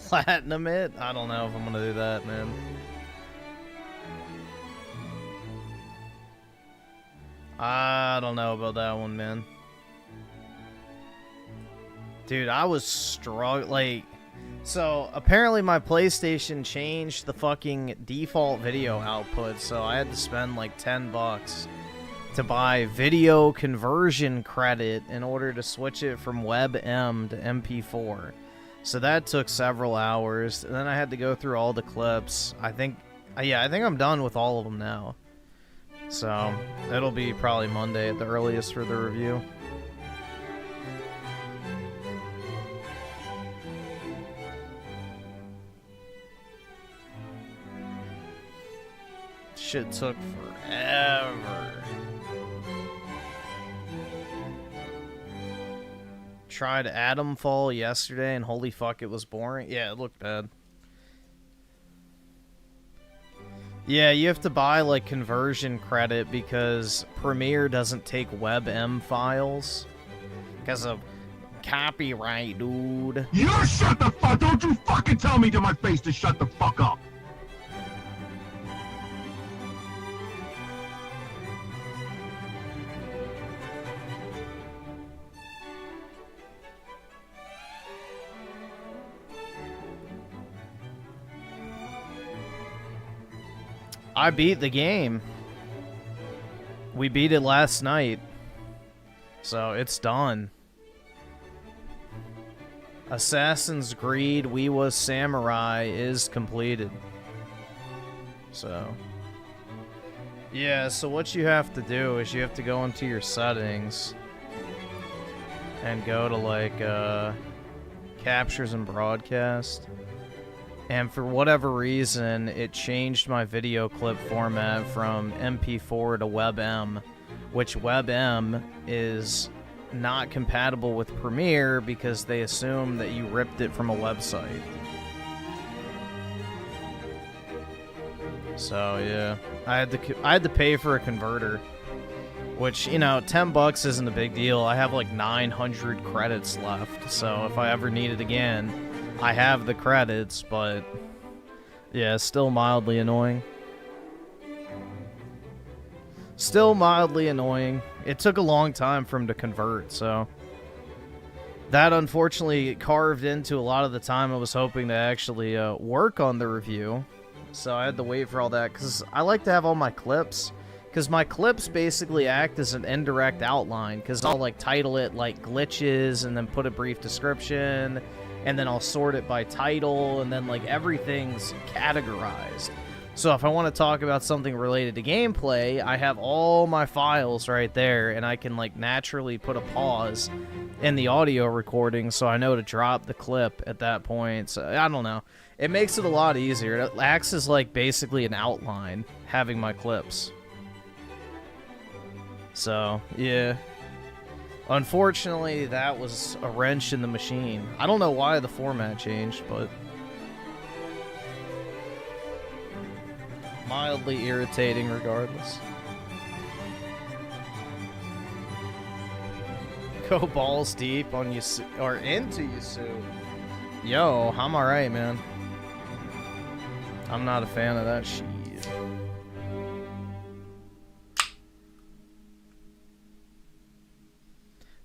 Platinum it? I don't know if I'm gonna do that, man. I don't know about that one, man. Dude, I was struggling. Like, so apparently my PlayStation changed the fucking default video output, so I had to spend like $10 to buy video conversion credit in order to switch it from WebM to MP4. So that took several hours, and then I had to go through all the clips. I think I'm done with all of them now. So it'll be probably Monday at the earliest for the review. Shit took forever. Tried Atomfall yesterday, and holy fuck, it was boring. Yeah, it looked bad. Yeah, you have to buy, like, conversion credit because Premiere doesn't take WebM files. Because of copyright, dude. You shut the fuck! Don't you fucking tell me to my face to shut the fuck up! I beat the game. We beat it last night. So it's done. Assassin's Creed We Was Samurai is completed. So yeah, so what you have to do is you have to go into your settings and go to like captures and broadcast. And for whatever reason, it changed my video clip format from MP4 to WebM, which WebM is not compatible with Premiere because they assume that you ripped it from a website. So yeah, I had to pay for a converter, which, you know, $10 isn't a big deal. I have like 900 credits left, so if I ever need it again, I have the credits, but yeah, still mildly annoying. Still mildly annoying. It took a long time for him to convert, so that unfortunately carved into a lot of the time I was hoping to actually work on the review. So I had to wait for all that, because I like to have all my clips, because my clips basically act as an indirect outline, because I'll like title it like glitches and then put a brief description, and then I'll sort it by title, and then like everything's categorized. So if I want to talk about something related to gameplay, I have all my files right there, and I can like naturally put a pause in the audio recording so I know to drop the clip at that point. So I don't know. It makes it a lot easier. It acts as like basically an outline, having my clips. So, yeah. Unfortunately, that was a wrench in the machine. I don't know why the format changed, but mildly irritating regardless. Go balls deep on you or into Yusu. Yo, I'm alright, man. I'm not a fan of that shit.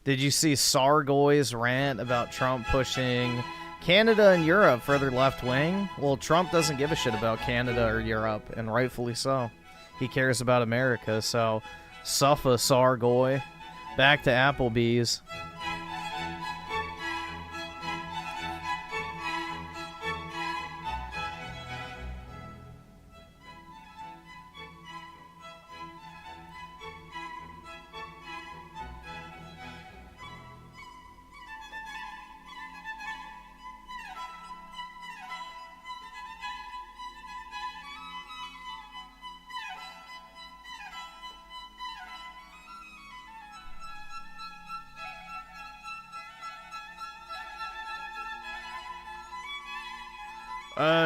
Did you see Sargoy's rant about Trump pushing Canada and Europe further left wing? Well, Trump doesn't give a shit about Canada or Europe, and rightfully so. He cares about America, so suffer, Sargoy. Back to Applebee's.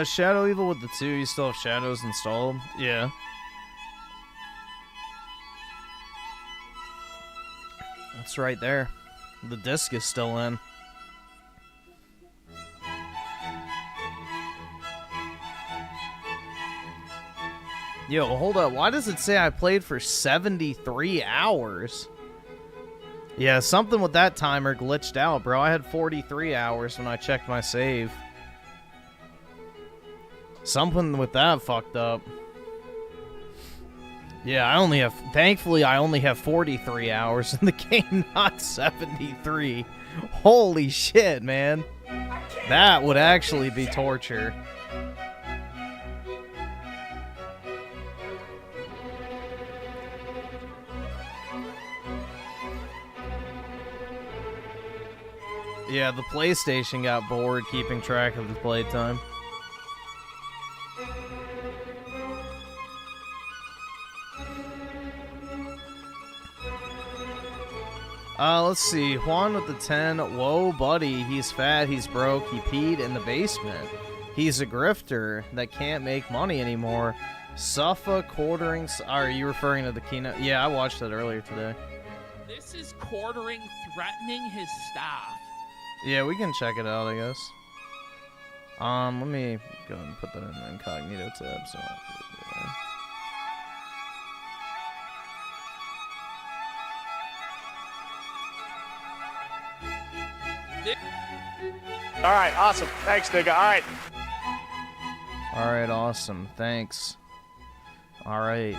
Shadow Evil with the 2, you still have Shadows installed? Yeah. It's right there. The disc is still in. Yo, hold up. Why does it say I played for 73 hours? Yeah, something with that timer glitched out, bro. I had 43 hours when I checked my save. Something with that fucked up. Yeah, thankfully I only have 43 hours in the game, not 73. Holy shit, man. That would actually be torture. Yeah, the PlayStation got bored keeping track of the playtime. Let's see. Juan with the 10. Whoa, buddy. He's fat. He's broke. He peed in the basement. He's a grifter that can't make money anymore. Suffa quartering. Are you referring to the keynote? Yeah, I watched that earlier today. This is quartering, threatening his staff. Yeah, we can check it out, I guess. Let me go and put that in the incognito tab. So. All right, awesome. Thanks, nigga. All right. All right, awesome. Thanks. All right.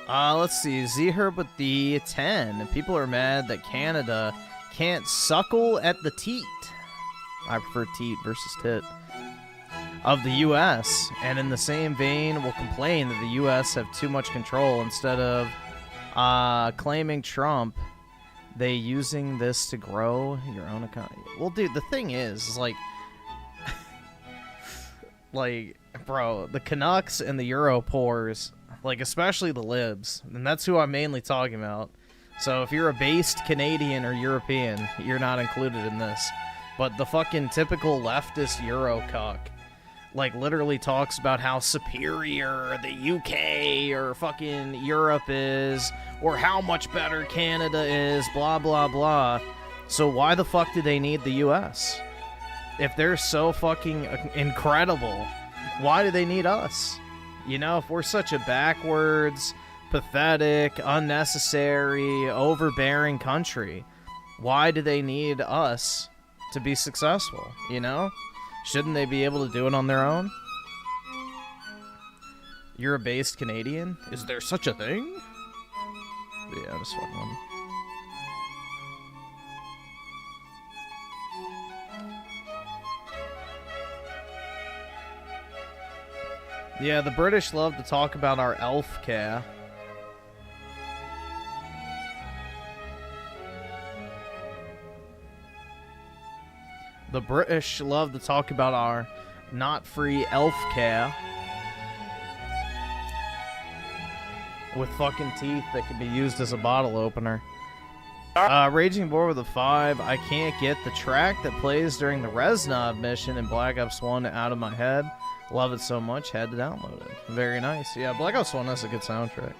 Let's see. Zherb with the 10. People are mad that Canada can't suckle at the teat. I prefer teat versus tit. Of the U.S. And in the same vein, will complain that the U.S. have too much control instead of claiming Trump. They using this to grow your own economy. Well, dude, the thing is like, bro, the Canucks and the Europores, like, especially the Libs, and that's who I'm mainly talking about. So if you're a based Canadian or European, you're not included in this. But the fucking typical leftist Eurocuck, like, literally talks about how superior the UK or fucking Europe is, or how much better Canada is, blah, blah, blah. So why the fuck do they need the US? If they're so fucking incredible, why do they need us? You know, if we're such a backwards, pathetic, unnecessary, overbearing country, why do they need us to be successful, you know? Shouldn't they be able to do it on their own? You're a based Canadian? Is there such a thing? Yeah, just fucking one. Yeah, the British love to talk about our elf care. The British love to talk about our not free elf care. With fucking teeth that can be used as a bottle opener. Raging Boar with a 5. I can't get the track that plays during the Reznov mission in Black Ops 1 out of my head. Love it so much, had to download it. Very nice. Yeah, Black Ops 1 has a good soundtrack.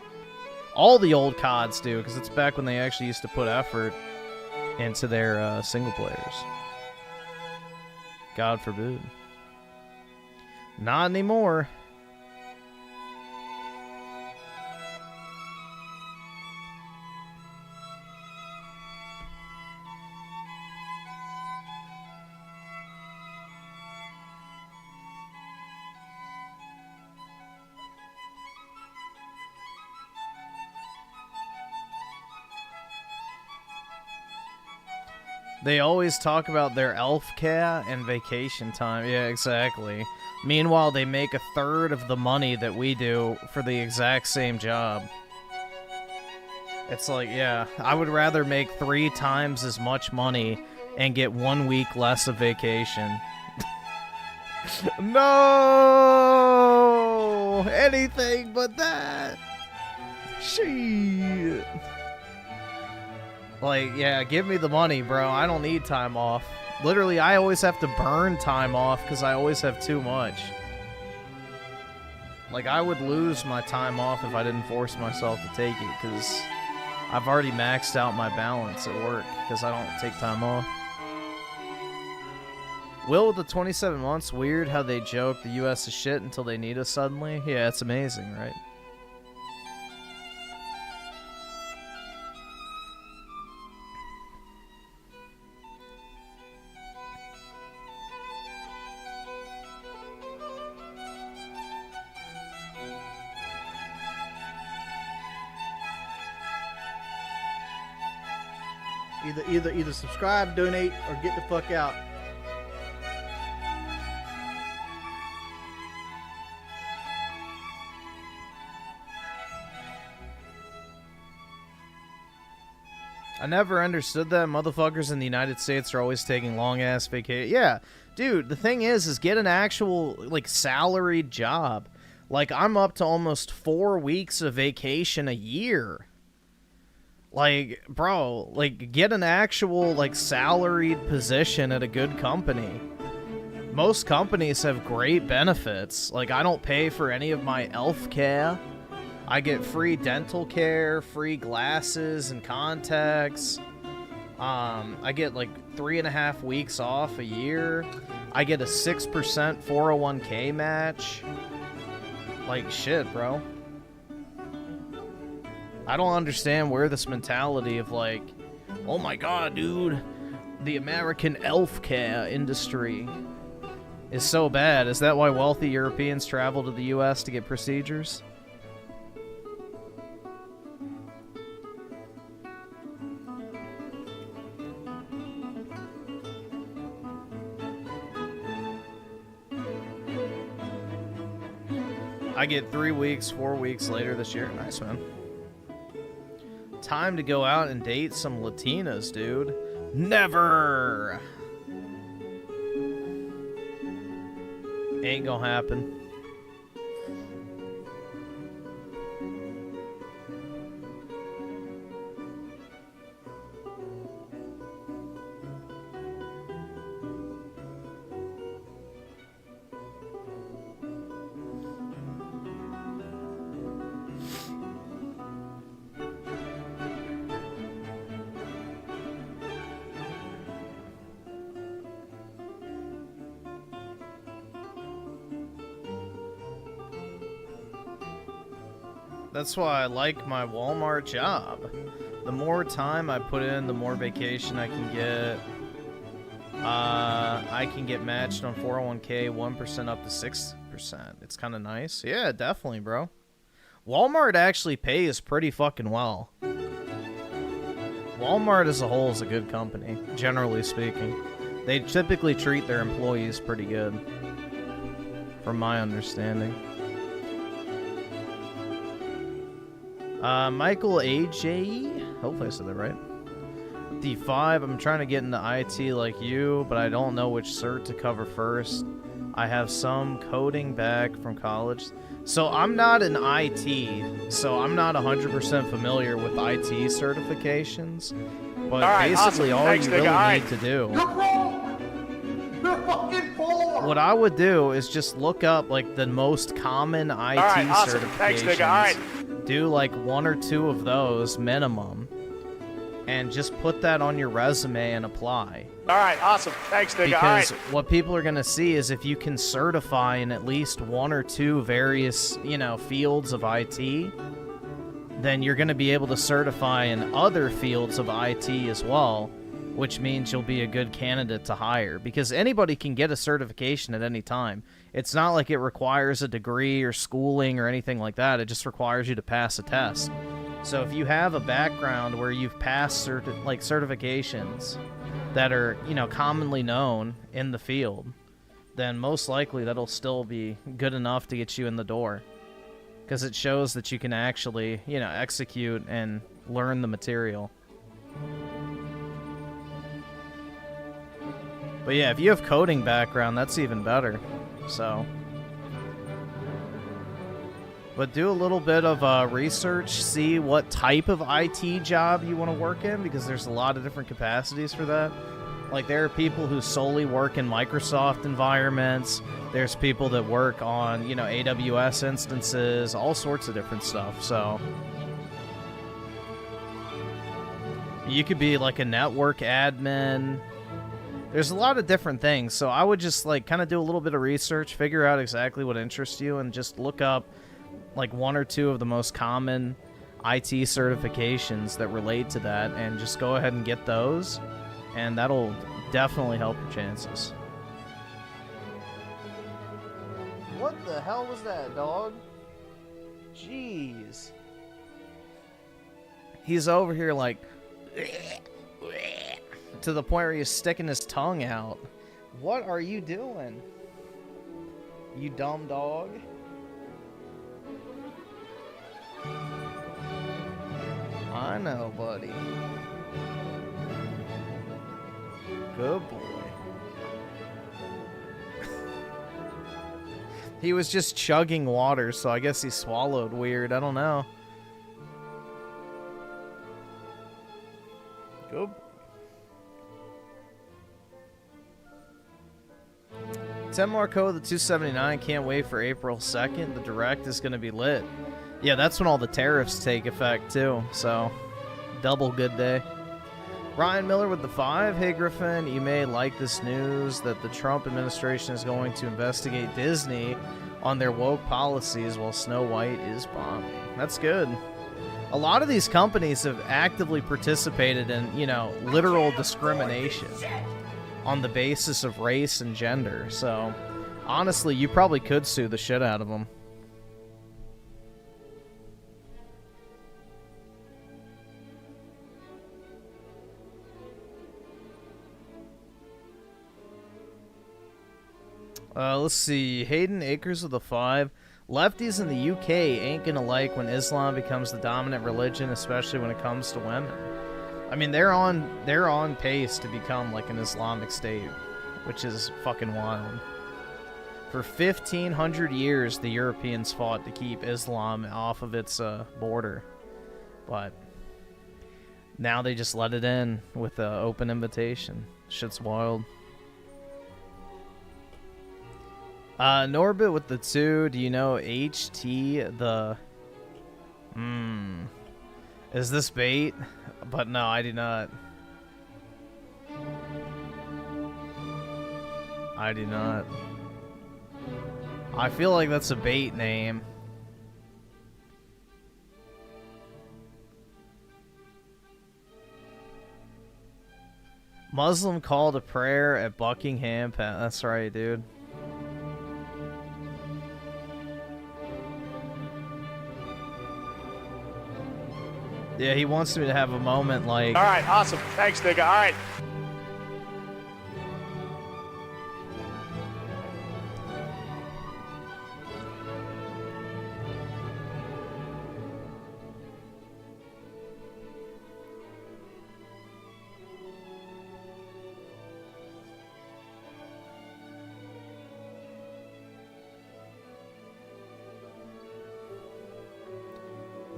All the old CODs do, because it's back when they actually used to put effort into their single players. God forbid. Not anymore. They always talk about their elf care and vacation time. Yeah, exactly. Meanwhile, they make a third of the money that we do for the exact same job. It's like, yeah, I would rather make 3 times as much money and get 1 week less of vacation. No! Anything but that! Shit! Like, yeah, give me the money, bro. I don't need time off. Literally, I always have to burn time off because I always have too much. Like, I would lose my time off if I didn't force myself to take it because I've already maxed out my balance at work because I don't take time off. Will with the 27 months, weird how they joke the U.S. is shit until they need us suddenly. Yeah, it's amazing, right? Either subscribe, donate, or get the fuck out. I never understood that. Motherfuckers in the United States are always taking long-ass vacation. Yeah, dude, the thing is get an actual, like, salaried job. Like, I'm up to almost 4 weeks of vacation a year. Like, bro, like, get an actual, like, salaried position at a good company. Most companies have great benefits. Like, I don't pay for any of my elf care. I get free dental care, free glasses and contacts. I get like 3.5 weeks off a year. I get a 6% 401k match. Like, shit, bro. I don't understand where this mentality of like, oh my god, dude, the American elf care industry is so bad. Is that why wealthy Europeans travel to the US to get procedures? I get 3 weeks, 4 weeks later this year. Nice, man. Time to go out and date some Latinas, dude. Never! Ain't gonna happen. That's why I like my Walmart job. The more time I put in, the more vacation I can get. I can get matched on 401k 1% up to 6%. It's kind of nice. Yeah, definitely, bro. Walmart actually pays pretty fucking well. Walmart as a whole is a good company, generally speaking. They typically treat their employees pretty good, from my understanding. Michael AJ, hopefully I said that right. D5, I'm trying to get into IT like you, but I don't know which cert to cover first. I have some coding back from college. So I'm not in IT, so I'm not 100% familiar with IT certifications. But right, basically awesome. all Thanks, you nigga. really All need right. to do... You're wrong! You're fucking poor! What I would do is just look up, like, the most common IT right, awesome. certifications. Thanks, nigga. All right. Do, like, 1 or 2 of those minimum. And just put that on your resume and apply. All right, awesome. Thanks, nigga. Because All right. what people are going to see is if you can certify in at least 1 or 2 various, you know, fields of IT, then you're going to be able to certify in other fields of IT as well, which means you'll be a good candidate to hire. Because anybody can get a certification at any time. It's not like it requires a degree or schooling or anything like that. It just requires you to pass a test. So if you have a background where you've passed certifications that are, you know, commonly known in the field, then most likely that'll still be good enough to get you in the door. Because it shows that you can actually, you know, execute and learn the material. But yeah, if you have coding background, that's even better. So, but do a little bit of research, see what type of IT job you want to work in, because there's a lot of different capacities for that. Like, there are people who solely work in Microsoft environments. There's people that work on, you know, AWS instances, all sorts of different stuff. So, you could be like a network admin. There's a lot of different things, so I would just like kind of do a little bit of research, figure out exactly what interests you, and just look up like 1 or 2 of the most common IT certifications that relate to that, and just go ahead and get those, and that'll definitely help your chances. What the hell was that, dog? Jeez. He's over here like to the point where he's sticking his tongue out. What are you doing? You dumb dog. I know, buddy. Good boy. He was just chugging water, so I guess he swallowed weird. I don't know. Good. Ten more code the 279. Can't wait for April 2nd. The direct is going to be lit. Yeah, that's when all the tariffs take effect, too. So, double good day. Ryan Miller with the 5. Hey, Griffin, you may like this news that the Trump administration is going to investigate Disney on their woke policies while Snow White is bombing. That's good. A lot of these companies have actively participated in, you know, literal discrimination on the basis of race and gender. So, honestly, you probably could sue the shit out of them. Let's see. Hayden Akers with a 5. Lefties in the UK ain't gonna like when Islam becomes the dominant religion, especially when it comes to women. I mean, they're on pace to become like an Islamic state, which is fucking wild. For 1,500 years, the Europeans fought to keep Islam off of its border, but now they just let it in with an open invitation. Shit's wild. Norbit with the 2. Do you know HT the... Is this bait? But no, I do not. I do not. I feel like that's a bait name. Muslim call to prayer at Buckingham Palace. That's right, dude. Yeah, he wants me to have a moment like... All right, awesome. Thanks, nigga. All right.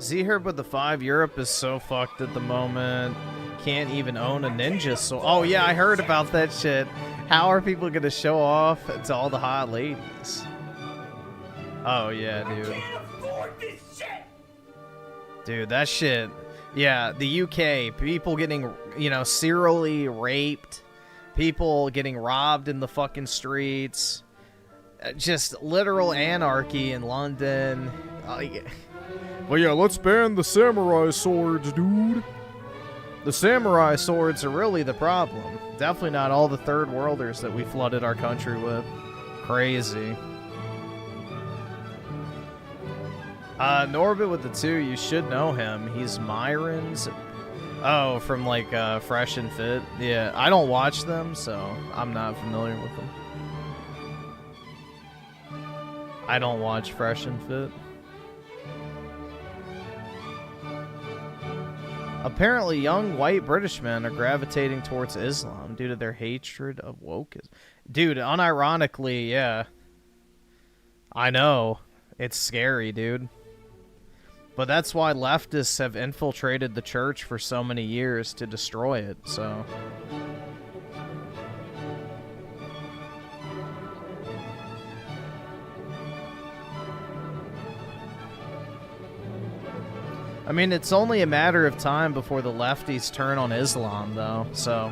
Z-Herb with the 5. Europe is so fucked at the moment. Can't even own a ninja sword. Oh, yeah, I heard about that shit. How are people going to show off to all the hot ladies? Oh, yeah, dude. I can't afford this shit. Dude, that shit. Yeah, the UK. People getting, you know, serially raped. People getting robbed in the fucking streets. Just literal anarchy in London. Yeah. Well, yeah, let's ban the samurai swords, dude. The samurai swords are really the problem. Definitely not all the third worlders that we flooded our country with. Crazy. Norbit with the 2, you should know him. He's Myron's. Oh, from like Fresh and Fit. Yeah, I don't watch them, so I'm not familiar with them. I don't watch Fresh and Fit. Apparently, young white British men are gravitating towards Islam due to their hatred of wokeism. Dude, unironically, yeah. I know. It's scary, dude. But that's why leftists have infiltrated the church for so many years to destroy it, so... I mean, it's only a matter of time before the lefties turn on Islam, though, so...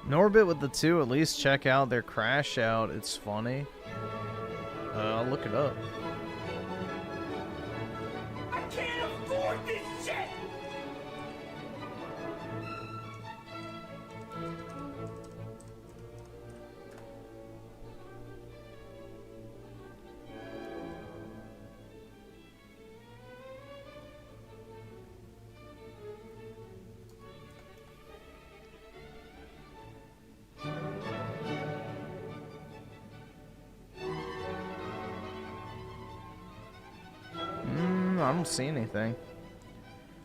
Norbit with the 2, at least check out their Crash Out. It's funny. I'll look it up. I can't afford this shit! I don't see anything.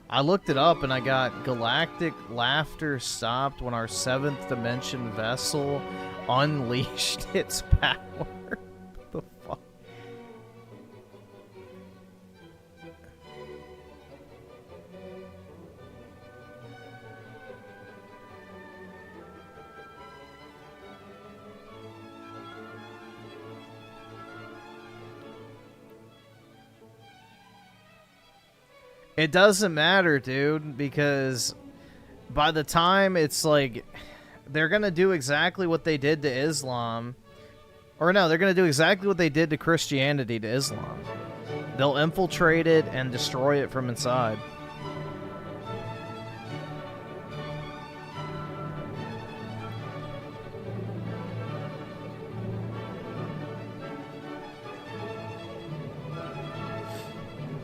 I looked it up and I got galactic laughter stopped when our 7th dimension vessel unleashed its power. What the fuck? It doesn't matter, dude, because by the time it's like, they're going to do exactly what they did to Islam. Or no, they're going to do exactly what they did to Christianity to Islam. They'll infiltrate it and destroy it from inside.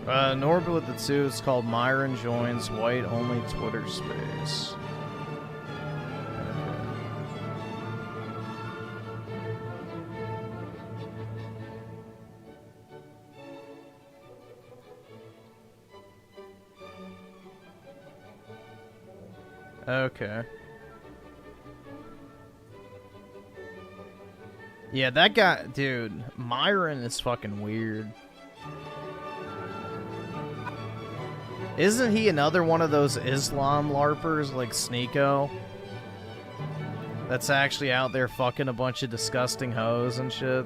Norbit with the 2 is called Myron joins white only Twitter space. Okay. Yeah, that guy, dude, Myron is fucking weird. Isn't he another one of those Islam LARPers like Sneeko? That's actually out there fucking a bunch of disgusting hoes and shit?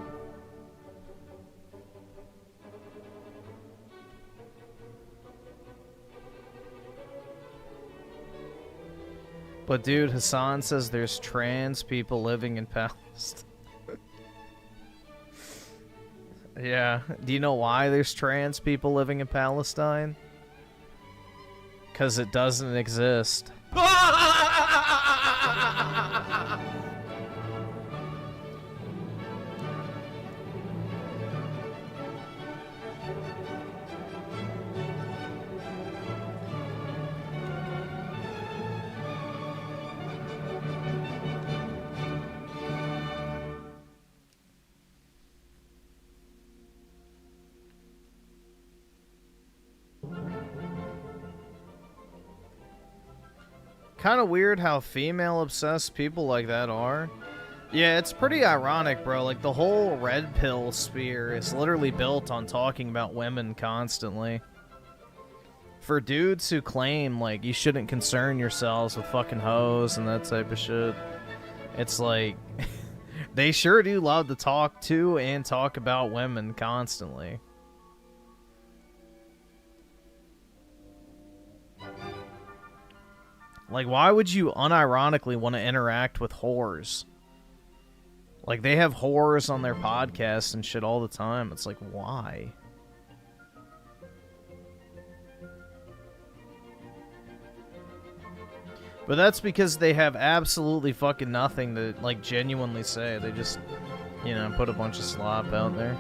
But dude, Hassan says there's trans people living in Palestine. Yeah, do you know why there's trans people living in Palestine? Because it doesn't exist. Kind of weird how female-obsessed people like that are. Yeah, it's pretty ironic, bro. Like, the whole red pill sphere is literally built on talking about women constantly. For dudes who claim, like, you shouldn't concern yourselves with fucking hoes and that type of shit, it's like, they sure do love to talk to and talk about women constantly. Like, why would you unironically want to interact with whores? Like, they have whores on their podcasts and shit all the time. It's like, why? But that's because they have absolutely fucking nothing to, like, genuinely say. They just, you know, put a bunch of slop out there.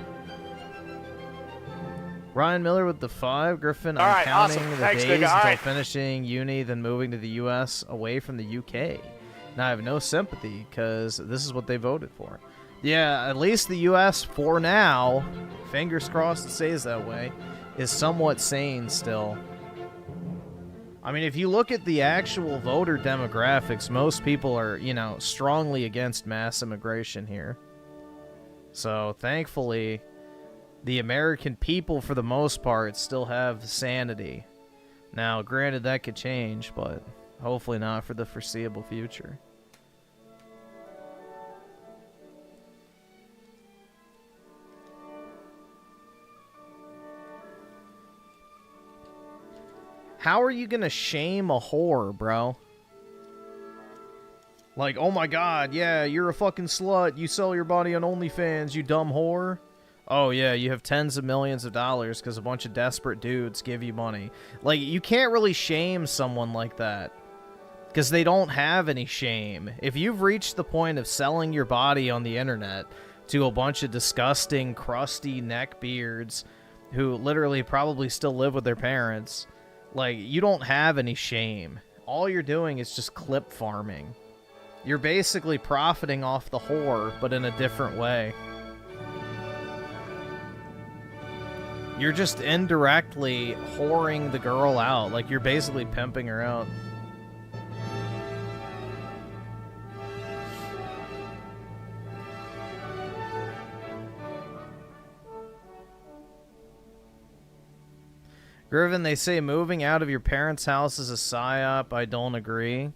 Ryan Miller with the 5. Griffin, All I'm right, counting awesome. the Thanks, days nigga. All until right. finishing uni, then moving to the U.S. away from the UK. Now I have no sympathy, because this is what they voted for. Yeah, at least the U.S. for now, fingers crossed it stays that way, is somewhat sane still. I mean, if you look at the actual voter demographics, most people are, you know, strongly against mass immigration here. So, thankfully, the American people, for the most part, still have sanity. Now, granted, that could change, but hopefully not for the foreseeable future. How are you gonna shame a whore, bro? Like, oh my god, yeah, you're a fucking slut. You sell your body on OnlyFans, you dumb whore. Oh yeah, you have tens of millions of dollars because a bunch of desperate dudes give you money. Like, you can't really shame someone like that because they don't have any shame. If you've reached the point of selling your body on the internet to a bunch of disgusting, crusty neckbeards who literally probably still live with their parents, like, you don't have any shame. All you're doing is just clip farming. You're basically profiting off the whore, but in a different way. You're just indirectly whoring the girl out. Like, you're basically pimping her out. Griffin, they say moving out of your parents' house is a psyop. I don't agree.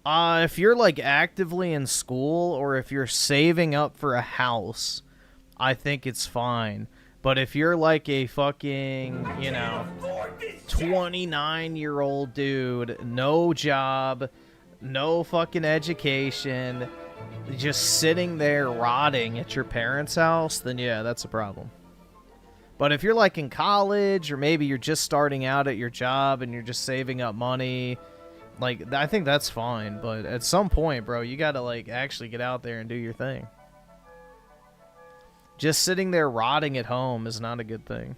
If you're, like, actively in school or if you're saving up for a house, I think it's fine. But if you're, like, a fucking, you know, 29-year-old dude, no job, no fucking education, just sitting there rotting at your parents' house, then yeah, that's a problem. But if you're, like, in college or maybe you're just starting out at your job and you're just saving up money, like, I think that's fine, but at some point, bro, you gotta, like, actually get out there and do your thing. Just sitting there rotting at home is not a good thing.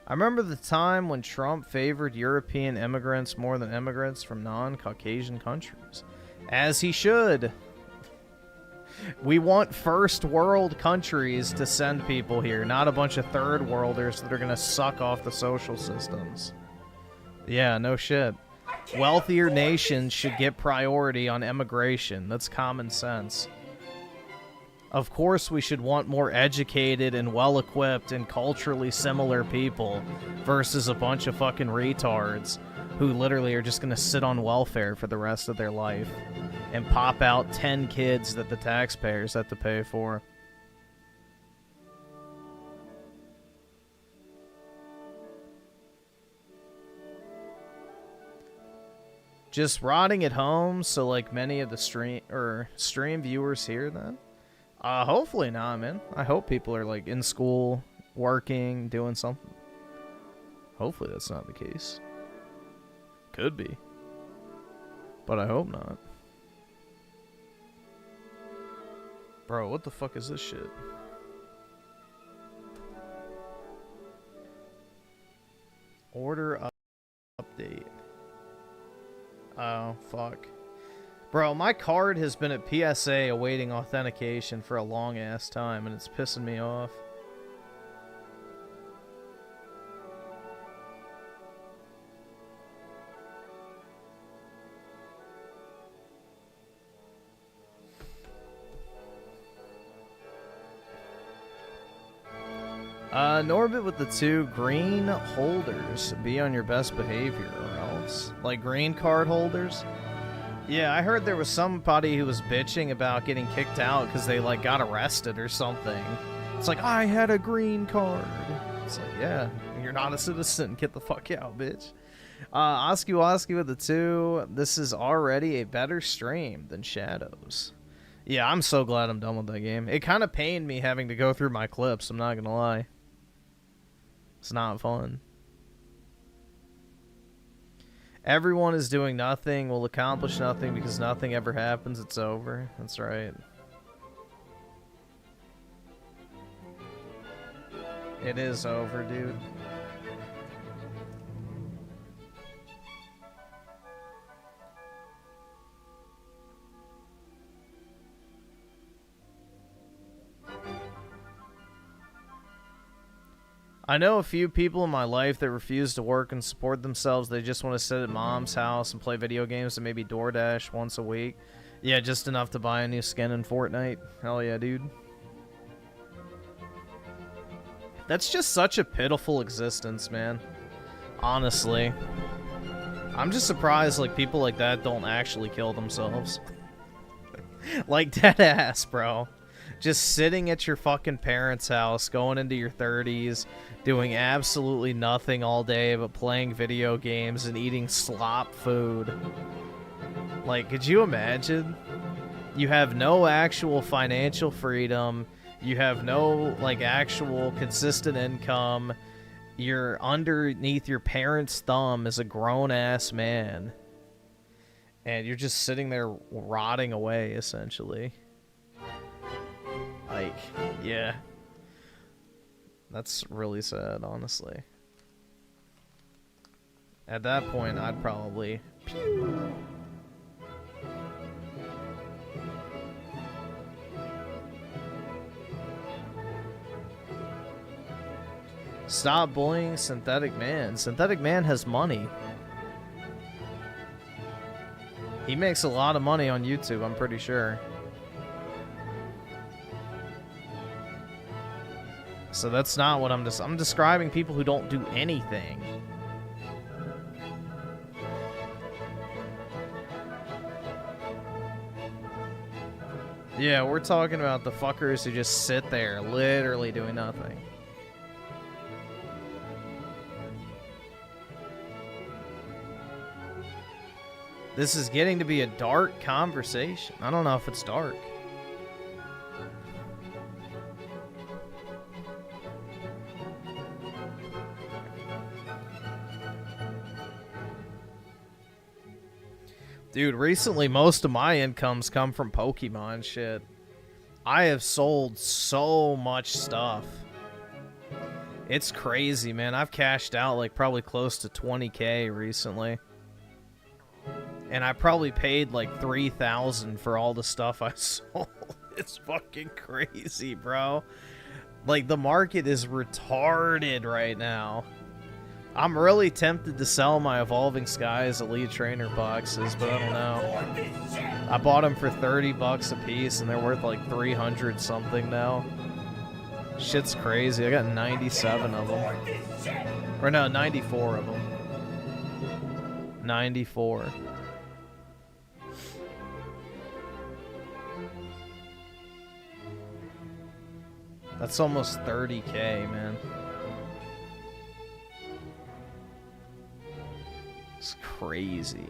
I remember the time when Trump favored European immigrants more than immigrants from non-Caucasian countries. As he should. We want first world countries to send people here, not a bunch of third worlders that are going to suck off the social systems. Yeah, no shit. Wealthier nations should get priority on immigration. That's common sense. Of course we should want more educated and well-equipped and culturally similar people versus a bunch of fucking retards who literally are just going to sit on welfare for the rest of their life and pop out 10 kids that the taxpayers have to pay for. Just rotting at home, so like many of the stream viewers here then? Hopefully not, man. I hope people are like in school, working, doing something. Hopefully that's not the case. Could be. But I hope not. Bro, what the fuck is this shit? Order update. Oh, fuck. Bro, my card has been at PSA awaiting authentication for a long-ass time, and it's pissing me off. Norbit with the 2 green holders. Be on your best behavior or else. Like green card holders? Yeah, I heard there was somebody who was bitching about getting kicked out because they, like, got arrested or something. It's like, I had a green card. It's like, yeah, you're not a citizen. Get the fuck out, bitch. Oski with the 2. This is already a better stream than Shadows. Yeah, I'm so glad I'm done with that game. It kind of pained me having to go through my clips, I'm not gonna lie. It's not fun. Everyone is doing nothing, will accomplish nothing because nothing ever happens, it's over. That's right. It is over, dude. I know a few people in my life that refuse to work and support themselves. They just want to sit at mom's house and play video games and maybe DoorDash once a week. Yeah, just enough to buy a new skin in Fortnite. Hell yeah, dude. That's just such a pitiful existence, man. Honestly. I'm just surprised like people like that don't actually kill themselves. Like, dead ass, bro. Just sitting at your fucking parents' house, going into your 30s, doing absolutely nothing all day but playing video games and eating slop food. Like, could you imagine? You have no actual financial freedom. You have no, like, actual consistent income. You're underneath your parents' thumb as a grown-ass man. And you're just sitting there rotting away, essentially. Like, yeah. That's really sad, honestly. At that point, I'd probably... Pew! Stop bullying Synthetic Man. Synthetic Man has money. He makes a lot of money on YouTube, I'm pretty sure. So that's not what I'm describing people who don't do anything. Yeah, we're talking about the fuckers who just sit there, literally doing nothing. This is getting to be a dark conversation. I don't know if it's dark. Dude, recently most of my incomes come from Pokemon shit. I have sold so much stuff. It's crazy, man. I've cashed out like probably close to 20K recently. And I probably paid like $3,000 for all the stuff I sold. It's fucking crazy, bro. Like, the market is retarded right now. I'm really tempted to sell my Evolving Skies Elite Trainer boxes, but I don't know. I bought them for $30 a piece, and they're worth like 300 something now. Shit's crazy. I got 97 of them. Or no, 94 of them. 94. That's almost 30K, man. It's crazy.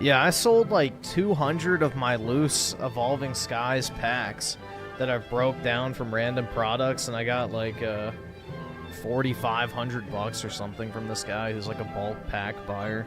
Yeah, I sold like 200 of my loose Evolving Skies packs that I've broke down from random products, and I got like $4,500 or something from this guy who's like a bulk pack buyer.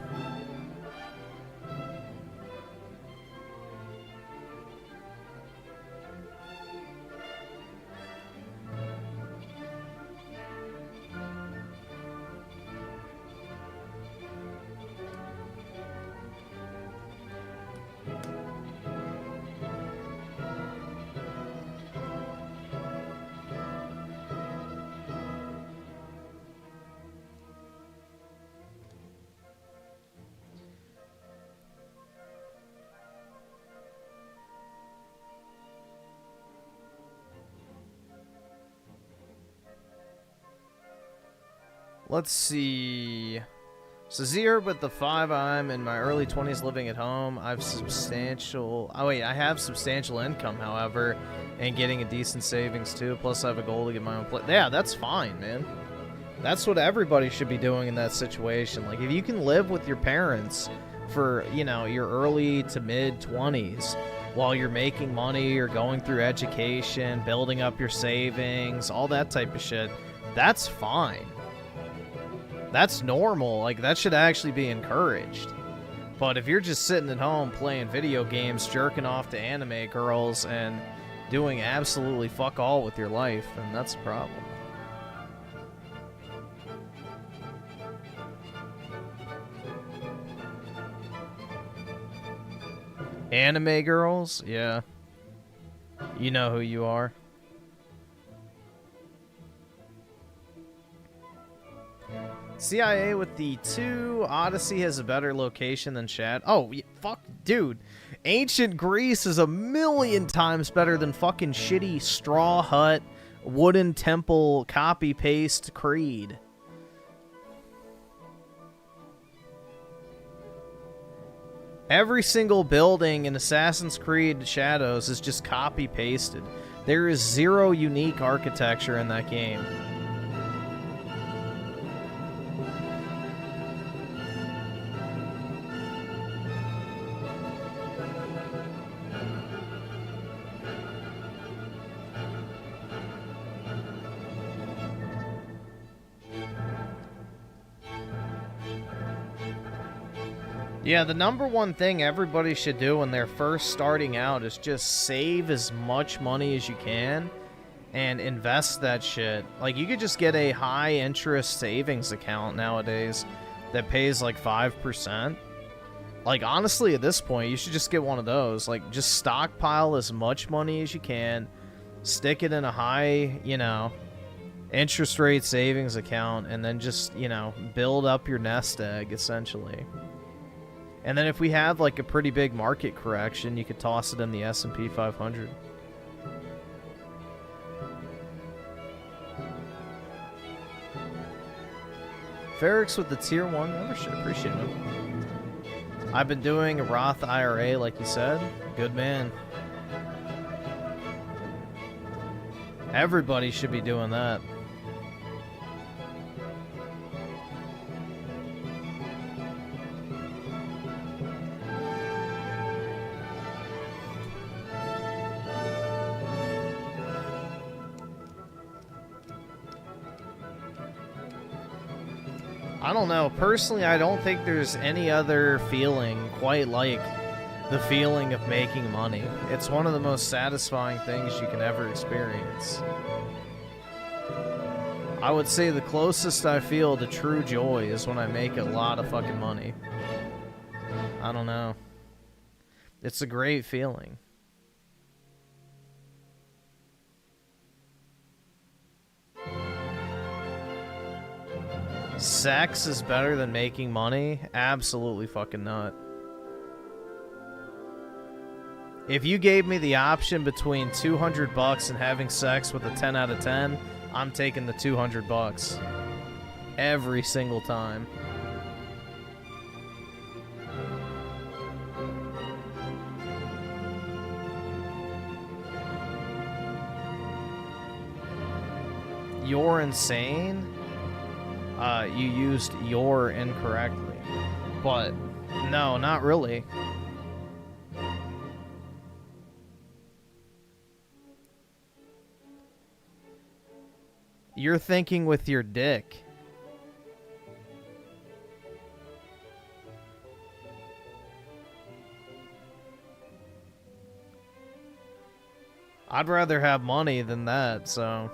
Let's see. So Zero with the 5, I'm in my early 20s living at home. I have substantial income, however, and getting a decent savings too. Plus I have a goal to get my own place. Yeah, that's fine, man. That's what everybody should be doing in that situation. Like, if you can live with your parents for, you know, your early to mid 20s while you're making money or going through education, building up your savings, all that type of shit, that's fine. That's normal. Like, that should actually be encouraged. But if you're just sitting at home playing video games, jerking off to anime girls, and doing absolutely fuck all with your life, then that's a problem. Anime girls? Yeah. You know who you are. CIA with the 2. Odyssey has a better location than Shad. Oh, fuck, dude. Ancient Greece is a million times better than fucking shitty straw hut, wooden temple, copy-paste Creed. Every single building in Assassin's Creed Shadows is just copy-pasted. There is 0 unique architecture in that game. Yeah, the #1 thing everybody should do when they're first starting out is just save as much money as you can and invest that shit. Like, you could just get a high-interest savings account nowadays that pays, like, 5%. Like, honestly, at this point, you should just get one of those. Like, just stockpile as much money as you can, stick it in a high, you know, interest rate savings account, and then just, you know, build up your nest egg, essentially. And then if we have, like, a pretty big market correction, you could toss it in the S&P 500. Ferrix with the Tier 1 membership. Appreciate it. I've been doing a Roth IRA, like you said. Good man. Everybody should be doing that. I don't know. Personally, I don't think there's any other feeling quite like the feeling of making money. It's one of the most satisfying things you can ever experience. I would say the closest I feel to true joy is when I make a lot of fucking money. I don't know. It's a great feeling. Sex is better than making money? Absolutely fucking not. If you gave me the option between $200 and having sex with a 10 out of 10, I'm taking the $200. Every single time. You're insane? You used your incorrectly. But, no, not really. You're thinking with your dick. I'd rather have money than that, so...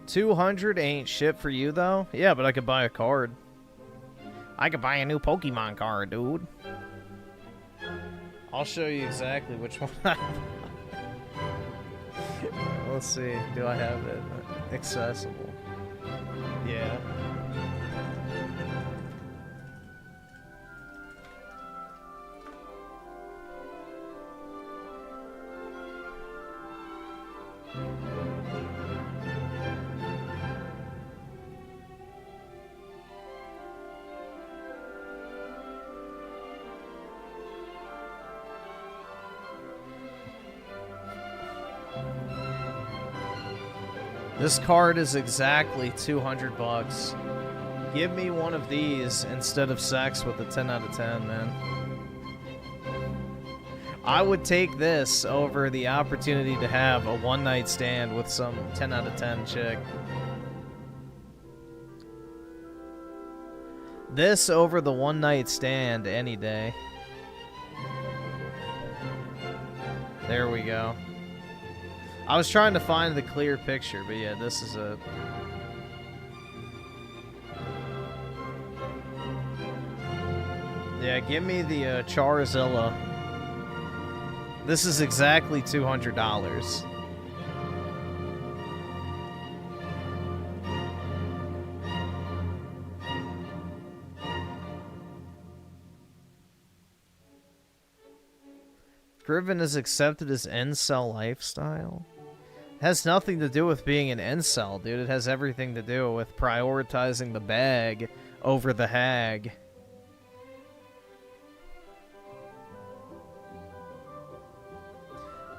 $200 ain't shit for you, though? Yeah, but I could buy a card. I could buy a new Pokemon card, dude. I'll show you exactly which one I buy. Let's see. Do I have it accessible? Yeah. This card is exactly $200. Give me one of these instead of sex with a 10 out of 10, man. I would take this over the opportunity to have a one-night stand with some 10 out of 10 chick. This over the one-night stand any day. There we go. I was trying to find the clear picture, but yeah, this is it. Yeah, give me the Charizilla. This is exactly $200. Griffin is accepted as incel lifestyle. It has nothing to do with being an incel, dude. It has everything to do with prioritizing the bag over the hag.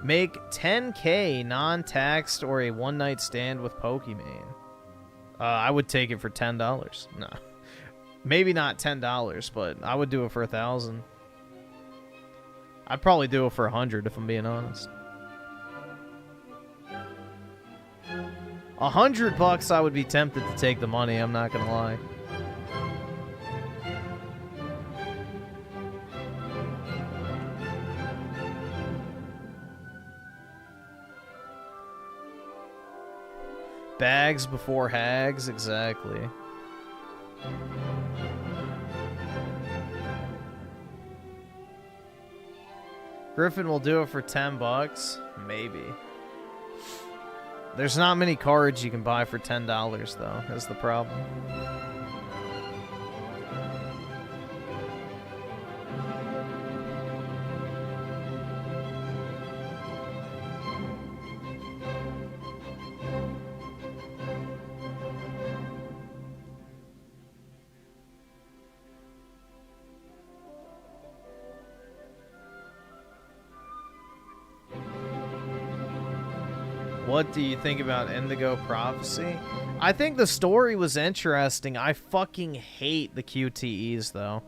Make 10K non-taxed or a one-night stand with Pokemon. I would take it for $10. No. Maybe not $10, but I would do it for 1,000. I'd probably do it for 100 if I'm being honest. $100 I would be tempted to take the money, I'm not gonna lie. Bags before hags, exactly. Griffin will do it for $10, maybe. There's not many cards you can buy for $10 though, is the problem. What do you think about Indigo Prophecy? I think the story was interesting. I fucking hate the QTEs, though.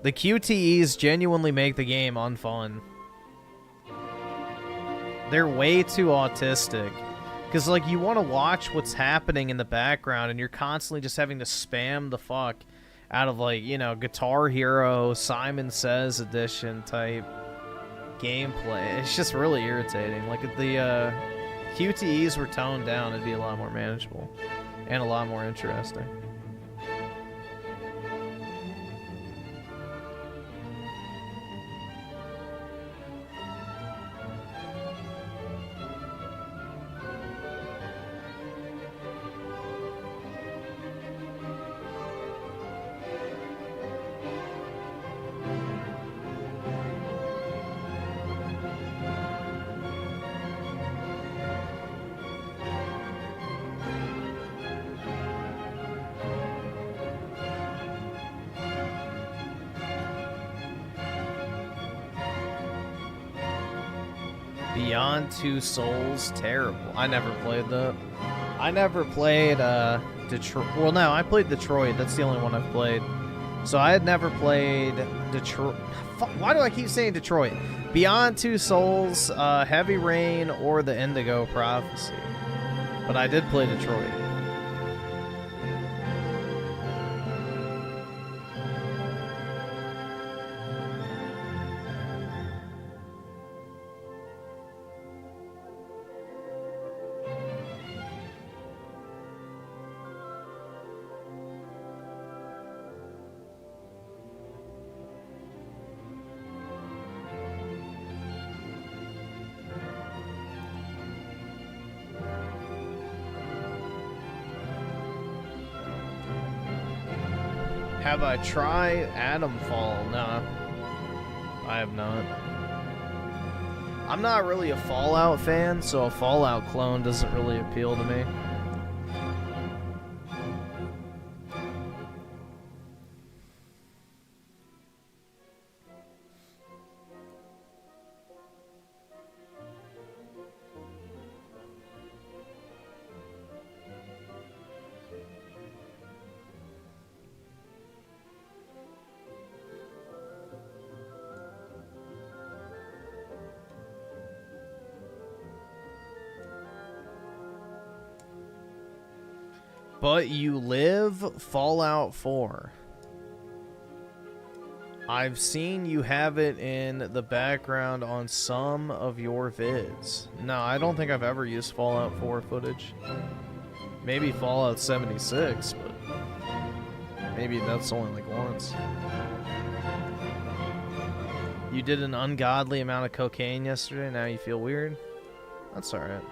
The QTEs genuinely make the game unfun. They're way too autistic. Because, like, you want to watch what's happening in the background, and you're constantly just having to spam the fuck out of, like, you know, Guitar Hero, Simon Says edition type gameplay. It's just really irritating. Like, if the, QTEs were toned down, it'd be a lot more manageable and a lot more interesting. Beyond Two Souls, terrible. I never played that. I never played Detroit. Well, no, I played Detroit. That's the only one I've played. So I had never played Detroit. Why do I keep saying Detroit? Beyond Two Souls, Heavy Rain, or the Indigo Prophecy. But I did play Detroit. Have I tried Atomfall? No, I have not. I'm not really a Fallout fan, so a Fallout clone doesn't really appeal to me. But You Live, Fallout 4. I've seen you have it in the background on some of your vids. No, I don't think I've ever used Fallout 4 footage. Maybe Fallout 76, but maybe that's only like once. You did an ungodly amount of cocaine yesterday, now you feel weird? That's alright.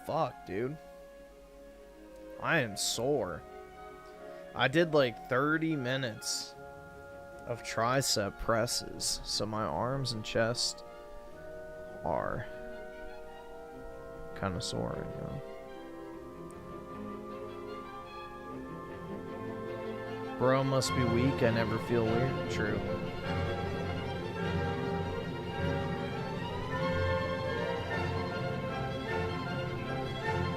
Fuck, dude. I am sore. I did like 30 minutes of tricep presses, so my arms and chest are kind of sore, you know. Bro must be weak, I never feel weird. True.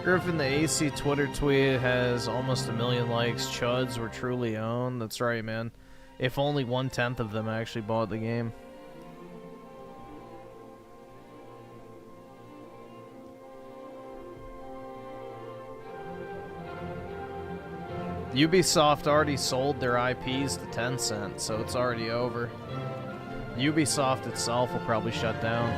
Griffin, the AC Twitter tweet has almost 1 million likes. Chuds were truly owned. That's right, man. If only 1/10 of them actually bought the game. Ubisoft already sold their IPs to Tencent, so it's already over. Ubisoft itself will probably shut down.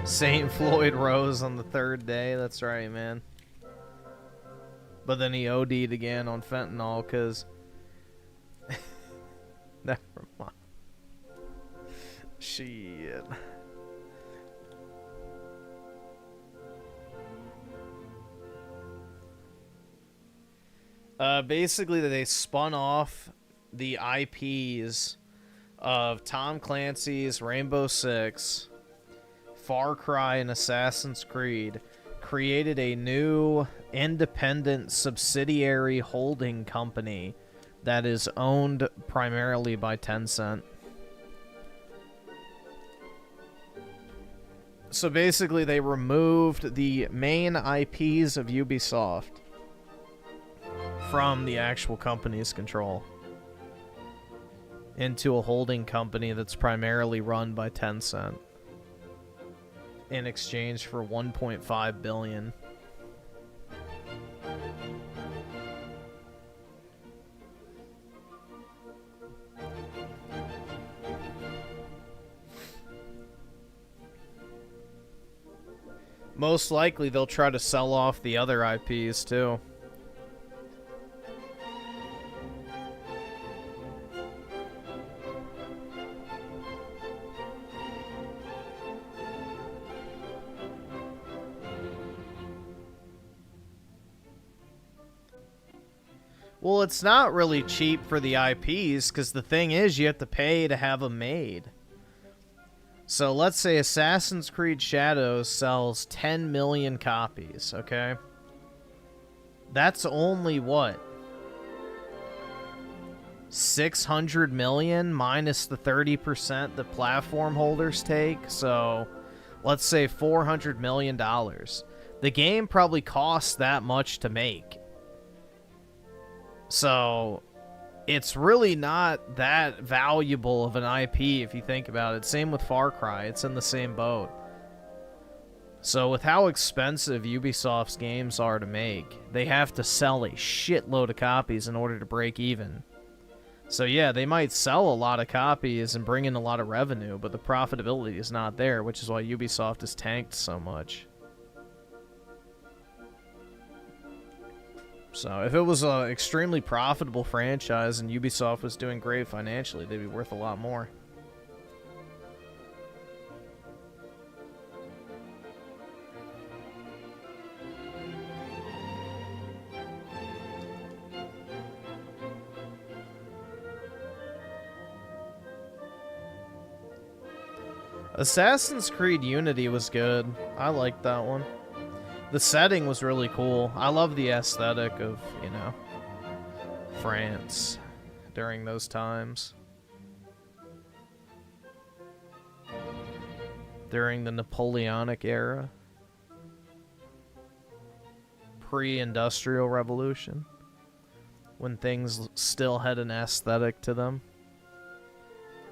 St. Floyd rose on the 3rd day. That's right, man. But then he OD'd again on fentanyl, because... Never mind. Shit. Basically, they spun off the IPs of Tom Clancy's Rainbow Six, Far Cry, and Assassin's Creed, created a new independent subsidiary holding company that is owned primarily by Tencent. So basically, they removed the main IPs of Ubisoft from the actual company's control into a holding company that's primarily run by Tencent in exchange for $1.5 billion. Most likely they'll try to sell off the other IPs too. Well, it's not really cheap for the IPs, because the thing is, you have to pay to have them made. So let's say Assassin's Creed Shadows sells 10 million copies, okay? That's only what? 600 million minus the 30% the platform holders take. So let's say $400 million. The game probably costs that much to make. So it's really not that valuable of an IP if you think about it. Same with Far Cry. It's in the same boat. So with how expensive Ubisoft's games are to make, they have to sell a shitload of copies in order to break even. So yeah, they might sell a lot of copies and bring in a lot of revenue, but the profitability is not there, which is why Ubisoft has tanked so much. So if it was an extremely profitable franchise and Ubisoft was doing great financially, they'd be worth a lot more. Assassin's Creed Unity was good. I liked that one. The setting was really cool. I love the aesthetic of, you know, France. during those times. During the Napoleonic era. Pre-industrial revolution. When things still had an aesthetic to them.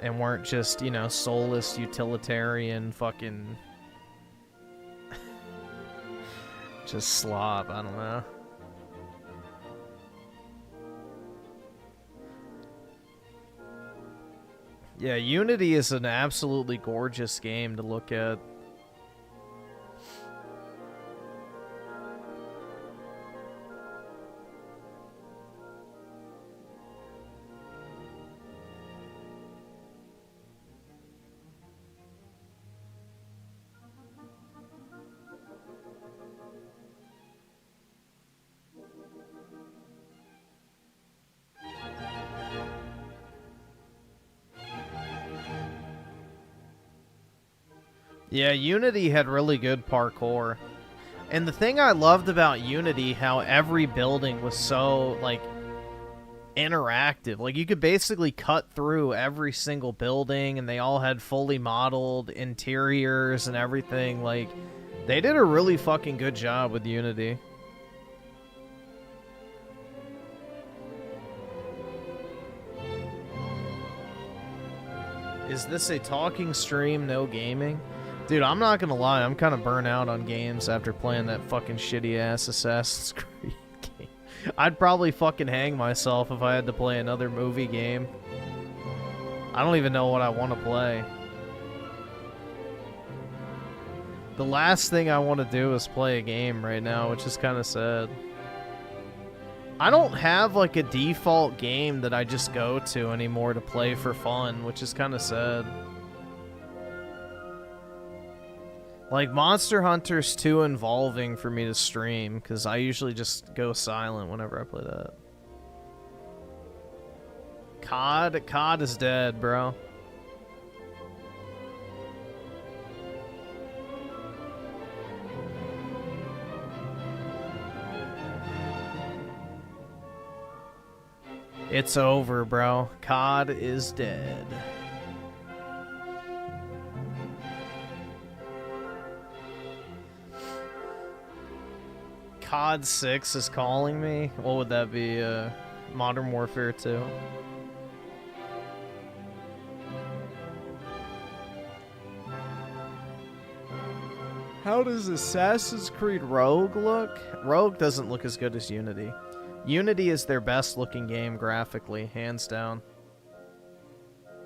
And weren't just, you know, soulless, utilitarian, fucking... just slop, I don't know. Yeah, Unity is an absolutely gorgeous game to look at. Yeah, Unity had really good parkour. And the thing I loved about Unity, how every building was so, like, interactive. Like, you could basically cut through every single building, and they all had fully modeled interiors and everything. Like, they did a really fucking good job with Unity. Is this a talking stream, no gaming? Dude, I'm not gonna lie, I'm kind of burnt out on games after playing that fucking shitty-ass Assassin's Creed game. I'd probably fucking hang myself if I had to play another movie game. I don't even know what I want to play. The last thing I want to do is play a game right now, which is kind of sad. I don't have, like, a default game that I just go to anymore to play for fun, which is kind of sad. Like, Monster Hunter's too involving for me to stream, because I usually just go silent whenever I play that. COD is dead, bro. It's over, bro. COD is dead. COD 6 is calling me. What would that be? Modern Warfare 2. How does Assassin's Creed Rogue look? Rogue doesn't look as good as Unity. Unity is their best looking game graphically, hands down.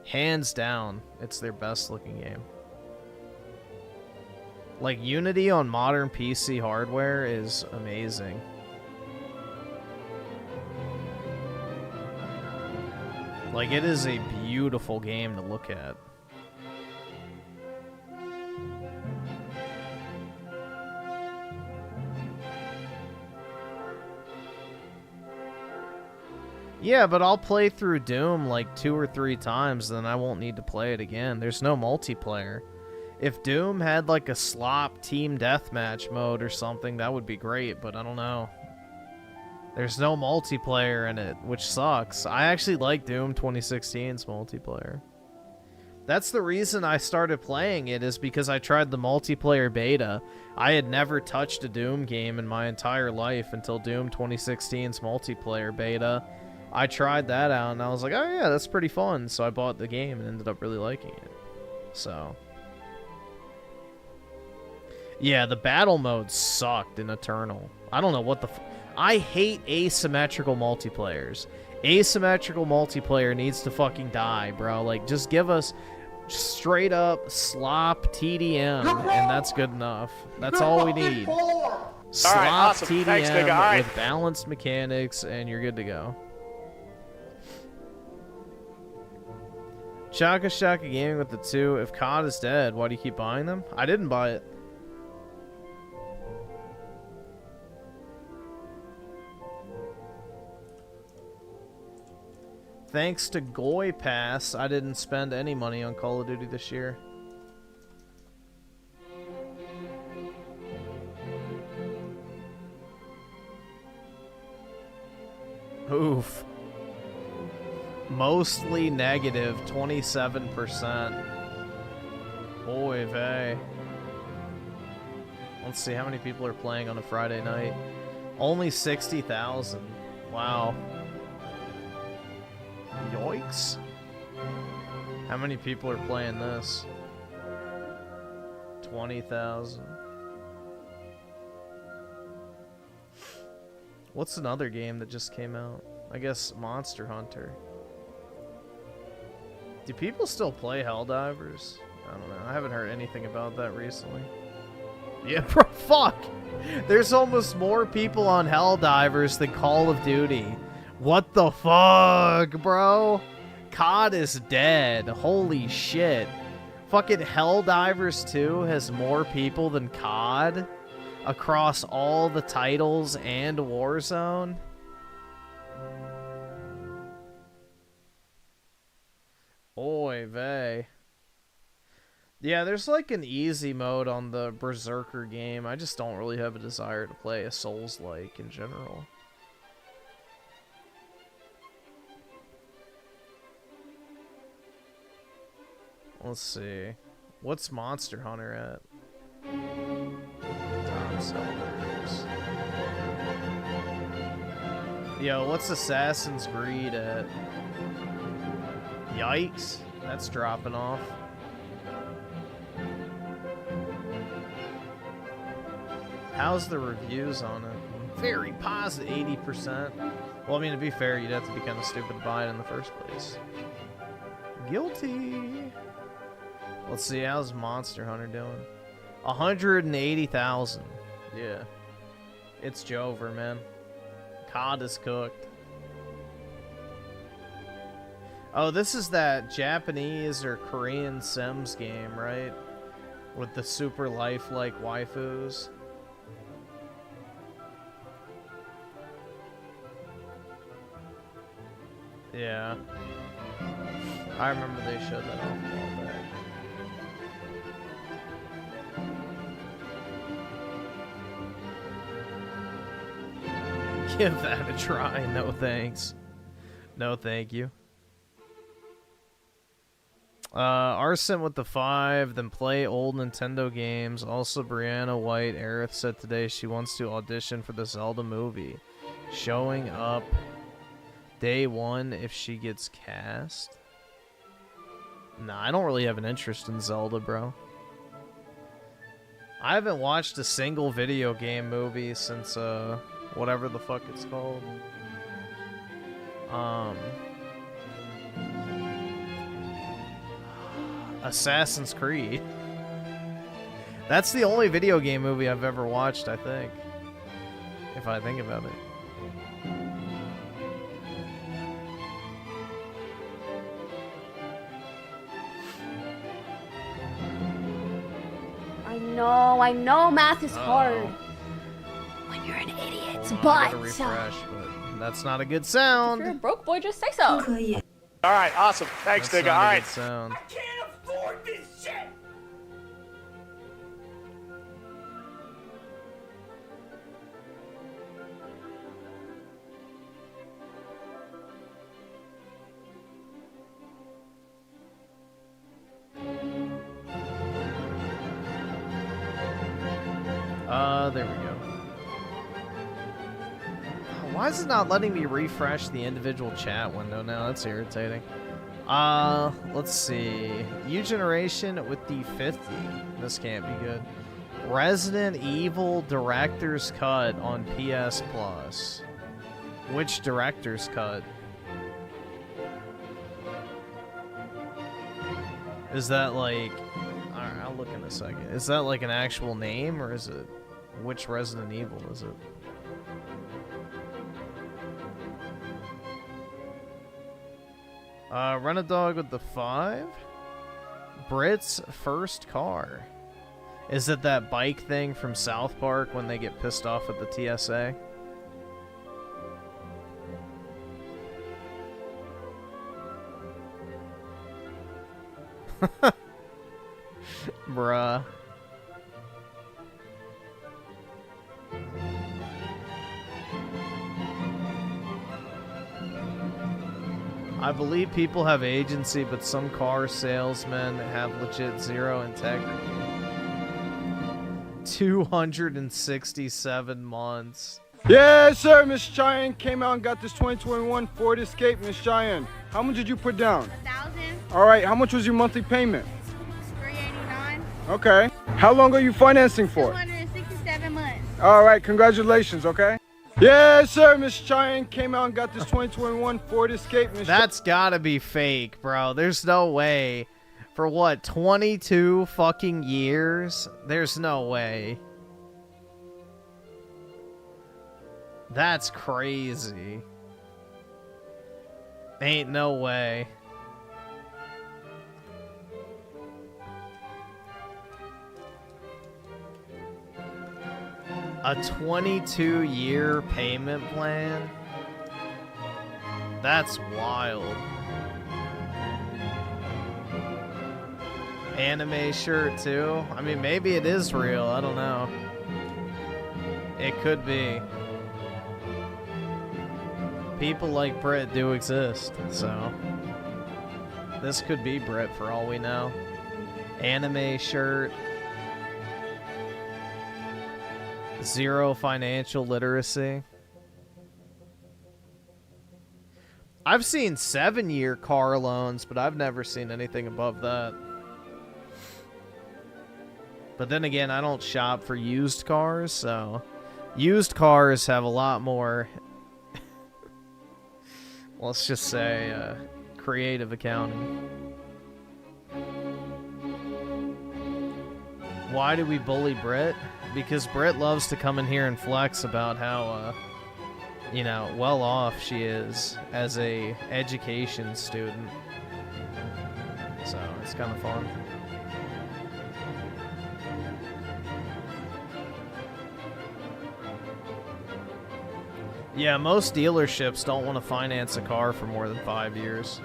Hands down, it's their best looking game. Like, Unity on modern PC hardware is amazing. Like, it is a beautiful game to look at. Yeah, but I'll play through Doom like 2 or 3 times, then I won't need to play it again. There's no multiplayer. If Doom had like a slop team deathmatch mode or something, that would be great, but I don't know. There's no multiplayer in it, which sucks. I actually like Doom 2016's multiplayer. That's the reason I started playing it, is because I tried the multiplayer beta. I had never touched a Doom game in my entire life until Doom 2016's multiplayer beta. I tried that out, and I was like, oh yeah, that's pretty fun. So I bought the game and ended up really liking it. So... yeah, the battle mode sucked in Eternal. I don't know what the I hate asymmetrical multiplayers. Asymmetrical multiplayer needs to fucking die, bro. Like, just give us straight up slop TDM, and that's good enough. That's all we need. Slop right, awesome. TDM Thanks, nigga. All right. with balanced mechanics, and you're good to go. Shaka Shaka Gaming with the 2. If COD is dead, why do you keep buying them? I didn't buy it. Thanks to Goy Pass, I didn't spend any money on Call of Duty this year. Oof. Mostly negative, 27%. Oy vey. Let's see how many people are playing on a Friday night. Only 60,000. Wow. Yoinks. How many people are playing this? 20,000. What's another game that just came out? I guess Monster Hunter. Do people still play Helldivers? I don't know. I haven't heard anything about that recently. Yeah, bro, fuck! There's almost more people on Helldivers than Call of Duty. What the fuck, bro? COD is dead. Holy shit. Fucking Helldivers 2 has more people than COD across all the titles and Warzone. Oy vey. Yeah, there's like an easy mode on the Berserker game. I just don't really have a desire to play a Souls-like in general. Let's see. What's Monster Hunter at? Top sellers. Yo, what's Assassin's Creed at? Yikes. That's dropping off. How's the reviews on it? Very positive, 80%. Well, I mean, to be fair, you'd have to be kind of stupid to buy it in the first place. Guilty. Let's see, how's Monster Hunter doing? 180,000. Yeah. It's Jover, man. COD is cooked. Oh, this is that Japanese or Korean Sims game, right? With the super lifelike waifus. Yeah. I remember they showed that off a while back. Give that a try. No thanks. No thank you. Arson with the 5, then play old Nintendo games. Also, Brianna White, Aerith said today she wants to audition for the Zelda movie. Showing up day 1 if she gets cast. Nah, I don't really have an interest in Zelda, bro. I haven't watched a single video game movie since, whatever the fuck it's called. Assassin's Creed. That's the only video game movie I've ever watched, I think. If I think about it. I know math is hard when you're an idiot, but... To refresh, but that's not a good sound. If you're a broke boy, just say so. All right, awesome. Thanks, That's nigga. not All a right. good sound. I can't afford this shit! There we go. Why is it not letting me refresh the individual chat window now? That's irritating. Let's see. U Generation with the 50. This can't be good. Resident Evil Director's Cut on PS Plus. Which Director's Cut? Is that like... Alright, I'll look in a second. Is that like an actual name, or is it... Which Resident Evil is it? Run a Dog with the 5? Brit's first car. Is it that bike thing from South Park when they get pissed off at the TSA? Bruh. I believe people have agency, but some car salesmen have legit zero integrity. 267 months. Yes, sir, Miss Cheyenne. Came out and got this 2021 Ford Escape, Miss Cheyenne. How much did you put down? 1,000. All right, how much was your monthly payment? $389. Okay. How long are you financing for? 267 months. All right, congratulations, okay? Yes, sir, Miss Cheyenne. Came out and got this 2021 Ford Escape, Miss That's gotta be fake, bro. There's no way. For what, 22 fucking years? There's no way. That's crazy. Ain't no way. A 22-year payment plan? That's wild. Anime shirt too? I mean, maybe it is real. I don't know. It could be. People like Brit do exist, so this could be Brit for all we know. Anime shirt. Zero financial literacy. I've seen 7-year car loans, but I've never seen anything above that. But then again, I don't shop for used cars, so used cars have a lot more, let's just say, creative accounting. Why do we bully Brit? Because Brit loves to come in here and flex about how, you know, well off she is as a education student. So it's kind of fun. Yeah, most dealerships don't want to finance a car for more than 5 years.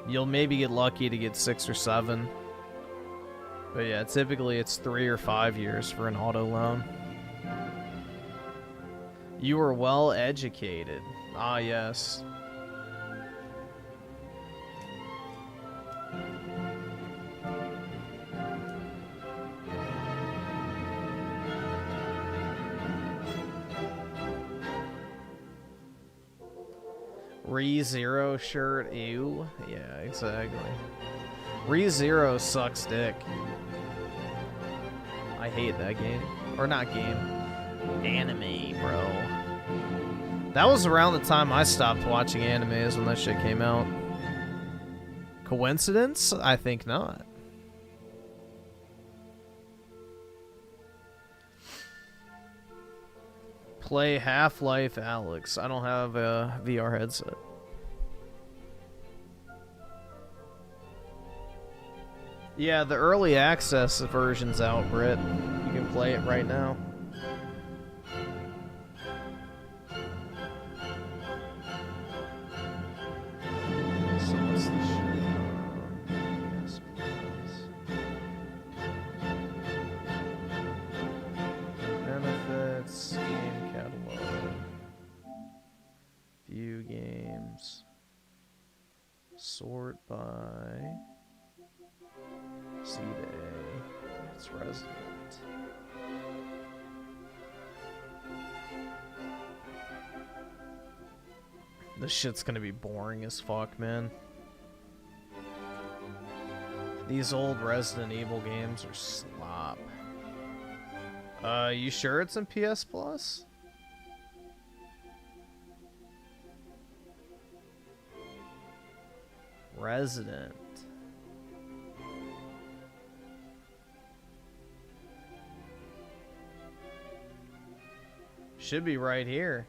You'll maybe get lucky to get 6 or 7. But yeah, typically it's 3 or 5 years for an auto loan. You were well educated. Ah, yes. ReZero shirt, ew. Yeah, exactly. ReZero sucks dick. I hate that game. Or not game. Anime, bro. That was around the time I stopped watching animes when that shit came out. Coincidence? I think not. Play Half-Life Alyx. I don't have a VR headset. Yeah, the early access version's out, Brit. You can play it right now. So what's the shit? Yes, please. Benefits, game catalog, view games, sort by C-Day. It's Resident. This shit's gonna be boring as fuck, man. These old Resident Evil games are slop. You sure it's in PS Plus? Resident. Should be right here.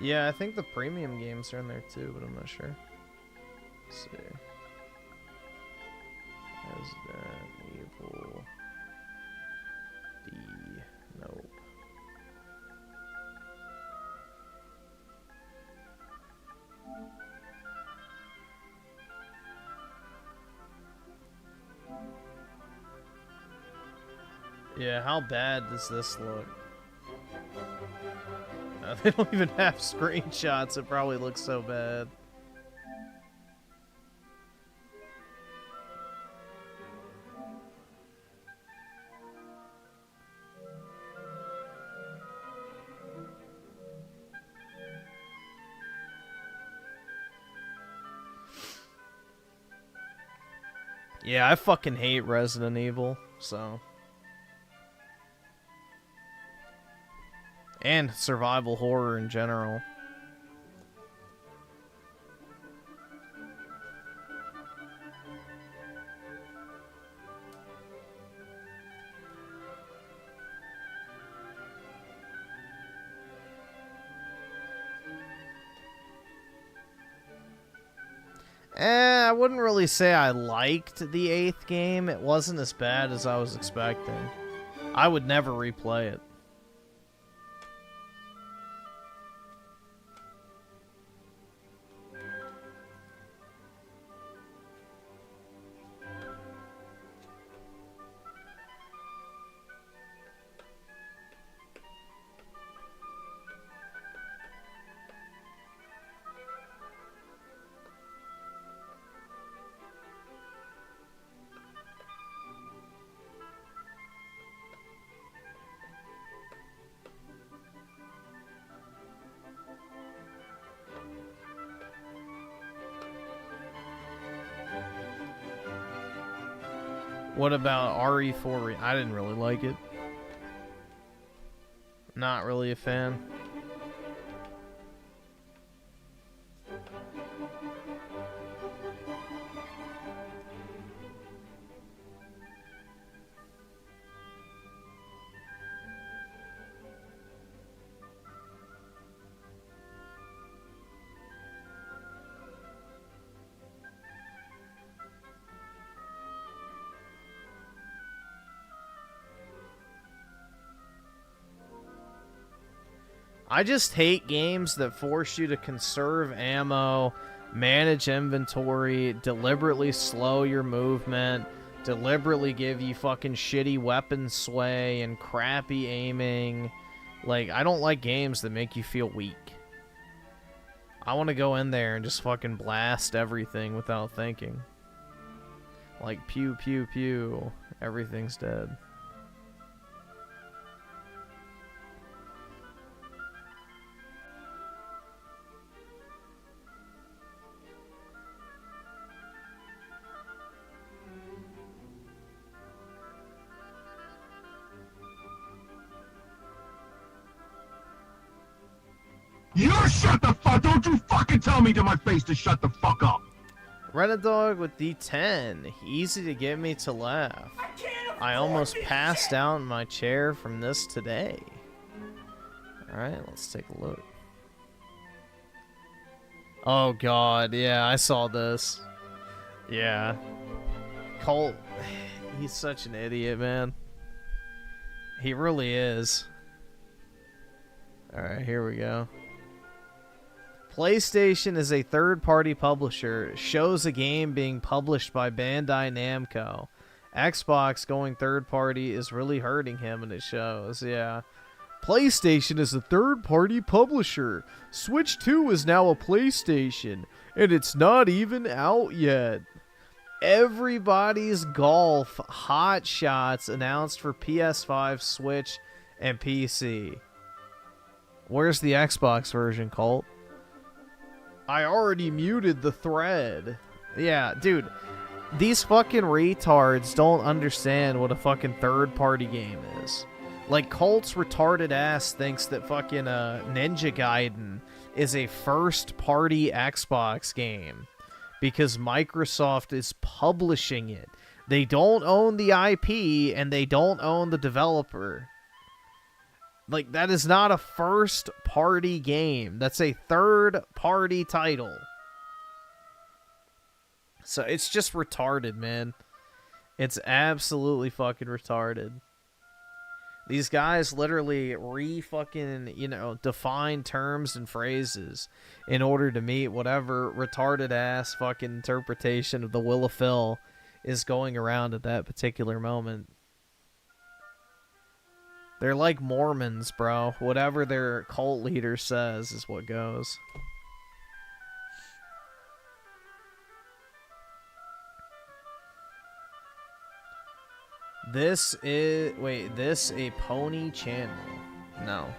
Yeah, I think the premium games are in there too, but I'm not sure. Let's see. Resident Evil D. Nope. Yeah, how bad does this look? They don't even have screenshots. It probably looks so bad. Yeah, I fucking hate Resident Evil, so... And survival horror in general. I wouldn't really say I liked the 8th game. It wasn't as bad as I was expecting. I would never replay it. What about RE4? I didn't really like it. Not really a fan. I just hate games that force you to conserve ammo, manage inventory, deliberately slow your movement, deliberately give you fucking shitty weapon sway and crappy aiming. Like, I don't like games that make you feel weak. I want to go in there and just fucking blast everything without thinking. Like, pew, pew, pew. Everything's dead. You shut the fuck! Don't you fucking tell me to my face to shut the fuck up! Renadog with D10. Easy to get me to laugh. I almost passed out in my chair from this today. Alright, let's take a look. Oh god, yeah, I saw this. Yeah. Colt, he's such an idiot, man. He really is. Alright, here we go. PlayStation is a third-party publisher. Shows a game being published by Bandai Namco. Xbox going third-party is really hurting him, and it shows, yeah. PlayStation is a third-party publisher. Switch 2 is now a PlayStation, and it's not even out yet. Everybody's Golf Hot Shots announced for PS5, Switch, and PC. Where's the Xbox version, Colt? I already muted the thread. Yeah, dude. These fucking retards don't understand what a fucking third-party game is. Like, Colt's retarded ass thinks that fucking Ninja Gaiden is a first-party Xbox game because Microsoft is publishing it. They don't own the IP, and they don't own the developer. Like, that is not a first-party game. That's a third-party title. So, it's just retarded, man. It's absolutely fucking retarded. These guys literally define terms and phrases in order to meet whatever retarded ass fucking interpretation of the will of Phil is going around at that particular moment. They're like Mormons, bro. Whatever their cult leader says is what goes. This a pony channel? No.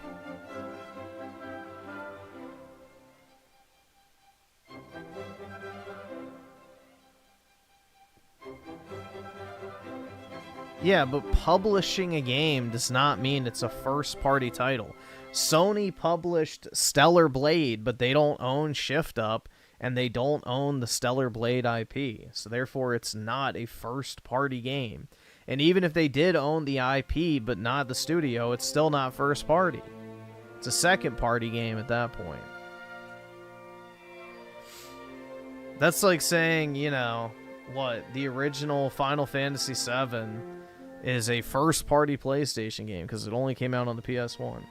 Yeah, but publishing a game does not mean it's a first-party title. Sony published Stellar Blade, but they don't own Shift Up, and they don't own the Stellar Blade IP. So therefore, it's not a first-party game. And even if they did own the IP, but not the studio, it's still not first-party. It's a second-party game at that point. That's like saying, you know, what, the original Final Fantasy VII is a first-party PlayStation game because it only came out on the PS1.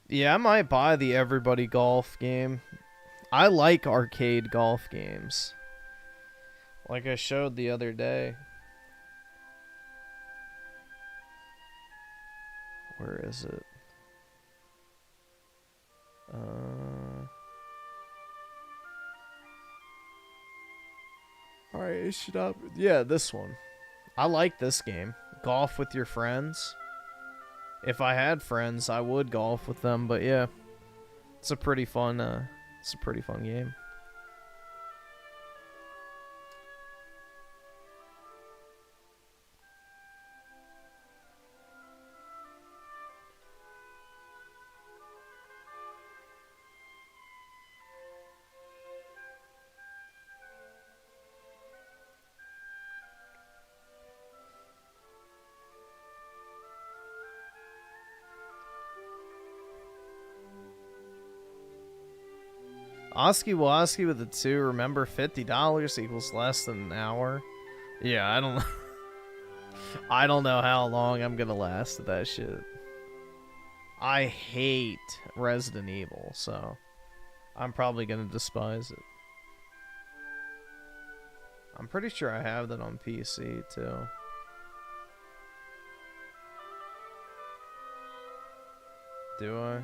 Yeah, I might buy the Everybody Golf game. I like arcade golf games. Like I showed the other day. Where is it? Alright, shut up. Yeah, this one. I like this game. Golf with your friends. If I had friends, I would golf with them, but yeah. It's a pretty fun game. Oski Woski with the 2. Remember, $50 equals less than an hour. Yeah, I don't know. I don't know how long I'm gonna last at that shit. I hate Resident Evil, so I'm probably gonna despise it. I'm pretty sure I have that on PC too. Do I?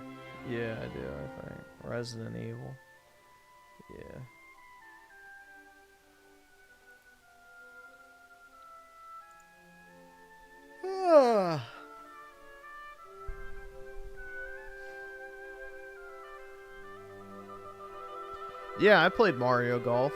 Yeah, I do, I think. Resident Evil. Yeah. Yeah, I played Mario Golf.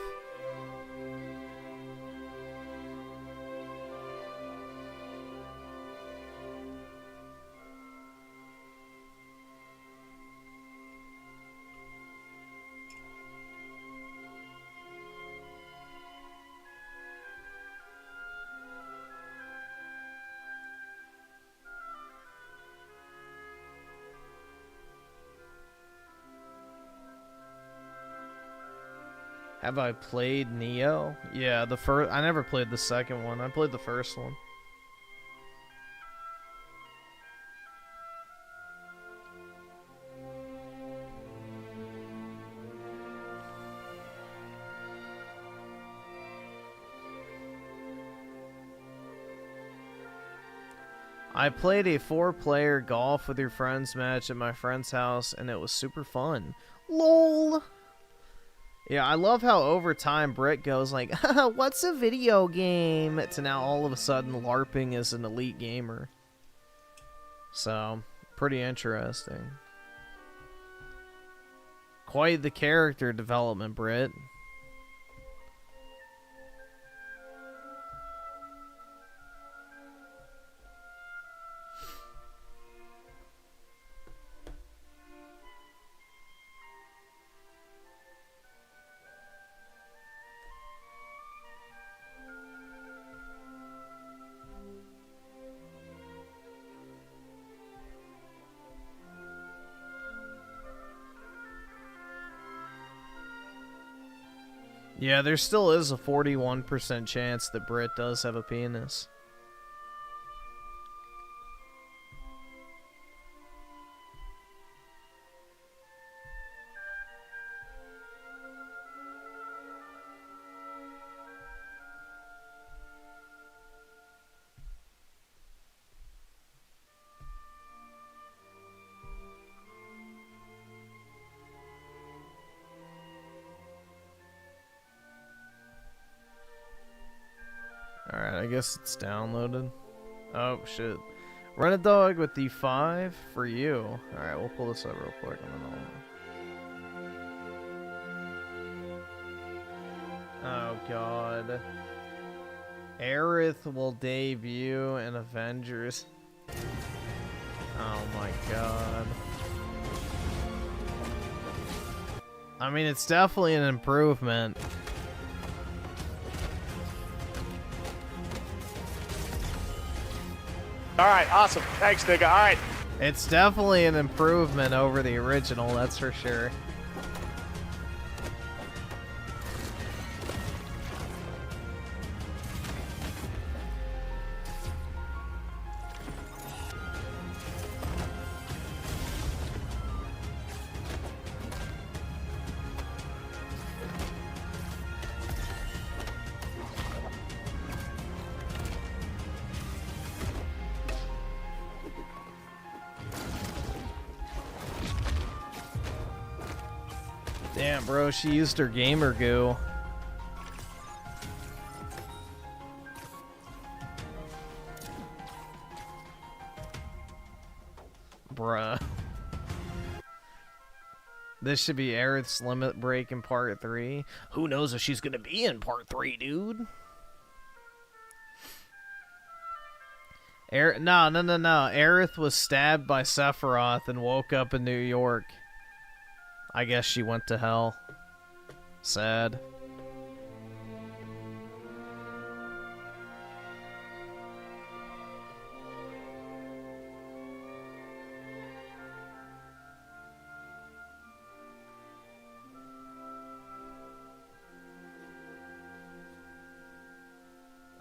Have I played Neo? Yeah, the first. I never played the second one. I played the first one. I played a 4-player golf with your friends match at my friend's house, and it was super fun. LOL! Yeah, I love how over time Britt goes like, what's a video game? To now all of a sudden LARPing is an elite gamer. So, pretty interesting. Quite the character development, Britt. Yeah, there still is a 41% chance that Britt does have a penis. Alright, I guess it's downloaded. Oh, shit. Run a dog with the 5 for you. Alright, we'll pull this up real quick. Oh, God. Aerith will debut in Avengers. Oh, my God. I mean, it's definitely an improvement. All right, awesome. Thanks, nigga. All right. It's definitely an improvement over the original, that's for sure. Damn, bro, she used her gamer goo. Bruh. This should be Aerith's limit break in part 3. Who knows if she's gonna be in part 3, dude? No. Aerith was stabbed by Sephiroth and woke up in New York. I guess she went to hell. Sad.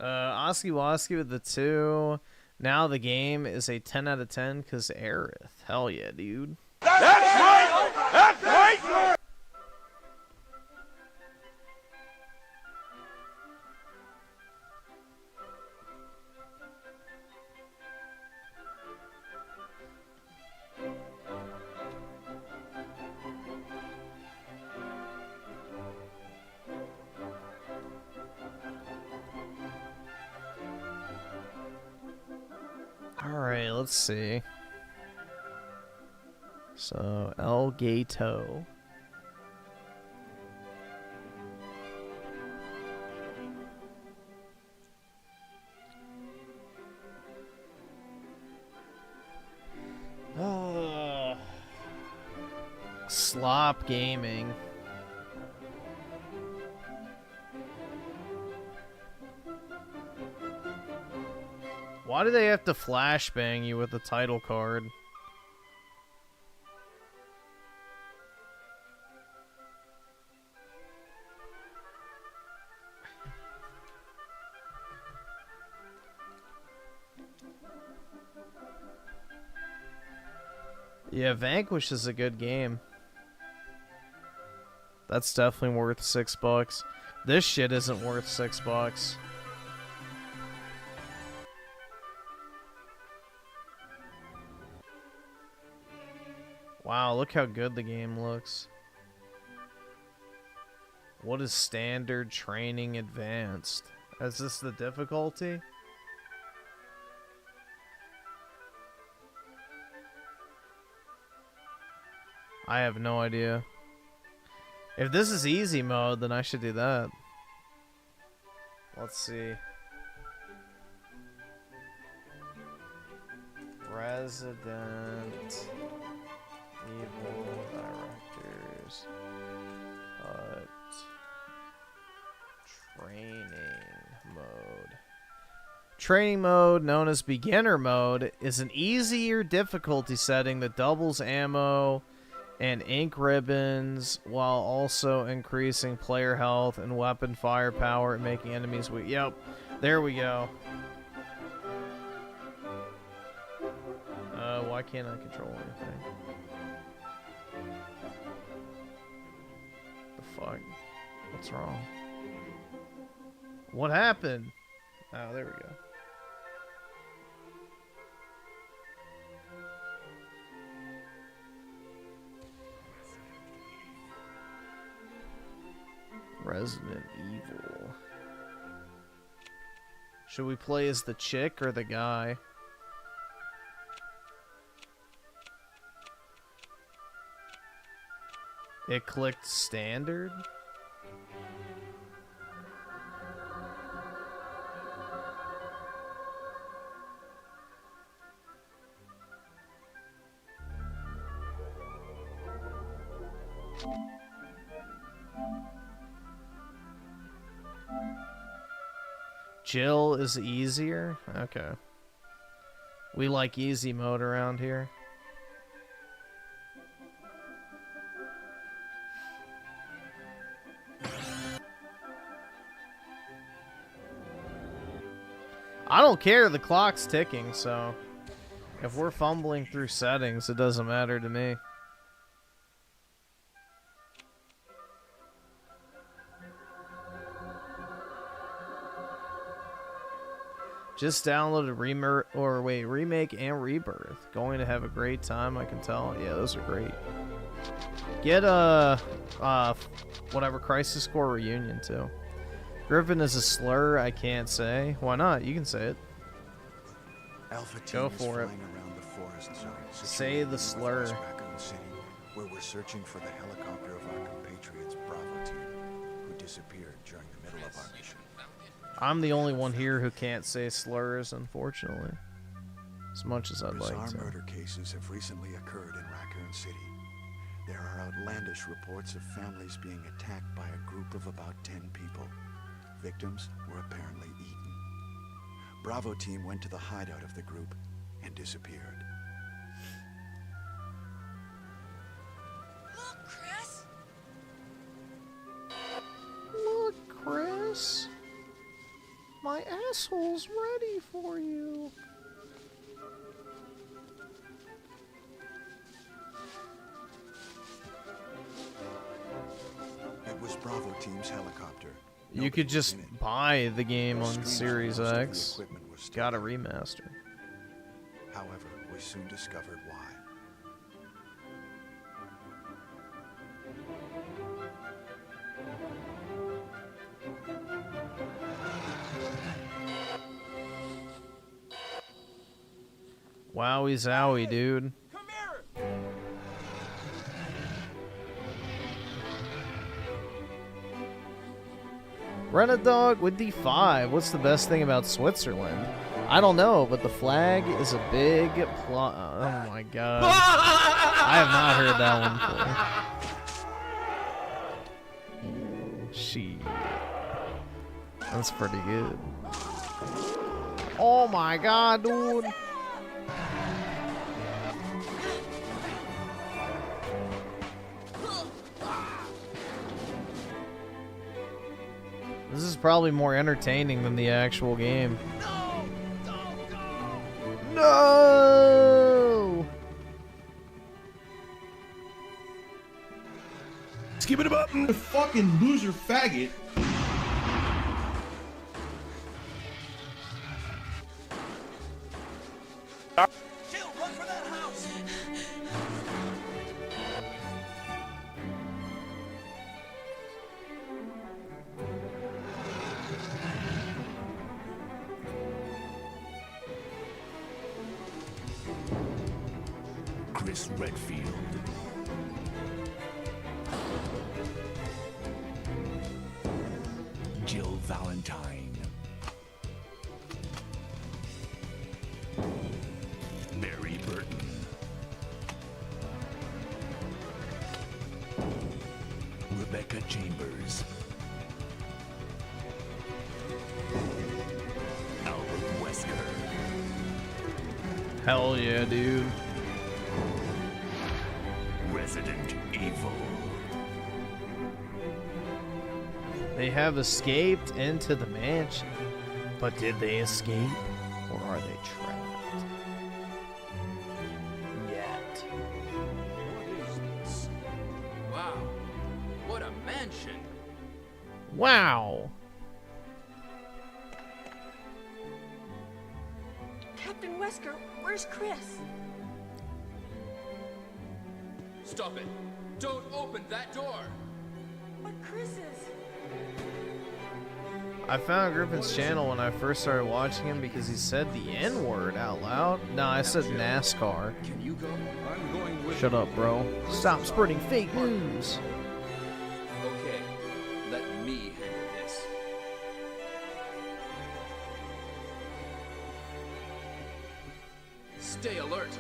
Oski Woski with the 2. Now the game is a 10 out of 10 because Aerith. Hell yeah, dude. That's right! That's right! Alright, let's see. So, El Gato. Slop Gaming. Why do they have to flashbang you with the title card? Yeah, Vanquish is a good game. That's definitely worth $6. This shit isn't worth $6. Wow, look how good the game looks. What is standard, training, advanced? Is this the difficulty? I have no idea. If this is easy mode, then I should do that. Let's see. Resident Evil Directors Training Mode. Training mode, known as beginner mode, is an easier difficulty setting that doubles ammo and ink ribbons, while also increasing player health and weapon firepower and making enemies weak. Yep, there we go. Why can't I control anything? The fuck? What's wrong? What happened? Oh, there we go. Resident Evil. Should we play as the chick or the guy? It clicked standard? Jill is easier? Okay. We like easy mode around here. I don't care, the clock's ticking, so if we're fumbling through settings, it doesn't matter to me. Just downloaded Remake and Rebirth. Going to have a great time, I can tell. Yeah, those are great. Get whatever, Crisis Core Reunion too. Griffin is a slur, I can't say. Why not? You can say it. Go for it. Say the slur. Where we're searching for the helicopter of our compatriots Bravo team, who disappeared during the middle of our mission. I'm the only one here who can't say slurs, unfortunately. As much as I'd like to. Bizarre murder cases have recently occurred in Raccoon City. There are outlandish reports of families being attacked by a group of about 10 people. Victims were apparently eaten. Bravo team went to the hideout of the group and disappeared. Look, Chris. Look, Chris. My asshole's ready for you. It was Bravo team's helicopter. You could just buy the game on Series X. Got a remaster. However, we soon discovered why. Wowie zowie, dude. Rent a dog with D5. What's the best thing about Switzerland? I don't know, but the flag is a big plot. Oh my god. I have not heard that one before. Shit. That's pretty good. Oh my god, dude. This is probably more entertaining than the actual game. No! Skip it a button. You fucking loser faggot. Jill, run for that house. Chris Redfield. Jill Valentine. Mary Burton. Rebecca Chambers. Albert Wesker. Hell yeah, dude. Resident Evil. They have escaped into the mansion. But did they escape? Or are they trapped? Yet. What is this? Wow. What a mansion. Wow. Captain Wesker, where's Chris? Stop it. Don't open that door. But Chris is... I found Griffin's channel when I first started watching him because he said the N-word out loud. No, I said NASCAR. Can you go? I'm going with Shut up, bro. Stop spreading fake news. Okay. Let me handle this. Stay alert.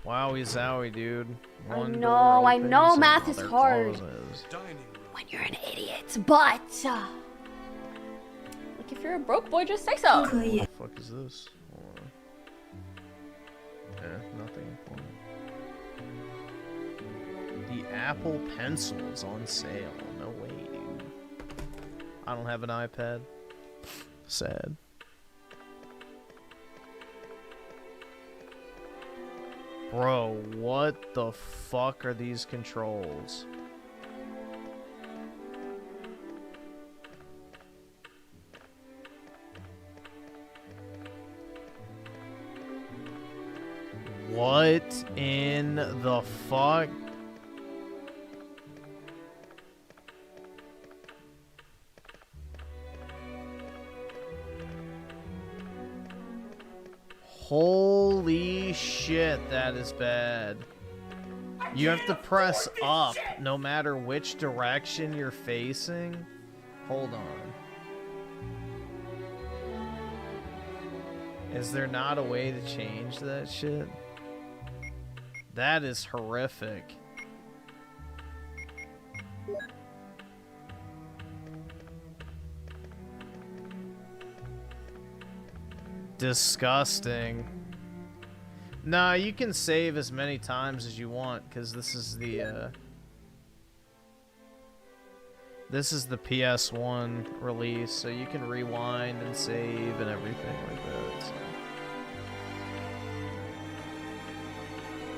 Wowie zowie, dude. One I door know opens, math is another hard. closes. When you're an idiot, but... like, if you're a broke boy, just say so. What the fuck is this? Hold on. Nothing. The Apple Pencil is on sale. No way, dude. I don't have an iPad. Sad. Bro, what the fuck are these controls? What in the fuck? Holy shit, that is bad. You have to press up no matter which direction you're facing. Hold on. Is there not a way to change that shit? That is horrific. Disgusting. Nah, you can save as many times as you want because this is the PS1 release, so you can rewind and save and everything like that. So.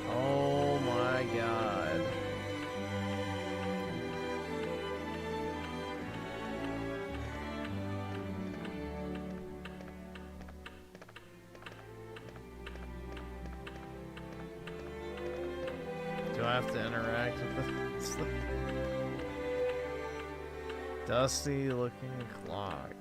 Oh my god. Do I have to interact with this? Dusty looking clock.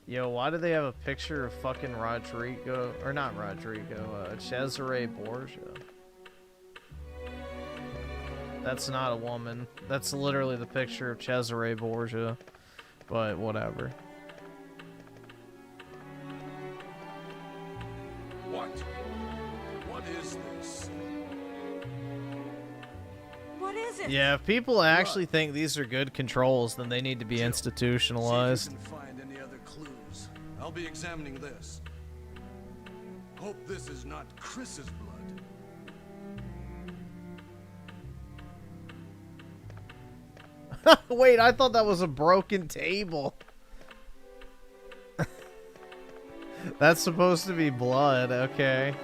Yo, why do they have a picture of fucking Rodrigo, or not Rodrigo, Cesare Borgia? That's not a woman. That's literally the picture of Cesare Borgia, but whatever. What? What is this? What is it? Yeah, if people actually think these are good controls, then they need to be institutionalized. See if you can find any other clues. I'll be examining this. Hope this is not Chris's blood. Wait, I thought that was a broken table. That's supposed to be blood, okay.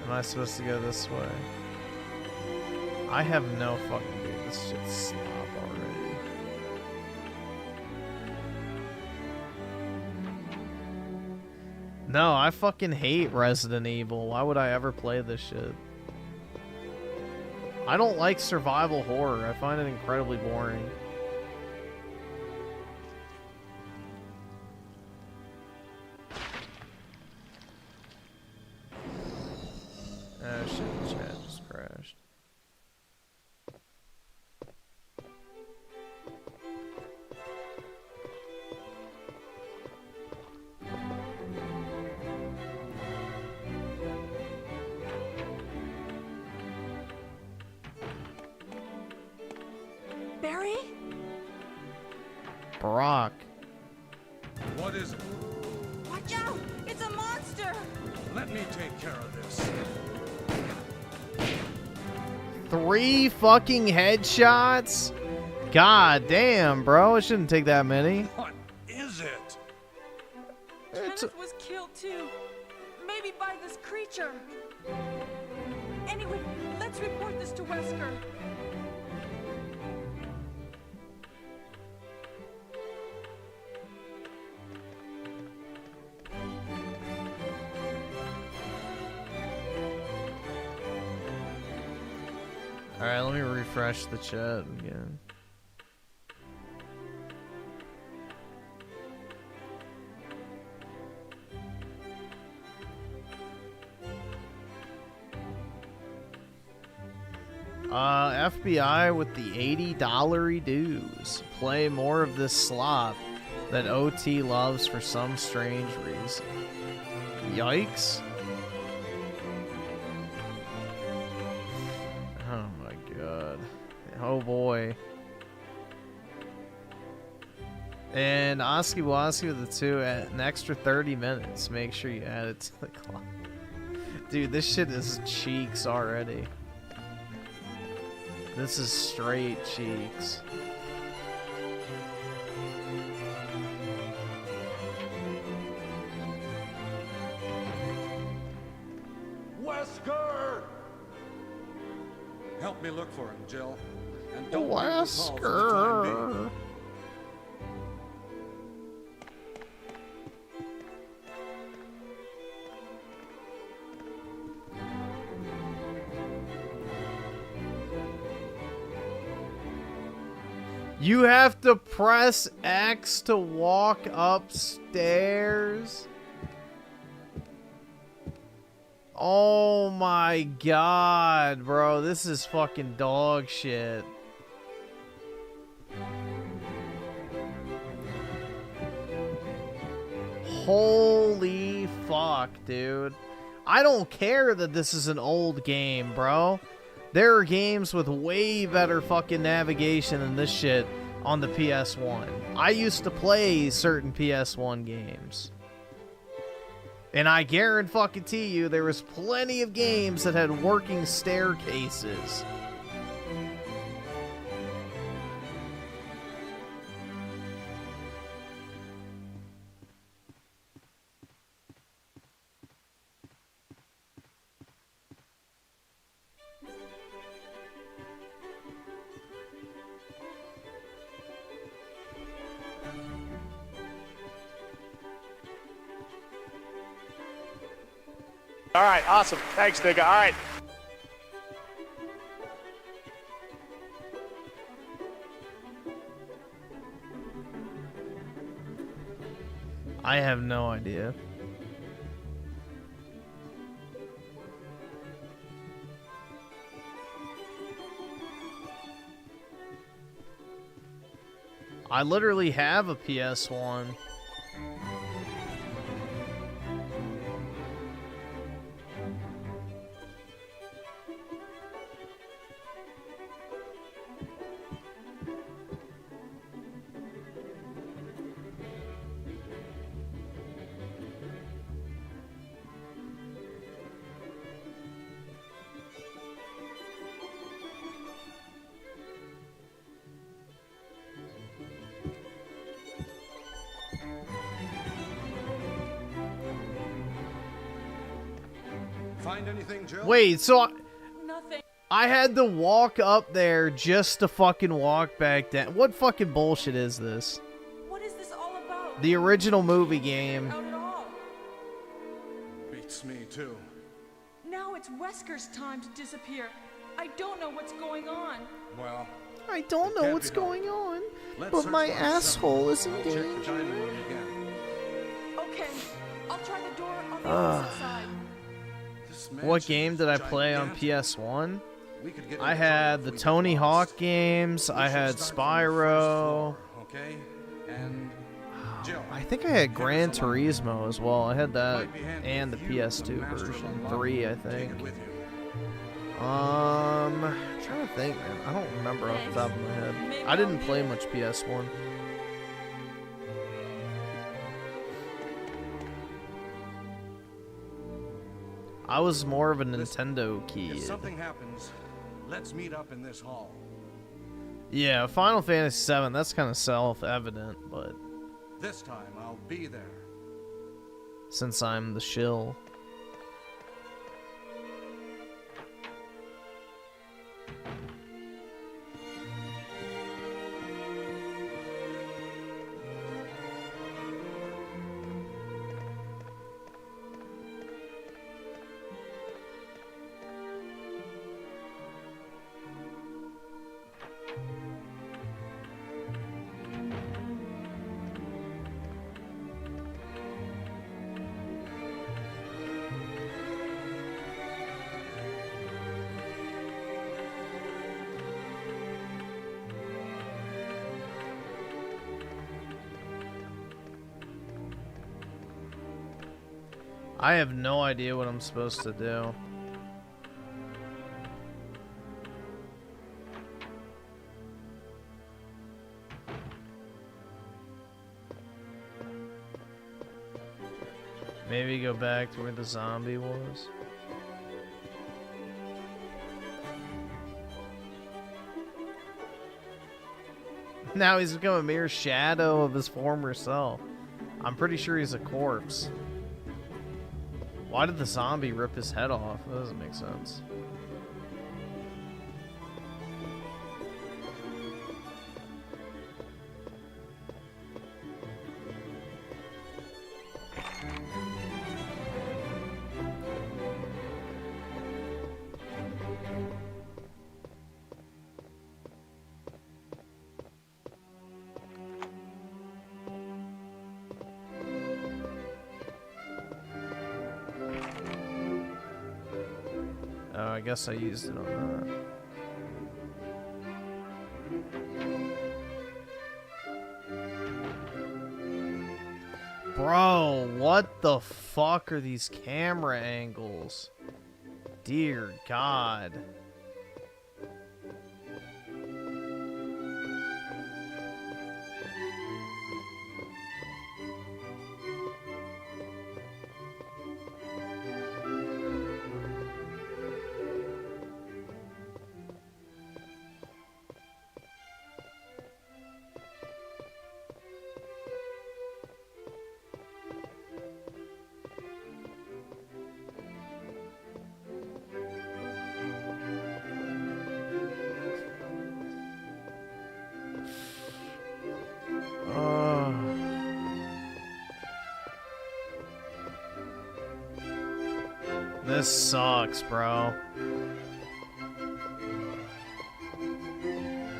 Am I supposed to go this way? I have no fucking clue. This should stop already. No, I fucking hate Resident Evil. Why would I ever play this shit? I don't like survival horror. I find it incredibly boring. Oh shit, the chat just crashed. Barry? Brock. What is it? Watch out! It's a monster! Let me take care of this. 3 fucking headshots? God damn, bro. It shouldn't take that many. What is it? Kenneth was killed too. Maybe by this creature. Anyway, let's report this to Wesker. Alright, let me refresh the chat again. FBI with the $80 dues. Play more of this slop that OT loves for some strange reason. Yikes. Oh my god. Oh boy. And Oski Woski with the 2 at an extra 30 minutes. Make sure you add it to the clock. Dude, this shit is cheeks already. This is straight cheeks. Wesker! Help me look for him, Jill. And don't make calls for the time being. Wesker. You have to press X to walk upstairs. Oh my god, bro. This is fucking dog shit. Holy fuck, dude. I don't care that this is an old game, bro. There are games with way better fucking navigation than this shit on the PS1. I used to play certain PS1 games. And I guarantee you there was plenty of games that had working staircases. All right, awesome. Thanks, nigga. All right. I have no idea. I literally have a PS1. Find anything, Jill? Wait, so Nothing. I had to walk up there just to fucking walk back down. What fucking bullshit is this? What is this all about? The original movie game. Out at all. Beats me, too. Now it's Wesker's time to disappear. I don't know what's going on. Well, I don't know can't what's be done. going on, let's but search my for it asshole is in separately. I'll check the dining danger. room again. Okay, I'll try the door on the opposite side. This What mansion game is did I play on gigantic. PS1? We could get I in had trouble the if we get Tony lost. Hawk games. We I should had start from the first Spyro. floor, okay? And Jill, I think I had hand Gran us a line. Turismo as well. I had that Might be handy and the if you, PS2 master of version. unlock, 3, I take think. it with you. I'm trying to think, man. I don't remember off the top of my head. I didn't play much PS1. I was more of a Nintendo If kid. something happens, let's meet up in this hall. Yeah, Final Fantasy VII, that's kind of self-evident, but This time I'll be there. since I'm the shill. I have no idea what I'm supposed to do. Maybe go back to where the zombie was. Now he's become a mere shadow of his former self. I'm pretty sure he's a corpse. Why did the zombie rip his head off? That doesn't make sense. Oh, I guess I used it on that. Bro, what the fuck are these camera angles? Dear God. This sucks, bro.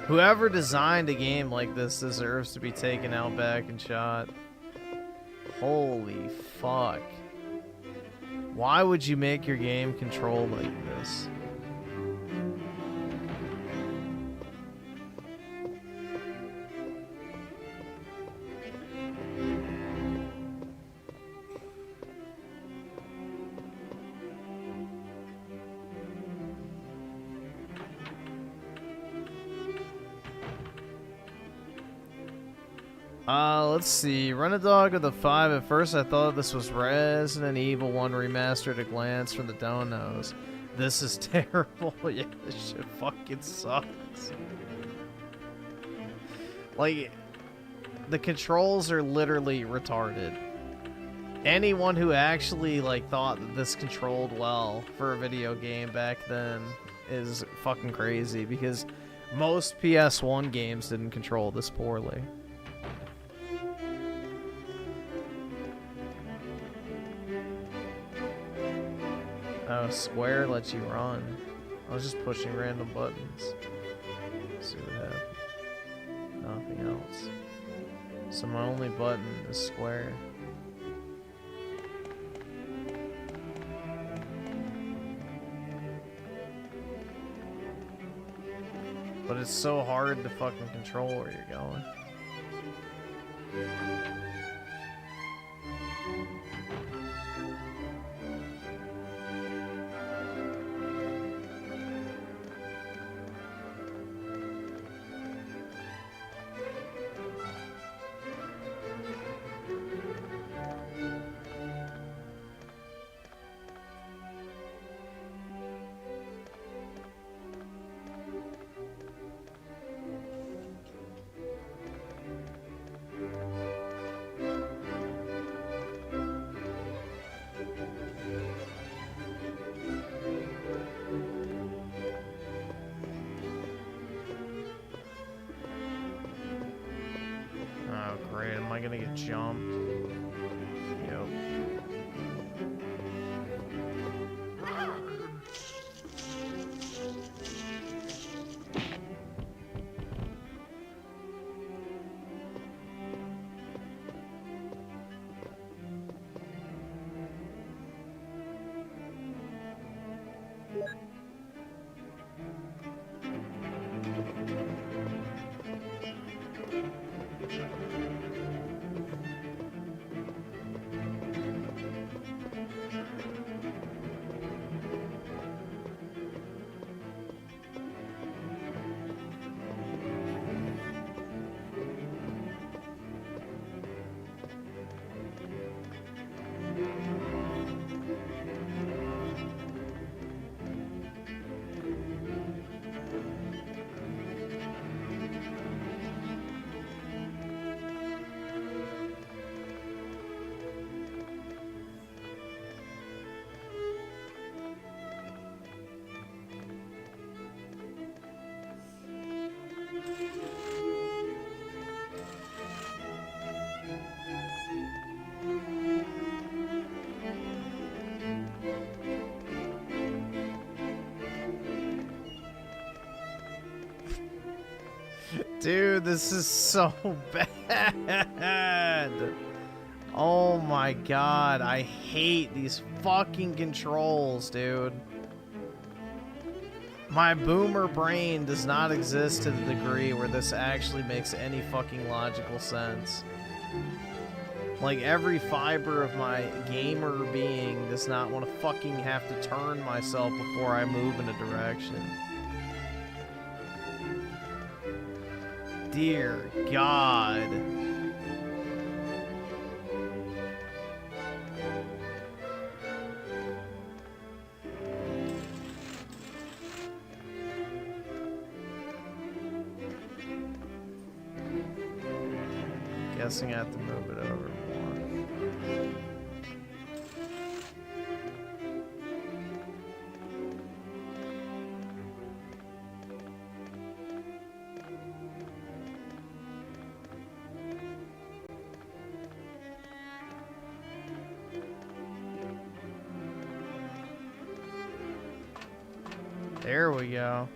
Whoever designed a game like this deserves to be taken out back and shot. Holy fuck. Why would you make your game control like this? Let's see. Run a dog with a 5. At first I thought this was Resident Evil 1 remastered at a glance from the donos. This is terrible. Yeah, this shit fucking sucks. Like, the controls are literally retarded. Anyone who actually, like, thought that this controlled well for a video game back then is fucking crazy, because most PS1 games didn't control this poorly. Oh, square lets you run. I was just pushing random buttons. Let's see what happened. Nothing else. So my only button is square. But it's so hard to fucking control where you're going. great. Am I gonna get jumped? Yep. Dude, this is so bad. Oh my god, I hate these fucking controls, dude. My boomer brain does not exist to the degree where this actually makes any fucking logical sense. Like, every fiber of my gamer being does not want to fucking have to turn myself before I move in a direction. Dear God. Guessing I have to move it over more. There we go.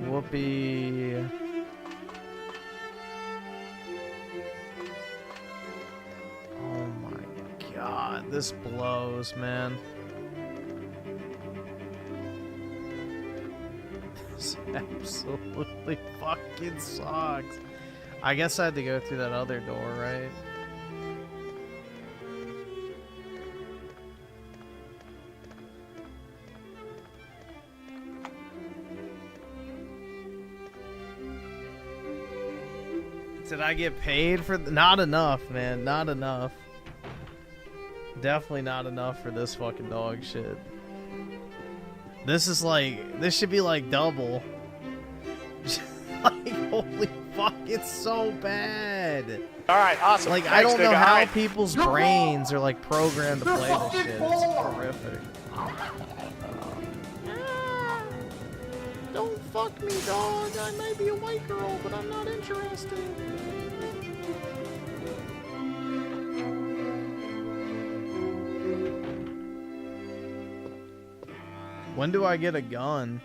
Whoopee. Oh my god, this blows, man. This absolutely fucking sucks. I guess I had to go through that other door, right? Did I get paid for not enough, man, not enough. Definitely not enough for this fucking dog shit. This is like, this should be like double. Like, holy fuck, it's so bad. Alright, awesome. Like, Thanks, I don't know nigga. how Alright. people's brains are like programmed to play this shit. It's horrific. Don't fuck me, dog. I may be a white girl, but I'm not interested. When do I get a gun?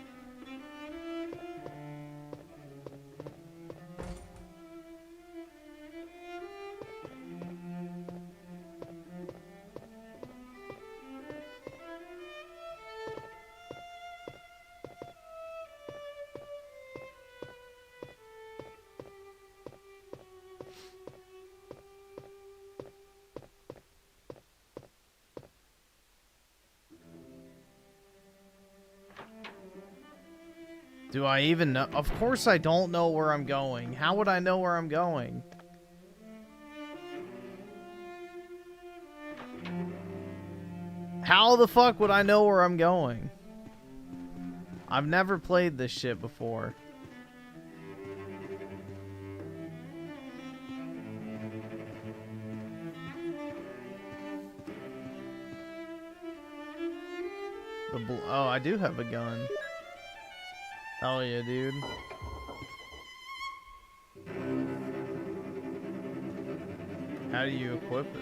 Do I even know? Of course I don't know where I'm going. How would I know where I'm going? How the fuck would I know where I'm going? I've never played this shit before. Oh, I do have a gun. Hell yeah, dude. How do you equip it?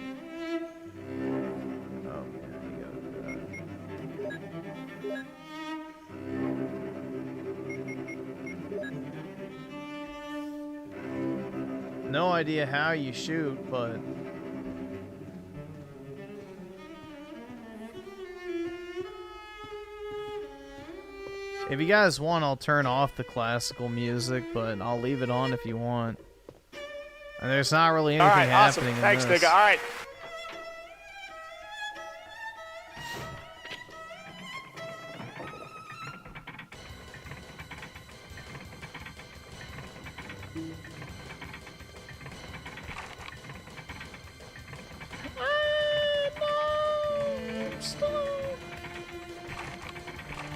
Oh, yeah, you gotta do that. No idea how you shoot, but... If you guys want, I'll turn off the classical music, but I'll leave it on if you want. And there's not really anything happening in Thanks, this. nigga. All right.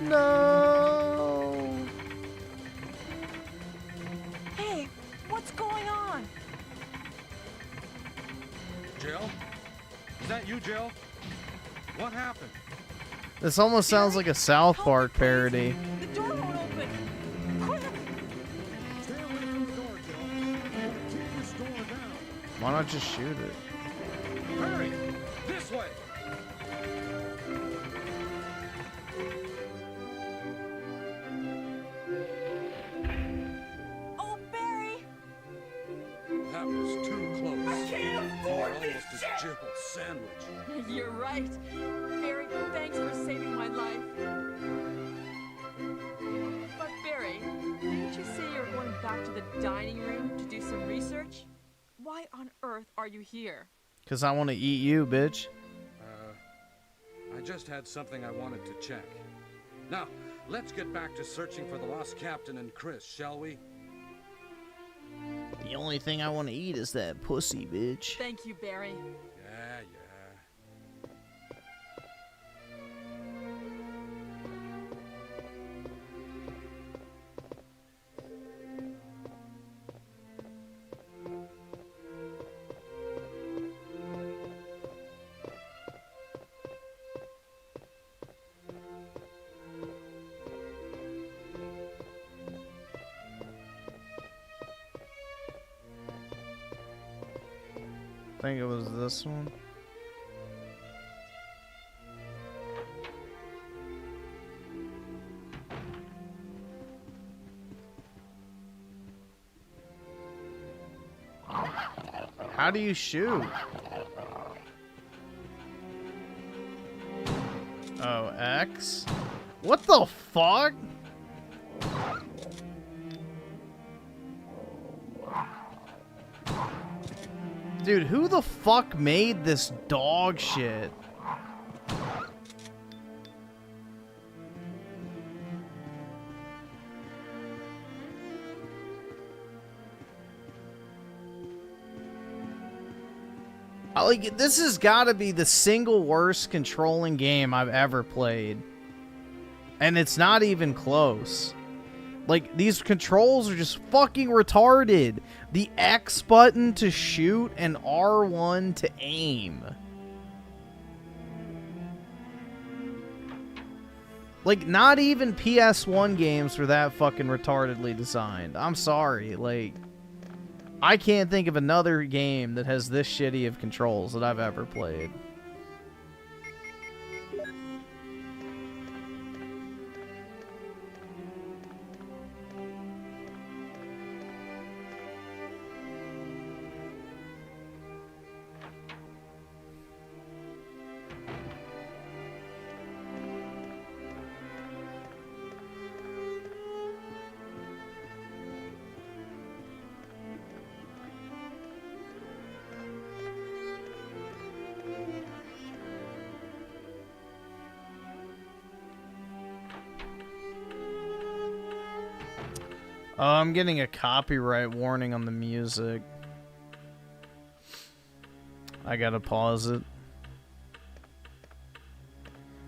No. Hey, what's going on? Jill? Is that you, Jill? What happened? This almost sounds like a South Park parody. The door won't open. Quick! Stay away from the door, Jill. Keep this door down. Why not just shoot it? Hurry! This way! Oh, Barry! That was too close. I can't afford Almost this as Jill's sandwich. You're right. Barry, thanks for saving my life. But Barry, didn't you say you were going back to the dining room to do some research? Why on earth are you here? Because I want to eat you, bitch. I just had something I wanted to check. Now, let's get back to searching for the lost captain and Chris, shall we? The only thing I want to eat is that pussy, bitch. Thank you, Barry. Yeah, yeah. I think it was this one. How do you shoot? Oh, X? What the fuck? Dude, who the fuck made this dog shit? Like, this has got to be the single worst controlling game I've ever played. And it's not even close. Like, these controls are just fucking retarded. The X button to shoot and R1 to aim. Like, not even PS1 games were that fucking retardedly designed. I'm sorry, like... I can't think of another game that has this shitty of controls that I've ever played. Oh, I'm getting a copyright warning on the music. I gotta pause it.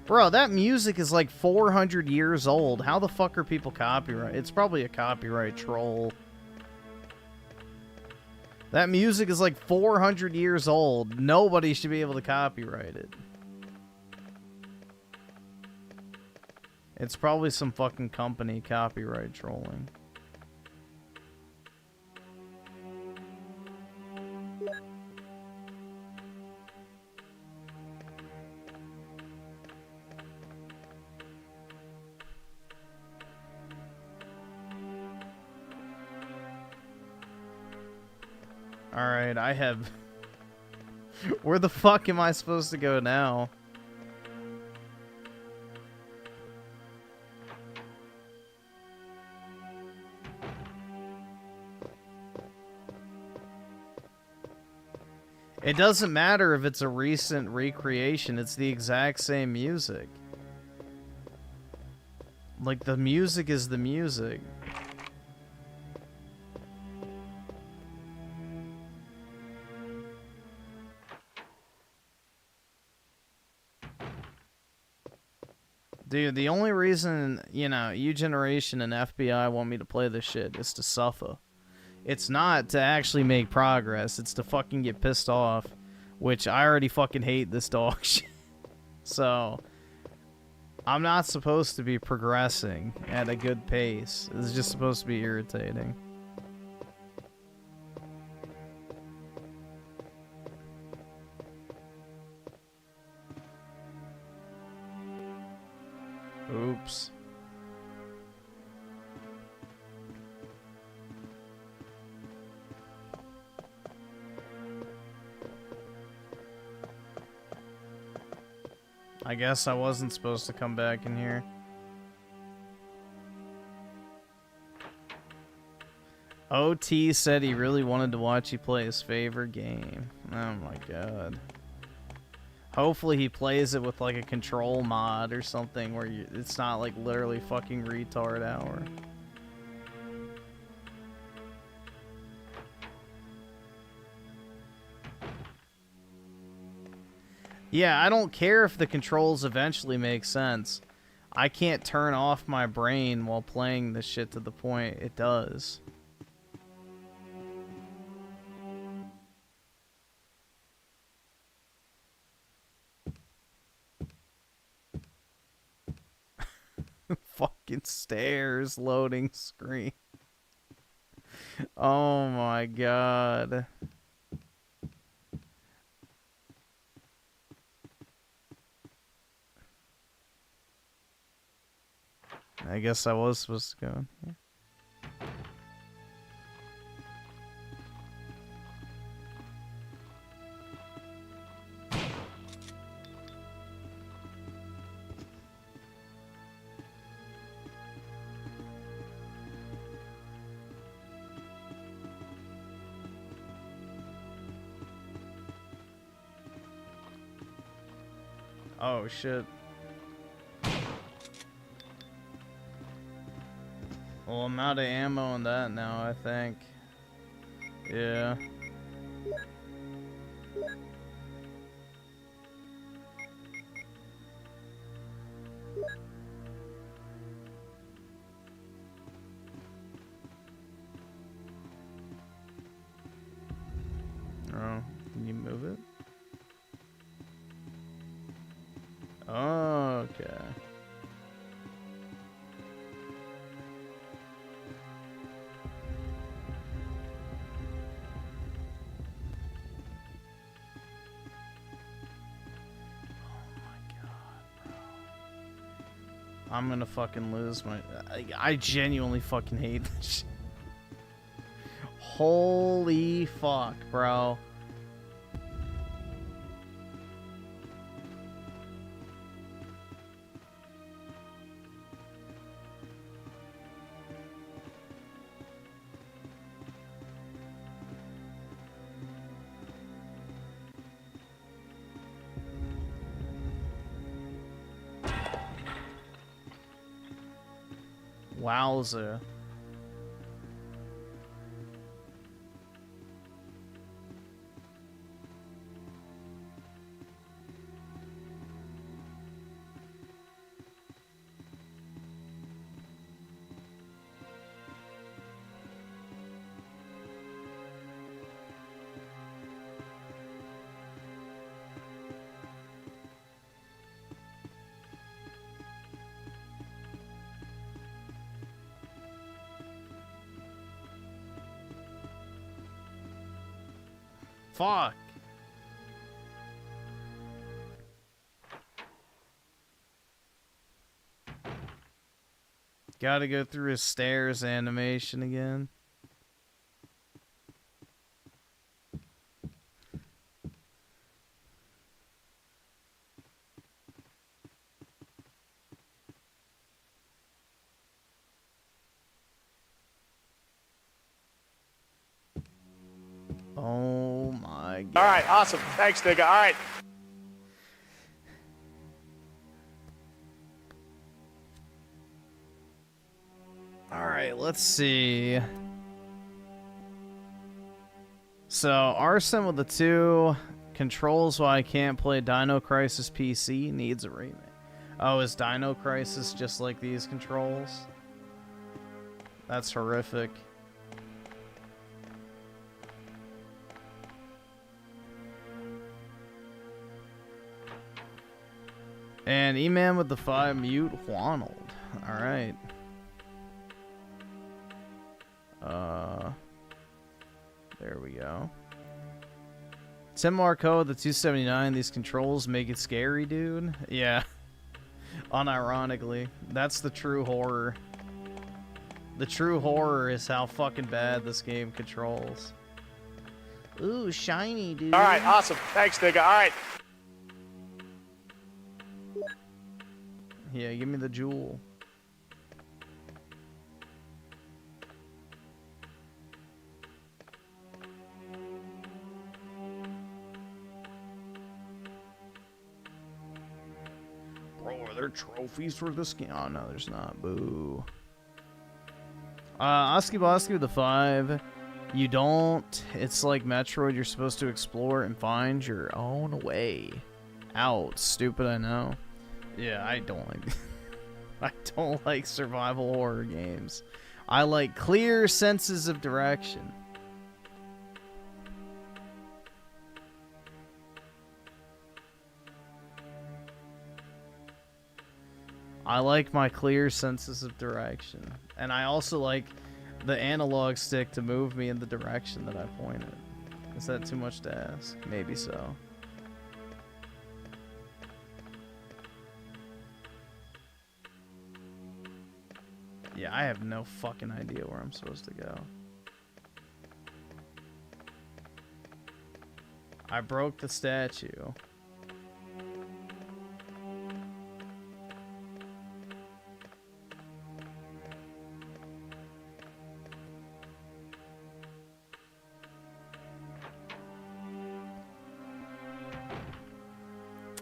Bro, that music is like 400 years old. How the fuck are people copyright? It's probably a copyright troll. That music is like 400 years old. Nobody should be able to copyright it. It's probably some fucking company copyright trolling. Alright, I have... Where the fuck am I supposed to go now? It doesn't matter if it's a recent recreation, it's the exact same music. Like, the music is the music. Dude, the only reason, you know, U-Generation and FBI want me to play this shit is to suffer. It's not to actually make progress. It's to fucking get pissed off. Which, I already fucking hate this dog shit. So, I'm not supposed to be progressing at a good pace. It's just supposed to be irritating. Oops. I guess I wasn't supposed to come back in here. OT said he really wanted to watch you play his favorite game. Oh my god. Hopefully he plays it with like a control mod or something where it's not like literally fucking retard hour. Yeah, I don't care if the controls eventually make sense. I can't turn off my brain while playing this shit to the point it does. Fucking stairs loading screen. Oh my god. I guess I was supposed to go in here. Oh shit. Well, I'm out of ammo on that now, I think. Yeah. Oh, can you move it? Oh, okay. I'm gonna fucking lose my... I genuinely fucking hate this shit. Holy fuck, bro. Wowza. Fuck. Gotta go through his stairs animation again. Oh my god. All right, awesome. Thanks, nigga. All right. Alright, let's see. So, Arson with the 2 controls why I can't play Dino Crisis PC needs a remake. Oh, is Dino Crisis just like these controls? That's horrific. And E-Man with the 5 mute Juanold. Alright. There we go. Tim Marco, the 279. These controls make it scary, dude. Yeah. Unironically, that's the true horror. The true horror is how fucking bad this game controls. Ooh, shiny, dude. All right, awesome. Thanks, nigga. All right. Yeah, give me the jewel. Bro, are there trophies for this game? Oh, no, there's not. Boo. Oski Bosky with the 5. You don't. It's like Metroid. You're supposed to explore and find your own way out. Stupid, I know. Yeah, I don't like... I don't like survival horror games. I like clear senses of direction. I like my clear senses of direction. And I also like the analog stick to move me in the direction that I pointed. Is that too much to ask? Maybe so. Yeah, I have no fucking idea where I'm supposed to go. I broke the statue.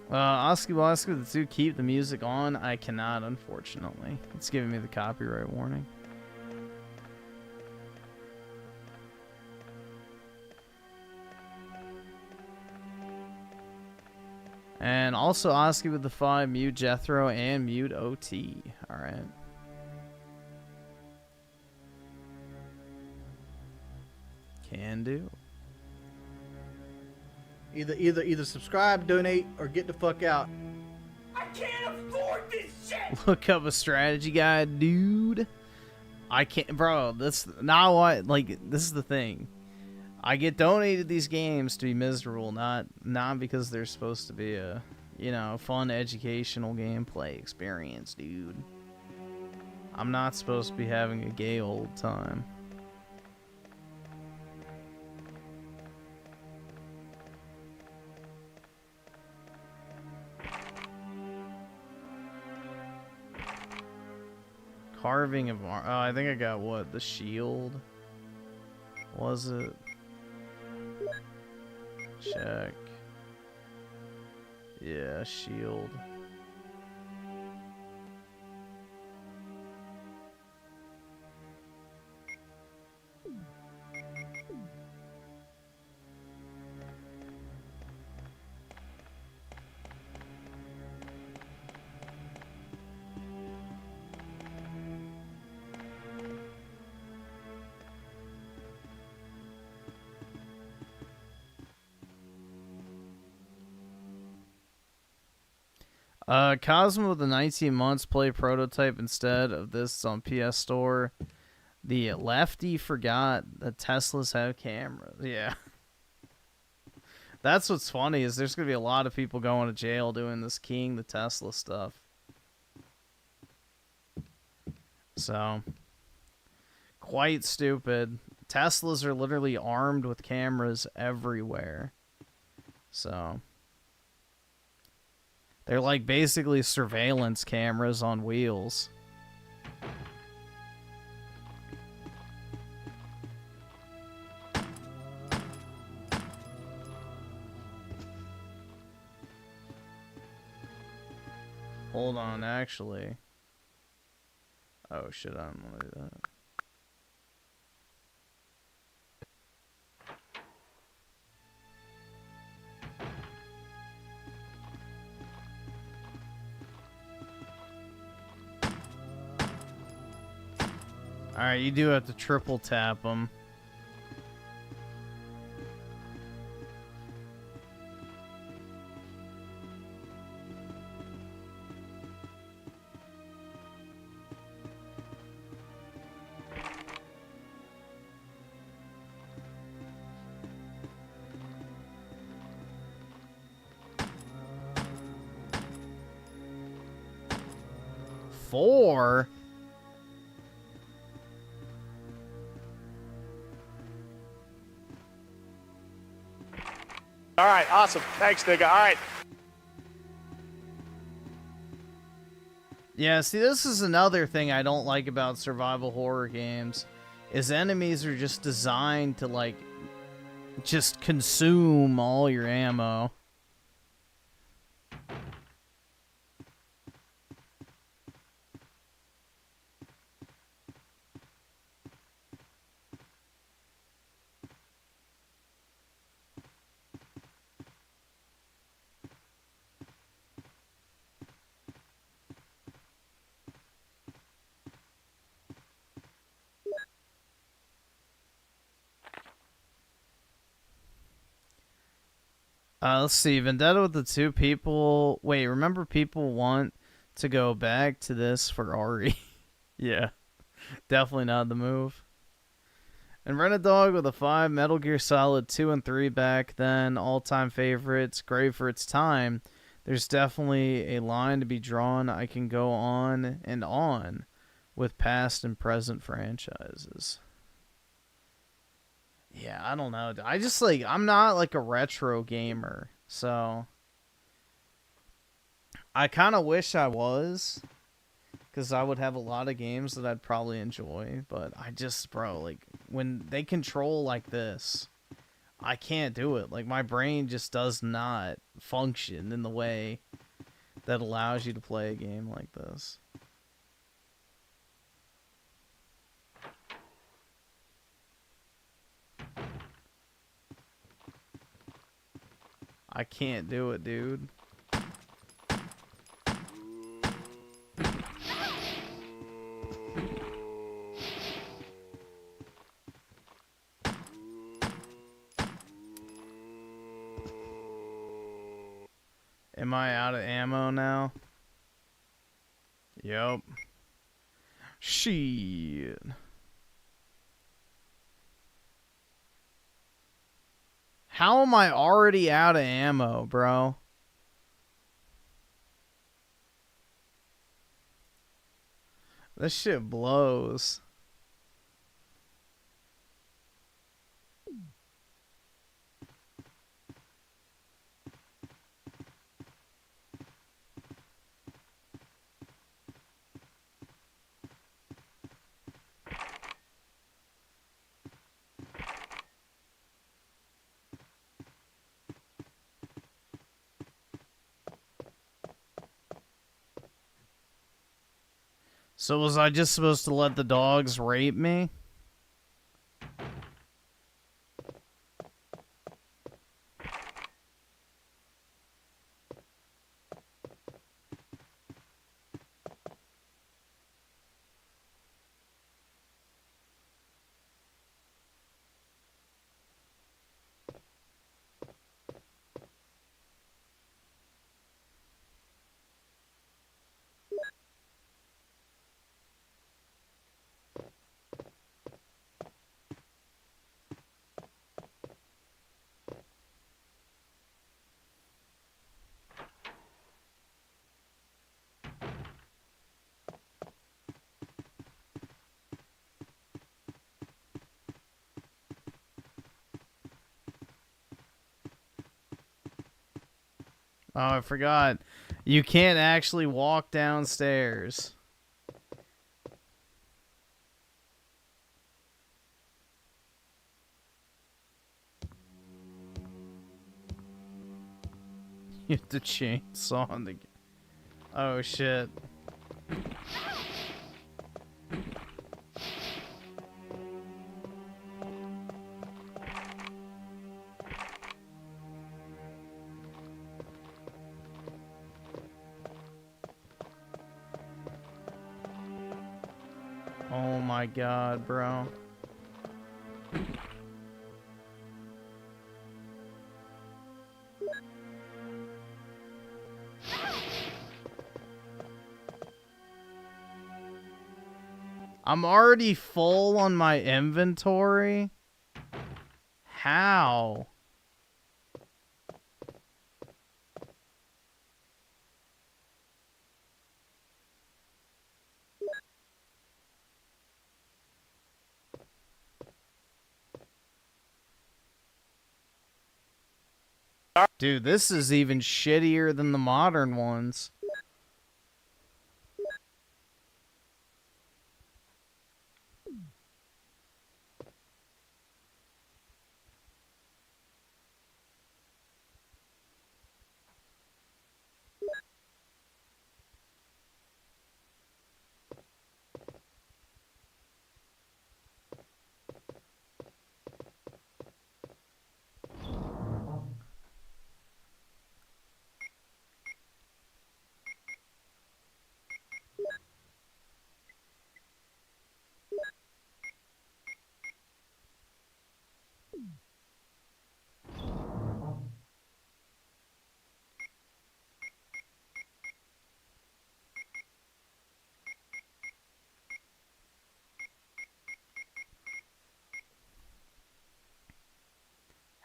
Oski Bosky with the 2, keep the music on. I cannot, unfortunately. It's giving me the copyright warning. And also Oski with the 5, mute Jethro and mute OT. Alright. Can do. Either subscribe, donate, or get the fuck out. I can't afford this shit! Look up a strategy guide, dude. I can't, bro. That's not what. Like, this is the thing. I get donated these games to be miserable, not because they're supposed to be a, you know, fun educational gameplay experience, dude. I'm not supposed to be having a gay old time. Carving of oh, I think I got what? The shield? Was it? Check. Yeah, shield. Cosmo with the 19 months play prototype instead of this on PS Store. The lefty forgot that Teslas have cameras. Yeah. That's what's funny is there's gonna be a lot of people going to jail doing this keying the Tesla stuff. So, quite stupid. Teslas are literally armed with cameras everywhere. So, they're like basically surveillance cameras on wheels. Hold on, actually. Oh shit, I don't want to do that. Alright, you do have to triple tap them. Four? All right, awesome. Thanks, nigga. All right. Yeah, see, this is another thing I don't like about survival horror games, is enemies are just designed to, like, just consume all your ammo. Let's see. Vendetta with the two people. Wait, remember people want to go back to this for Ari. Yeah, definitely not the move. And Rent a Dog with a 5. Metal Gear Solid 2 and 3 back then. All-time favorites. Great for its time. There's definitely a line to be drawn. I can go on and on with past and present franchises. Yeah, I don't know. I just, like, I'm not, like, a retro gamer, so I kind of wish I was, because I would have a lot of games that I'd probably enjoy, but I just, bro, like, when they control like this, I can't do it. Like, my brain just does not function in the way that allows you to play a game like this. I can't do it, dude. Am I out of ammo now? Yep. Shit. How am I already out of ammo, bro? This shit blows. So was I just supposed to let the dogs rape me? Oh, I forgot. You can't actually walk downstairs. You have to chainsaw on the... Oh, shit. Oh my god, bro. I'm already full on my inventory. How? Dude, this is even shittier than the modern ones.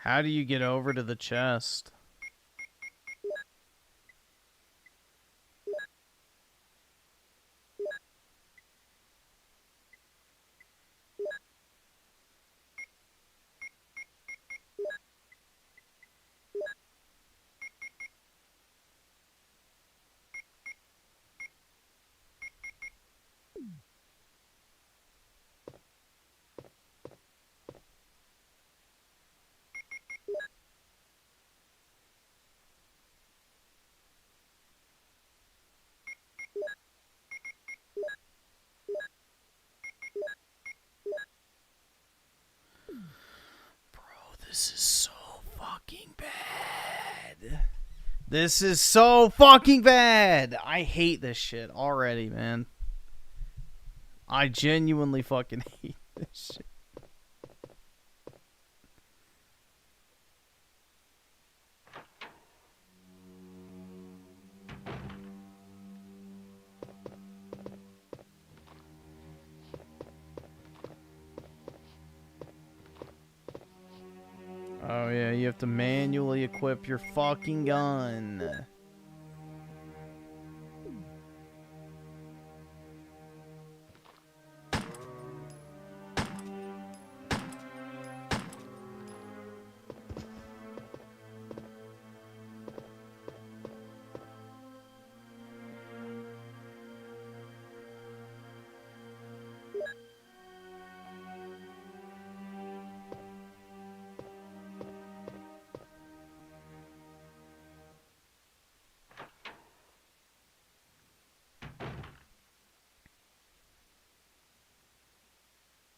How do you get over to the chest? This is so fucking bad. This is so fucking bad. I hate this shit already, man. I genuinely fucking hate this shit. Oh yeah, you have to manually equip your fucking gun.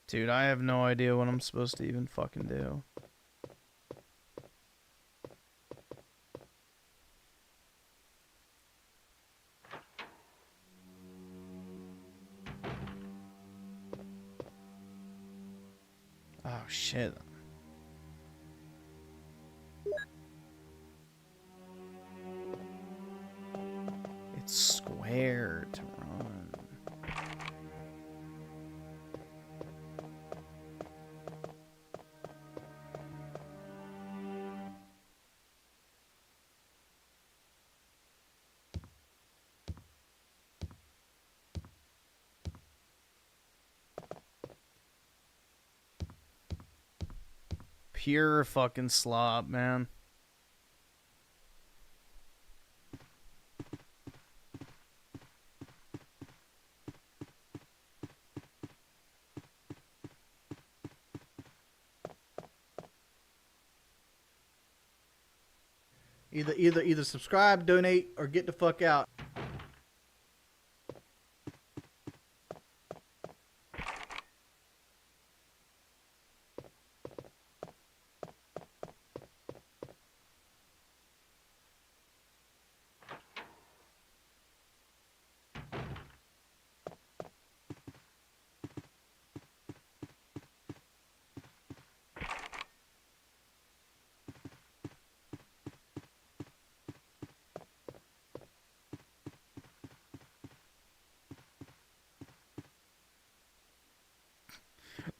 Dude, I have no idea what I'm supposed to even fucking do. Oh, shit. It's square to run. Pure fucking slop, man. Either subscribe, donate, or get the fuck out.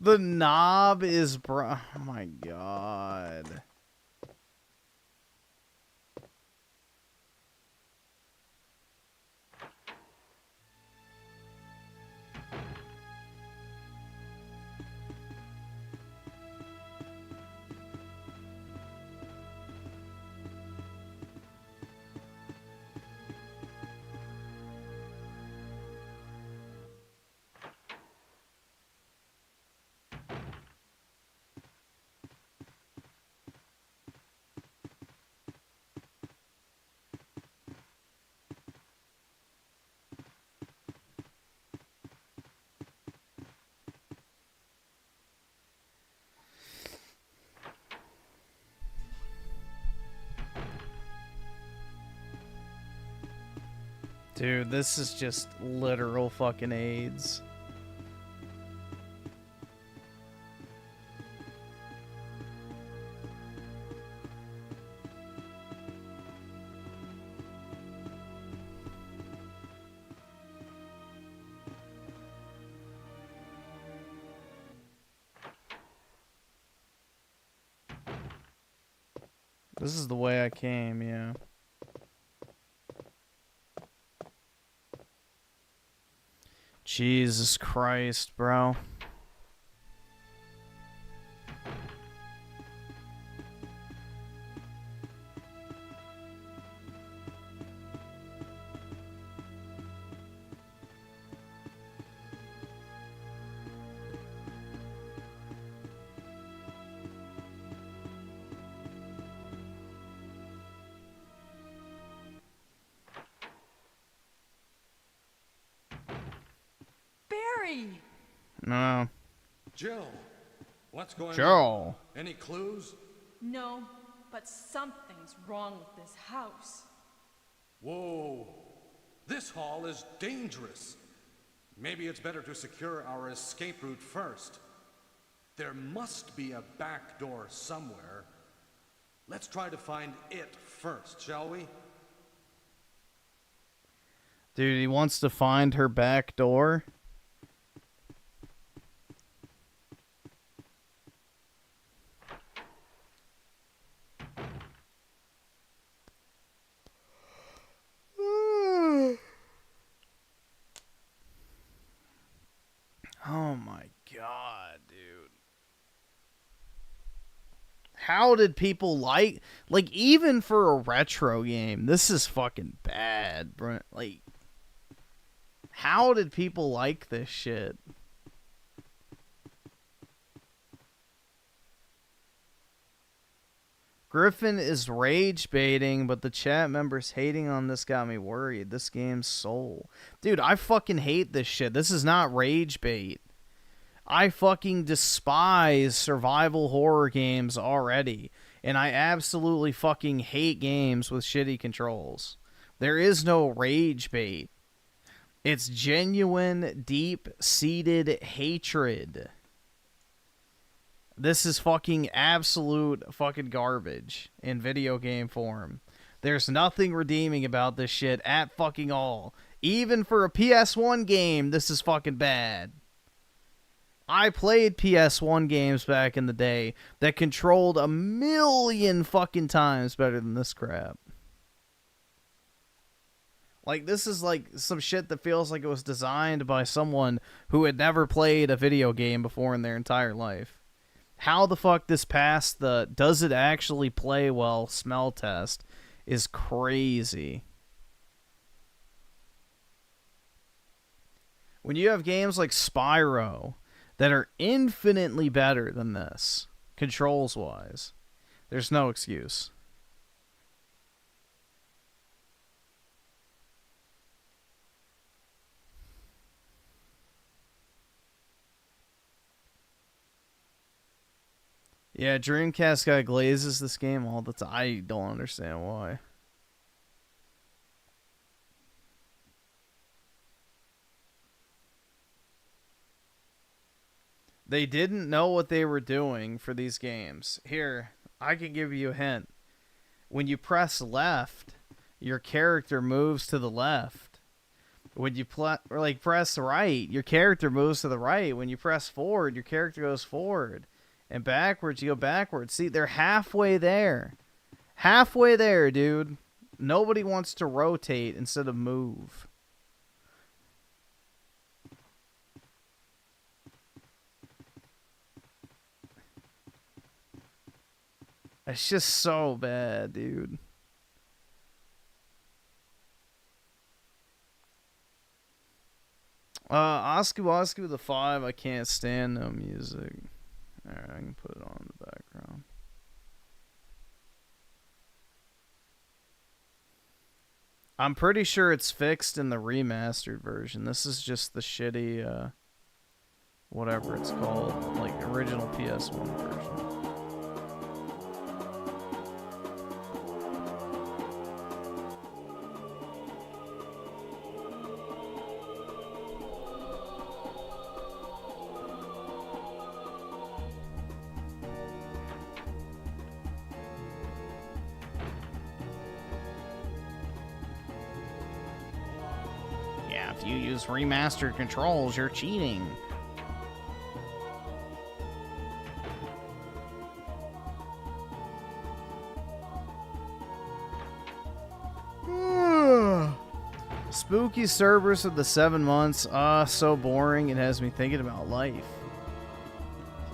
The knob is oh my god. Dude, this is just literal fucking AIDS. This is the way I came, yeah. Jesus Christ, bro. No. Jill, what's going Jill. on? Any clues? No, but something's wrong with this house. Whoa. This hall is dangerous. Maybe it's better to secure our escape route first. There must be a back door somewhere. Let's try to find it first, shall we? Dude, he wants to find her back door. Oh my god, dude. How did people like even for a retro game, this is fucking bad, bro. Like, how did people like this shit? Griffin is rage baiting, but the chat members hating on this got me worried. This game's soul. Dude, I fucking hate this shit. This is not rage bait. I fucking despise survival horror games already. And I absolutely fucking hate games with shitty controls. There is no rage bait. It's genuine, deep-seated hatred. This is fucking absolute fucking garbage in video game form. There's nothing redeeming about this shit at fucking all. Even for a PS1 game, this is fucking bad. I played PS1 games back in the day that controlled a million fucking times better than this crap. Like, this is like some shit that feels like it was designed by someone who had never played a video game before in their entire life. How the fuck this passed the does it actually play well smell test is crazy. When you have games like Spyro that are infinitely better than this, controls-wise, there's no excuse. Yeah, Dreamcast guy glazes this game all the time. I don't understand why. They didn't know what they were doing for these games. Here, I can give you a hint. When you press left, your character moves to the left. When you press right, your character moves to the right. When you press forward, your character goes forward. And backwards, you go backwards. See, they're halfway there. Halfway there, dude. Nobody wants to rotate instead of move. It's just so bad, dude. Oscu the 5, I can't stand no music. Alright, I can put it on in the background. I'm pretty sure it's fixed in the remastered version. This is just the shitty, whatever it's called, like original PS1 version. If you use remastered controls, you're cheating. Spooky Cerberus of the 7 months. So boring. It has me thinking about life.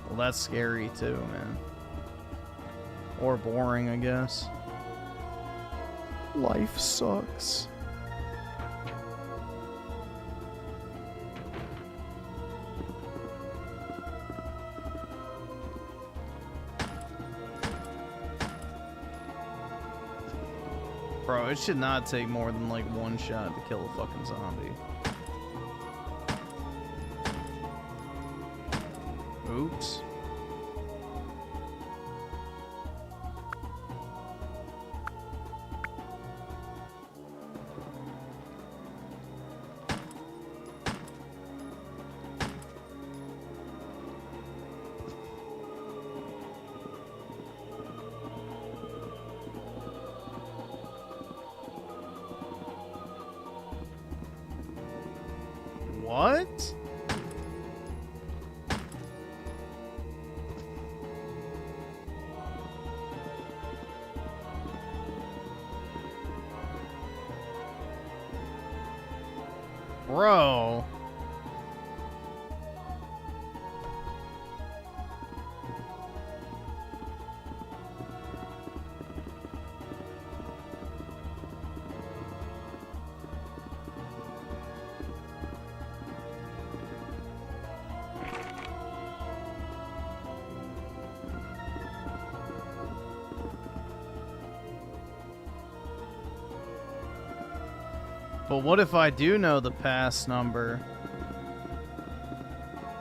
Well, that's scary too, man. Or boring, I guess. Life sucks. Bro, it should not take more than like one shot to kill a fucking zombie. Oops. What? Bro. But what if I do know the pass number?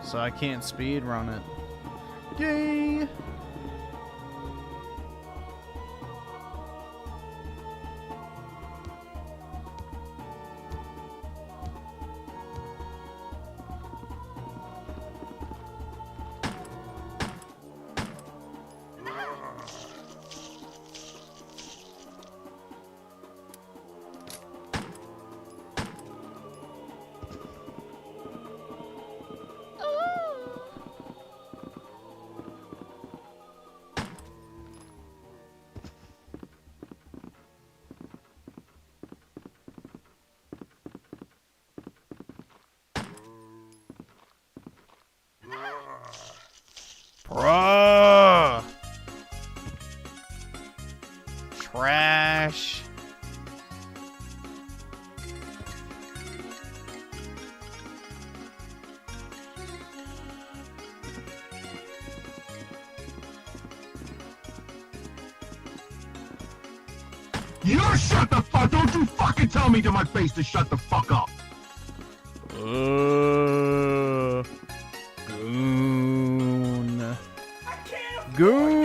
So I can't speed run it. Yay! Bruh. Trash. You shut the fuck! Don't you fucking tell me to my face to shut the fuck up! Goon. Goon.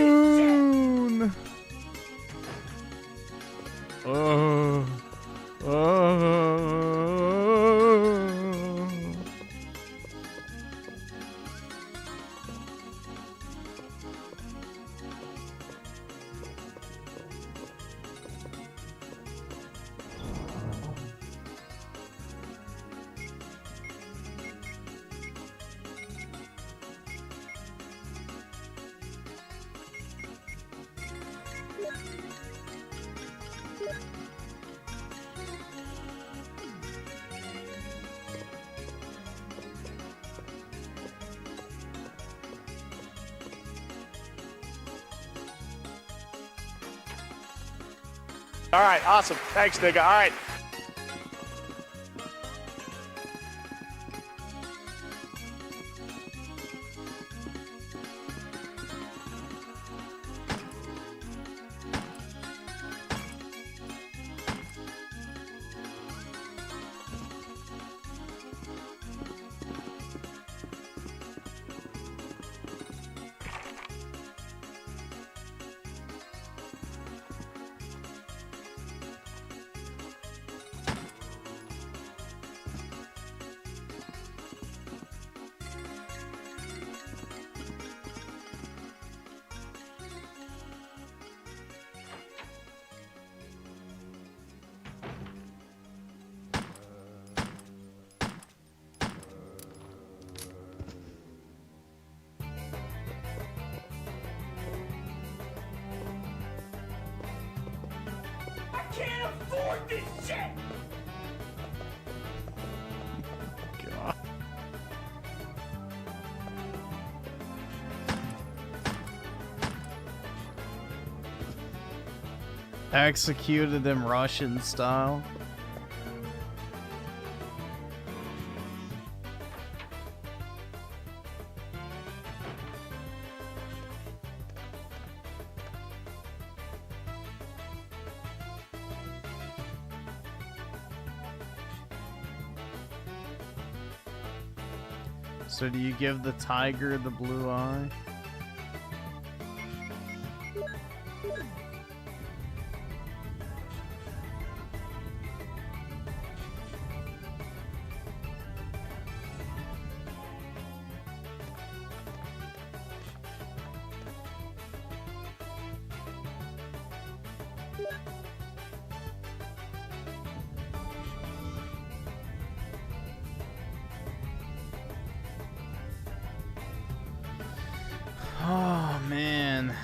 All right, awesome. Thanks, nigga. All right. Can't afford this shit! God. Executed in Russian style. So do you give the tiger the blue eye? Oh, man.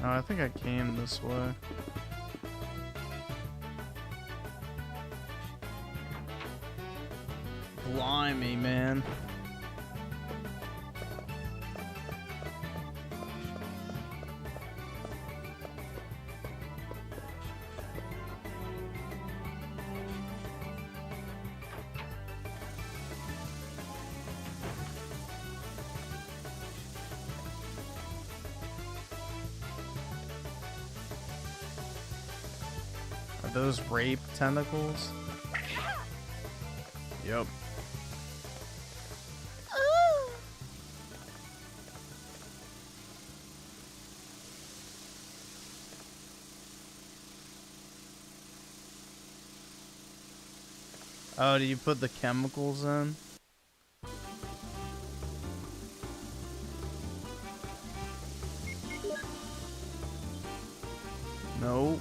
Oh, I think I came this way. Blimey, man. Are those rape tentacles? Yep. Oh, do you put the chemicals in? No.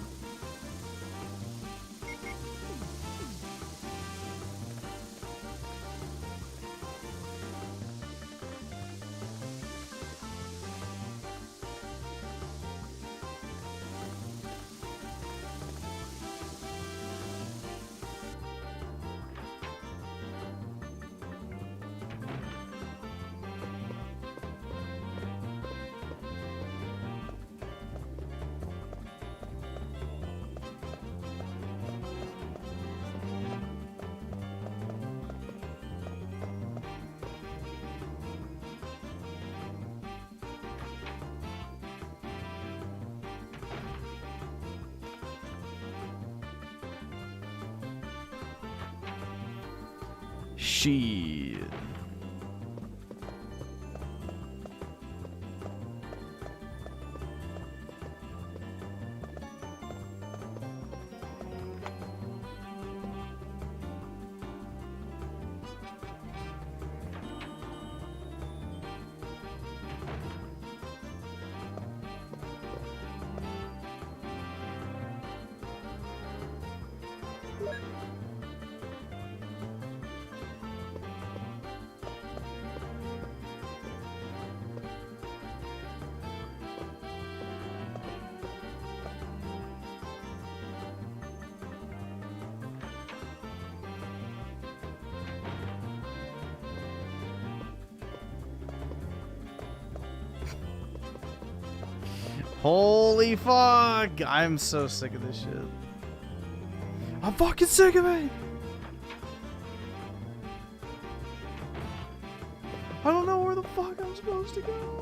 Shit. Holy fuck! I'm so sick of this shit. I'm fucking sick of it! I don't know where the fuck I'm supposed to go.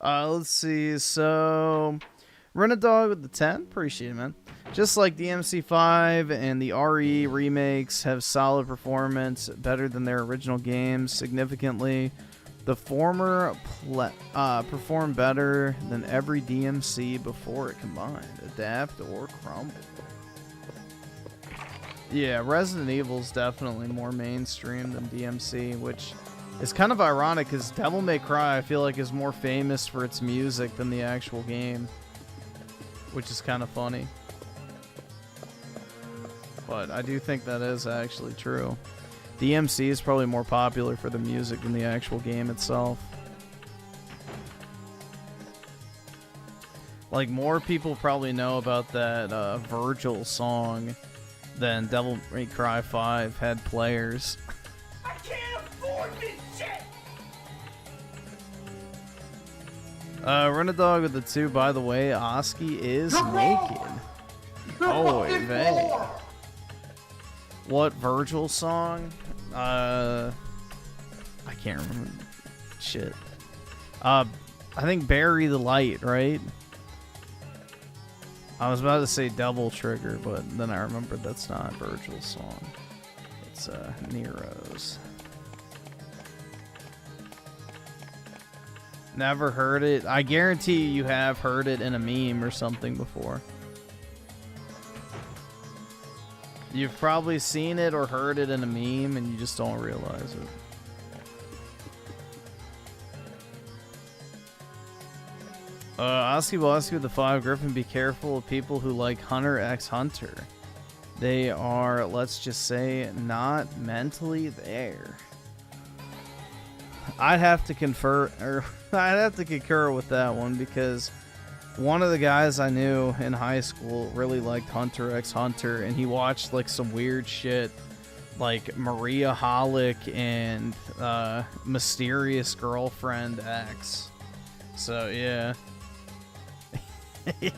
Let's see. So, Run a Dog with the 10. Appreciate it, man. Just like DMC5 and the RE remakes have solid performance, better than their original games significantly. The former perform better than every DMC before it combined. Adapt or crumble. Yeah, Resident Evil's definitely more mainstream than DMC, which is kind of ironic because Devil May Cry, I feel like, is more famous for its music than the actual game, which is kind of funny. But I do think that is actually true. DMC is probably more popular for the music than the actual game itself. Like, more people probably know about that Virgil song than Devil May Cry 5 had players. I can't afford this shit! Run a Dog with the 2, by the way, Oski is naked. Oh, man. What Virgil song? I can't remember. Shit. I think Bury the Light, right? I was about to say Double Trigger, but then I remembered that's not Virgil's song. It's Nero's. Never heard it. I guarantee you have heard it in a meme or something before. You've probably seen it or heard it in a meme and you just don't realize it. Oski Bosky with the 5. Griffin, be careful of people who like Hunter x Hunter. They are, let's just say, not mentally there. I'd have to concur with that one because one of the guys I knew in high school really liked Hunter x Hunter, and he watched like some weird shit like Maria Holic and Mysterious Girlfriend X. So yeah.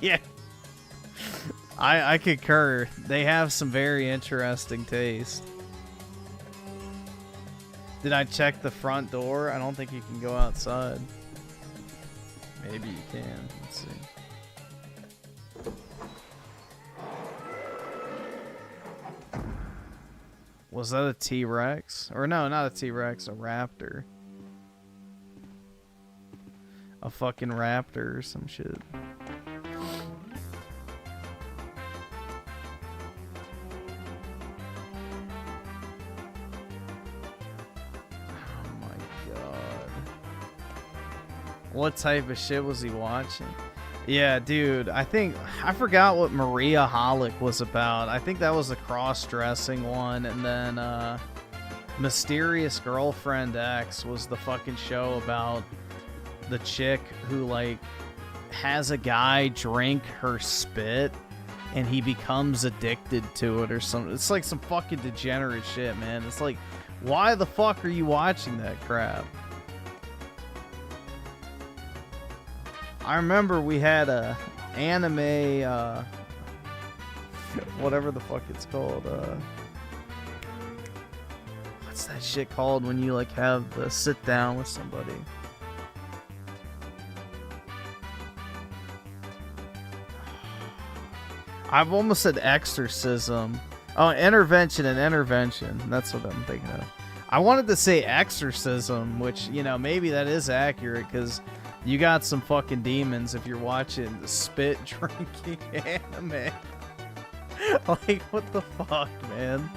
Yeah. I concur. They have some very interesting taste. Did I check the front door? I don't think you can go outside. Maybe you can. Let's see. Was that a T-Rex? Or no, not a T-Rex, a raptor. A fucking raptor or some shit. What type of shit was he watching? Yeah, dude, I forgot what Maria Holic was about. I think that was a cross-dressing one, and then Mysterious Girlfriend X was the fucking show about the chick who, like, has a guy drink her spit, and he becomes addicted to it or something. It's like some fucking degenerate shit, man. It's like, why the fuck are you watching that crap? I remember we had a anime, whatever the fuck it's called, what's that shit called when you like have the sit down with somebody? I've almost said exorcism. Oh, intervention and intervention. That's what I'm thinking of. I wanted to say exorcism, which, you know, maybe that is accurate because you got some fucking demons if you're watching the spit drinking anime. Like, what the fuck, man?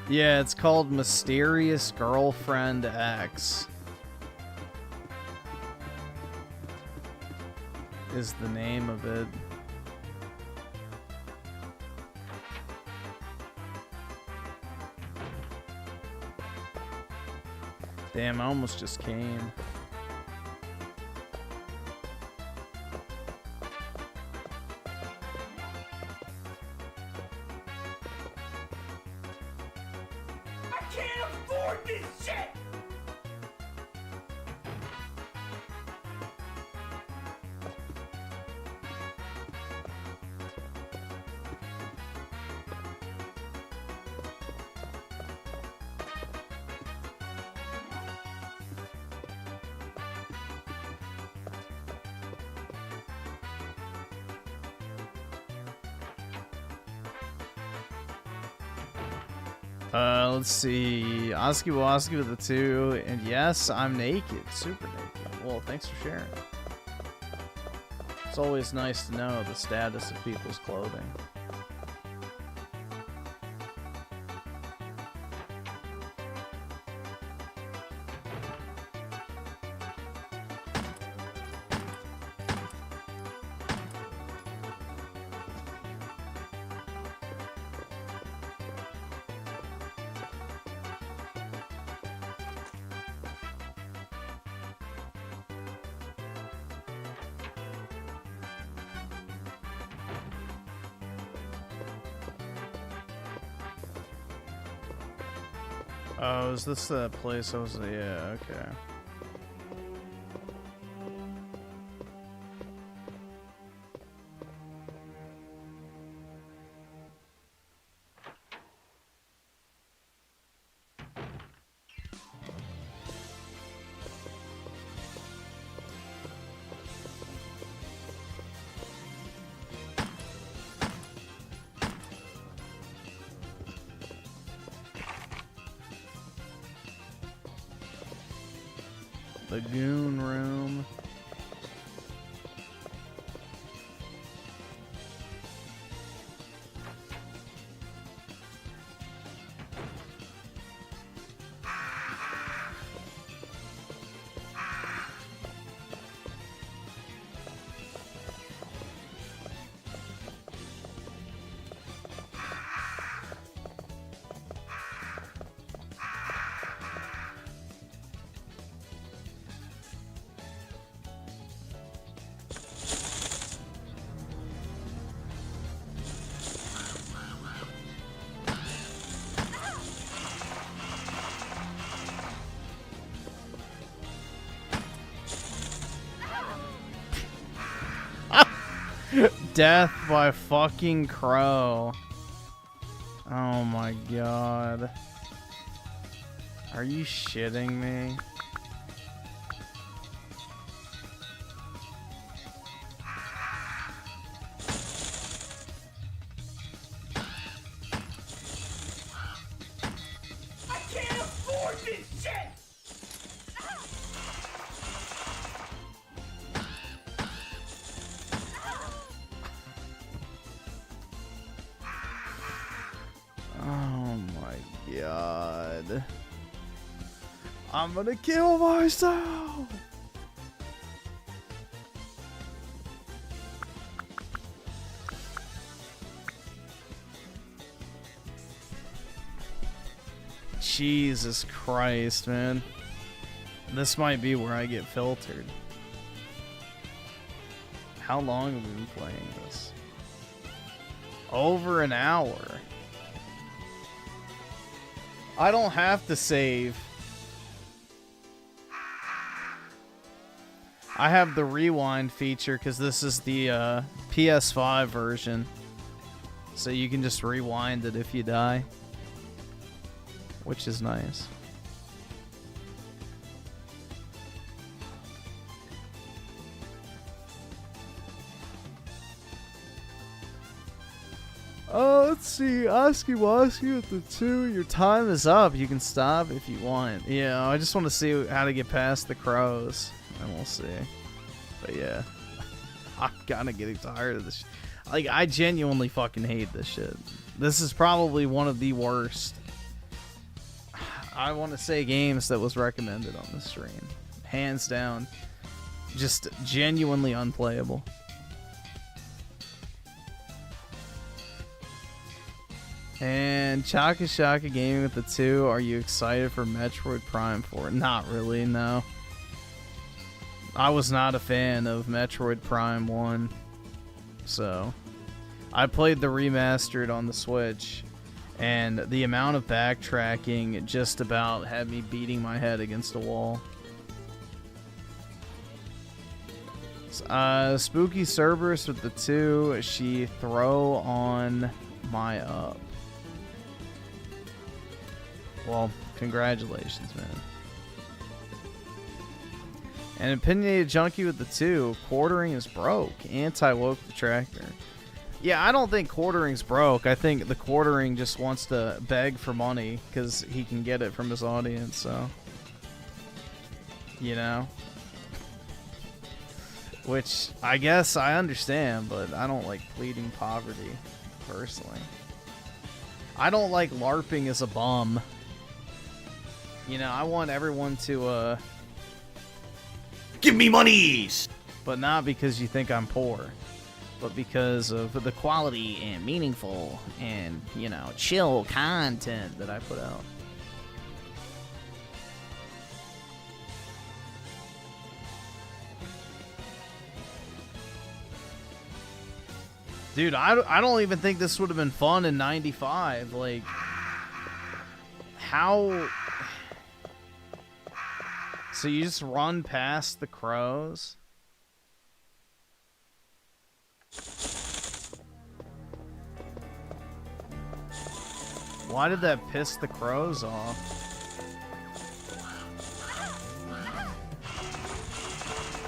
Yeah, it's called Mysterious Girlfriend X. Is the name of it. Damn, I almost just came. I can't afford this shit! Let's see. Oski Woski with the 2, and yes, I'm naked. Super naked. Well, thanks for sharing. It's always nice to know the status of people's clothing. Oh, is this the place I was? Yeah, okay. Lagoon room. Death by fucking crow. Oh my god. Are you shitting me? I can't afford this shit! Oh my god. I'm gonna kill myself! Jesus Christ, man. This might be where I get filtered. How long have we been playing this? Over an hour. I don't have to save. I have the rewind feature because this is the PS5 version. So you can just rewind it if you die. Which is nice. Let's see. Oski Woski with the 2. Your time is up. You can stop if you want. Yeah, I just want to see how to get past the crows. And we'll see. But yeah. I'm kind of getting tired of this. Like, I genuinely fucking hate this shit. This is probably one of the worst I want to say games that was recommended on the stream. Hands down. Just genuinely unplayable. And Chaka Shaka Gaming with the 2. Are you excited for Metroid Prime 4? Not really, no. I was not a fan of Metroid Prime 1. So, I played the remastered on the Switch. And the amount of backtracking just about had me beating my head against a wall. Spooky Cerberus with the 2. She throw on my up. Well, congratulations, man. And Opinionated Junkie with the 2. Quartering is broke. Anti-woke detractor. Yeah, I don't think quartering's broke. I think the quartering just wants to beg for money because he can get it from his audience, so. You know? Which, I guess I understand, but I don't like pleading poverty, personally. I don't like LARPing as a bum. You know, I want everyone to, give me monies! But not because you think I'm poor. But because of the quality and meaningful and, you know, chill content that I put out. Dude, I don't even think this would have been fun in 95. Like, how... So you just run past the crows? Why did that piss the crows off?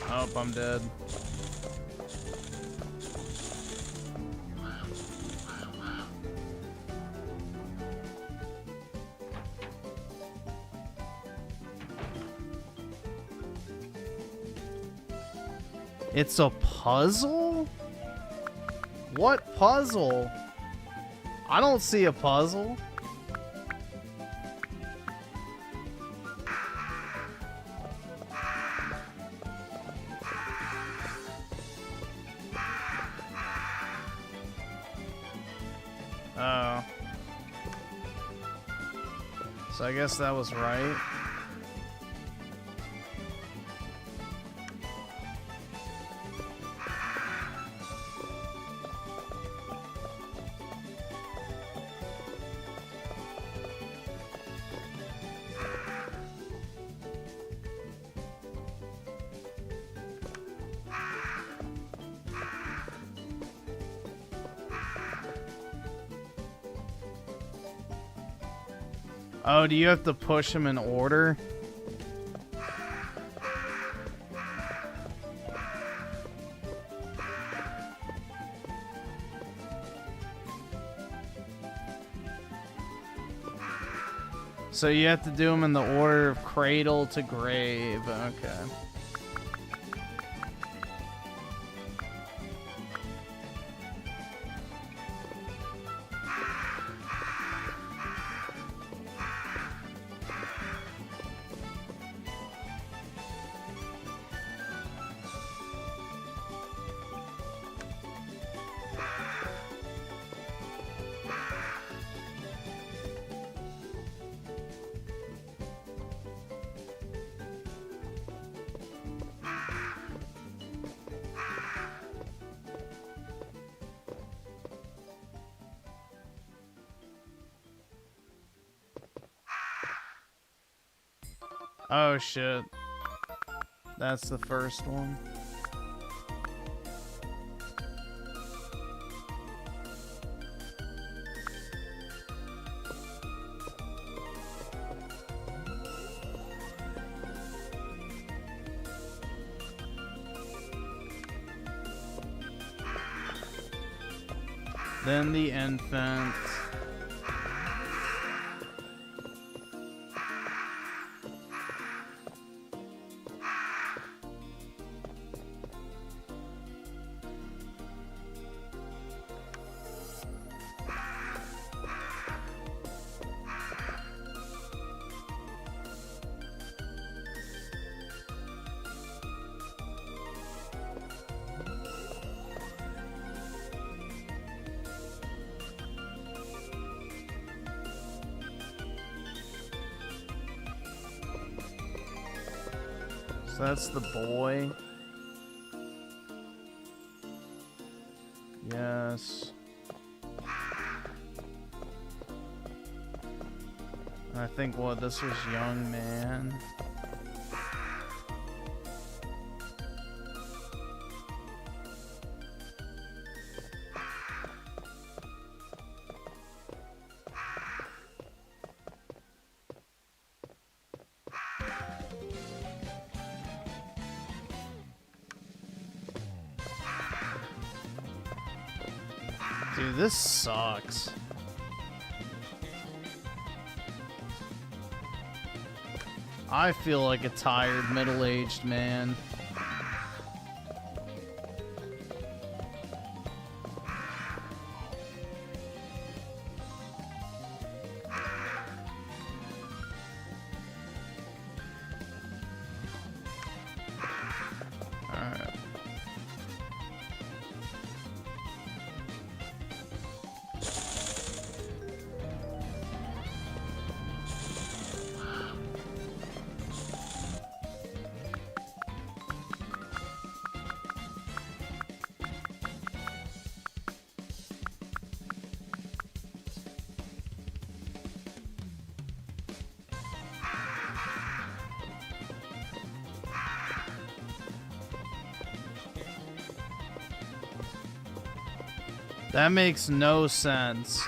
Oh, I'm dead. It's a puzzle? What puzzle? I don't see a puzzle. Oh. So I guess that was right. Oh, do you have to push them in order? So you have to do them in the order of cradle to grave. Okay. Oh shit. That's the first one. Then the infant. So that's the boy. Yes. I think this was young man. Dude, this sucks. I feel like a tired, middle-aged man. Alright. That makes no sense.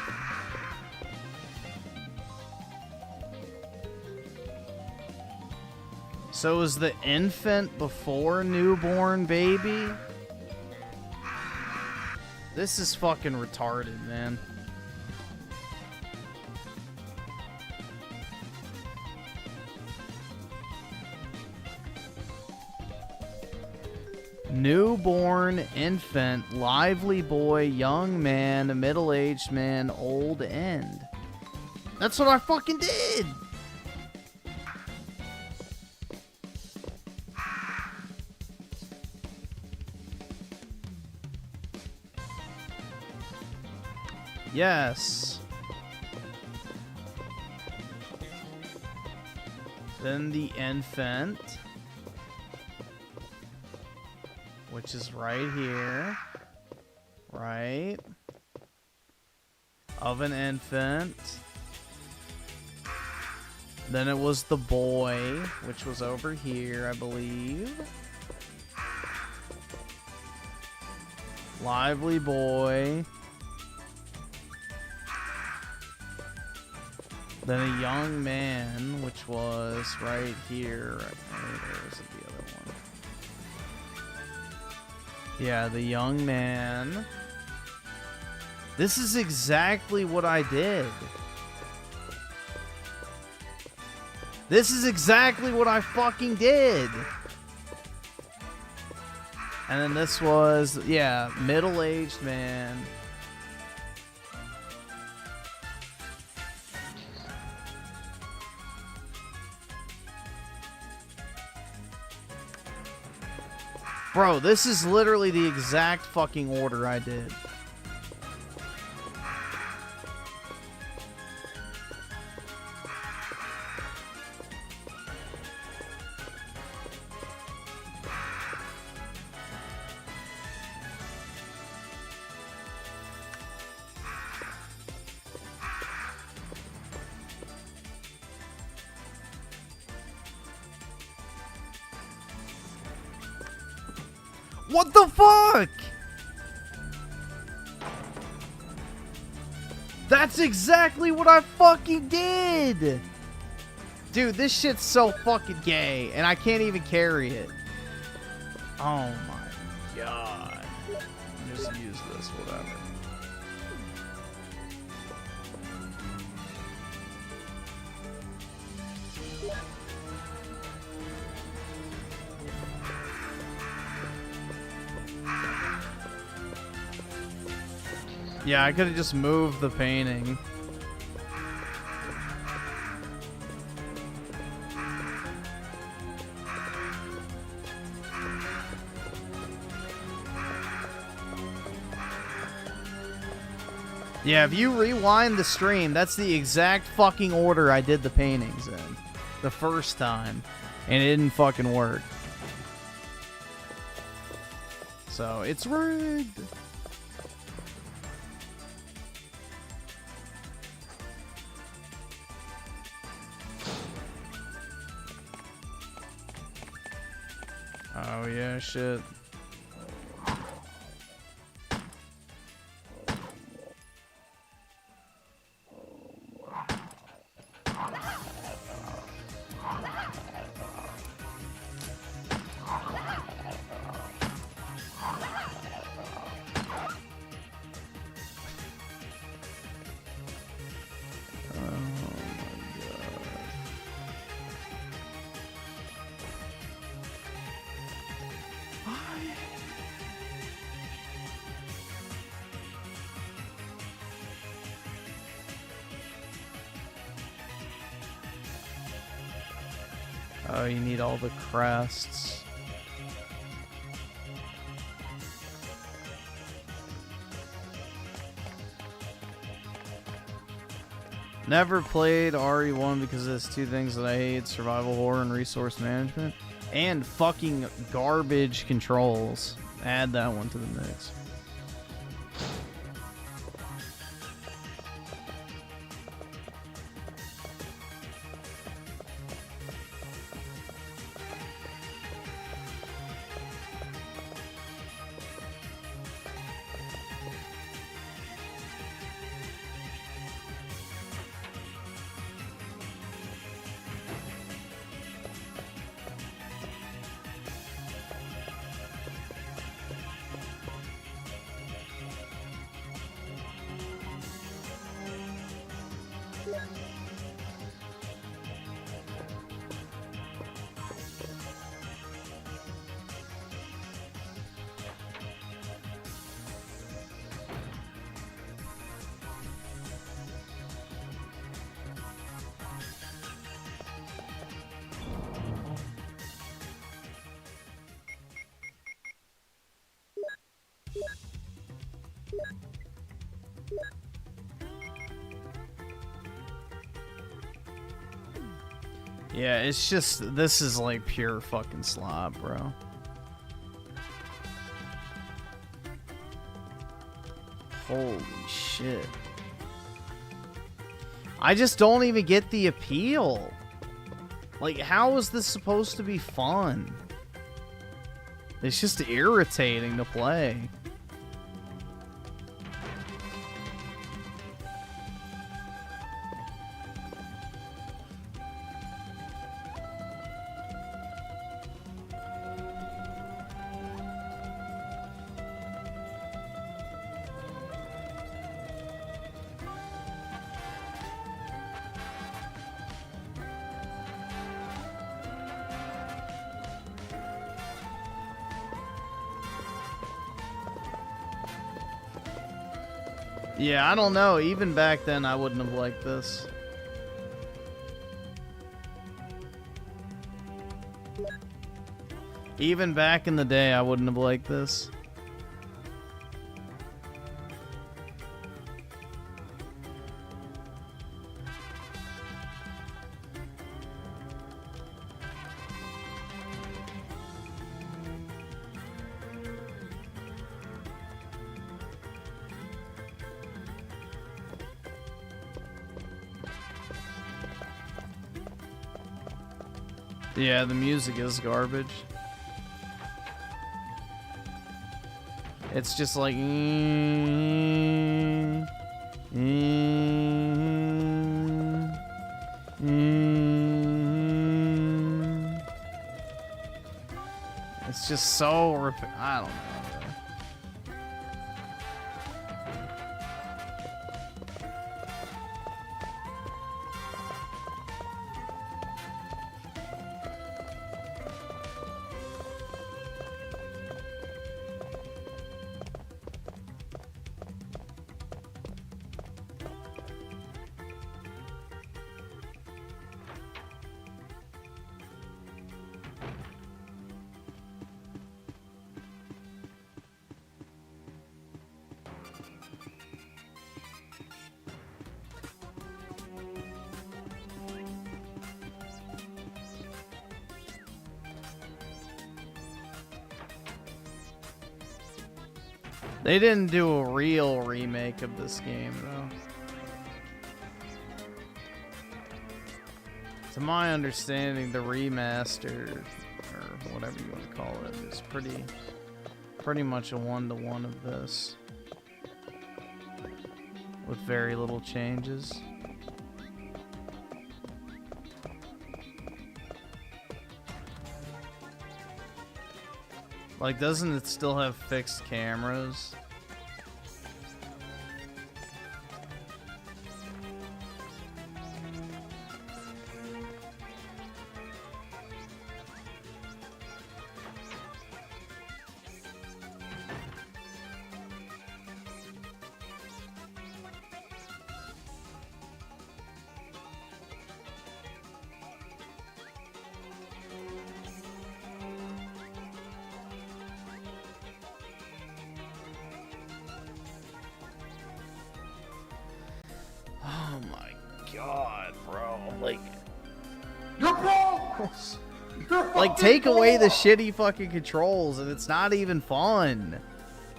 So is the infant before newborn baby? This is fucking retarded, man. Newborn, infant, lively boy, young man, middle-aged man, old end. That's what I fucking did! Yes. Then the infant. Which is right here. Right. Of an infant. Then it was the boy, which was over here, I believe. Lively boy. Then a young man, which was right here. There's the other one. Yeah, the young man. This is exactly what I did. This is exactly what I fucking did. And then this was, yeah, middle-aged man. Bro, this is literally the exact fucking order I did. What the fuck? That's exactly what I fucking did. Dude, this shit's so fucking gay, and I can't even carry it. Oh my god. Just use this, whatever. Yeah, I could have just moved the painting. Yeah, if you rewind the stream, that's the exact fucking order I did the paintings in the first time, and it didn't fucking work. So it's rigged. Oh yeah, shit. Oh, you need all the crests. Never played RE1 because there's two things that I hate: survival horror and resource management. And fucking garbage controls. Add that one to the mix. Yeah, it's just, this is like pure fucking slop, bro. Holy shit. I just don't even get the appeal. Like, how is this supposed to be fun? It's just irritating to play. Yeah, I don't know. Even back then, I wouldn't have liked this. Even back in the day, I wouldn't have liked this. Yeah, the music is garbage. It's just like... It's just so... I don't know. They didn't do a real remake of this game, though. To my understanding, the remaster, or whatever you want to call it, is pretty much a one-to-one of this, with very little changes. Like, doesn't it still have fixed cameras? Oh my god, bro. Like, You're broke! like, take away the shitty fucking controls and it's not even fun.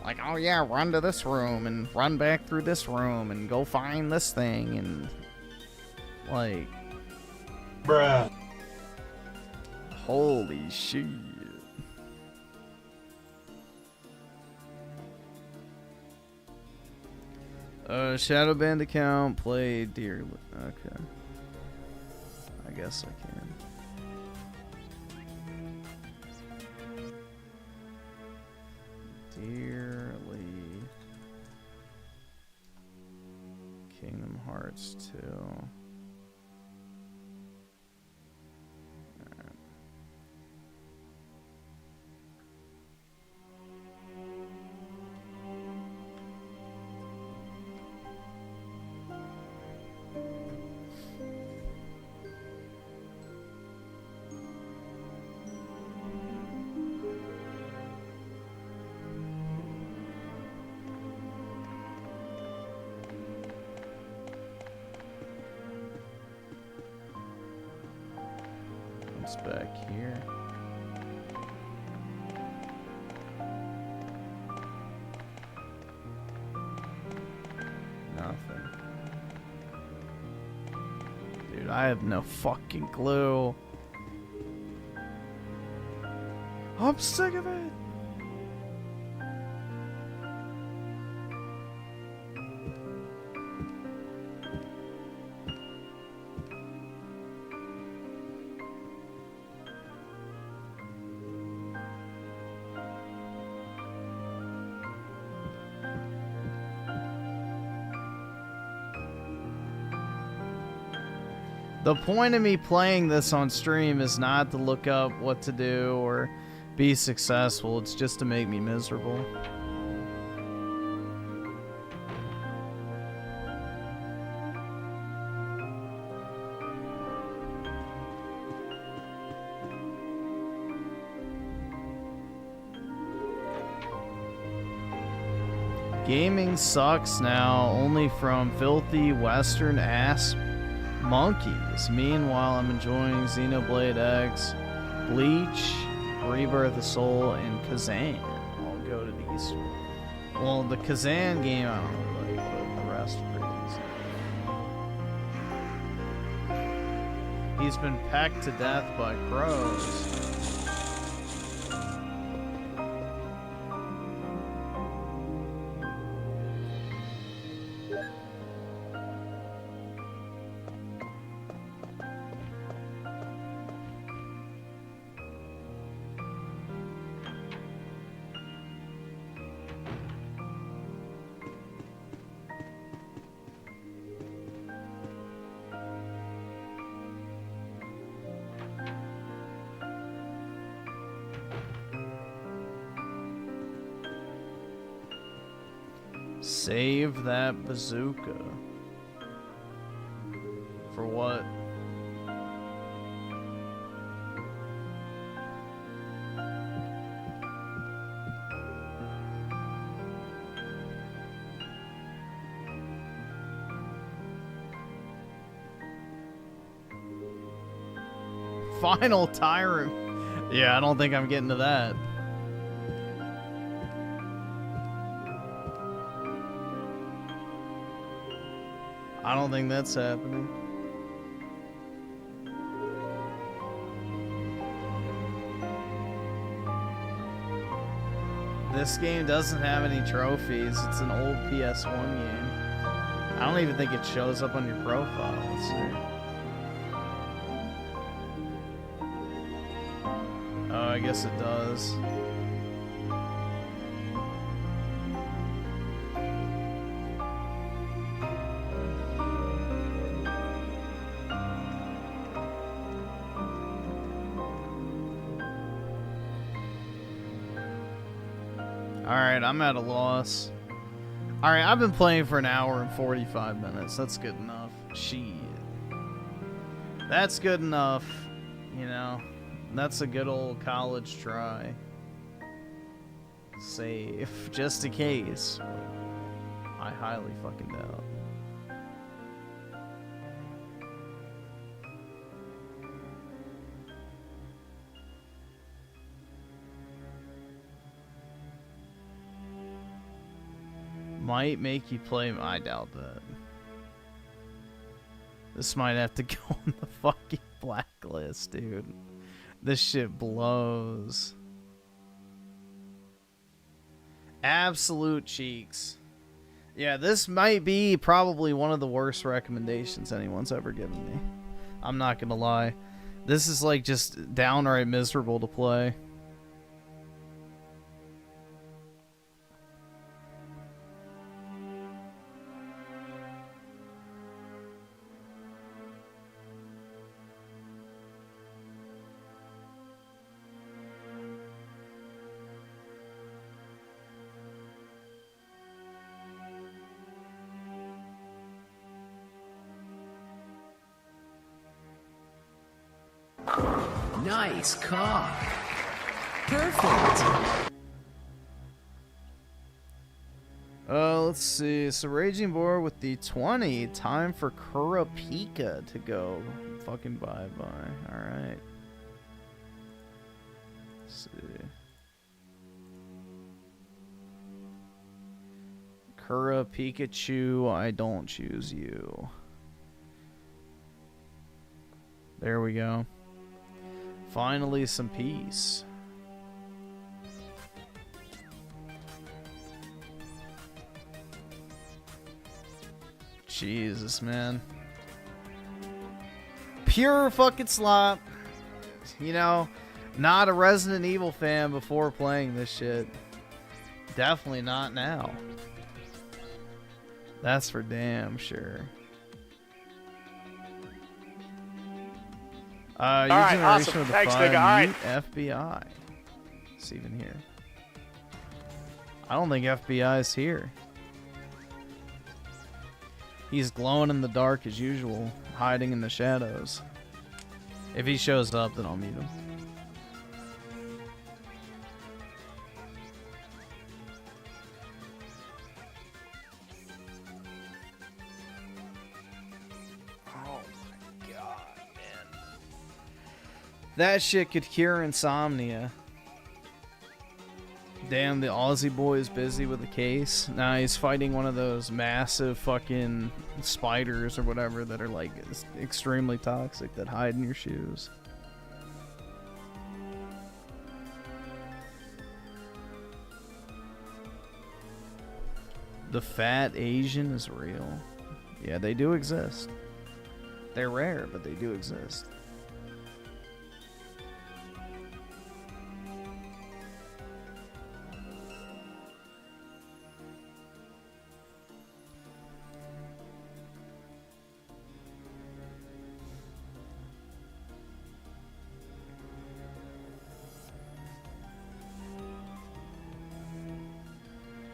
Like, oh yeah, run to this room and run back through this room and go find this thing and, like, Bruh. holy shit. Shadow Band account, play dearly. Okay. I guess I can. Dearly. Kingdom Hearts 2. Alright. What's back here? Nothing. Dude, I have no fucking clue. I'm sick of it. The point of me playing this on stream is not to look up what to do or be successful. It's just to make me miserable. Gaming sucks now, only from filthy Western ass monkeys. Meanwhile, I'm enjoying Xenoblade X, Bleach, Rebirth of Soul, and Kazan. I'll go to these. Well, the Kazan game I don't really like, but the rest are pretty decent. He's been pecked to death by crows. Save that bazooka. For what? Final tyrant. Yeah, I don't think I'm getting to that. I don't think that's happening. This game doesn't have any trophies. It's an old PS1 game. I don't even think it shows up on your profile. Let's see. Oh, I guess it does. Alright, I'm at a loss. Alright, I've been playing for an hour and 45 minutes. That's good enough. Shit. That's good enough. You know, that's a good old college try. Save, just in case. I highly fucking doubt. Might make you play. I doubt that. This might have to go on the fucking blacklist, dude. This shit blows. Absolute cheeks. Yeah, this might be probably one of the worst recommendations anyone's ever given me. I'm not gonna lie. This is like just downright miserable to play. Nice cock. Perfect. Let's see. So Raging Boar with the 20. Time for Kurapika to go. Fucking bye-bye. Alright. Let's see. Kura Pikachu, I don't choose you. There we go. Finally, some peace. Jesus, man. Pure fucking slop. You know, not a Resident Evil fan before playing this shit. Definitely not now. That's for damn sure. All right, awesome. Of the Thanks, five, nigga. All right. FBI. It's even here. I don't think FBI is here. He's glowing in the dark as usual, hiding in the shadows. If he shows up, then I'll meet him. That shit could cure insomnia. Damn, the Aussie boy is busy with a case. Now he's fighting one of those massive fucking spiders or whatever that are like extremely toxic that hide in your shoes. The fat Asian is real. Yeah, they do exist. They're rare, but they do exist.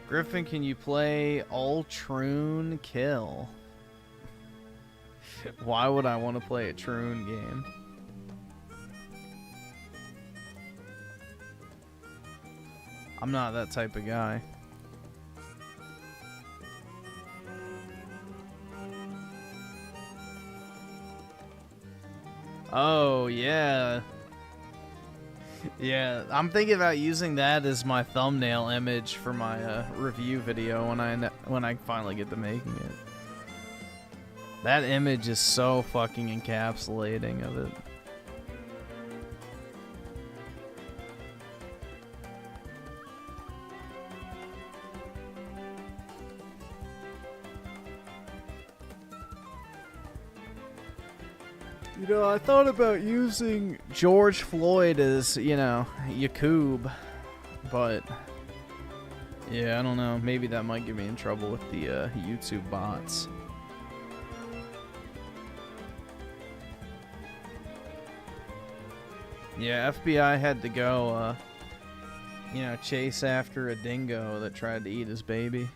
Griffin, can you play Ultroon Kill? Why would I want to play a Troon game? I'm not that type of guy. Oh, yeah. Yeah, I'm thinking about using that as my thumbnail image for my review video when I finally get to making it. That image is so fucking encapsulating of it. You know, I thought about using George Floyd as, you know, Yakub, but yeah, I don't know. Maybe that might get me in trouble with the YouTube bots. Yeah, FBI had to go, you know, chase after a dingo that tried to eat his baby.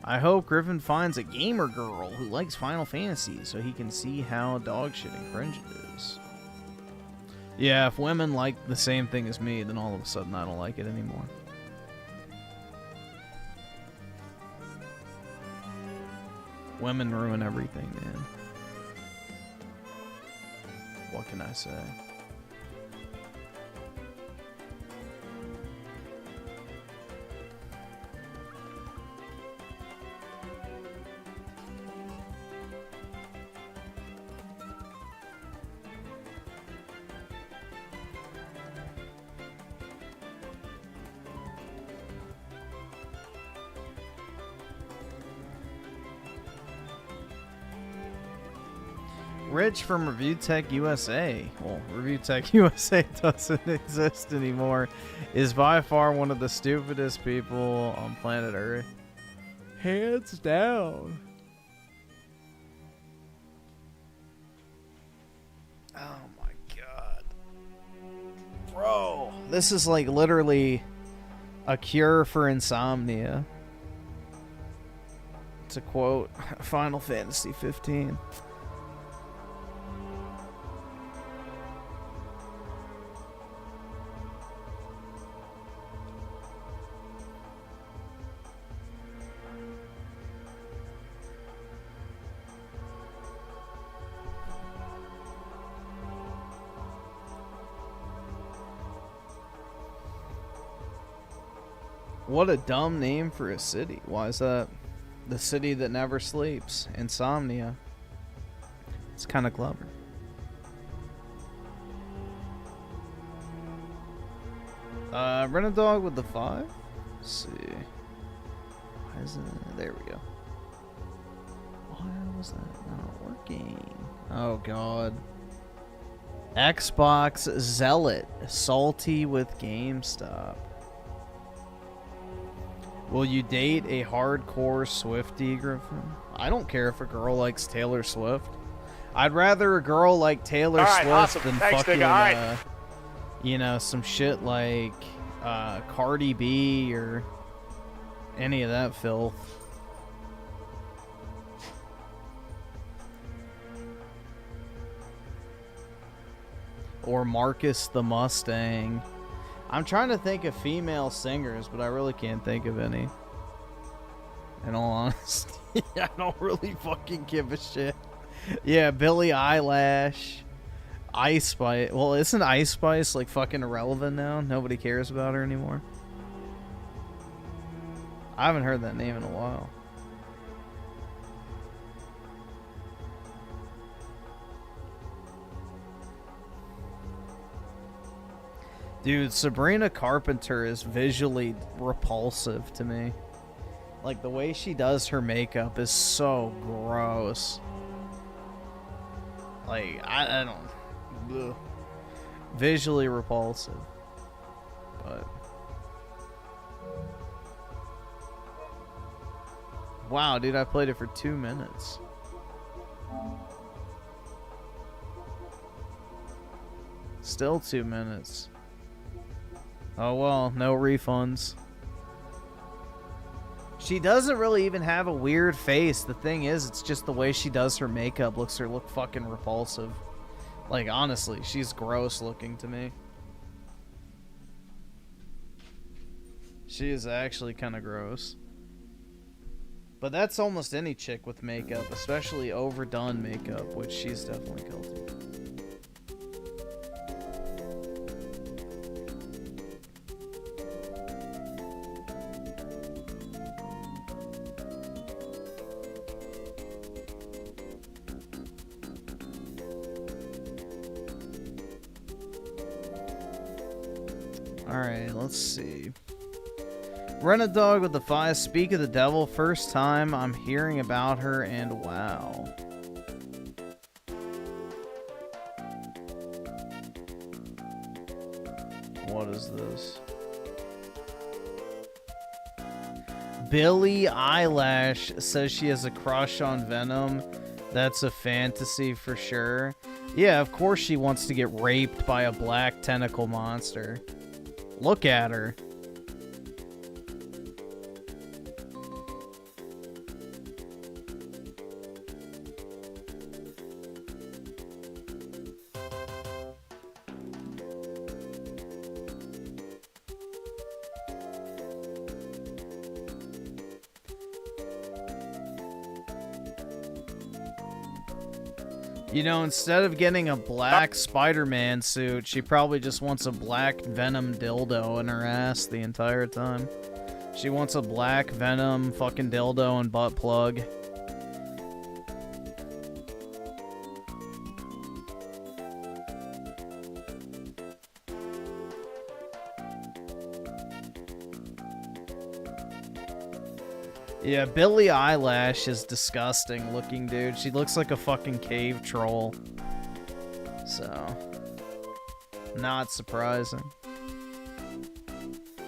I hope Griffin finds a gamer girl who likes Final Fantasy so he can see how dogshit and cringe it is. Yeah, if women like the same thing as me, then all of a sudden I don't like it anymore. Women ruin everything, man. What can I say? Rich from Review Tech USA, well, Review Tech USA doesn't exist anymore, is by far one of the stupidest people on planet Earth. Hands down. Oh my god. Bro, this is like literally a cure for insomnia. To quote Final Fantasy 15. What a dumb name for a city. Why is that? The city that never sleeps. Insomnia. It's kind of clever. Rent a dog with the 5? Let's see. Why is it? There we go. Why was that not working? Oh, God. Xbox Zealot. Salty with GameStop. Will you date a hardcore Swiftie, Griffin? I don't care if a girl likes Taylor Swift. I'd rather a girl like Taylor Swift awesome. than Thanks, fucking, nigga. you know, some shit like Cardi B or any of that filth. Or Marcus the Mustang. I'm trying to think of female singers, but I really can't think of any. In all honesty, I don't really fucking give a shit. Yeah, Billie Eilish, Ice Spice. Well, isn't Ice Spice like fucking irrelevant now? Nobody cares about her anymore. I haven't heard that name in a while. Dude, Sabrina Carpenter is visually repulsive to me. Like, the way she does her makeup is so gross. Like, I don't... Ugh. Visually repulsive. But... Wow, dude, I played it for 2 minutes. Still 2 minutes. Oh well, no refunds. She doesn't really even have a weird face. The thing is, it's just the way she does her makeup looks her look fucking repulsive. Like, honestly, she's gross looking to me. She is actually kind of gross. But that's almost any chick with makeup, especially overdone makeup, which she's definitely guilty. Alright, let's see. Run a dog with the five. Speak of the devil. First time I'm hearing about her, and wow. What is this? Billie Eyelash says she has a crush on Venom. That's a fantasy for sure. Yeah, of course she wants to get raped by a black tentacle monster. Look at her. You know, instead of getting a black Spider-Man suit, she probably just wants a black Venom dildo in her ass the entire time. She wants a black Venom fucking dildo and butt plug. Yeah, Billie Eyelash is disgusting looking, dude. She looks like a fucking cave troll. So, not surprising.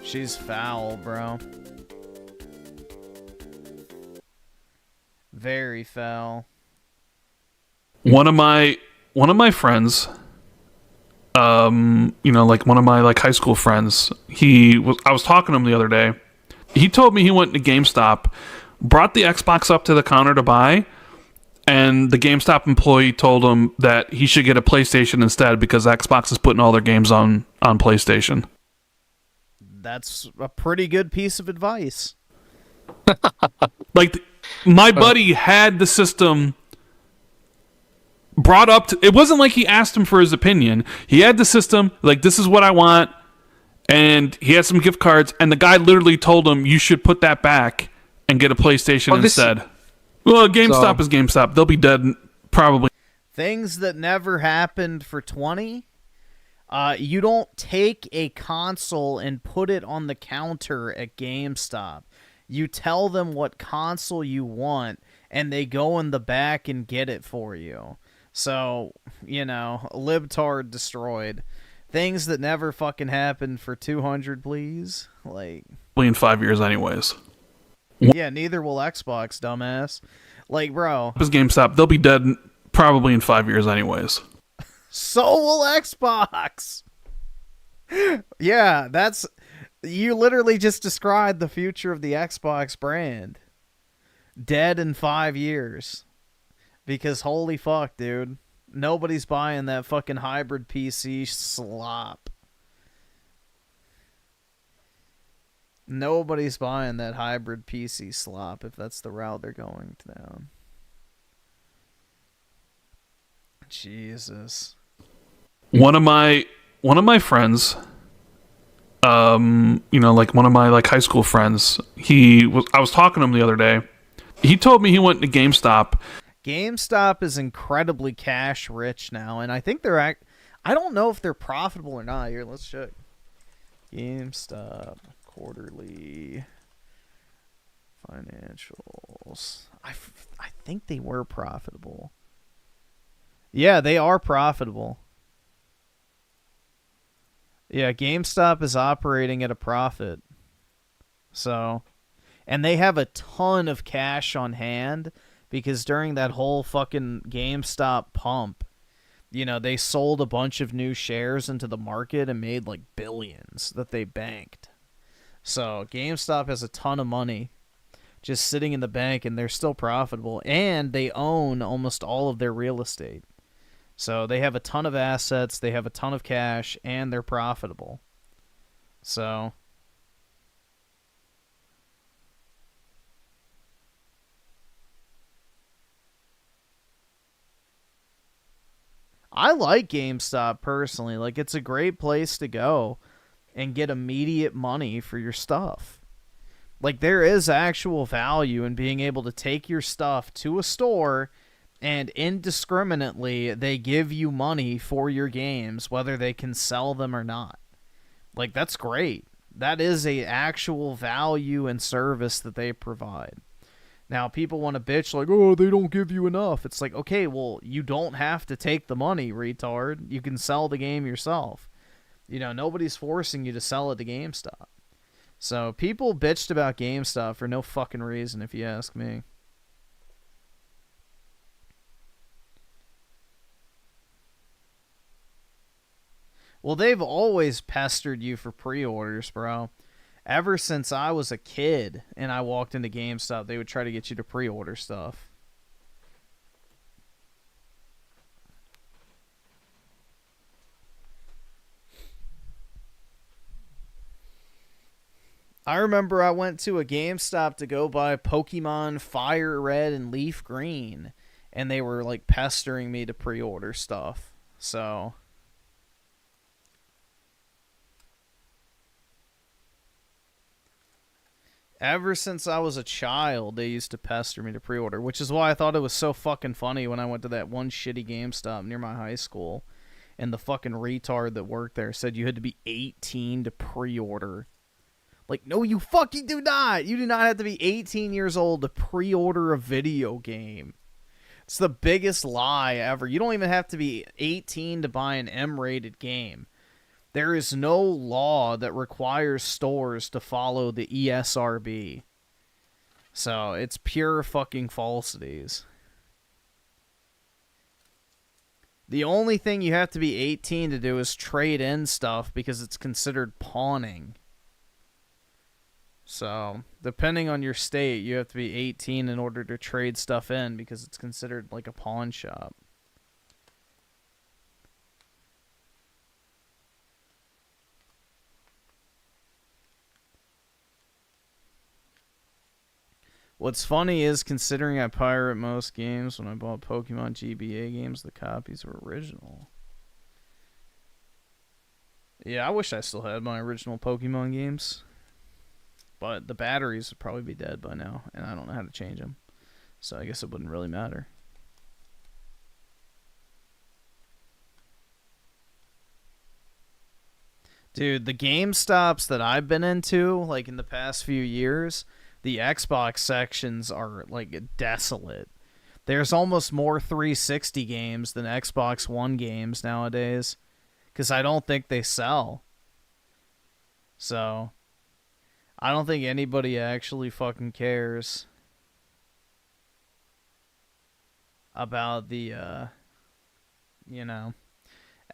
She's foul, bro. Very foul. One of my friends, you know, like one of my like high school friends, I was talking to him the other day. He told me he went to GameStop, brought the Xbox up to the counter to buy, and the GameStop employee told him that he should get a PlayStation instead because Xbox is putting all their games on PlayStation. That's a pretty good piece of advice. Like, my buddy had the system brought up to... It wasn't like he asked him for his opinion. He had the system, like, this is what I want, and he had some gift cards, and the guy literally told him, you should put that back and get a PlayStation instead. Well, GameStop is GameStop. They'll be dead probably. Things that never happened for 20. You don't take a console and put it on the counter at GameStop. You tell them what console you want, and they go in the back and get it for you. So, you know, libtard destroyed. Things that never fucking happened for 200, please. Like, in 5 years anyways. Yeah, neither will Xbox, dumbass. Like, bro. This GameStop, they'll be dead probably in 5 years anyways. So will Xbox. Yeah, that's... You literally just described the future of the Xbox brand. Dead in 5 years. Because holy fuck, dude. Nobody's buying that fucking hybrid PC slop. Nobody's buying that hybrid PC slop if that's the route they're going down. Jesus. One of my friends, you know, like one of my like high school friends, I was talking to him the other day. He told me he went to GameStop. GameStop is incredibly cash rich now, and I think I don't know if they're profitable or not. Here, let's check. GameStop quarterly financials. I think they were profitable. Yeah, they are profitable. Yeah, GameStop is operating at a profit. So, and they have a ton of cash on hand because during that whole fucking GameStop pump, you know, they sold a bunch of new shares into the market and made like billions that they banked. So GameStop has a ton of money just sitting in the bank, and they're still profitable, and they own almost all of their real estate. So they have a ton of assets, they have a ton of cash, and they're profitable. So I like GameStop personally. Like, it's a great place to go and get immediate money for your stuff. Like, there is actual value in being able to take your stuff to a store and indiscriminately they give you money for your games, whether they can sell them or not. Like, that's great. That is a actual value and service that they provide. Now, people want to bitch like, oh, they don't give you enough. It's like, okay, well, you don't have to take the money, retard. You can sell the game yourself. You know, nobody's forcing you to sell it to GameStop. So, people bitched about GameStop for no fucking reason, if you ask me. Well, they've always pestered you for pre-orders, bro. Ever since I was a kid and I walked into GameStop, they would try to get you to pre-order stuff. I remember I went to a GameStop to go buy Pokemon Fire Red and Leaf Green, and they were like pestering me to pre-order stuff. So... ever since I was a child, they used to pester me to pre-order, which is why I thought it was so fucking funny when I went to that one shitty GameStop near my high school, and the fucking retard that worked there said you had to be 18 to pre-order. Like, no, you fucking do not! You do not have to be 18 years old to pre-order a video game. It's the biggest lie ever. You don't even have to be 18 to buy an M-rated game. There is no law that requires stores to follow the ESRB. So, it's pure fucking falsities. The only thing you have to be 18 to do is trade in stuff because it's considered pawning. So, depending on your state, you have to be 18 in order to trade stuff in because it's considered like a pawn shop. What's funny is, considering I pirate most games, when I bought Pokemon GBA games, the copies were original. Yeah, I wish I still had my original Pokemon games. But the batteries would probably be dead by now, and I don't know how to change them. So I guess it wouldn't really matter. Dude, the GameStops that I've been into, like in the past few years... the Xbox sections are, like, desolate. There's almost more 360 games than Xbox One games nowadays. Because I don't think they sell. So, I don't think anybody actually fucking cares about the, you know,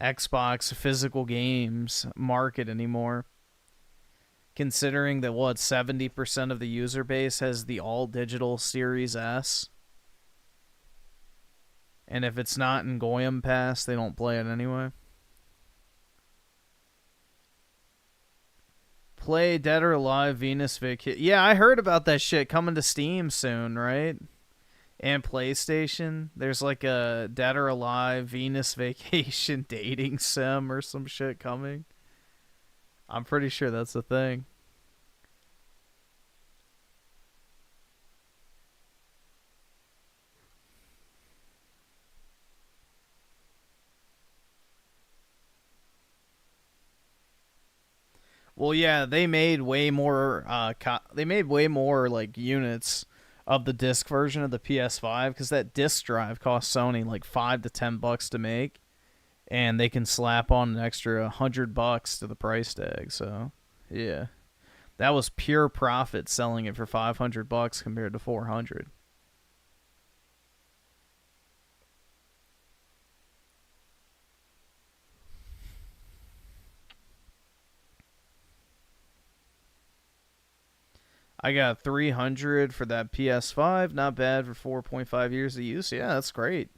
Xbox physical games market anymore. Considering that, what, 70% of the user base has the all-digital Series S? And if it's not in Goyam Pass, they don't play it anyway. Play Dead or Alive Venus Vacation. Yeah, I heard about that shit coming to Steam soon, right? And PlayStation. There's like a Dead or Alive Venus Vacation dating sim or some shit coming. I'm pretty sure that's the thing. Well, yeah, they made way more. They made way more like units of the disc version of the PS5 because that disc drive costs Sony like $5 to $10 to make. And they can slap on an extra $100 to the price tag. So, yeah, that was pure profit selling it for $500 compared to $400. I got $300 for that PS5. Not bad for 4.5 years of use. Yeah, that's great.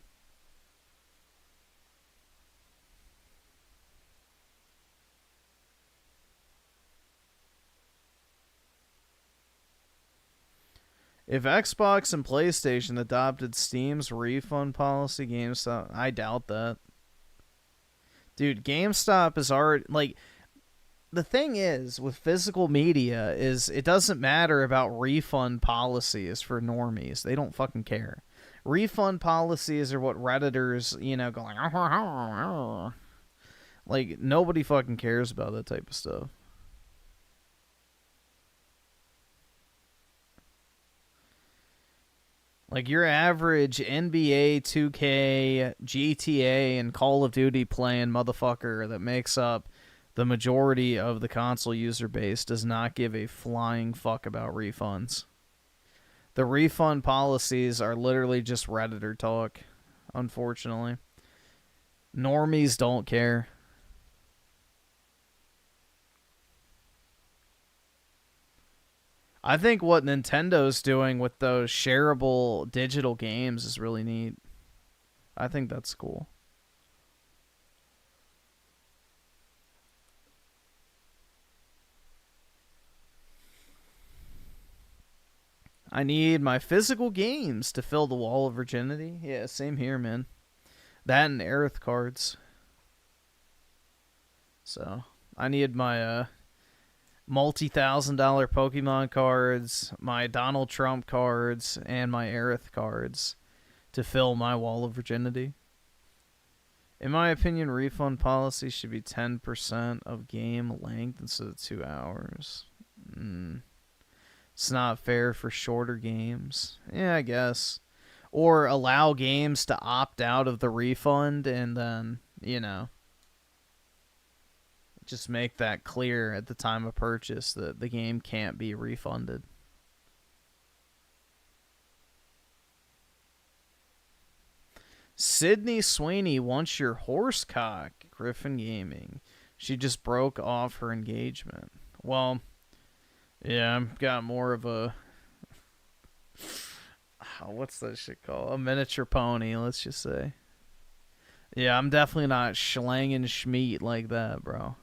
If Xbox and PlayStation adopted Steam's refund policy, GameStop, I doubt that. Dude, GameStop is already, like, the thing is, with physical media, is it doesn't matter about refund policies for normies. They don't fucking care. Refund policies are what Redditors, you know, go like, like, nobody fucking cares about that type of stuff. Like your average NBA, 2K, GTA, and Call of Duty playing motherfucker that makes up the majority of the console user base does not give a flying fuck about refunds. The refund policies are literally just Redditor talk, unfortunately. Normies don't care. I think what Nintendo's doing with those shareable digital games is really neat. I think that's cool. I need my physical games to fill the wall of virginity. Yeah, same here, man. That and Aerith cards. So, I need my multi-$1,000 Pokemon cards, my Donald Trump cards, and my Aerith cards to fill my wall of virginity. In my opinion, refund policy should be 10% of game length instead of 2 hours. It's not fair for shorter games. Yeah, I guess. Or allow games to opt out of the refund and then, you know, just make that clear at the time of purchase that the game can't be refunded. Sydney Sweeney wants your horse cock, Griffin Gaming. She just broke off her engagement. Well, yeah, I've got more of a... what's that shit called? A miniature pony, let's just say. Yeah, I'm definitely not schlanging schmeat like that, bro.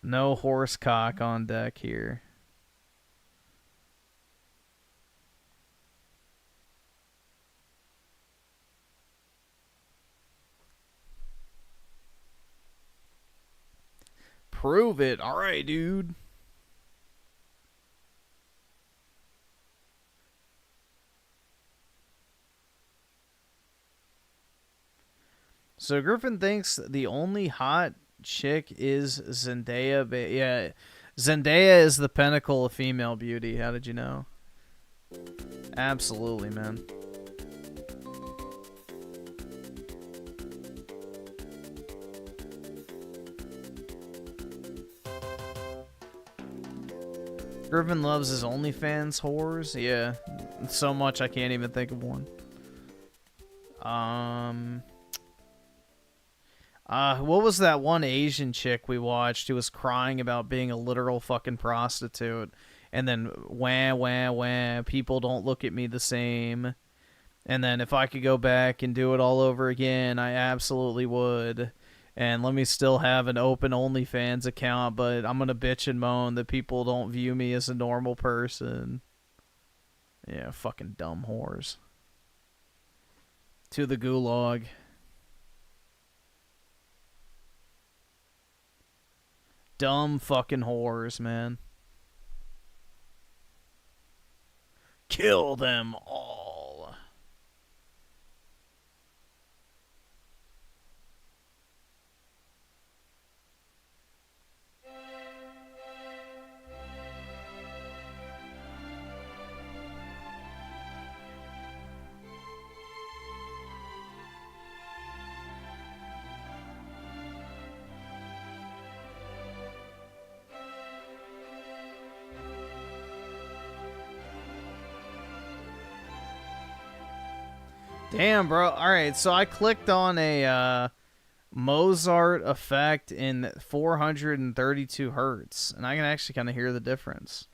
No horse cock on deck here. Prove it. All right, dude. So Griffin thinks the only hot chick is Zendaya. Yeah, Zendaya is the pinnacle of female beauty. How did you know? Absolutely, man. Griffin loves his OnlyFans whores. Yeah, so much I can't even think of one. What was that one Asian chick we watched who was crying about being a literal fucking prostitute? And then, wah, wah, wah, people don't look at me the same. And then if I could go back and do it all over again, I absolutely would. And let me still have an open OnlyFans account, but I'm going to bitch and moan that people don't view me as a normal person. Yeah, fucking dumb whores. To the gulag. Dumb fucking whores, man. Kill them all. Damn, bro. Alright, so I clicked on a Mozart effect in 432 hertz, and I can actually kind of hear the difference.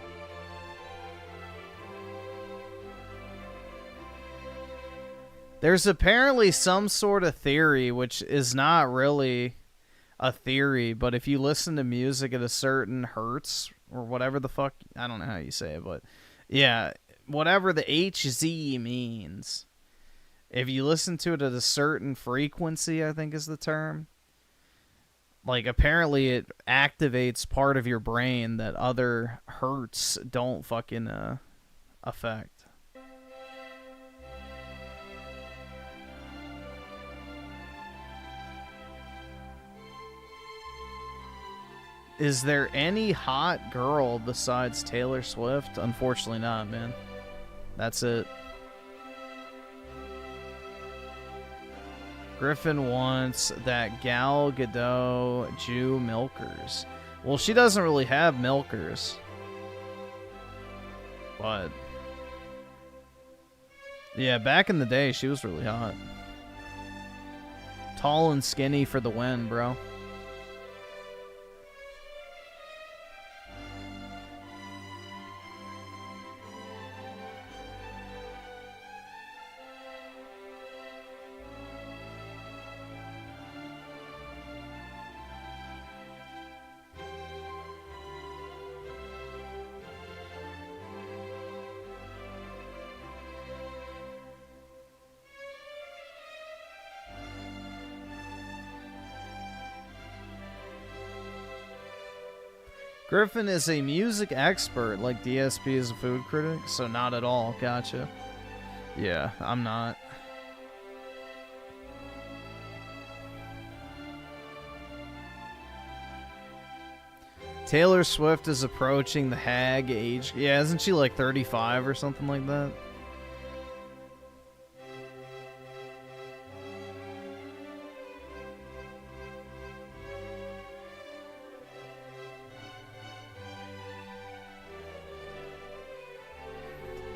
There's apparently some sort of theory, which is not really a theory, but if you listen to music at a certain hertz, or whatever the fuck, I don't know how you say it, but yeah, whatever the HZ means, if you listen to it at a certain frequency, I think is the term, like apparently it activates part of your brain that other hertz don't fucking affect. Is there any hot girl besides Taylor Swift? Unfortunately not, man. That's it. Griffin wants that Gal Gadot Jew milkers. Well, she doesn't really have milkers. But yeah, back in the day, she was really hot. Tall and skinny for the win, bro. Griffin is a music expert, like DSP is a food critic, so not at all. Gotcha. Yeah, I'm not. Taylor Swift is approaching the hag age. Yeah, isn't she like 35 or something like that?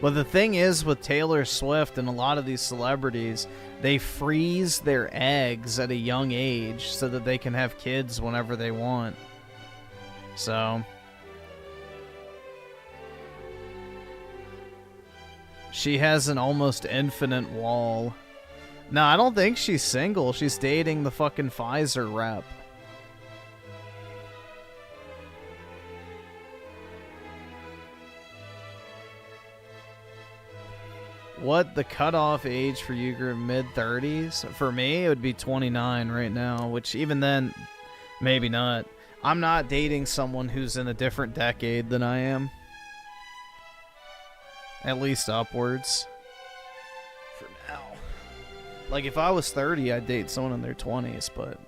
But the thing is with Taylor Swift and a lot of these celebrities, they freeze their eggs at a young age so that they can have kids whenever they want. So she has an almost infinite wall. No, I don't think she's single. She's dating the fucking Pfizer rep. What the cutoff age for you, mid-30s? For me, it would be 29 right now, which even then, maybe not. I'm not dating someone who's in a different decade than I am. At least upwards. For now. Like, if I was 30, I'd date someone in their 20s, but...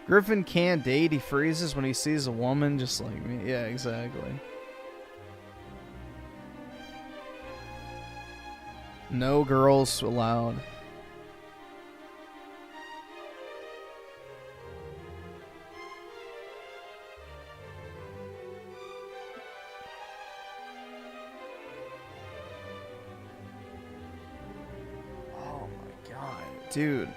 Griffin can't date. He freezes when he sees a woman just like me. Yeah, exactly. No girls allowed. Oh my god, dude.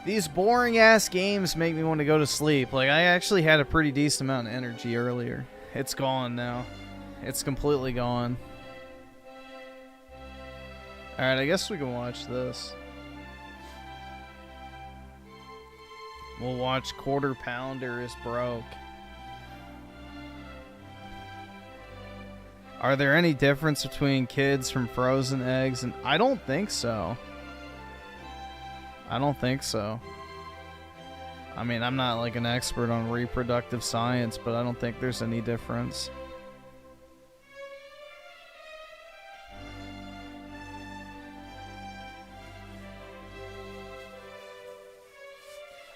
These boring ass games make me want to go to sleep. Like, I actually had a pretty decent amount of energy earlier. It's gone now. It's completely gone. Alright, I guess we can watch this. We'll watch Quarter Pounder is Broke. Are there any difference between kids from frozen eggs? And I don't think so. I don't think so. I mean, I'm not like an expert on reproductive science, but I don't think there's any difference.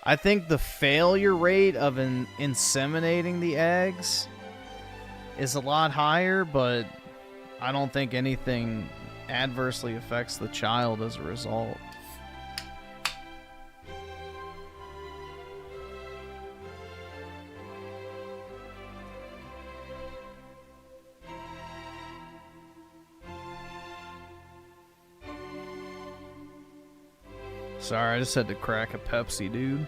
I think the failure rate of inseminating the eggs is a lot higher, but I don't think anything adversely affects the child as a result. Sorry, I just had to crack a Pepsi, dude.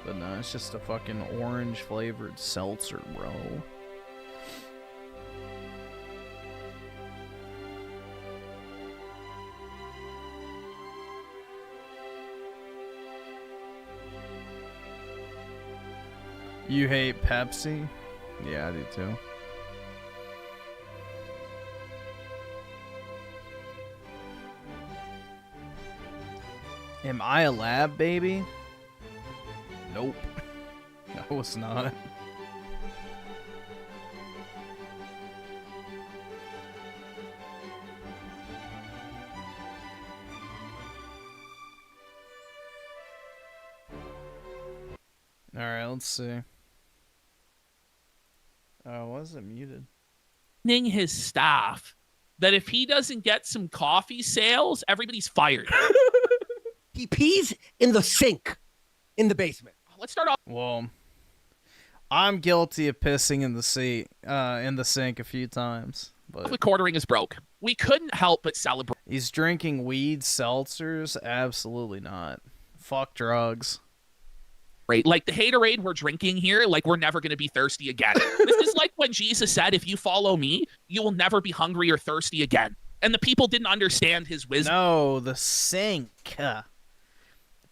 But no, it's just a fucking orange flavored seltzer, bro. You hate Pepsi? Yeah, I do too. Am I a lab baby? Nope. No, it's not. Alright, let's see. Oh, why is it muted? His staff that if he doesn't get some coffee sales, everybody's fired. He pees in the sink in the basement. Let's start off. Well, I'm guilty of pissing in the sink a few times. But the quartering is broke. We couldn't help but celebrate. He's drinking weed seltzers? Absolutely not. Fuck drugs. Like the haterade we're drinking here, like we're never going to be thirsty again. This is like when Jesus said, if you follow me, you will never be hungry or thirsty again. And the people didn't understand his wisdom. No, the sink.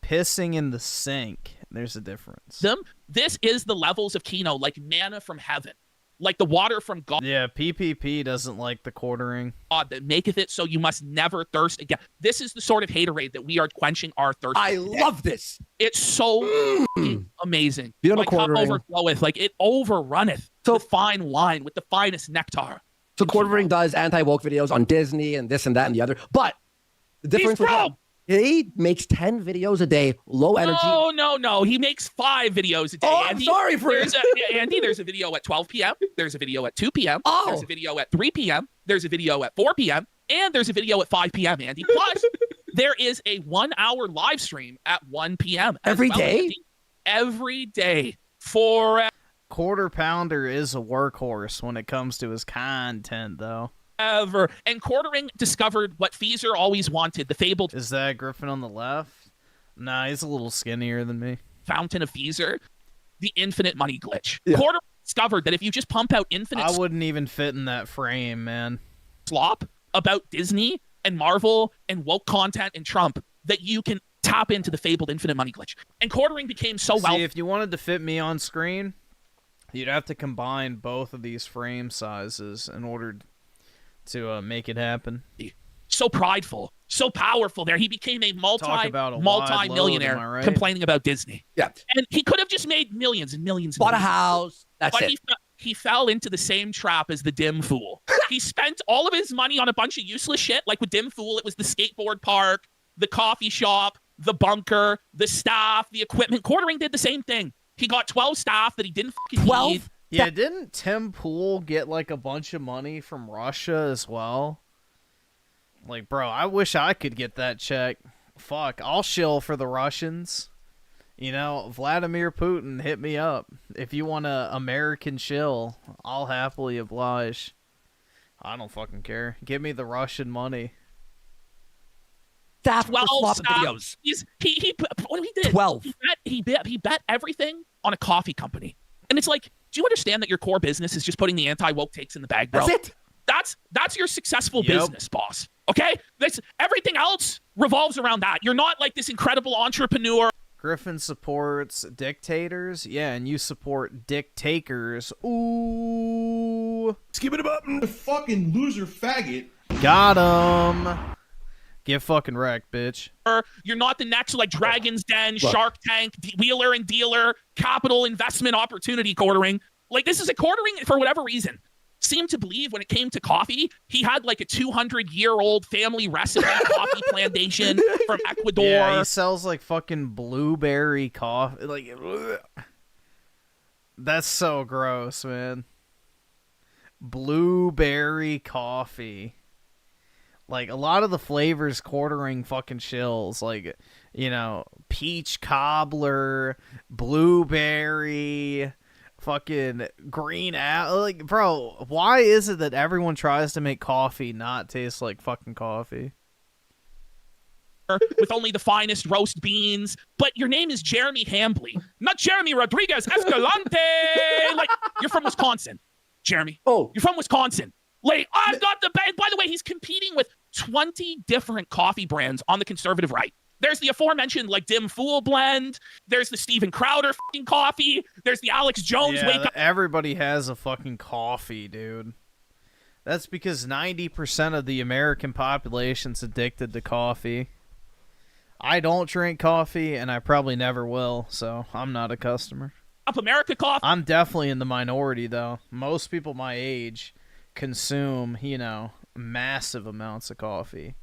Pissing in the sink. There's a difference. This is the levels of Kino, like manna from heaven. Like the water from God. Yeah, PPP doesn't like the quartering. God that maketh it so you must never thirst again. This is the sort of haterade that we are quenching our thirst. I love this. It's so amazing. You know, like cup quartering overfloweth, like it overrunneth the fine wine with the finest nectar. So quartering does anti-woke videos on Disney and this and that and the other. But the difference with him, he makes 10 videos a day, low energy. No. He makes 5 videos a day. Oh, I'm sorry for it. Andy, there's a video at 12 p.m. There's a video at 2 p.m. Oh. There's a video at 3 p.m. There's a video at 4 p.m. And there's a video at 5 p.m., Andy. Plus, there is a 1-hour live stream at 1 p.m. Every day? Andy. Every day. For Quarter Pounder is a workhorse when it comes to his content, though. Ever. And quartering discovered what Feezer always wanted, the fabled... Is that Griffin on the left? Nah, he's a little skinnier than me. Fountain of Feezer, the infinite money glitch. Yeah. Quartering discovered that if you just pump out infinite... I wouldn't even fit in that frame, man. ...slop about Disney and Marvel and woke content and Trump, that you can tap into the fabled infinite money glitch. And quartering became so well... See, if you wanted to fit me on screen, you'd have to combine both of these frame sizes in order to make it happen. So prideful, so powerful there. He became a multi-millionaire right? complaining about Disney. Yeah. And he could have just made millions and millions. Bought a house. That's but it. He fell into the same trap as the dim fool. He spent all of his money on a bunch of useless shit. Like with dim fool, it was the skateboard park, the coffee shop, the bunker, the staff, the equipment. Quartering did the same thing. He got 12 staff that he didn't fucking need. Yeah, didn't Tim Pool get like a bunch of money from Russia as well? Like, bro, I wish I could get that check. Fuck, I'll shill for the Russians. You know, Vladimir Putin, hit me up. If you want a American shill, I'll happily oblige. I don't fucking care. Give me the Russian money. Staff 12 swapping videos. What he did? 12. He bet everything on a coffee company. And it's like, do you understand that your core business is just putting the anti-woke takes in the bag, bro? That's it. That's your successful business, boss. Okay? Everything else revolves around that. You're not like this incredible entrepreneur. Griffin supports dictators. Yeah, and you support dictators. Ooh. Skip it up, fucking loser faggot. Got him. Get fucking wrecked, bitch. You're not the next like Dragon's Den, Shark Tank, Wheeler and Dealer, Capital Investment Opportunity quartering. Like this is a quartering for whatever reason. Seemed to believe when it came to coffee, he had like a 200-year-old family recipe coffee plantation from Ecuador. Yeah, he sells like fucking blueberry coffee. Like, ugh. That's so gross, man. Blueberry coffee. Like, a lot of the flavors quartering fucking shills. Like, you know, peach cobbler, blueberry, fucking green apple. Like, bro, why is it that everyone tries to make coffee not taste like fucking coffee? With only the finest roast beans. But your name is Jeremy Hambley, not Jeremy Rodriguez Escalante. Like, you're from Wisconsin, Jeremy. Oh. You're from Wisconsin. Like, I've got the bag. By the way, he's competing with 20 different coffee brands on the conservative right. There's the aforementioned like Dim Fool blend. There's the Steven Crowder fucking coffee. There's the Alex Jones wake up. Everybody has a fucking coffee, dude. That's because 90% of the American population's addicted to coffee. I don't drink coffee, and I probably never will, so I'm not a customer. Up America coffee. I'm definitely in the minority, though. Most people my age consume, massive amounts of coffee.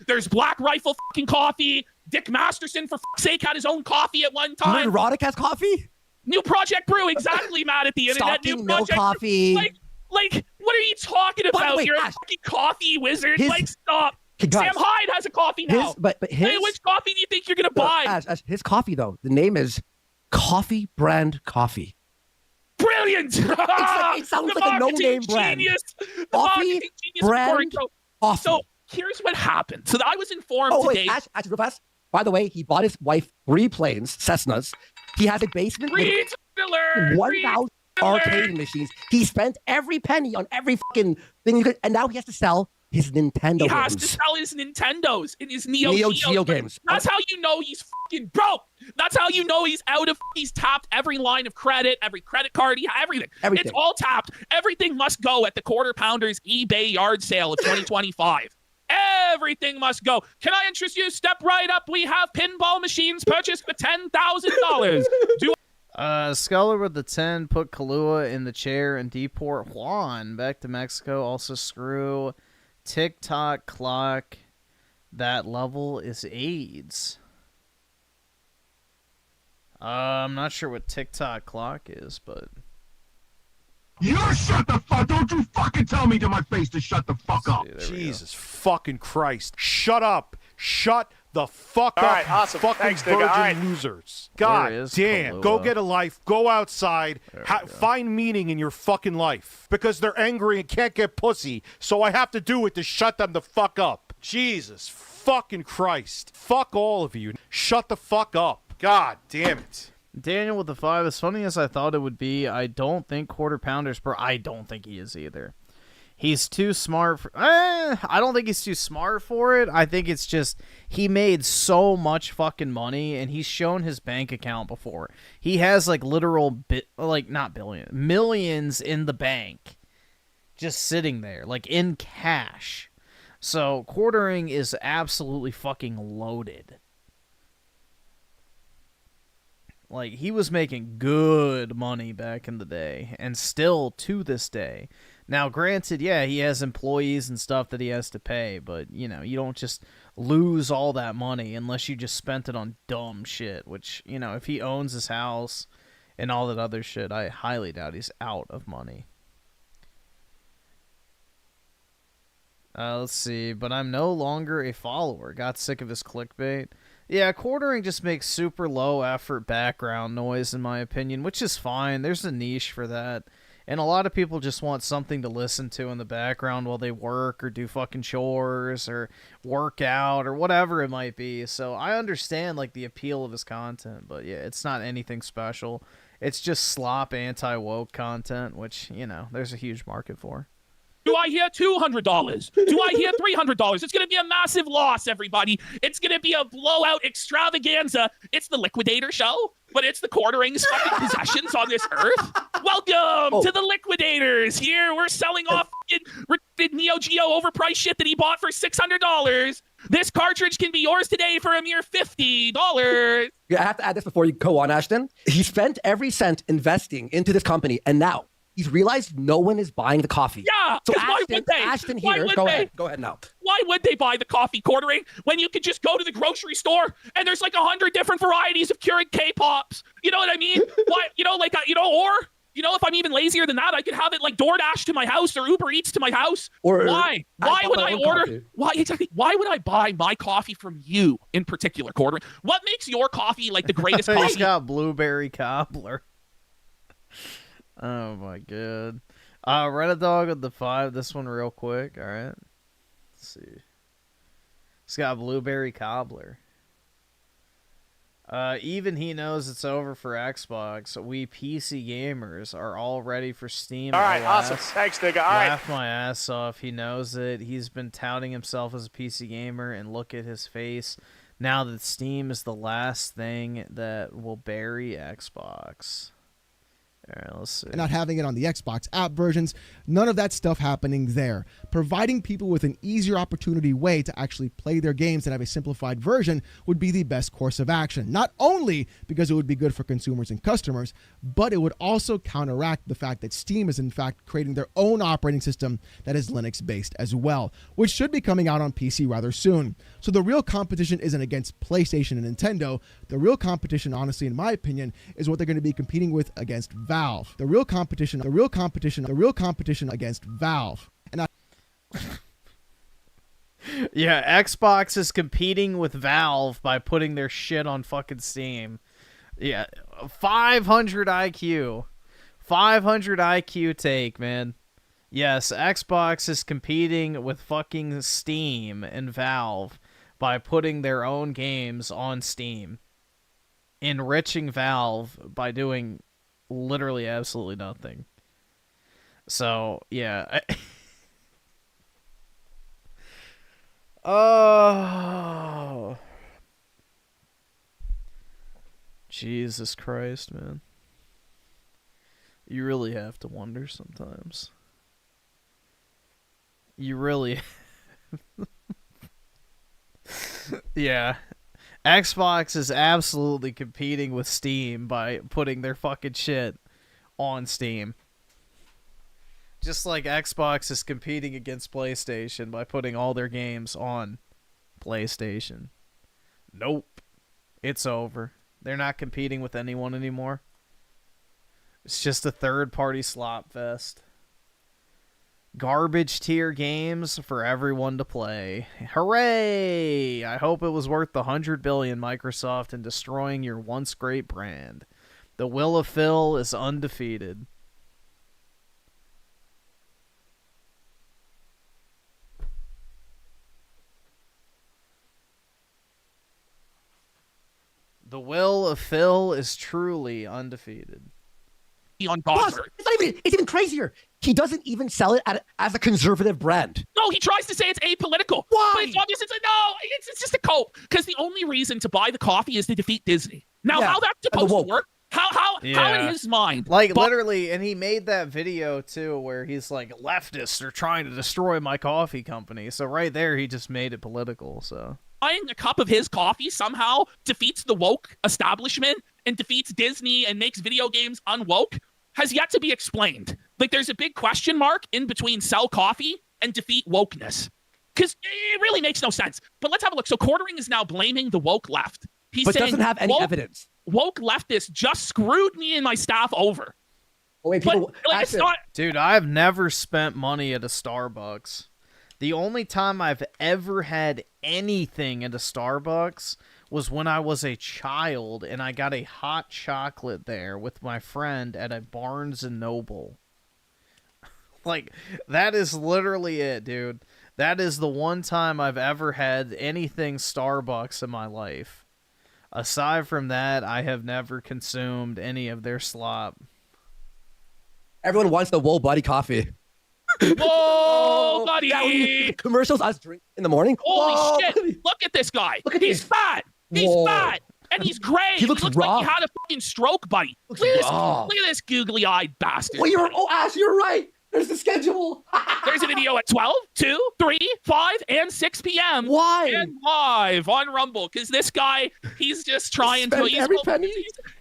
There's Black Rifle fucking coffee. Dick Masterson, for fuck's sake, had his own coffee at one time. Neurotic has coffee? New Project Brew, exactly, Matt, at the internet. Stalking, New no Project coffee. Brew. Like, what are you talking about? Wait, You're a fucking coffee wizard. Stop. Guys, Sam Hyde has a coffee now. Hey, which coffee do you think you're going to buy? Ash, his coffee, though, the name is Coffee Brand Coffee. Brilliant! It sounds like a no-name brand. Genius. Coffee Brand Coffee. So here's what happened. So I was informed today. Ash, real fast. By the way, he bought his wife 3 planes, Cessnas. He has a basement with 1,000 arcade machines. He spent every penny on every fucking thing you could, and now he has to sell his Nintendo games. He has to sell his Nintendos and his Neo Geo games. That's how you know he's fucking broke. That's how you know he's he's tapped every line of credit, every credit card, everything. It's all tapped. Everything must go at the Quarter Pounders eBay yard sale of 2025. Everything must go. Can I interest you? Step right up. We have pinball machines purchased for $10,000. Sculler with the 10 put Kahlua in the chair and deport Juan back to Mexico. Also screw TikTok clock. That level is AIDS. I'm not sure what TikTok clock is, but... You shut the fuck! Don't you fucking tell me to my face to shut the fuck up! Jesus fucking Christ! Shut up! Shut the fuck up! All right, awesome. Fucking Thanks, virgin nigga. All right. losers! God damn! Kahlua? Go get a life. Go outside. Find meaning in your fucking life because they're angry and can't get pussy. So I have to do it to shut them the fuck up. Jesus fucking Christ! Fuck all of you! Shut the fuck up! God damn it! Daniel with the 5, as funny as I thought it would be, I don't think Quarter Pounders I don't think he is either. He's too smart for... I don't think he's too smart for it. I think it's just he made so much fucking money, and he's shown his bank account before. He has, like, literal... not billion. Millions in the bank. Just sitting there. Like, in cash. So, quartering is absolutely fucking loaded. Like, he was making good money back in the day, and still to this day. Now, granted, yeah, he has employees and stuff that he has to pay, but, you don't just lose all that money unless you just spent it on dumb shit, which, if he owns his house and all that other shit, I highly doubt he's out of money. Let's see, but I'm no longer a follower. Got sick of his clickbait. Yeah, quartering just makes super low effort background noise, in my opinion, which is fine. There's a niche for that. And a lot of people just want something to listen to in the background while they work or do fucking chores or work out or whatever it might be. So I understand, like, the appeal of his content, but yeah, it's not anything special. It's just slop anti-woke content, which, there's a huge market for. Do I hear $200? Do I hear $300? It's going to be a massive loss, everybody. It's going to be a blowout extravaganza. It's the Liquidator show, but it's the quartering's fucking possessions on this earth. Welcome to the Liquidators. Here, we're selling off Neo Geo overpriced shit that he bought for $600. This cartridge can be yours today for a mere $50. I have to add this before you go on, Ashton. He spent every cent investing into this company, and now he's realized no one is buying the coffee. Yeah, so why would they? Ashton here, go ahead now. Why would they buy the coffee quartering when you could just go to the grocery store and there's like 100 different varieties of Keurig K-Pops? You know what I mean? Why, if I'm even lazier than that, I could have it like DoorDash to my house or Uber Eats to my house. Why? Why would I order? Coffee. Why exactly? Why would I buy my coffee from you in particular, quartering? What makes your coffee like the greatest coffee? He's got blueberry cobbler. Oh my god. Reddit dog with the 5. This one real quick. All right. Let's see. It's got blueberry cobbler. Even he knows it's over for Xbox. We PC gamers are all ready for Steam. All right, OS. awesome. Thanks, nigga. All right. Laugh my ass off. He knows it. He's been touting himself as a PC gamer, and look at his face. Now that Steam is the last thing that will bury Xbox. All right, let's see. And not having it on the Xbox app versions, none of that stuff happening there. Providing people with an easier opportunity way to actually play their games and have a simplified version would be the best course of action. Not only because it would be good for consumers and customers, but it would also counteract the fact that Steam is in fact creating their own operating system that is Linux-based as well, which should be coming out on PC rather soon. So the real competition isn't against PlayStation and Nintendo. The real competition, honestly, in my opinion, is what they're going to be competing with against Valve. The real competition against Valve. And yeah, Xbox is competing with Valve by putting their shit on fucking Steam. Yeah, 500 IQ. 500 IQ take, man. Yes, Xbox is competing with fucking Steam and Valve by putting their own games on Steam. Enriching Valve by doing literally absolutely nothing. So, yeah. Oh. Jesus Christ, man. You really have to wonder sometimes. You really... Yeah. Xbox is absolutely competing with Steam by putting their fucking shit on Steam. Just like Xbox is competing against PlayStation by putting all their games on PlayStation. Nope. It's over. They're not competing with anyone anymore. It's just a third-party slop fest. Garbage tier games for everyone to play. Hooray! I hope it was worth the $100 billion, Microsoft, in destroying your once great brand. The will of Phil is undefeated. The will of Phil is truly undefeated. On Plus, it's even crazier. He doesn't even sell it as a conservative brand. No, he tries to say it's apolitical. Why? But it's obvious. It's just a cope. Because the only reason to buy the coffee is to defeat Disney. Now, how that's supposed to work? How in his mind? Like, literally, and he made that video, too, where he's like, leftists are trying to destroy my coffee company. So right there, he just made it political, so... Buying a cup of his coffee somehow defeats the woke establishment and defeats Disney and makes video games unwoke has yet to be explained. Like, there's a big question mark in between sell coffee and defeat wokeness. Because it really makes no sense. But let's have a look. So Quartering is now blaming the woke left. He's saying, doesn't have any evidence. Woke leftists just screwed me and my staff over. Oh, wait, people, but, like, it's not... Dude, I've never spent money at a Starbucks. The only time I've ever had anything at a Starbucks was when I was a child and I got a hot chocolate there with my friend at a Barnes & Noble. Like, that is literally it, dude. That is the one time I've ever had anything Starbucks in my life. Aside from that, I have never consumed any of their slop. Everyone wants the Whoa Buddy coffee. Whoa, buddy! Yeah, commercials I was drinking in the morning. Holy Whoa, shit! buddy. Look at this guy. Look at He's fat. He's fat. And he's gray. He looks like raw. he had a fucking stroke, buddy. Look at this googly-eyed bastard. Ash, you're right. There's the schedule. There's a video at 12, 2, 3, 5, and 6 p.m. Why? And live on Rumble. Because this guy, he's just trying to...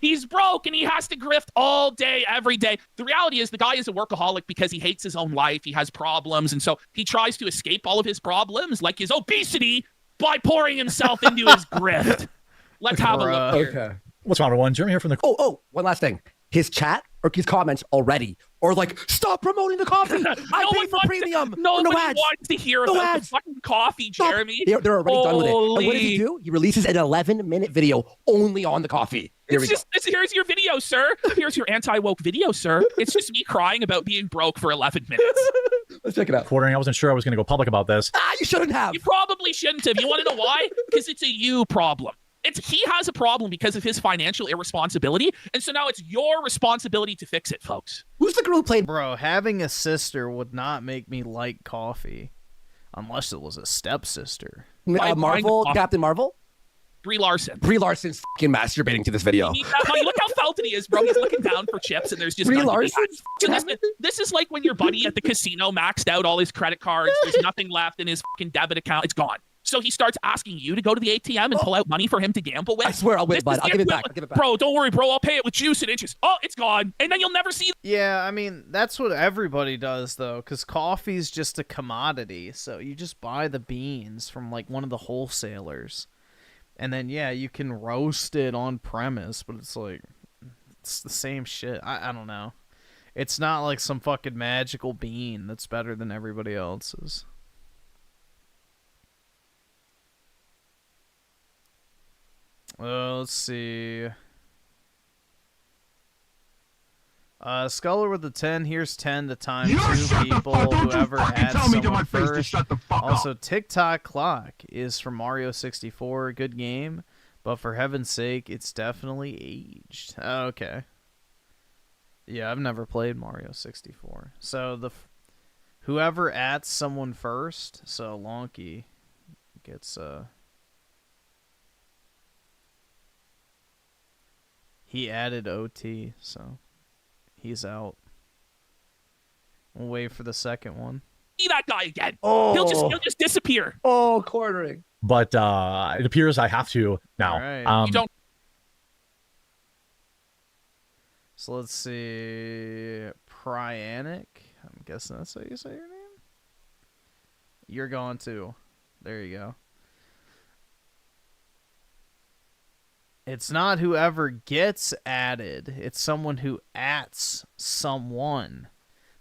He's broke, and he has to grift all day, every day. The reality is the guy is a workaholic because he hates his own life. He has problems, and so he tries to escape all of his problems, like his obesity, by pouring himself into his grift. Let's have a look here. Okay. What's wrong, everyone? Jeremy here from the... One last thing. His chat or his comments already are like, stop promoting the coffee. I paid for premium. Nobody no ads. wants to hear about the fucking coffee, Jeremy. They're already done with it. And what does he do? He releases an 11-minute video only on the coffee. Here's your video, sir. Here's your anti-woke video, sir. It's just me crying about being broke for 11 minutes. Let's check it out. Quartering, I wasn't sure I was going to go public about this. You shouldn't have. You probably shouldn't have. You want to know why? Because it's a you problem. He has a problem because of his financial irresponsibility, and so now it's your responsibility to fix it, folks. Who's the girl who played? Bro, having a sister would not make me like coffee, unless it was a stepsister. Marvel, Captain Marvel? Brie Larson. Brie Larson's fucking masturbating to this video. You need that money. Look how felted he is, bro. He's looking down for chips, and there's just Brie none to be Larson? had. So this is like when your buddy at the casino maxed out all his credit cards. There's nothing left in his fucking debit account. It's gone. So he starts asking you to go to the ATM and pull out money for him to gamble with. I swear I'll win, bud. I'll give it back. Bro, don't worry, bro. I'll pay it with juice and inches. Oh, it's gone. And then you'll never see. Yeah, I mean, that's what everybody does, though, because coffee's just a commodity. So you just buy the beans from, like, one of the wholesalers. And then, yeah, you can roast it on premise, but it's like, it's the same shit. I don't know. It's not like some fucking magical bean that's better than everybody else's. Let's see. Sculler with the 10. Here's 10 to time 2 people. Whoever adds someone first. Also, TikTok Clock is from Mario 64. Good game, but for heaven's sake, it's definitely aged. Okay. Yeah, I've never played Mario 64. So whoever adds someone first. So Lonky gets He added OT, so he's out. We'll wait for the second one. See that guy again. Oh. He'll just disappear. Oh, cornering. But it appears I have to now. All right. You don't. So let's see. Pryanic. I'm guessing that's how you say your name. You're going too. There you go. It's not whoever gets added. It's someone who ats someone.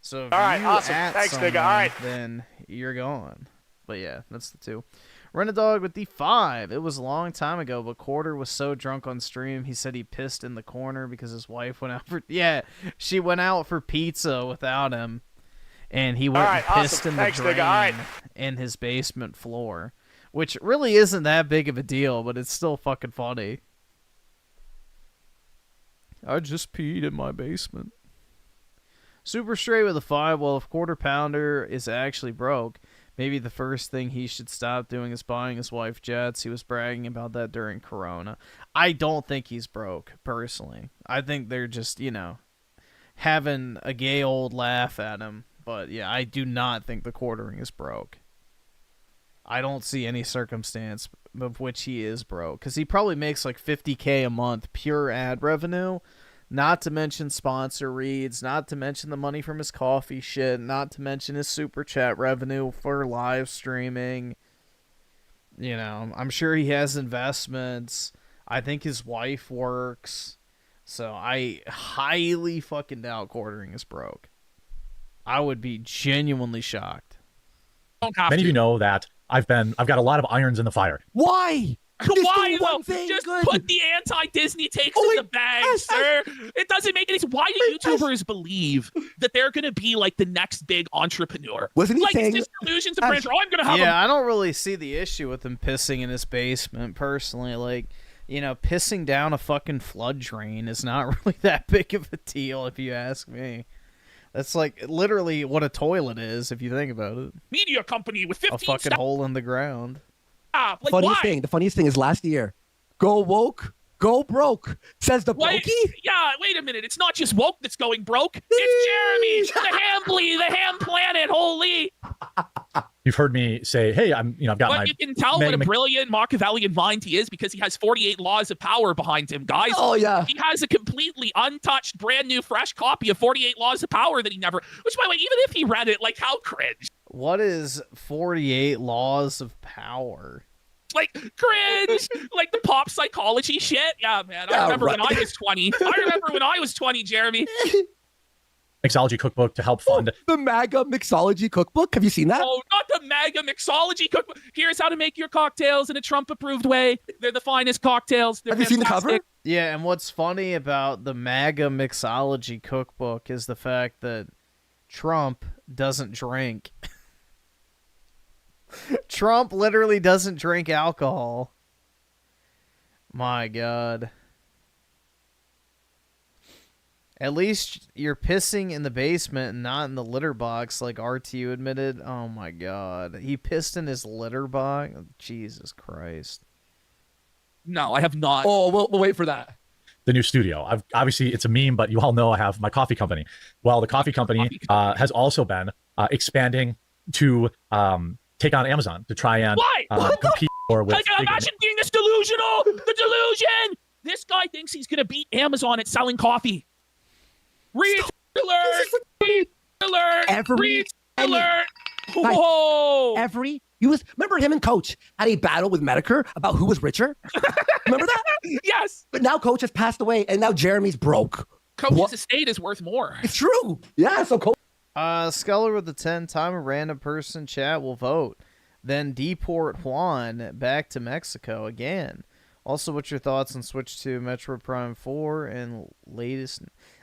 So if All right, you awesome. at Thanks, someone, nigga. All right. then you're gone. But yeah, that's the 2. Renadog with the 5. It was a long time ago, but Quarter was so drunk on stream, he said he pissed in the corner because his wife went out for... Yeah, she went out for pizza without him, and he went and pissed in the drain in his basement floor, which really isn't that big of a deal, but it's still fucking funny. I just peed in my basement. Super Straight with a 5. Well, if Quarter Pounder is actually broke, maybe the first thing he should stop doing is buying his wife jets. He was bragging about that during Corona. I don't think he's broke, personally. I think they're just, having a gay old laugh at him. But, yeah, I do not think the quartering is broke. I don't see any circumstance of which he is broke, because he probably makes like $50K a month pure ad revenue, not to mention sponsor reads, not to mention the money from his coffee shit, not to mention his super chat revenue for live streaming. I'm sure he has investments. I think his wife works, so I highly fucking doubt quartering is broke. I would be genuinely shocked. Many of you know that I've got a lot of irons in the fire. Why? Why though? Just put the anti-Disney takes in the bag, sir. It doesn't make any sense. Why do YouTubers believe that they're going to be like the next big entrepreneur? Wasn't he saying? It's just illusions of grandeur. Oh, I'm going to have Yeah, I don't really see the issue with him pissing in his basement, personally. Like, pissing down a fucking flood drain is not really that big of a deal, if you ask me. That's like literally what a toilet is, if you think about it. Media company with 15 a fucking hole in the ground. Like, The funniest thing is last year, go woke, go broke, says the brokie. Yeah, wait a minute. It's not just woke that's going broke. It's Jeremy, the ham planet. Holy. You've heard me say, hey, I've got my... But you can tell what a brilliant Machiavellian mind he is because he has 48 laws of power behind him, guys. Oh, yeah. He has a completely untouched, brand new, fresh copy of 48 laws of power that he never... Which, by the way, even if he read it, like, how cringe. What is 48 laws of power? Like, cringe. Like the pop psychology shit. Yeah, man. I remember when I was 20. Jeremy. Mixology cookbook to help fund the MAGA mixology cookbook. Have you seen that? Oh, not the MAGA mixology cookbook. Here's how to make your cocktails in a Trump-approved way. They're the finest cocktails. Have you seen the cover? Yeah, and what's funny about the MAGA mixology cookbook is the fact that Trump doesn't drink. Trump literally doesn't drink alcohol. My God. At least you're pissing in the basement and not in the litter box like RTU admitted. Oh my God. He pissed in his litter box? Jesus Christ. No, I have not. Oh, we'll wait for that. The new studio. Obviously it's a meme, but you all know I have my coffee company. Well, the coffee company has also been expanding to take on Amazon to try and compete with. Like, imagine being this delusional. The delusion. This guy thinks he's gonna beat Amazon at selling coffee. Alert! Alert! Whoa! Remember him and Coach had a battle with Medicare about who was richer? Remember that? Yes. But now Coach has passed away, and now Jeremy's broke. Coach's estate is worth more. It's true. Yeah, so Coach. Skeller with the 10. Time a random person chat will vote. Then deport Juan back to Mexico again. Also, what's your thoughts on Switch 2, Metroid Prime 4, and latest...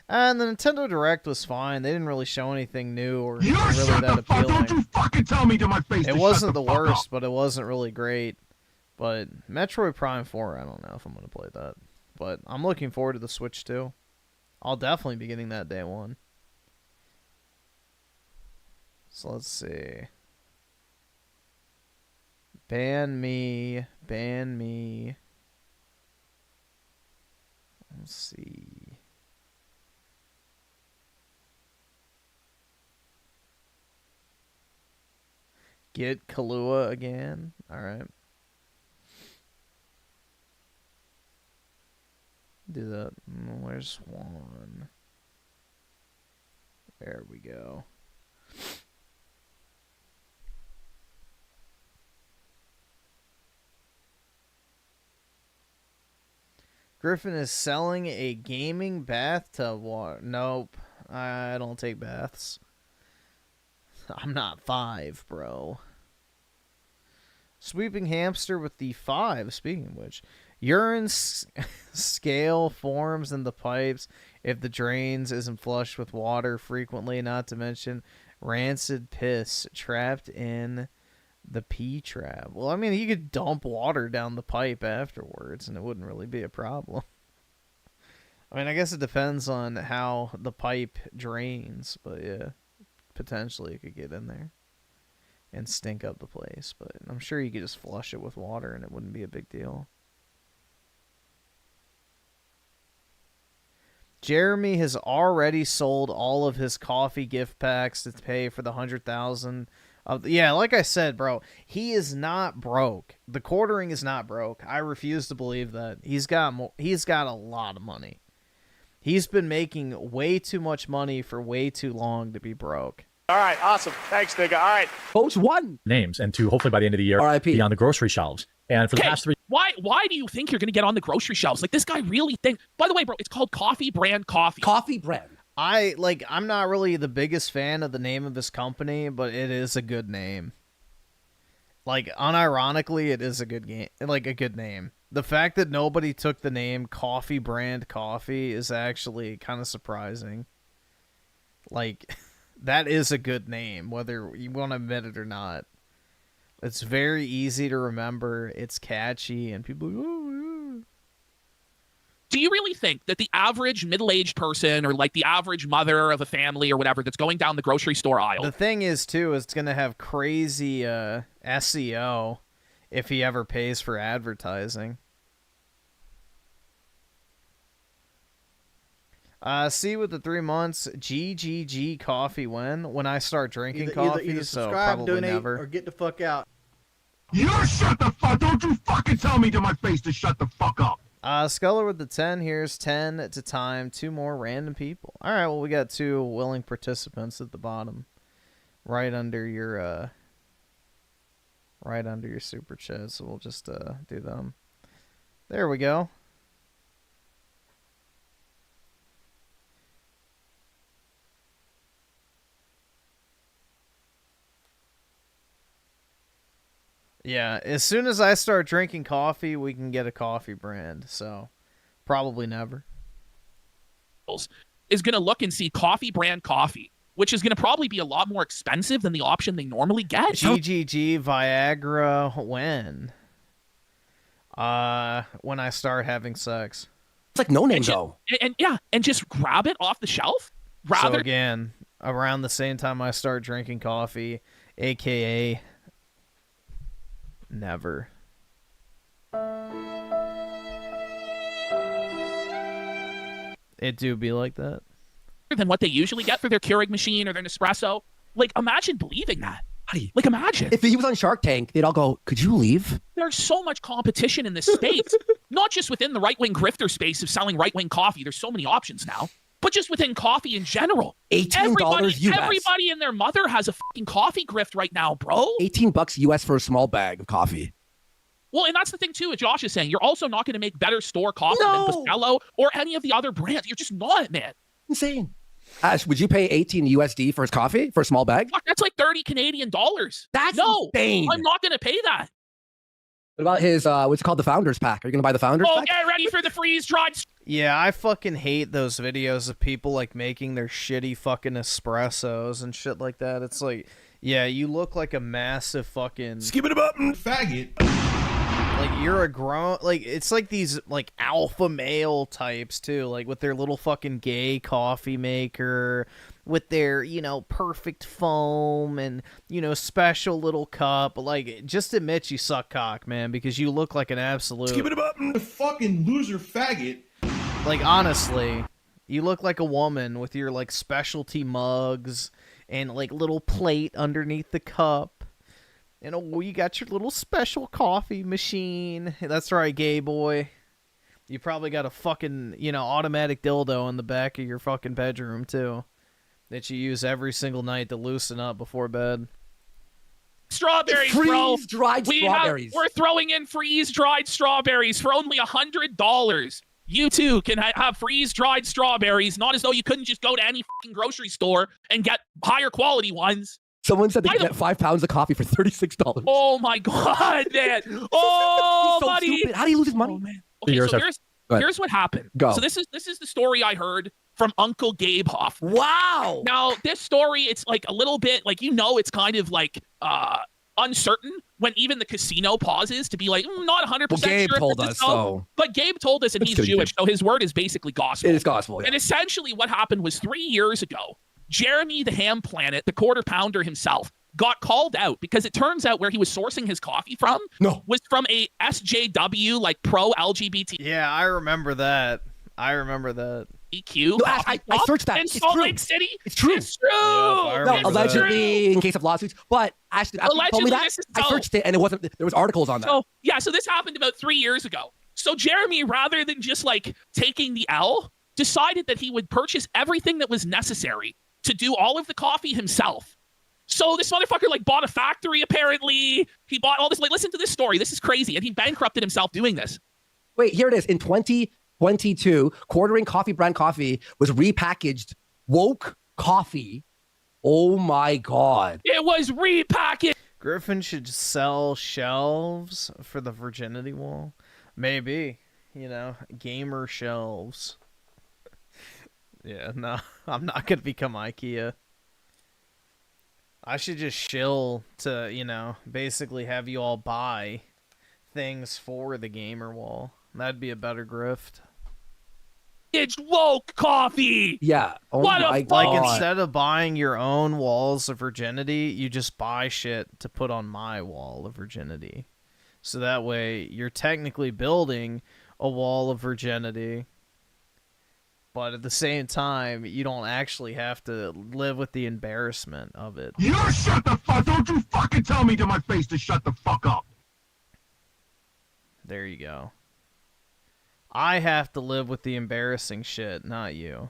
And the Nintendo Direct was fine. They didn't really show anything new or really that appealing. Don't you fucking tell me to my face. It wasn't the worst, but it wasn't really great. But Metroid Prime 4, I don't know if I'm going to play that. But I'm looking forward to the Switch 2. I'll definitely be getting that day one. So let's see. Ban me. Ban me. Let's see. Get Kahlua again. All right. Do that. Where's one? There we go. Griffin is selling a gaming bathtub water. Nope. I don't take baths. I'm not 5, bro. Sweeping hamster with the 5, speaking of which. Urine scale forms in the pipes if the drains isn't flushed with water frequently, not to mention rancid piss trapped in the pee trap. Well, I mean, you could dump water down the pipe afterwards and it wouldn't really be a problem. I mean, I guess it depends on how the pipe drains, but yeah. Potentially it could get in there and stink up the place, but I'm sure you could just flush it with water and it wouldn't be a big deal. Jeremy has already sold all of his coffee gift packs to pay for the 100,000 of yeah, like I said, bro, he is not broke. The quartering is not broke. I refuse to believe that. He's got a lot of money. He's been making way too much money for way too long to be broke. All right, awesome. Thanks, nigga. All right. Coach won. Names and to hopefully by the end of the year be on the grocery shelves. And for the past 3 Why do you think you're going to get on the grocery shelves? Like, this guy really thinks... By the way, bro, it's called Coffee Brand Coffee. Coffee Brand. I'm not really the biggest fan of the name of his company, but it is a good name. Like, unironically, it is a good game, like a good name. The fact that nobody took the name Coffee Brand Coffee is actually kind of surprising. Like, that is a good name, whether you want to admit it or not. It's very easy to remember. It's catchy, and people are like, oh, yeah. Do you really think that the average middle-aged person or like the average mother of a family or whatever that's going down the grocery store aisle... The thing is, too, it's going to have crazy SEO if he ever pays for advertising. See with the 3 months, GGG coffee when I start drinking coffee, either so subscribe, probably donate, never. or get the fuck out. You shut the fuck! Don't you fucking tell me to my face to shut the fuck up! Skeller with the 10. Here's 10 to time. 2 more random people. All right, well, we got 2 willing participants at the bottom, right under your super chat. So we'll just do them. There we go. Yeah, as soon as I start drinking coffee, we can get a coffee brand. So, probably never. Is going to look and see Coffee Brand Coffee, which is going to probably be a lot more expensive than the option they normally get. GGG Viagra when? When I start having sex. It's like no name though. And just grab it off the shelf. So again, around the same time I start drinking coffee, aka never. It do be like that. Than what they usually get for their Keurig machine or their Nespresso. Like, imagine believing that. Like, imagine. If he was on Shark Tank, they'd all go, could you leave? There's so much competition in this space. Not just within the right-wing grifter space of selling right-wing coffee. There's so many options now. But just within coffee in general. $18 US. Everybody and their mother has a fucking coffee grift right now, bro. $18 US for a small bag of coffee. Well, and that's the thing, too, what Josh is saying. You're also not going to make better store coffee than Bustelo or any of the other brands. You're just not, man. Insane. Ash, would you pay 18 USD for his coffee for a small bag? Fuck, that's like 30 Canadian dollars. That's insane. I'm not going to pay that. What about his, what's it called, the Founders Pack? Are you going to buy the Founders Pack? Get ready for the freeze-dried... Yeah, I fucking hate those videos of people, like, making their shitty fucking espressos and shit like that. It's like, yeah, you look like a massive fucking... Skip it button, faggot. Like, you're a grown... Like, it's like these, like, alpha male types, too. Like, with their little fucking gay coffee maker, with their, you know, perfect foam and, you know, special little cup. Like, just admit you suck cock, man, because you look like an absolute... Skip it button, fucking loser faggot. Like, honestly, you look like a woman with your, like, specialty mugs and, like, little plate underneath the cup. And, oh, you got your little special coffee machine. That's right, gay boy. You probably got a fucking, you know, automatic dildo in the back of your fucking bedroom, too. That you use every single night to loosen up before bed. Strawberries, bro. Freeze-dried strawberries. We're throwing in freeze-dried strawberries for only $100. You, too, can have freeze-dried strawberries. Not as though you couldn't just go to any fucking grocery store and get higher quality ones. Someone said they could get 5 pounds of coffee for $36. Oh, my God, man. Oh, so buddy. stupid. How do you lose his money? Oh, man. Okay, so here's what happened. Go. So this is the story I heard from Uncle Gabe Hoff. Wow. Now, this story, it's like a little bit, like, you know, it's kind of like uncertain when even the casino pauses to be like, not 100% well, Gabe sure. Told us, so. But Gabe told us, and he's Jewish, so his word is basically gospel. It is gospel, yeah. And essentially what happened was 3 years ago, Jeremy the Ham Planet, the quarter pounder himself, got called out because it turns out where he was sourcing his coffee from was from a SJW, like pro-LGBT. Yeah, I remember that. EQ. No, I searched that. In It's Salt true. Lake City. It's true. It's true. Yeah, no, allegedly, in case of lawsuits. But actually, after you told me that, I searched it and it wasn't. There was articles on that. So yeah, so this happened about 3 years ago. So Jeremy, rather than just like taking the L, decided that he would purchase everything that was necessary to do all of the coffee himself. So this motherfucker like bought a factory. Apparently, he bought all this. Like, listen to this story. This is crazy, and he bankrupted himself doing this. Wait, here it is. In 2022, Quartering Coffee brand coffee was repackaged woke coffee. Oh my God! It was repackaged. Griffin should sell shelves for the virginity wall. Maybe, you know, gamer shelves. Yeah, no, I'm not gonna become IKEA. I should just shill to, you know, basically have you all buy things for the gamer wall. That'd be a better grift. It's woke coffee. Yeah. Oh what my a God. Like, instead of buying your own walls of virginity, you just buy shit to put on my wall of virginity. So that way, you're technically building a wall of virginity, but at the same time, you don't actually have to live with the embarrassment of it. You shut the fuck! Don't you fucking tell me to my face to shut the fuck up! There you go. I have to live with the embarrassing shit, not you.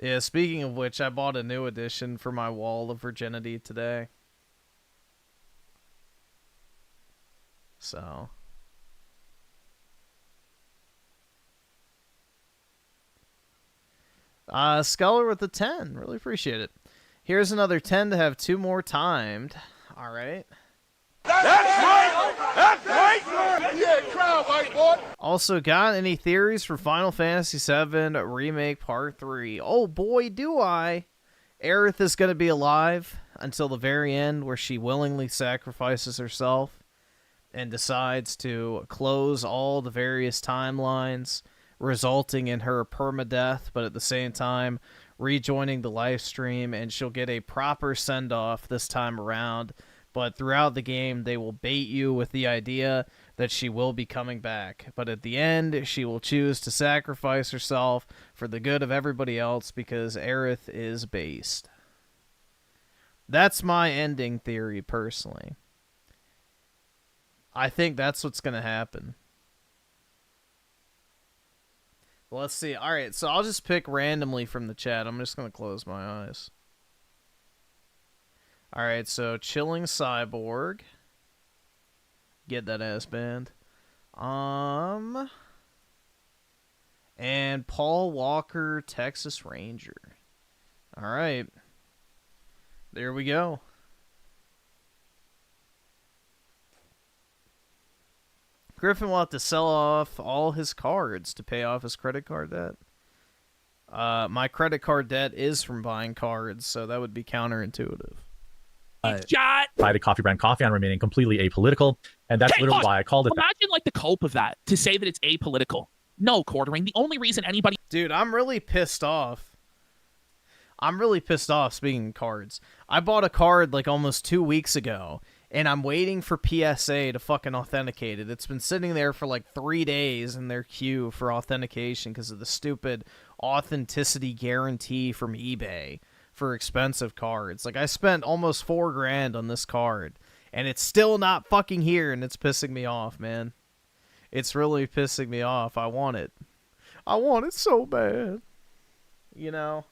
Yeah, speaking of which, I bought a new edition for my wall of virginity today. So... Skeller with a 10. Really appreciate it. Here's another 10 to have 2 more timed. All right. That's right! That's right! Yeah, crowd, white boy! Also, got any theories for Final Fantasy VII Remake Part 3? Oh boy, do I. Aerith is going to be alive until the very end, where she willingly sacrifices herself and decides to close all the various timelines, resulting in her permadeath, but at the same time rejoining the live stream, and she'll get a proper send-off this time around But throughout the game, they will bait you with the idea that she will be coming back. But at the end, she will choose to sacrifice herself for the good of everybody else because Aerith is based. That's my ending theory, personally. I think that's what's going to happen. Well, let's see. All right, so I'll just pick randomly from the chat. I'm just going to close my eyes. All right, so Chilling Cyborg. Get that ass band. And Paul Walker, Texas Ranger. All right. There we go. Griffin will have to sell off all his cards to pay off his credit card debt. My credit card debt is from buying cards, so that would be counterintuitive. Buy the coffee brand coffee. I'm remaining completely apolitical, and that's literally why I called it. Imagine like the culp of that to say that it's apolitical. No, Quartering. The only reason anybody. Dude, I'm really pissed off. Speaking of cards, I bought a card like almost 2 weeks ago, and I'm waiting for PSA to fucking authenticate it. It's been sitting there for like 3 days in their queue for authentication because of the stupid authenticity guarantee from eBay for expensive cards. Like, I spent almost $4 grand on this card, and it's still not fucking here, and it's pissing me off, man. It's really pissing me off. I want it. I want it so bad. You know?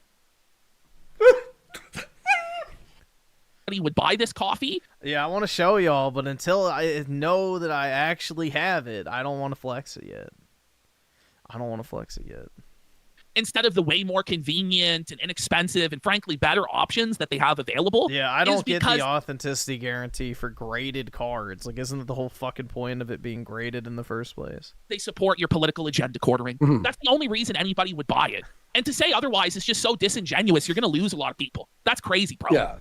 would buy this coffee. Yeah, I want to show y'all, but until I know that I actually have it, I don't want to flex it yet. Instead of the way more convenient and inexpensive and frankly better options that they have available. Yeah, I don't get the authenticity guarantee for graded cards. Like, isn't it the whole fucking point of it being graded in the first place? They support your political agenda, Quartering. Mm-hmm. That's the only reason anybody would buy it. And to say otherwise is just so disingenuous. You're going to lose a lot of people. That's crazy, bro. Yeah.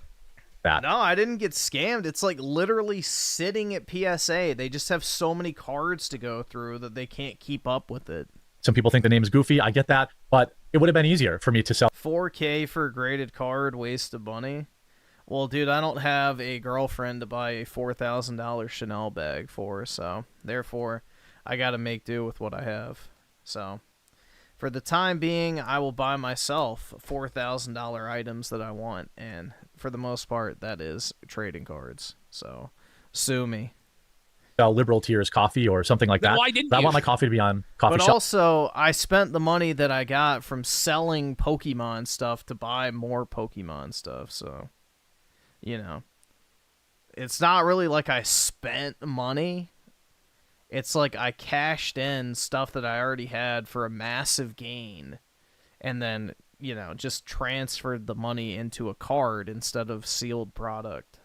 No, I didn't get scammed. It's like literally sitting at PSA. They just have so many cards to go through that they can't keep up with it. Some people think the name is goofy. I get that, but it would have been easier for me to sell. 4K for a graded card, waste of money. Well, dude, I don't have a girlfriend to buy a $4,000 Chanel bag for, so therefore I got to make do with what I have. So for the time being, I will buy myself $4,000 items that I want, and for the most part, that is trading cards. So sue me. Liberal tiers coffee or something like that. Why didn't I you? want my coffee to be on coffee But shop. also, I spent the money that I got from selling Pokemon stuff to buy more Pokemon stuff, so, you know. It's not really like I spent money. It's like I cashed in stuff that I already had for a massive gain, and then, you know, just transferred the money into a card instead of sealed product.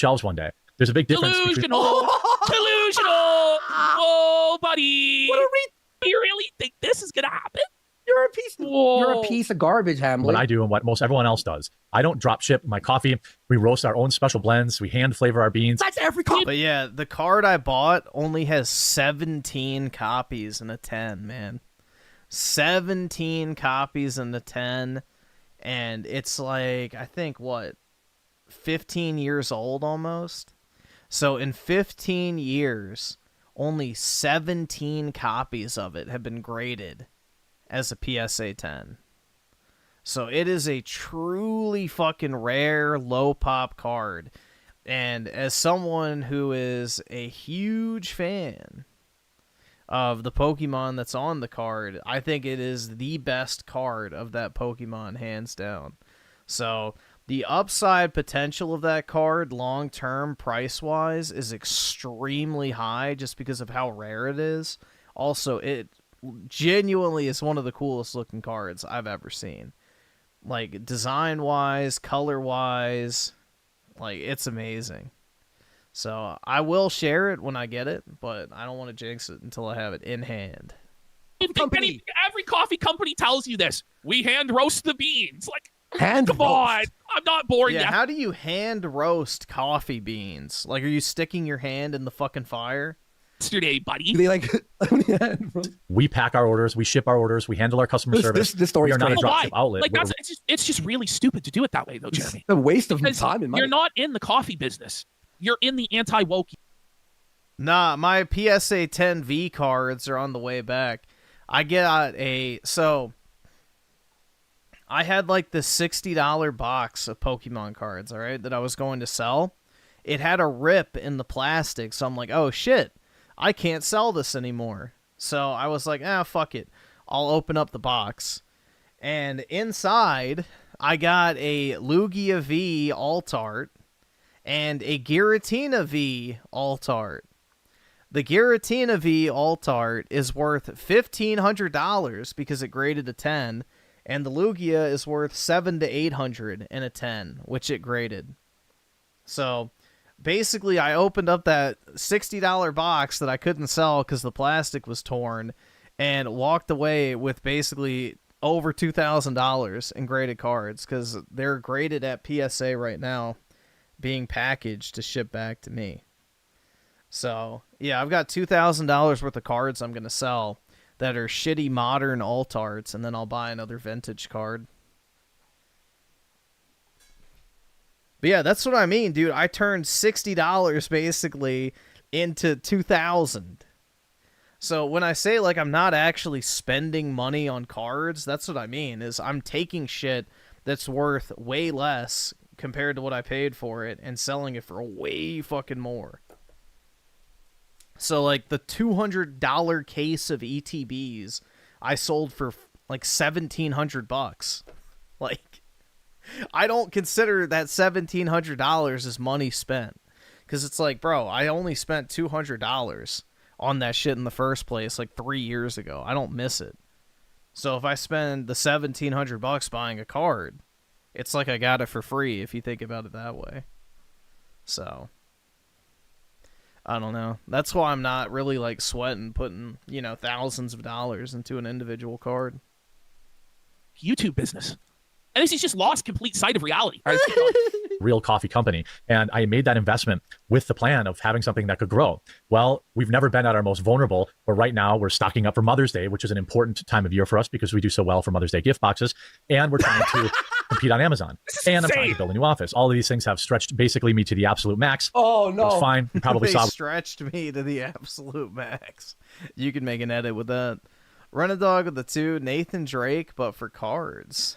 Shelves one day. There's a big difference. Delusional! Delusional! Whoa, buddy! Do you really think this is gonna happen? You're a piece of garbage, Hamlet. What I do and what most everyone else does. I don't drop ship my coffee. We roast our own special blends. We hand flavor our beans. That's every coffee. But yeah, the card I bought only has 17 copies in a 10, man. 17 copies in the 10, and it's like, I think, what, 15 years old almost? So in 15 years, only 17 copies of it have been graded as a PSA 10. So it is a truly fucking rare low pop card. And as someone who is a huge fan of the Pokemon that's on the card, I think it is the best card of that Pokemon, hands down. So the upside potential of that card, long-term, price-wise, is extremely high just because of how rare it is. Also, it genuinely is one of the coolest-looking cards I've ever seen. Like, design-wise, color-wise, like, it's amazing. So, I will share it when I get it, but I don't want to jinx it until I have it in hand. Every coffee company tells you this. We hand roast the beans. Like, Hand come roast. on, I'm not boring Yeah, you. how do you hand roast coffee beans? Like, are you sticking your hand in the fucking fire? Yesterday, buddy. They like We pack our orders. We ship our orders. We handle our customer service. This story we is are not a crazy. dropship outlet. Like, it's just really stupid to do it that way, though, Jeremy. A waste of Because time and money. you're not in the coffee business. You're in the anti-woke. Nah, my PSA 10V cards are on the way back. I had like this $60 box of Pokemon cards, all right, that I was going to sell. It had a rip in the plastic, so I'm like, oh shit, I can't sell this anymore. So I was like, fuck it. I'll open up the box. And inside, I got a Lugia V Alt-Art and a Giratina V Alt-Art. The Giratina V Alt-Art is worth $1,500 because it graded a 10, and the Lugia is worth $700 to $800 in a 10, which it graded. So basically, I opened up that $60 box that I couldn't sell because the plastic was torn, and walked away with basically over $2,000 in graded cards because they're graded at PSA right now, being packaged to ship back to me. So, yeah, I've got $2,000 worth of cards I'm going to sell that are shitty modern alt-arts, and then I'll buy another vintage card. But yeah, that's what I mean, dude. I turned $60 basically into $2,000. So when I say, like, I'm not actually spending money on cards, that's what I mean, is I'm taking shit that's worth way less compared to what I paid for it and selling it for way fucking more. So, like, the $200 case of ETBs I sold for, like, $1,700. Like, I don't consider that $1,700 as money spent. Because it's like, bro, I only spent $200 on that shit in the first place, like, 3 years ago. I don't miss it. So if I spend the $1,700 buying a card, it's like I got it for free if you think about it that way. So I don't know. That's why I'm not really, like, sweating putting, you know, thousands of dollars into an individual card. YouTube business. And this is just lost complete sight of reality. Real coffee company. And I made that investment with the plan of having something that could grow. Well, we've never been at our most vulnerable, but right now we're stocking up for Mother's Day, which is an important time of year for us because we do so well for Mother's Day gift boxes. And we're trying to compete on Amazon. And I'm trying to build a new office. All of these things have stretched basically me to the absolute max. Oh, no. It's fine. You probably They saw stretched me to the absolute max. You can make an edit with that. Run a dog with the 2, Nathan Drake, but for cards.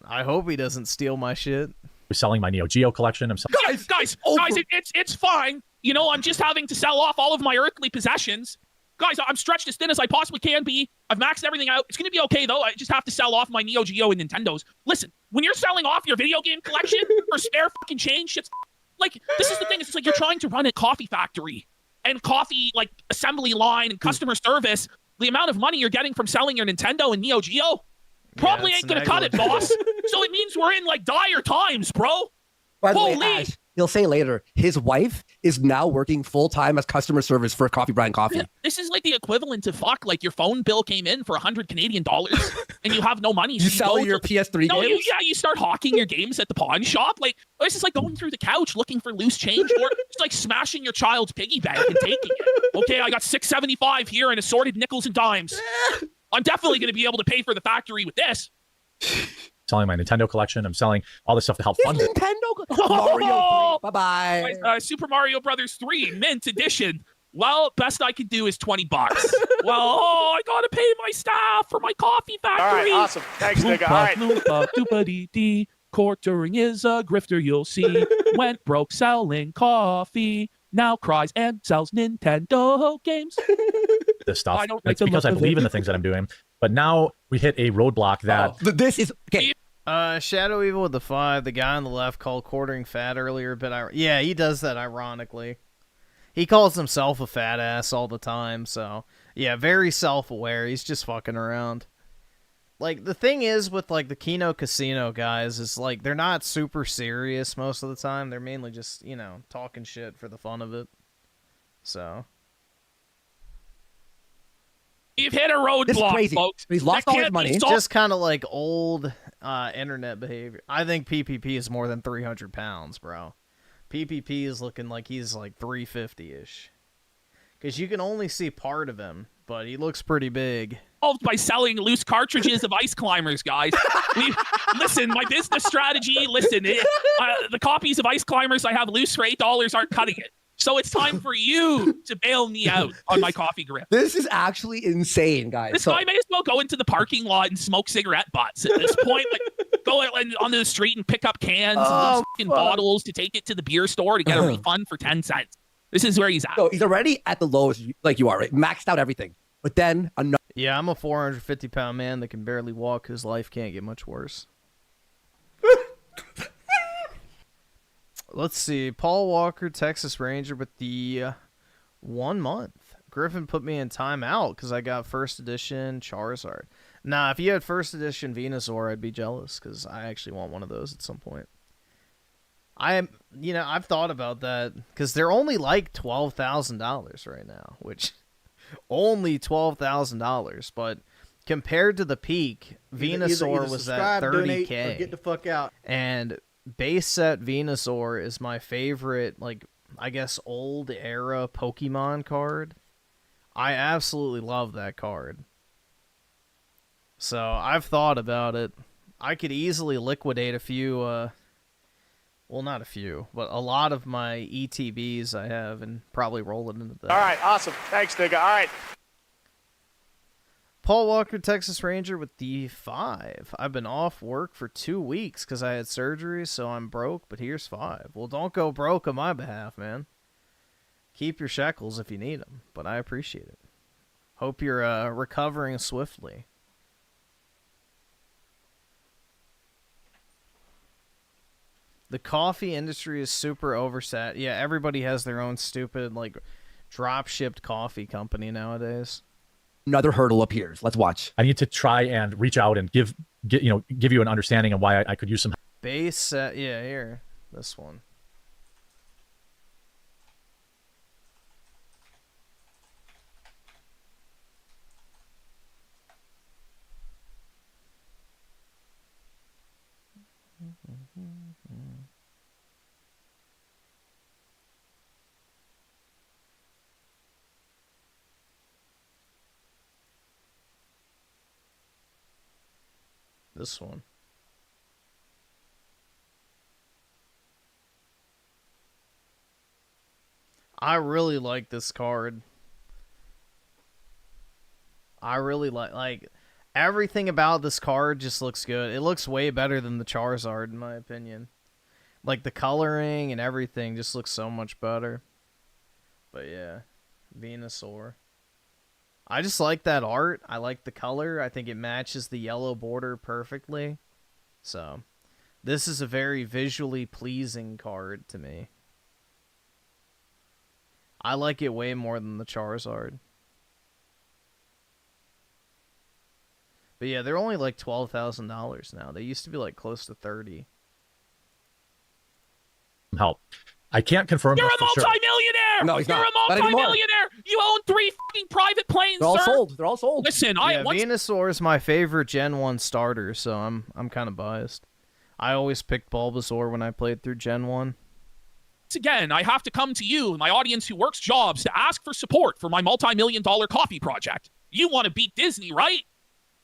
I hope he doesn't steal my shit. selling my Neo Geo collection. I'm selling guys, it's fine. You know, I'm just having to sell off all of my earthly possessions. Guys, I'm stretched as thin as I possibly can be. I've maxed everything out. It's going to be okay, though. I just have to sell off my Neo Geo and Nintendos. Listen, when you're selling off your video game collection for spare fucking change, shit's like, this is the thing. It's like you're trying to run a coffee factory and coffee, like, assembly line and customer service. The amount of money you're getting from selling your Nintendo and Neo Geo probably ain't going to cut it, boss. So it means we're in, like, dire times, bro. By the Holy. way, Ash, he'll say later, his wife is now working full-time as customer service for Coffee Brand Coffee. This is like the equivalent of like your phone bill came in for 100 Canadian dollars and you have no money. You sell your PS3 games? You start hawking your games at the pawn shop. Like, this is like going through the couch looking for loose change, or it's like smashing your child's piggy bank and taking it. Okay, I got $6.75 here and assorted nickels and dimes. I'm definitely going to be able to pay for the factory with this. Selling my Nintendo collection. I'm selling all this stuff to help fund it. Nintendo Mario 3. Bye-bye. Super Mario Brothers 3 Mint Edition. Well, best I can do is $20. Well, I gotta pay my staff for my coffee factory. All right, awesome. Thanks, nigga. All right. Doo-ba-dee-dee. Quartering is a grifter, you'll see. Went broke selling coffee. Now cries and sells Nintendo games. This stuff. It's because I believe in the things that I'm doing. But now we hit a roadblock that this is okay. Shadow Evil with the 5, the guy on the left called quartering fat earlier, but yeah, he does that ironically. He calls himself a fat ass all the time, so yeah, very self-aware. He's just fucking around. Like, the thing is with, like, the Kino Casino guys is, like, they're not super serious most of the time. They're mainly just, you know, talking shit for the fun of it. So you've hit a roadblock, folks. He's lost all his money. Just kind of like old internet behavior. I think PPP is more than 300 pounds, bro. PPP is looking like he's like 350-ish. Because you can only see part of him but he looks pretty big. By selling loose cartridges of Ice Climbers, guys. Listen, my business strategy, the copies of Ice Climbers I have loose for $8 aren't cutting it. So it's time for you to bail me out on my coffee grip. This is actually insane, guys. This guy may as well go into the parking lot and smoke cigarette butts at this point. Like, go onto the street and pick up cans and fucking bottles to take it to the beer store to get a refund for 10 cents. This is where he's at. So he's already at the lowest, like you are, right? Maxed out everything. But then another. Yeah, I'm a 450-pound man that can barely walk. His life can't get much worse. Let's see. Paul Walker, Texas Ranger, with the 1 month. Griffin put me in timeout because I got first edition Charizard. Nah, if you had first edition Venusaur, I'd be jealous because I actually want one of those at some point. I've thought about that because they're only like $12,000 right now, which only $12,000, but compared to the peak, Venusaur was at $30K. Donate, or get the fuck out. And base set Venusaur is my favorite, like, I guess, old era Pokemon card. I absolutely love that card. So I've thought about it. I could easily liquidate a few, well, not a few, but a lot of my ETBs I have and probably roll it into that. All right, awesome. Thanks, nigga. All right. Paul Walker, Texas Ranger, with the 5. I've been off work for 2 weeks because I had surgery, so I'm broke, but here's 5. Well, don't go broke on my behalf, man. Keep your shekels if you need them, but I appreciate it. Hope you're recovering swiftly. The coffee industry is super oversat. Yeah, everybody has their own stupid, like, drop-shipped coffee company nowadays. Another hurdle appears. Let's watch. I need to try and reach out and give you an understanding of why I could use some. Base set, yeah, here, this one. This one. I really like this card. I really like everything about this card just looks good. It looks way better than the Charizard in my opinion. Like the coloring and everything just looks so much better. But yeah, Venusaur. I just like that art. I like the color. I think it matches the yellow border perfectly. So, this is a very visually pleasing card to me. I like it way more than the Charizard. But yeah, they're only like $12,000 now. They used to be like close to 30. Help. I can't confirm. You're a this for multi-millionaire. Sure. No, he's not. You're a multi-millionaire. You own 3 fucking private planes, They're all sir. sold. They're all sold. Listen, Venusaur is my favorite Gen 1 starter, so I'm kind of biased. I always picked Bulbasaur when I played through Gen 1. Once again, I have to come to you, my audience who works jobs, to ask for support for my multi-million-dollar coffee project. You want to beat Disney, right?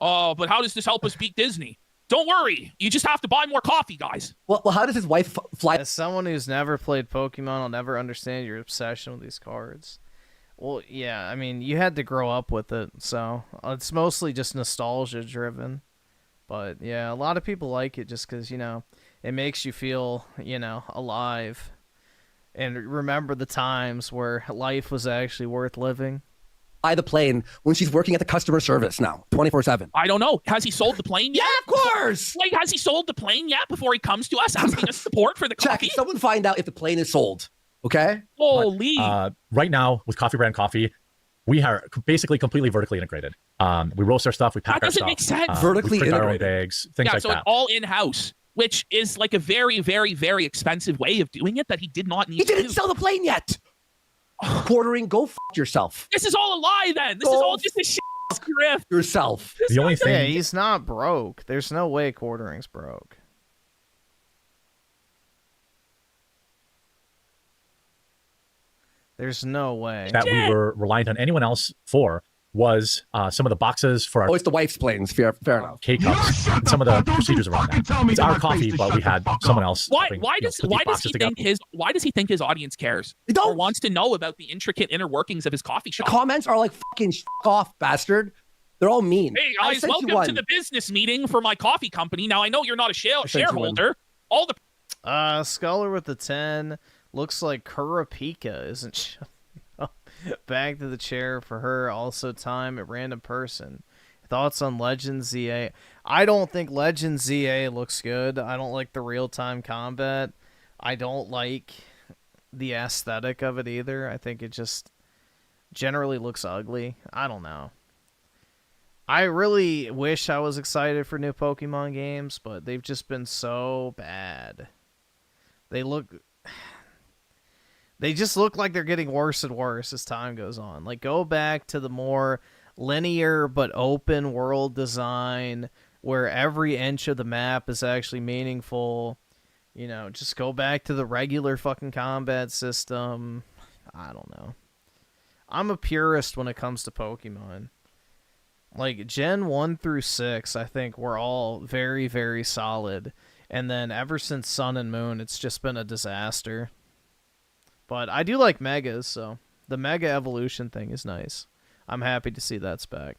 Oh, but how does this help us beat Disney? Don't worry. You just have to buy more coffee, guys. Well, how does his wife fly? As someone who's never played Pokemon, I'll never understand your obsession with these cards. Well, yeah, I mean, you had to grow up with it, so it's mostly just nostalgia-driven. But, yeah, a lot of people like it just because, it makes you feel, alive. And remember the times where life was actually worth living. Buy the plane when she's working at the customer service now, 24/7. I don't know. Has he sold the plane yet? Yeah, of course. Like, has he sold the plane yet before he comes to us asking us support for the coffee? Check. Someone find out if the plane is sold. Okay. Holy. Right now with Coffee Brand Coffee, we are basically completely vertically integrated. We roast our stuff. We pack our stuff. That doesn't make sense. Vertically we print integrated. our own bags, things like so that. it's all in-house, which is like a very, very, very expensive way of doing it that he did not need to do. He didn't sell the plane yet. Quartering, go f yourself. This is all a lie then. This is all just a shit script. Yourself. The only thing. Yeah, he's not broke. There's no way Quartering's broke. There's no way. That we were reliant on anyone else for was some of the boxes for our. Oh, it's the wife's planes. Fair enough. K-cups and some of the procedures around that. It's our coffee, but we had someone else. Why does he think his audience cares or wants to know about the intricate inner workings of his coffee shop? The comments are like fucking off, bastard. They're all mean. Hey guys, welcome to the business meeting for my coffee company. Now I know you're not a shareholder. All the Scholar with the 10 looks like Kurapika, isn't she? Back to the chair for her. Also time at random person. Thoughts on Legends ZA? I don't think Legends ZA looks good. I don't like the real-time combat. I don't like the aesthetic of it either. I think it just generally looks ugly. I don't know. I really wish I was excited for new Pokemon games, but they've just been so bad. They just look like they're getting worse and worse as time goes on. Like, go back to the more linear but open world design where every inch of the map is actually meaningful. You know, just go back to the regular fucking combat system. I don't know. I'm a purist when it comes to Pokemon. Like, Gen 1 through 6, I think were all very, very solid. And then ever since Sun and Moon, it's just been a disaster. But I do like Megas, so the Mega Evolution thing is nice. I'm happy to see that's back.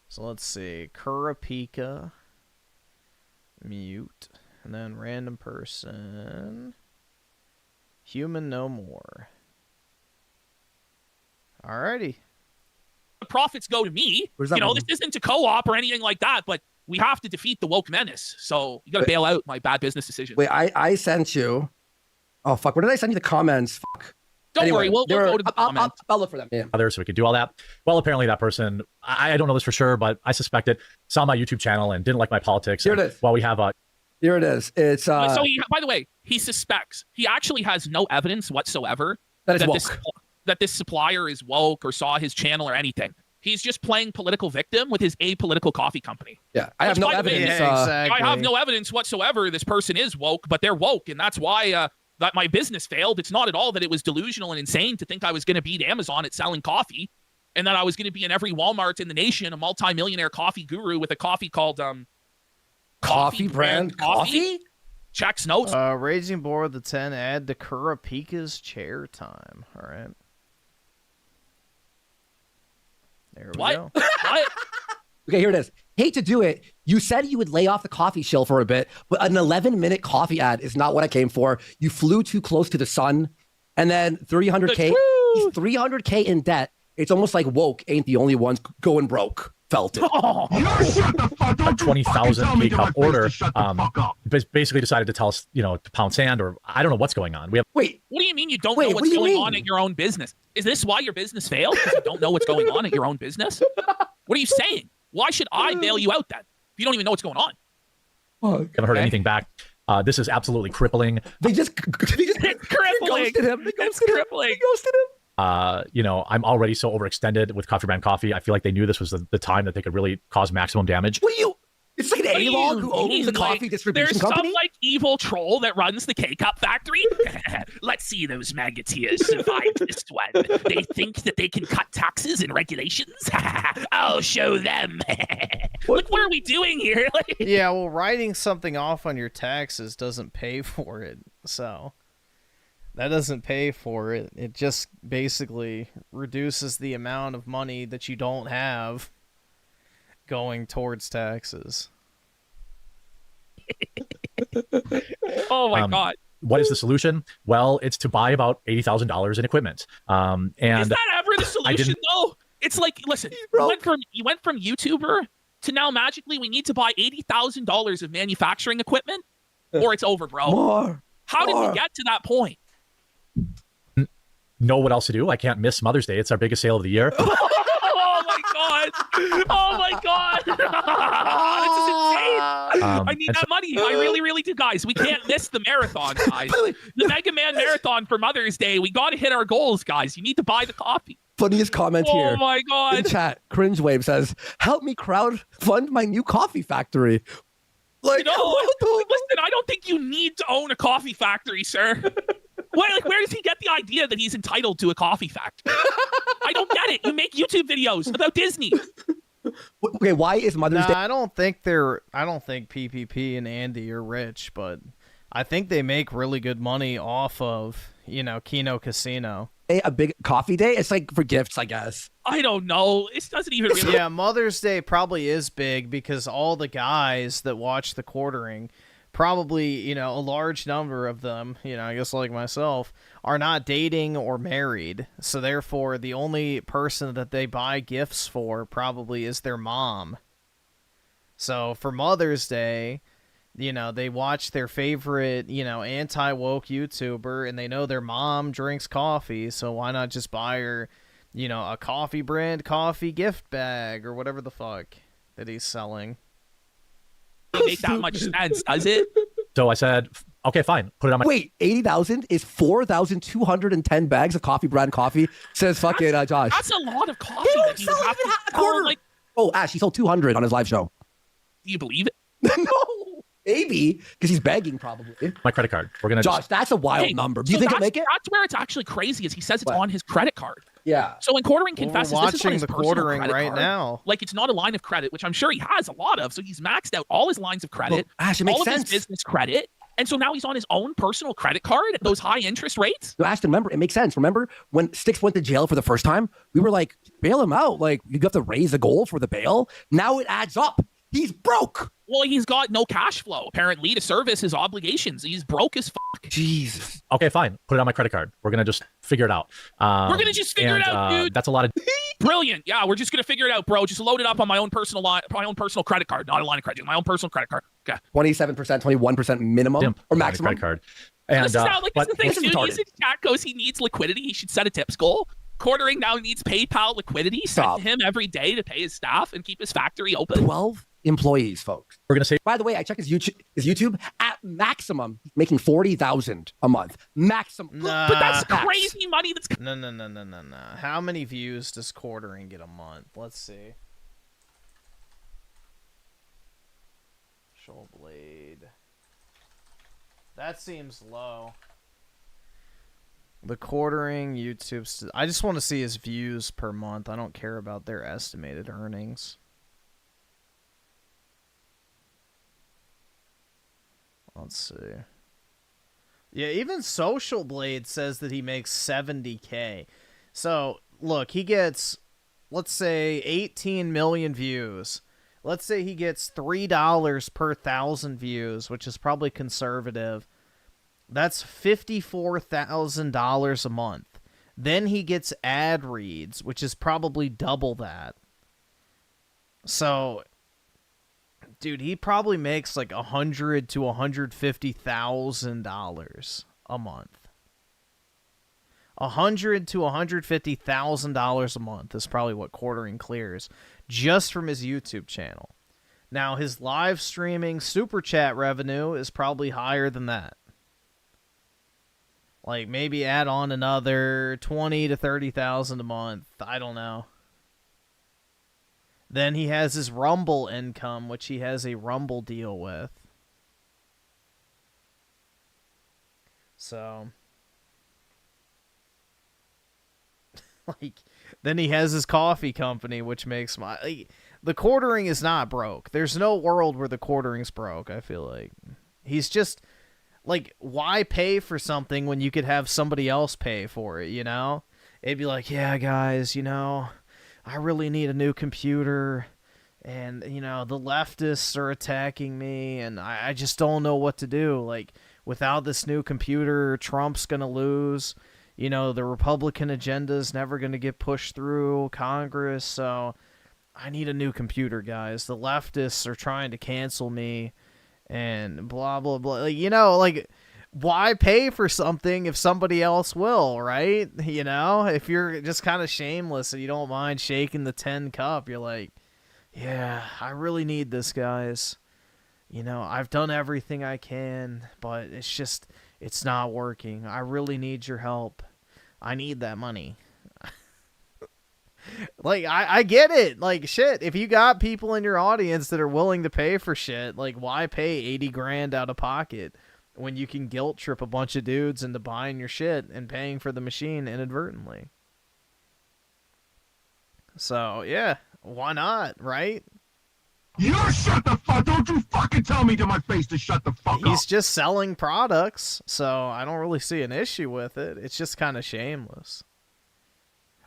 So let's see. Kurapika. Mute. And then random person. Human no more. Alrighty. The profits go to me. Where's that you know, one? this isn't a co-op or anything like that, but we have to defeat the woke menace. So you got to bail out my bad business decisions. Wait, I sent you. Oh, fuck. Where did I send you the comments? Fuck. Don't worry. We'll go to the comments. I'll look for them. Yeah. Others, so we could do all that. Well, apparently that person, I don't know this for sure, but I suspect it, saw my YouTube channel and didn't like my politics. Here it is. While we have Here it is. It's So by the way, he suspects. He actually has no evidence whatsoever that is that this supplier is woke or saw his channel or anything. He's just playing political victim with his apolitical coffee company. Yeah, I have no evidence. I have no evidence whatsoever this person is woke, but they're woke, and that's why that my business failed. It's not at all that it was delusional and insane to think I was going to beat Amazon at selling coffee, and that I was going to be in every Walmart in the nation, a multi-millionaire coffee guru with a coffee called Coffee brand coffee? Checks notes. Raging Boar the 10 add to Kurapika's chair time. All right. There we go. What? Okay, here it is. Hate to do it. You said you would lay off the coffee shill for a bit, but an 11-minute coffee ad is not what I came for. You flew too close to the sun, and then 300K. He's 300K in debt. It's almost like woke ain't the only ones going broke. Felt it. A 20,000 K-cup order. Basically decided to tell us, to pound sand, or I don't know what's going on. We have. Wait. What do you mean you don't know what's going on at your own business? Is this why your business failed? Because you don't know what's going on at your own business? What are you saying? Why should I bail you out then? If you don't even know what's going on. Haven't heard anything back. This is absolutely crippling. They just it's crippling. Ghosted him. It's crippling. They ghosted him. I'm already so overextended with Coffee Brand Coffee. I feel like they knew this was the time that they could really cause maximum damage. What do you? It's like an A-log who owns the coffee distribution company? There's some evil troll that runs the K-Cup factory. Let's see those maggoteers survive this one. They think that they can cut taxes and regulations? I'll show them. Look, what are we doing here? Yeah, well, writing something off on your taxes doesn't pay for it, so that doesn't pay for it. It just basically reduces the amount of money that you don't have going towards taxes. Oh my God. What is the solution? Well, it's to buy about $80,000 in equipment. And is that ever the solution though? It's like, listen, you went from YouTuber to now magically we need to buy $80,000 of manufacturing equipment, or it's over, bro. How did we get to that point? Know what else to do? I can't miss Mother's Day. It's our biggest sale of the year. Oh my God. Oh my God. This is insane. I need that money. I really, really do, guys. We can't miss the marathon, guys. The Mega Man Marathon for Mother's Day. We got to hit our goals, guys. You need to buy the coffee. Funniest comment here. Oh my God. In chat, Cringe Wave says, help me crowd fund my new coffee factory. Like, listen, I don't think you need to own a coffee factory, sir. Where does he get the idea that he's entitled to a coffee factory? I don't get it. You make YouTube videos about Disney. Okay, why is Mother's Day? I don't think PPP and Andy are rich, but I think they make really good money off of, Kino Casino. A big coffee day? It's like for gifts, I guess. I don't know. It doesn't even really... Yeah, Mother's Day probably is big because all the guys that watch the quartering, probably, a large number of them, I guess like myself, are not dating or married. So therefore, the only person that they buy gifts for probably is their mom. So for Mother's Day, they watch their favorite, anti-woke YouTuber, and they know their mom drinks coffee, so why not just buy her, a coffee brand coffee gift bag or whatever the fuck that he's selling. Doesn't make that much sense, does it? So I said, okay, fine. Put it on my... Wait, 80,000 is 4,210 bags of coffee brand coffee, says fucking Josh. That's a lot of coffee. That you have to quarter. Like... Oh, Ash, he sold 200 on his live show. Do you believe it? No, maybe, because he's begging probably. My credit card. We're gonna. Josh, that's a wild number. Do you think he'll make it? That's where it's actually crazy. Is he says it's on his credit card. Yeah. So when Quartering confesses, we're this is on his watching the personal Quartering credit right card. now. Like it's not a line of credit, which I'm sure he has a lot of. So he's maxed out all his lines of credit, Ash, it makes all of sense. his business credit. And so now he's on his own personal credit card at those high interest rates. No, Ashton, remember, it makes sense. Remember when Styx went to jail for the first time? We were like, bail him out. Like, you have to raise the goal for the bail. Now it adds up. He's broke. Well, he's got no cash flow, apparently, to service his obligations. He's broke as fuck. Jesus. Okay, fine. Put it on my credit card. We're going to just figure it out. We're going to just figure it out, dude. That's a lot of... Brilliant. Yeah, we're just going to figure it out, bro. Just load it up on my own personal credit card. Not a line of credit, my own personal credit card. Okay. 27%, 21% minimum or maximum? Credit card. And, this is how, like, this is the thing, dude. He's in chat goes, he needs liquidity. He should set a tips goal. Quartering now needs PayPal liquidity sent to him every day to pay his staff and keep his factory open. 12 employees, folks. We're going to say... By the way, I checked his YouTube. At maximum, he's making $40,000 a month. Maximum. Nah. But that's crazy money. That's No. How many views does Quartering get a month? Let's see. Shoalblade. That seems low. The Quartering YouTube... I just want to see his views per month. I don't care about their estimated earnings. Let's see. Yeah, even Social Blade says that he makes 70K. So, look, he gets, let's say, 18 million views. Let's say he gets $3 per 1,000 views, which is probably conservative. That's $54,000 a month. Then he gets ad reads, which is probably double that. So... Dude, he probably makes like $100,000 to $150,000 a month. $100,000 to $150,000 a month is probably what Quartering clears just from his YouTube channel. Now, his live streaming super chat revenue is probably higher than that. Like maybe add on another $20,000 to $30,000 a month. I don't know. Then he has his Rumble income, which he has a Rumble deal with. So, like, then he has his coffee company, which makes my... Like, the Quartering is not broke. There's no world where the Quartering's broke, I feel like. He's just... Like, why pay for something when you could have somebody else pay for it, you know? It'd be like, yeah, guys, I really need a new computer, and, the leftists are attacking me, and I just don't know what to do. Like, without this new computer, Trump's going to lose. The Republican agenda is never going to get pushed through Congress, so I need a new computer, guys. The leftists are trying to cancel me, and blah, blah, blah. Like, why pay for something if somebody else will, right? If you're just kind of shameless and you don't mind shaking the 10 cup, you're like, yeah, I really need this, guys. I've done everything I can, but it's not working. I really need your help. I need that money. Like, I get it. Like, shit, if you got people in your audience that are willing to pay for shit, like, why pay 80 grand out of pocket when you can guilt trip a bunch of dudes into buying your shit and paying for the machine inadvertently? So, yeah, why not, right? You shut the fuck! Don't you fucking tell me to my face to shut the fuck up! He's just selling products, so I don't really see an issue with it. It's just kind of shameless.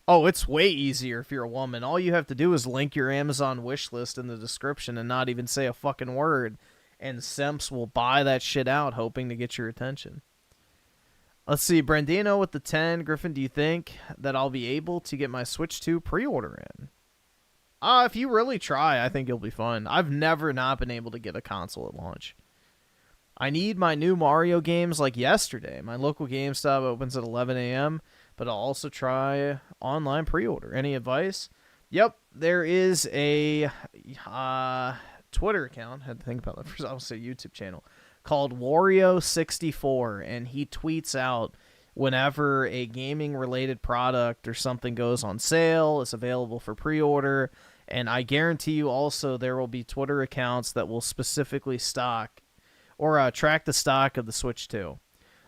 Oh, it's way easier if you're a woman. All you have to do is link your Amazon wish list in the description and not even say a fucking word, and simps will buy that shit out hoping to get your attention. Let's see, Brandino with the 10. Griffin, do you think that I'll be able to get my Switch 2 pre-order in? If you really try, I think you'll be fun. I've never not been able to get a console at launch. I need my new Mario games like yesterday. My local GameStop opens at 11 a.m., but I'll also try online pre-order. Any advice? Yep, there is a Twitter account. I had to think about that first. I'll say YouTube channel called Wario64, and he tweets out whenever a gaming-related product or something goes on sale, is available for pre-order, and I guarantee you also there will be Twitter accounts that will specifically stock or track the stock of the Switch 2.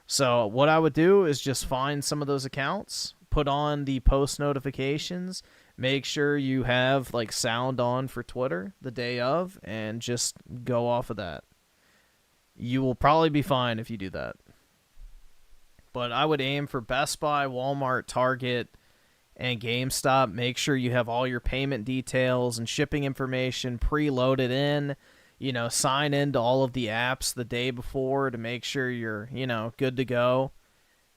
So what I would do is just find some of those accounts, put on the post notifications, make sure you have like sound on for Twitter the day of, and just go off of that. You will probably be fine if you do that. But I would aim for Best Buy, Walmart, Target, and GameStop. Make sure you have all your payment details and shipping information preloaded in. You know, sign into all of the apps the day before to make sure you're, you know, good to go.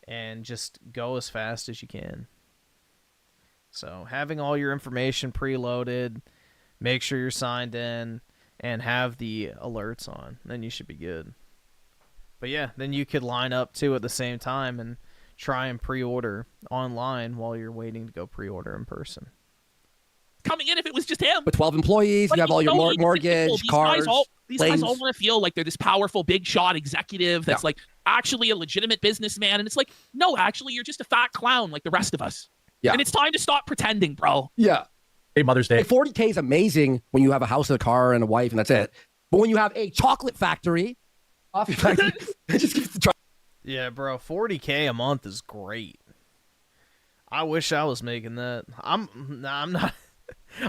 And just go as fast as you can. So having all your information preloaded, make sure you're signed in, and have the alerts on. Then you should be good. But yeah, then you could line up two at the same time and try and pre-order online while you're waiting to go pre-order in person. Coming in if it was just him. With 12 employees, But you have all your mortgage, cars, these guys planes. all want to feel like they're this powerful, big shot executive that's like actually a legitimate businessman. And it's like, no, actually, you're just a fat clown like the rest of us. Yeah. And it's time to stop pretending, bro. Yeah. Hey, Mother's Day. Hey, 40K is amazing when you have a house and a car and a wife and that's it. But when you have a chocolate factory, coffee factory, just give it a try. Yeah, bro, 40K a month is great. I wish I was making that. I'm not.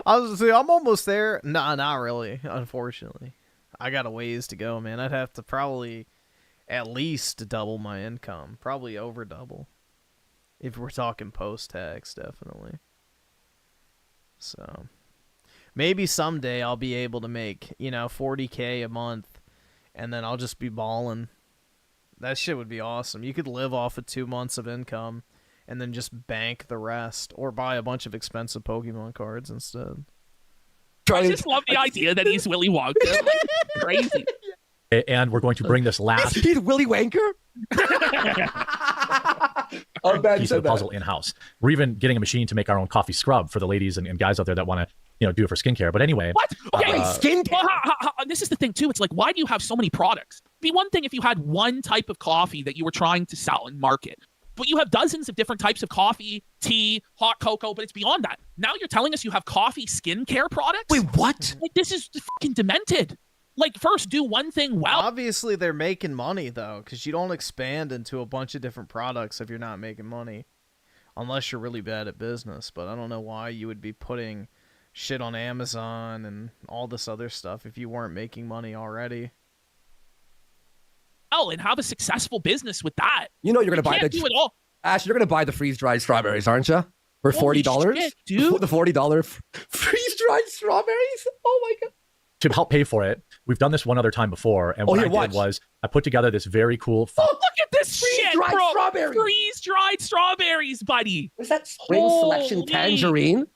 I was gonna say I'm almost there. Nah, not really. Unfortunately, I got a ways to go, man. I'd have to probably at least double my income, probably over double, if we're talking post-tax, definitely. So maybe someday I'll be able to make 40K a month, and then I'll just be balling. That shit would be awesome. You could live off of 2 months of income and then just bank the rest, or buy a bunch of expensive Pokemon cards instead. I just love the idea that he's Willy Wonka. Crazy. And we're going to bring this last He's Willy Wanker? piece of the puzzle in-house. We're even getting a machine to make our own coffee scrub for the ladies and guys out there that want to do it for skincare. But anyway. What? Okay, skincare? Well, this is the thing, too. It's like, why do you have so many products? It'd be one thing if you had one type of coffee that you were trying to sell and market. But you have dozens of different types of coffee, tea, hot cocoa, but it's beyond that. Now you're telling us you have coffee skincare products? Wait, what? Like, this is fucking demented. Like, first do one thing well. Obviously, they're making money, though, because you don't expand into a bunch of different products if you're not making money. Unless you're really bad at business. But I don't know why you would be putting shit on Amazon and all this other stuff if you weren't making money already. Oh, and have a successful business with that. You know you're going to buy can't do it all. Ash, you're going to buy the freeze-dried strawberries, aren't you? For Holy $40? shit, dude. The $40 freeze-dried strawberries? Oh, my God. To help pay for it, we've done this one other time before. And what I did was I put together this very cool... Oh, look at this shit, Freeze-dried bro. strawberries. Freeze-dried strawberries, buddy. Was that spring selection tangerine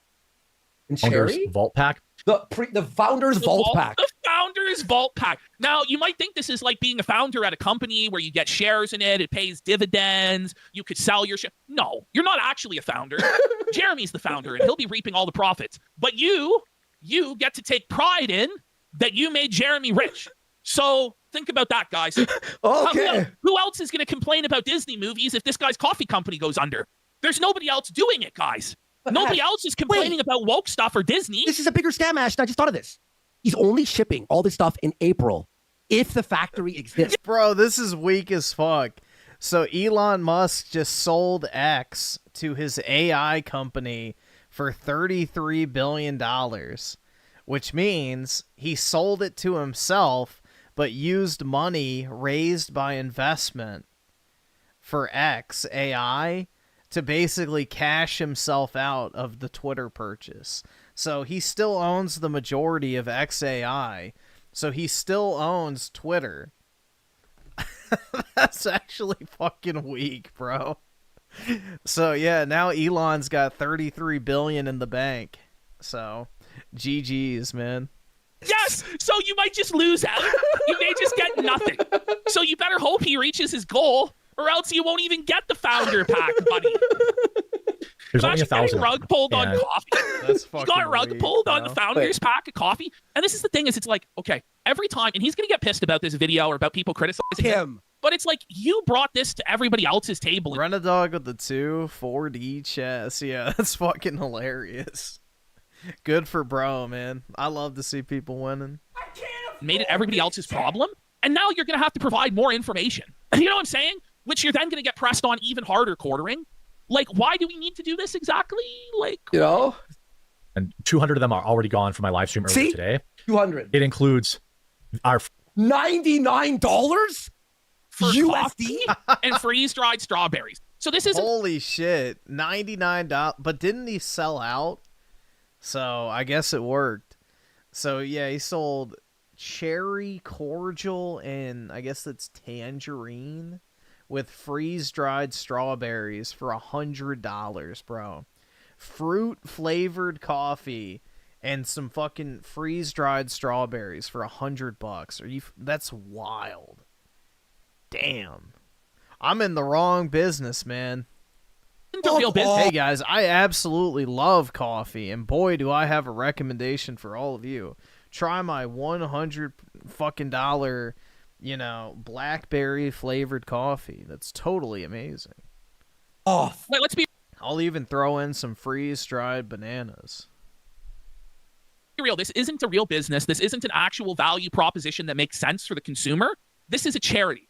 and cherry? Vault Pack. The Founders Vault Pack. The Founders Vault Pack. Now, you might think this is like being a founder at a company where you get shares in it. It pays dividends. You could sell your share. No, you're not actually a founder. Jeremy's the founder, and he'll be reaping all the profits. But you get to take pride in that you made Jeremy rich. So think about that, guys. Okay. Who else is going to complain about Disney movies if this guy's coffee company goes under? There's nobody else doing it, guys. Nobody else is complaining about woke stuff or Disney. This is a bigger scam, Ash, and I just thought of this. He's only shipping all this stuff in April if the factory exists. Bro, this is weak as fuck. So Elon Musk just sold X to his AI company for $33 billion, which means he sold it to himself, but used money raised by investment for XAI to basically cash himself out of the Twitter purchase. So he still owns the majority of XAI. So he still owns Twitter. That's actually fucking weak, bro. So yeah, now Elon's got 33 billion in the bank. So GG's, man. Yes, so you might just lose out. You may just get nothing. So you better hope he reaches his goal, or else you won't even get the founder pack, buddy. There's only 1,000. Rug pulled on coffee. That's He got rug pulled on the founder's pack of coffee. And this is the thing, is it's like, okay, every time, and he's gonna get pissed about this video or about people criticizing him. But it's like, you brought this to everybody else's table. Run a dog with the 4D chess. Yeah, that's fucking hilarious. Good for bro, man. I love to see people winning. Made it everybody else's problem. And now you're going to have to provide more information. You know what I'm saying? Which you're then going to get pressed on even harder quartering. Like, why do we need to do this exactly? Like, you know? And 200 of them are already gone from my live stream earlier today. 200. It includes our $99 for USD and freeze-dried strawberries. So this is holy shit, $99. But didn't he sell out? So I guess it worked. So yeah, he sold cherry cordial and I guess that's tangerine with freeze-dried strawberries for $100, bro. Fruit-flavored coffee and some fucking freeze-dried strawberries for $100. Are you? That's wild. Damn. I'm in the wrong business, man. Hey guys, I absolutely love coffee, and boy do I have a recommendation for all of you. Try my $100 fucking dollar, blackberry flavored coffee. That's totally amazing. Oh, wait, let's be. I'll even throw in some freeze-dried bananas. Real. This isn't a real business. This isn't an actual value proposition that makes sense for the consumer. This is a charity.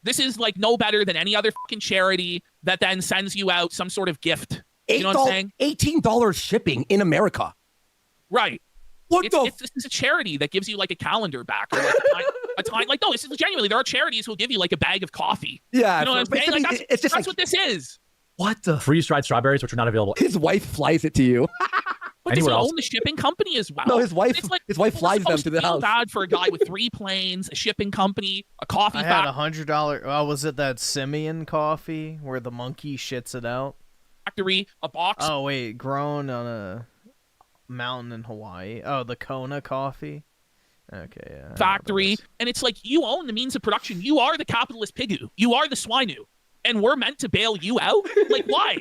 This is like no better than any other fucking charity that then sends you out some sort of gift. You know what I'm saying? $18 shipping in America. Right. This is a charity that gives you like a calendar back or like a time. Like, no, this is genuinely, there are charities who will give you like a bag of coffee. Yeah. You know what I'm saying? Like, that's what this is. What the? Freeze-dried strawberries, which are not available. His wife flies it to you. But does he own the shipping company as well? No, his wife flies them to the house. Bad for a guy with 3 planes, a shipping company, a coffee. I had $100. Oh, was it that Simeon coffee where the monkey shits it out? Factory, a box. Oh wait, grown on a mountain in Hawaii. Oh, the Kona coffee. Okay, yeah. Factory, and it's like you own the means of production. You are the capitalist pigu. You are the swineu, and we're meant to bail you out. Like, why?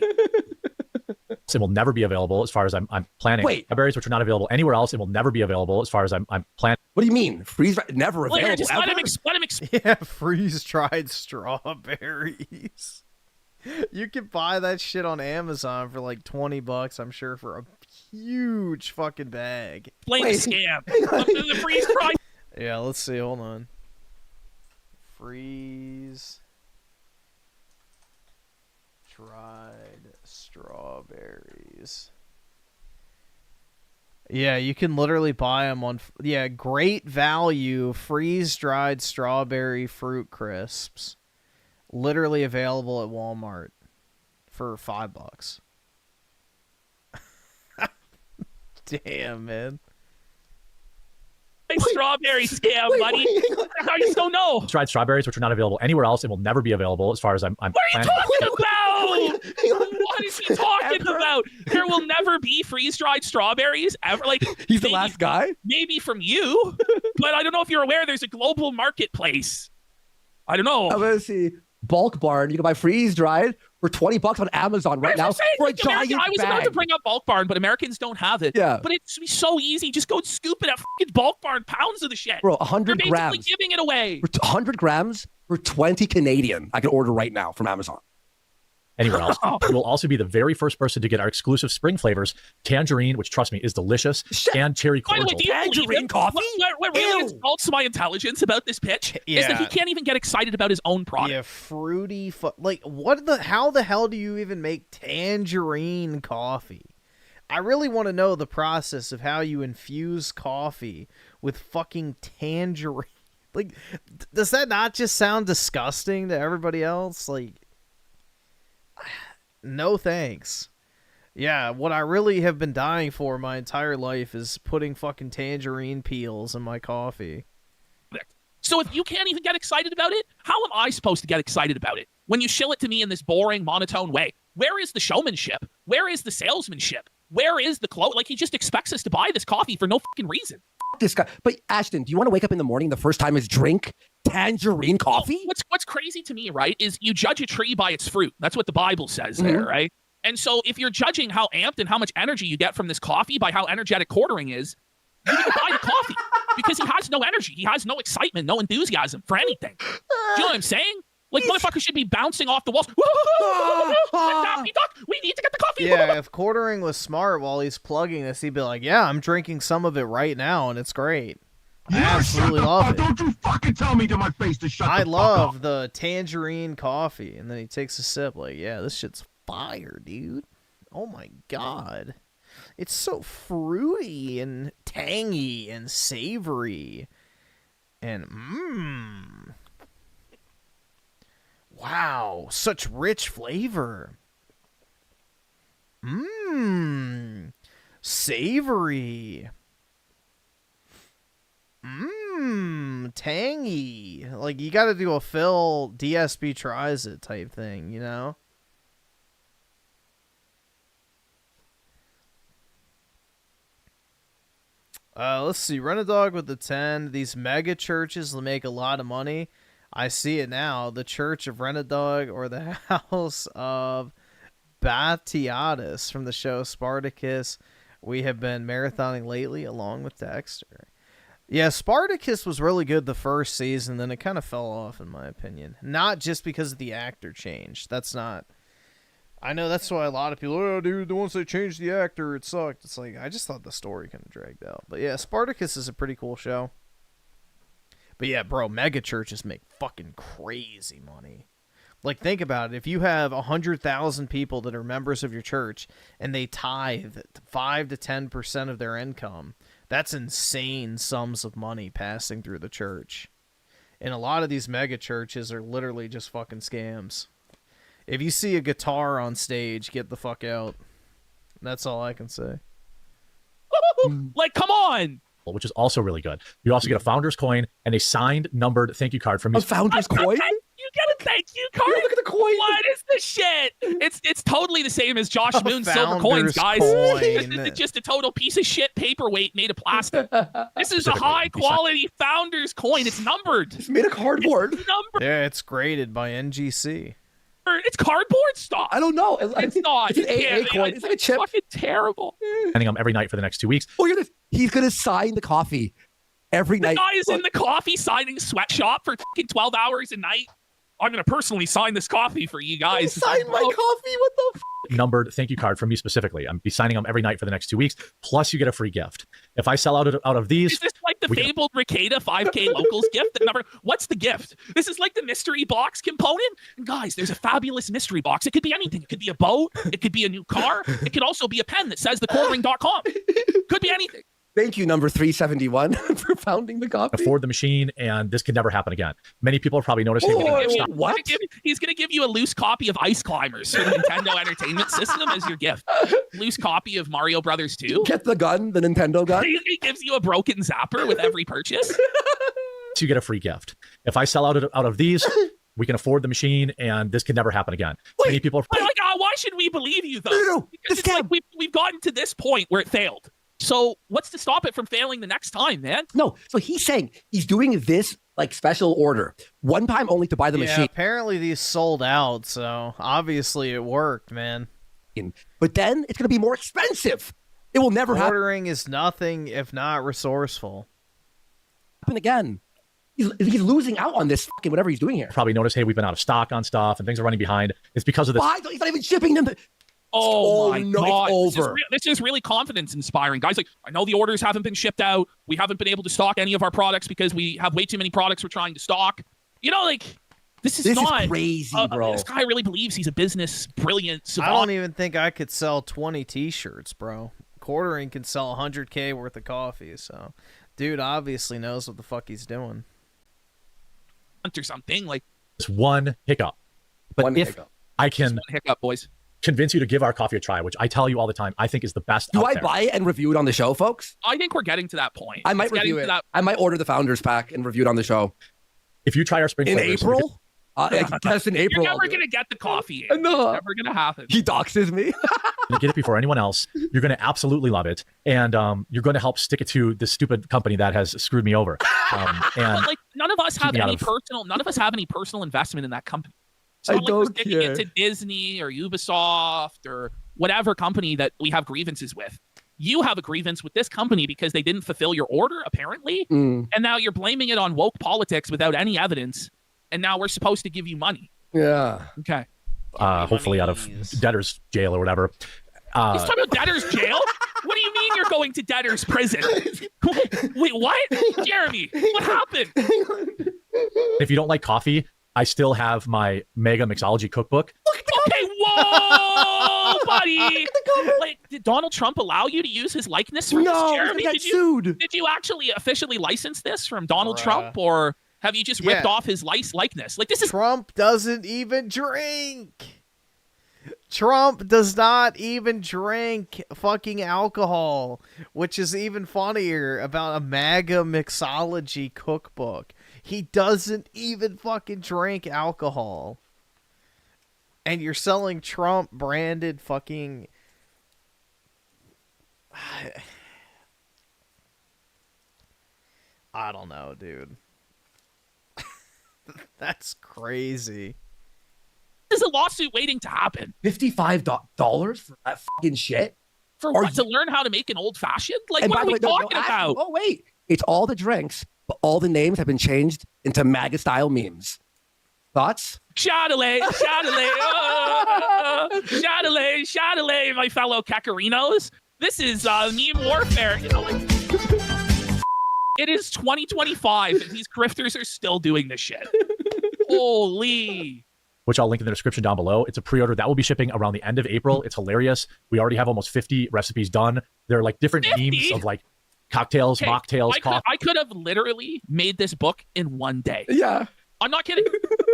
It will never be available as far as I'm planning. Wait. Strawberries, which are not available anywhere else, it will never be available as far as I'm planning. What do you mean? Never available? Well, just let him yeah, freeze-dried strawberries. You can buy that shit on Amazon for like $20, I'm sure, for a huge fucking bag. Blame the scam. The freeze-dried. Yeah, let's see. Hold on. Freeze-dried strawberries. Yeah, you can literally buy them on... Yeah, great value freeze-dried strawberry fruit crisps. Literally available at Walmart for $5. Damn, man. Strawberry scam, buddy. How you don't know? Dried strawberries, which are not available anywhere else, it will never be available as far as I'm What are you talking about? What is he talking about? There will never be freeze-dried strawberries ever. Like, he's the last guy? Maybe from you, but I don't know if you're aware there's a global marketplace. I don't know. I'm going to see Bulk Barn. You can buy freeze-dried for $20 on Amazon right now for a giant bag. I was about to bring up Bulk Barn, but Americans don't have it. Yeah. But it's so easy. Just go scoop it at fucking Bulk Barn, pounds of the shit. Bro, 100 You're grams. basically giving it away. 100 grams for 20 Canadian. I can order right now from Amazon. Anywhere else. We will also be the very first person to get our exclusive spring flavors, tangerine, which, trust me, is delicious, and cherry cordial. By the way, do you believe him? Coffee? What really insults my intelligence about this pitch is that he can't even get excited about his own product. Yeah, fruity. Like, how the hell do you even make tangerine coffee? I really want to know the process of how you infuse coffee with fucking tangerine. Like, does that not just sound disgusting to everybody else? Like, no thanks. Yeah, what I really have been dying for my entire life is putting fucking tangerine peels in my coffee. So if you can't even get excited about it, how am I supposed to get excited about it? When you shill it to me in this boring, monotone way. Where is the showmanship? Where is the salesmanship? Where is the clothes? Like, he just expects us to buy this coffee for no fucking reason. This guy. But Ashton, do you want to wake up in the morning, the first time is drink tangerine coffee? What's crazy to me, right, is you judge a tree by its fruit. That's what the Bible says there, right? And so if you're judging how amped and how much energy you get from this coffee by how energetic quartering is, you need to buy the coffee because he has no energy. He has no excitement, no enthusiasm for anything. Do you know what I'm saying? Like, motherfuckers should be bouncing off the walls. We need to get the coffee. Yeah, if quartering was smart while he's plugging this, he'd be like, yeah, I'm drinking some of it right now, and it's great. I absolutely love it. Don't you fucking tell me to my face to shut the fuck up. I love the tangerine coffee. And then he takes a sip like, yeah, this shit's fire, dude. Oh, my God. It's so fruity and tangy and savory. And, wow, such rich flavor. Savory. Tangy. Like, you gotta do a Phil DSB tries it type thing, you know? Let's see. Run a dog with the 10. These mega churches will make a lot of money. I see it now. The Church of Renadog or the House of Batiatus from the show Spartacus. We have been marathoning lately along with Dexter. Yeah, Spartacus was really good the first season, then it kind of fell off in my opinion. Not just because the actor changed. That's not... I know that's why a lot of people, oh, dude, once they changed the actor, it sucked. It's like, I just thought the story kind of dragged out. But yeah, Spartacus is a pretty cool show. But yeah, bro, mega churches make fucking crazy money. Like, think about it. If you have 100,000 people that are members of your church and they tithe 5 to 10% of their income, that's insane sums of money passing through the church. And a lot of these mega churches are literally just fucking scams. If you see a guitar on stage, get the fuck out. That's all I can say. Like, come on! Which is also really good. You also get a founder's coin and a signed, numbered thank you card from me. A founder's coin? You get a thank you card? Look at the coin. What is this shit? It's totally the same as Josh Moon's silver founder's coins, guys. coin. It's just a total piece of shit paperweight made of plastic. This is a high-quality founder's coin. It's numbered. It's made of cardboard. It's numbered. Yeah, it's graded by NGC. It's cardboard stuff. I don't know. It's not. It's an AA coin. It's like a chip. Fucking terrible. Sending them every night for the next 2 weeks. Oh, he's gonna sign the coffee every night. The guy is in the coffee signing sweatshop for fucking 12 hours a night. I'm gonna personally sign this coffee for you guys. Sign my coffee. What the fuck? Numbered thank you card from me specifically. I'm be signing them every night for the next 2 weeks. Plus, you get a free gift. If I sell out of these, is this like the fabled Ricada 5K locals gift? What's the gift? This is like the mystery box component. And guys, there's a fabulous mystery box. It could be anything. It could be a boat. It could be a new car. It could also be a pen that says thecoldring.com. Could be anything. Thank you, number 371, for founding the coffee. Afford the machine, and this can never happen again. Many people have probably noticed. What? He's going to give you a loose copy of Ice Climbers for the Nintendo Entertainment System as your gift. Loose copy of Mario Brothers 2. Get the gun, the Nintendo gun. He gives you a broken zapper with every purchase. So you get a free gift. If I sell out of these, we can afford the machine, and this can never happen again. Many people are why should we believe you, though? No. Because it's like we've gotten to this point where it failed. So what's to stop it from failing the next time, man? No, so he's saying he's doing this like special order. One time only to buy the machine. Apparently these sold out, so obviously it worked, man. But then it's going to be more expensive. It will never happen. Ordering is nothing if not resourceful. Happen again. He's losing out on this fucking whatever he's doing here. Probably noticed, hey, we've been out of stock on stuff and things are running behind. It's because of this. Why? He's not even shipping them. Oh my God. It's over. This is really confidence inspiring. Guys, like, I know the orders haven't been shipped out. We haven't been able to stock any of our products because we have way too many products we're trying to stock. You know, like, this is crazy, bro. This guy really believes he's a business brilliant savant. I don't even think I could sell 20 t-shirts, bro. quartering can sell 100K worth of coffee. So, dude obviously knows what the fuck he's doing. Or something like It's one hiccup. But One if hiccup. I can hiccup, boys, convince you to give our coffee a try, which I tell you all the time, I think is the best. Do out I there. buy it and review it on the show, folks? I think we're getting to that point. I might It's getting review to it. that- I might order the Founders Pack and review it on the show. If you try our spring In flavors, April? I guess in April. You're I'll never do it. gonna get the coffee. No. It's never gonna happen. He doxes me. gonna get it before anyone else. You're gonna absolutely love it, and you're gonna help stick it to this stupid company that has screwed me over. And But, like, none of us have me out any of- personal. None of us have any personal investment in that company. It's I not like we're don't sticking care. it to Disney or Ubisoft or whatever company that we have grievances with. You have a grievance with this company because they didn't fulfill your order, apparently, and now you're blaming it on woke politics without any evidence. And now we're supposed to give you money. Yeah. Okay. hopefully out of debtor's jail or whatever. He's talking about debtor's jail? What do you mean you're going to debtor's prison? Wait, what? Jeremy, what happened? If you don't like coffee, I still have my Mega Mixology cookbook. Okay, whoa, buddy. Like, did Donald Trump allow you to use his likeness for No, this, Jeremy? he got sued. Did you actually officially license this from Donald Trump, or have you just ripped off his likeness? Like, this is Trump doesn't even drink. Trump does not even drink fucking alcohol, which is even funnier about a MAGA mixology cookbook. He doesn't even fucking drink alcohol. And you're selling Trump branded fucking... I don't know, dude. That's crazy. There's a lawsuit waiting to happen. $55 for that fucking shit? For what? To learn how to make an old fashioned? Like, And what by are the we way, no, talking actually- about? Oh, wait. It's all the drinks, but all the names have been changed into MAGA style memes. Thoughts? Chatelet, Chatelet, Chatelet, Chatelet, my fellow Cacarinos. This is meme warfare. You know, like, it is 2025, and these grifters are still doing this shit. Holy. Which I'll link in the description down below. It's a pre-order that will be shipping around the end of April. It's hilarious. We already have almost 50 recipes done. They're like different 50? memes of like cocktails, Okay, mocktails, coffee. I could have literally made this book in one day. Yeah. I'm not kidding.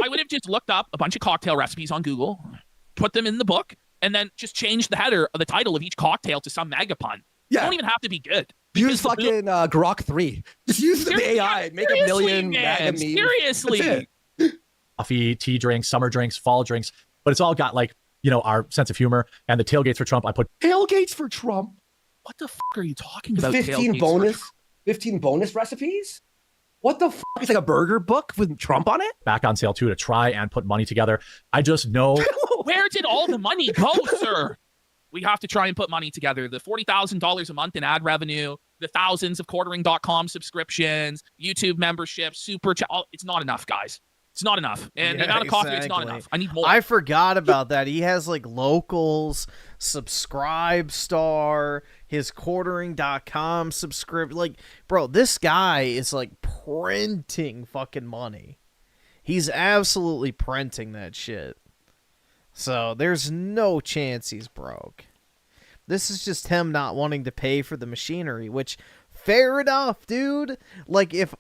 I would have just looked up a bunch of cocktail recipes on Google, put them in the book, and then just changed the header of the title of each cocktail to some mega pun. Yeah. They don't even have to be good. Use fucking Grok 3. Just use the AI and make a million man, MAGA memes. seriously. That's it. Coffee, tea drinks, summer drinks, fall drinks. But it's all got like, you know, our sense of humor. And the tailgates for Trump, I put Tailgates for Trump. What the fuck are you talking about? 15 tailgates bonus, for- 15 bonus recipes? What the fuck? It's like a burger book with Trump on it? back on sale too to try and put money together. I just know Where did all the money go, sir? We have to try and put money together. The $40,000 a month in ad revenue, the thousands of quartering.com subscriptions, YouTube memberships, super chat. It's not enough, guys. It's not enough. And the amount of coffee, it's not enough. I need more. I forgot about that. He has like locals, subscribe star, his quartering.com subscribe. Like, bro, this guy is like printing fucking money. He's absolutely printing that shit. So there's no chance he's broke. This is just him not wanting to pay for the machinery, which fair enough, dude. Like, if,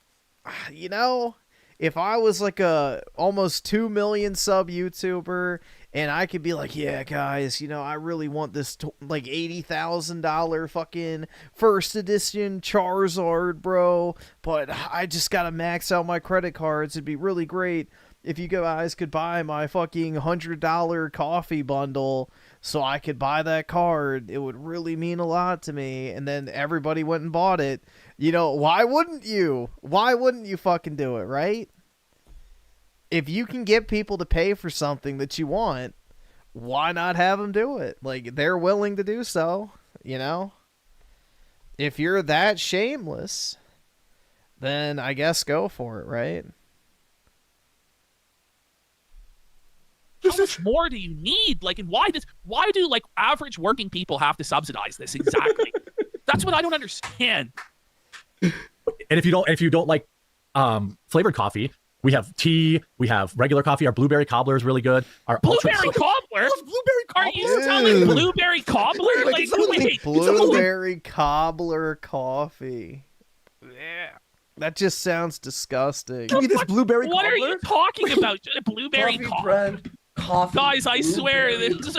you know, if I was like a almost 2 million sub YouTuber and I could be like, yeah, guys, you know, I really want this like $80,000 fucking first edition Charizard, bro, but I just gotta max out my credit cards. It'd be really great if you guys could buy my fucking $100 coffee bundle so I could buy that card. It would really mean a lot to me. And then everybody went and bought it. You know, why wouldn't you? Why wouldn't you fucking do it, right? If you can get people to pay for something that you want, why not have them do it? Like, they're willing to do so, you know? If you're that shameless, then I guess go for it, right? How much more do you need? Like, and why do like average working people have to subsidize this exactly? That's what I don't understand. and if you don't like flavored coffee, We have tea. We have regular coffee. Our blueberry cobbler is really good. Our blueberry cobbler? Blueberry cobbler? Are you telling blueberry cobbler? Like, wait, Blueberry cobbler coffee. Yeah. That just sounds disgusting. Give me this blueberry what cobbler. are you talking about? Blueberry cobbler? Coffee. Guys, I swear this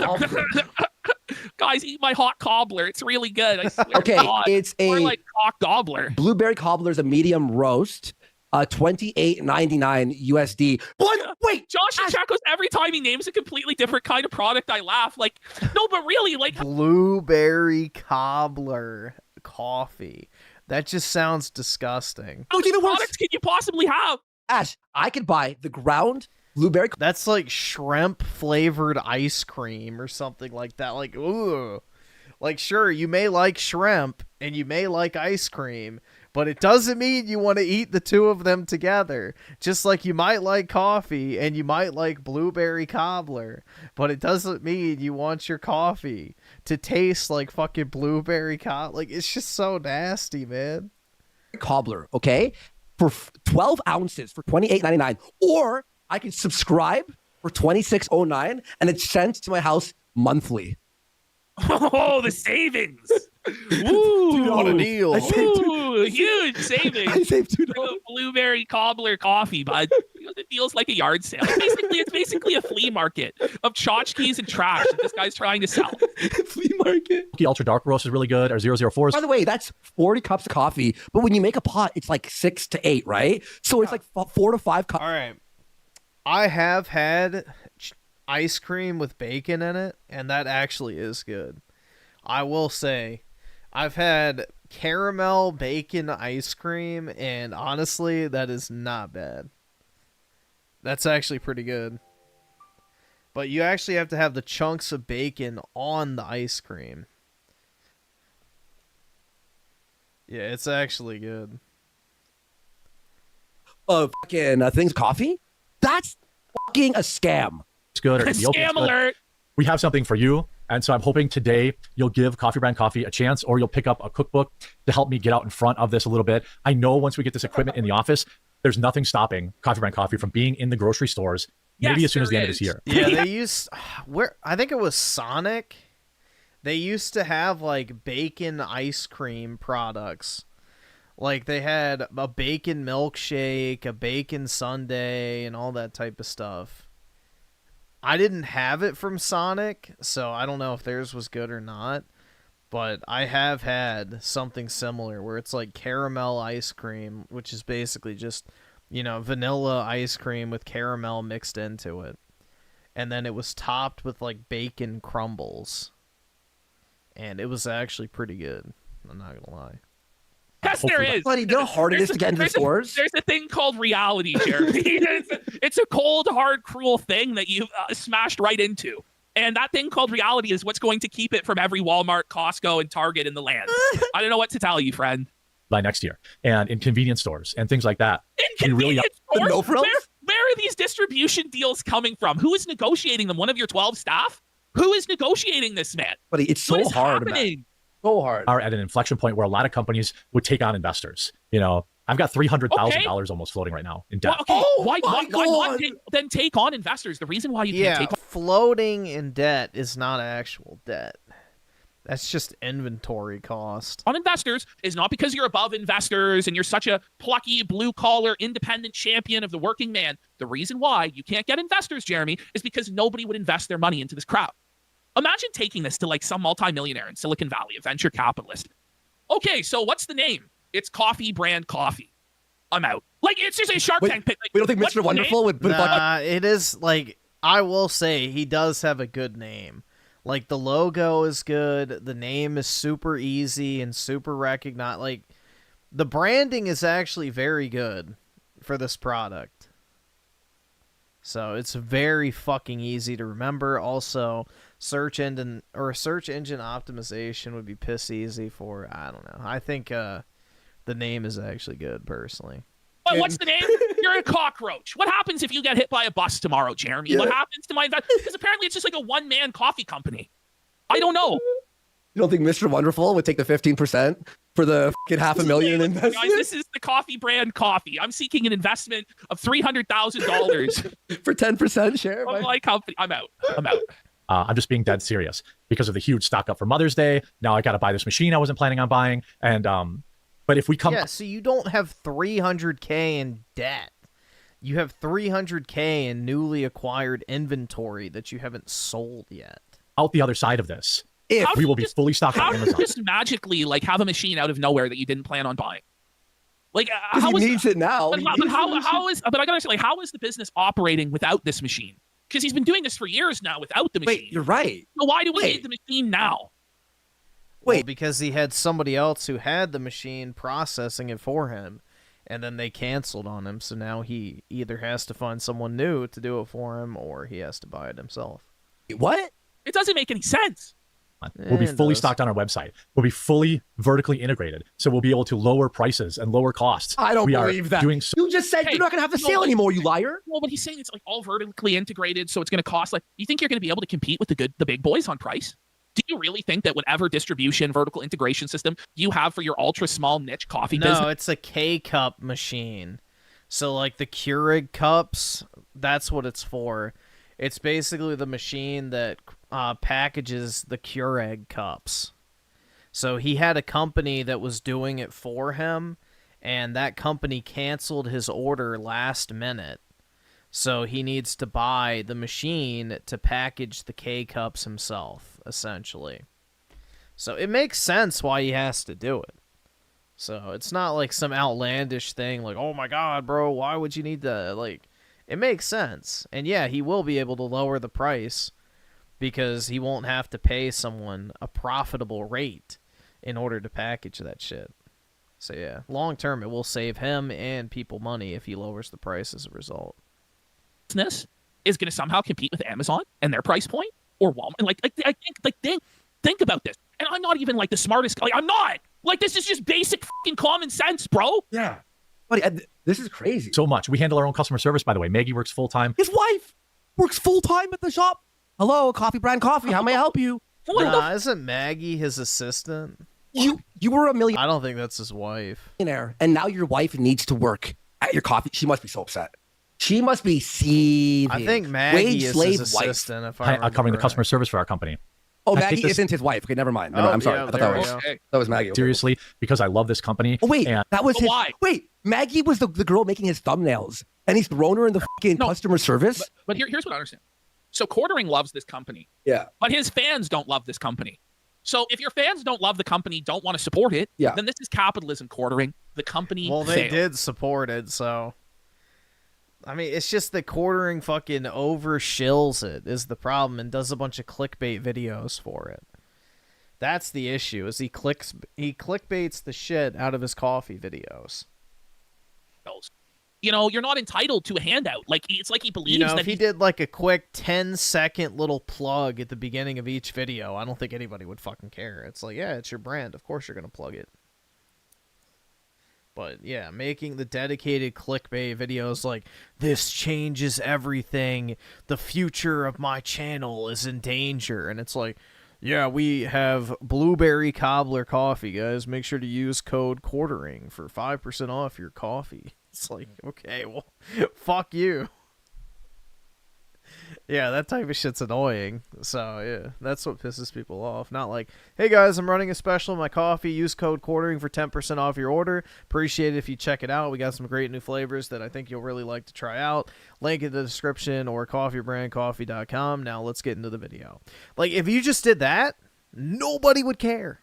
guys, eat my hot cobbler. It's really good. I swear Okay, to God. it's a Or like cock gobbler. blueberry cobbler is a medium roast, $28.99 USD. What? Wait, Josh and Chacos, every time he names a completely different kind of product, I laugh. Like, no, but really, like Blueberry cobbler coffee. That just sounds disgusting. how many products can you possibly have? Ash, I could buy the ground blueberry. That's like shrimp flavored ice cream or something like that. Like, ooh. Like, sure, you may like shrimp and you may like ice cream, but it doesn't mean you want to eat the two of them together. Just like you might like coffee and you might like blueberry cobbler, but it doesn't mean you want your coffee to taste like fucking blueberry cobbler. Like, it's just so nasty, man. Cobbler, okay? For 12 ounces for $28.99. Or I can subscribe for $26.09 and it's sent to my house monthly. Oh, the savings! Ooh, What a deal. Ooh, huge savings! I saved $2. For the blueberry cobbler coffee, bud. It feels like a yard sale. It's basically a flea market of tchotchkes and trash that this guy's trying to sell. Flea market. Ultra dark roast is really good. Our 004 is By the way, that's 40 cups of coffee, but when you make a pot, it's like 6 to 8, right? So it's like 4 to 5 cups. All right. I have had ice cream with bacon in it, and that actually is good. I will say, I've had caramel bacon ice cream, and honestly, that is not bad. That's actually pretty good. But you actually have to have the chunks of bacon on the ice cream. Yeah, it's actually good. Fucking things coffee? That's fucking a scam. It's good. Or Scam alert! We have something for you. And so I'm hoping today you'll give Coffee Brand Coffee a chance, or you'll pick up a cookbook to help me get out in front of this a little bit. I know once we get this equipment in the office, there's nothing stopping Coffee Brand Coffee from being in the grocery stores, maybe as soon as the end of this year. Yeah, they used I think it was Sonic. They used to have like bacon ice cream products. Like they had a bacon milkshake, a bacon sundae, and all that type of stuff. I didn't have it from Sonic, so I don't know if theirs was good or not. But I have had something similar where it's like caramel ice cream, which is basically just, you know, vanilla ice cream with caramel mixed into it. And then it was topped with like bacon crumbles. And it was actually pretty good. I'm not going to lie. Yes, there is. Buddy, you know how hard it is to get into the stores? There's a thing called reality, Jeremy. It's a cold, hard, cruel thing that you've smashed right into. And that thing called reality is what's going to keep it from every Walmart, Costco, and Target in the land. I don't know what to tell you, friend. By next year. And in convenience stores and things like that. In convenience stores? Where are these distribution deals coming from? Who is negotiating them? One of your 12 staff? Who is negotiating this, man? Buddy, it's so hard. Happening? So hard. Are at an inflection point where a lot of companies would take on investors. You know, I've got $300,000 almost floating right now in debt. Well, okay, why not then take on investors? The reason why you can't take on floating in debt is not actual debt. That's just inventory cost. On investors is not because you're above investors and you're such a plucky, blue-collar, independent champion of the working man. The reason why you can't get investors, Jeremy, is because nobody would invest their money into this crowd. Imagine taking this to like some multimillionaire in Silicon Valley, a venture capitalist. Okay, so what's the name? It's Coffee Brand Coffee. I'm out. Like, it's just a Shark Tank. Like, we don't think Mr. Wonderful would... Nah, it is, like, I will say he does have a good name. Like, the logo is good. The name is super easy and super recognized. Like, the branding is actually very good for this product. So, it's very fucking easy to remember. Also, search engine optimization would be piss easy for, I don't know. I think the name is actually good, personally. But what's the name? You're a cockroach. What happens if you get hit by a bus tomorrow, Jeremy? What happens to my investment? Because apparently it's just like a one-man coffee company. I don't know. You don't think Mr. Wonderful would take the 15%? for the fucking $500,000 in investment. Guys, this is the coffee brand coffee. I'm seeking an investment of $300,000 for 10% share of my company. I'm out. I'm just being dead serious because of the huge stock up for Mother's Day. Now I got to buy this machine I wasn't planning on buying. And but if we come, yeah, so you don't have $300K in debt. You have $300K in newly acquired inventory that you haven't sold yet. Out the other side of this, we will be fully stocked on Amazon. How did you just magically like have a machine out of nowhere that you didn't plan on buying? Like he needs it now. But how is I gotta say, like, how is the business operating without this machine? Because he's been doing this for years now without the machine. Wait, you're right. So why do we need the machine now? Well, because he had somebody else who had the machine processing it for him, and then they canceled on him. So now he either has to find someone new to do it for him, or he has to buy it himself. What? It doesn't make any sense. We'll be fully stocked on our website. We'll be fully vertically integrated, so we'll be able to lower prices and lower costs. I don't believe that. You just said you're not going to have the sale anymore, you liar. Well, but he's saying it's like all vertically integrated, so it's going to cost like. You think you're going to be able to compete with the big boys on price? Do you really think that whatever distribution, vertical integration system you have for your ultra small niche coffee business? No, it's a K-cup machine. So like the Keurig cups, that's what it's for. It's basically the machine that packages the Keurig cups. So he had a company that was doing it for him, and that company canceled his order last minute. So he needs to buy the machine to package the K-cups himself, essentially. So it makes sense why he has to do it. So it's not like some outlandish thing like, oh my god, bro, why would you need to, like... It makes sense. And yeah, he will be able to lower the price because he won't have to pay someone a profitable rate in order to package that shit. So yeah, long term, it will save him and people money if he lowers the price as a result. Business is going to somehow compete with Amazon and their price point or Walmart. Think about this. And I'm not even like the smartest. Like I'm not. Like this is just basic fucking common sense, bro. Yeah. Buddy, this is crazy. So much. We handle our own customer service, by the way. Maggie works full time. His wife works full time at the shop. Hello, Coffee Brand Coffee. How may I help you? Nah, isn't Maggie his assistant? You were a millionaire. I don't think that's his wife. And now your wife needs to work at your coffee. She must be so upset. She must be seething. I think Maggie is his assistant. If I covering the customer service for our company. Oh, Maggie isn't his wife. Okay, never mind. No, I'm sorry. Yeah, I thought that was Maggie. Seriously, because I love this company. Oh, wait. That was his. Why? Wait, Maggie was the girl making his thumbnails, and he's thrown her in the fucking customer service? But here's what I understand. So Quartering loves this company. Yeah. But his fans don't love this company. So if your fans don't love the company, don't want to support it, then this is capitalism, Quartering. The company they did support it, so... I mean, it's just that Quartering fucking overshills it is the problem and does a bunch of clickbait videos for it. That's the issue, is he clickbaits the shit out of his coffee videos. You know, you're not entitled to a handout. Like, it's like he believes that if he did like a quick 10-second little plug at the beginning of each video, I don't think anybody would fucking care. It's like, yeah, it's your brand. Of course you're going to plug it. But yeah, making the dedicated clickbait videos like, this changes everything, the future of my channel is in danger, and it's like, yeah, we have blueberry cobbler coffee, guys. Make sure to use code Quartering for 5% off your coffee. It's like, okay, well, fuck you. Yeah, that type of shit's annoying. So, yeah, that's what pisses people off. Not like, hey guys, I'm running a special on my coffee. Use code Quartering for 10% off your order. Appreciate it if you check it out. We got some great new flavors that I think you'll really like to try out. Link in the description or coffeebrandcoffee.com. Now let's get into the video. Like, if you just did that, nobody would care.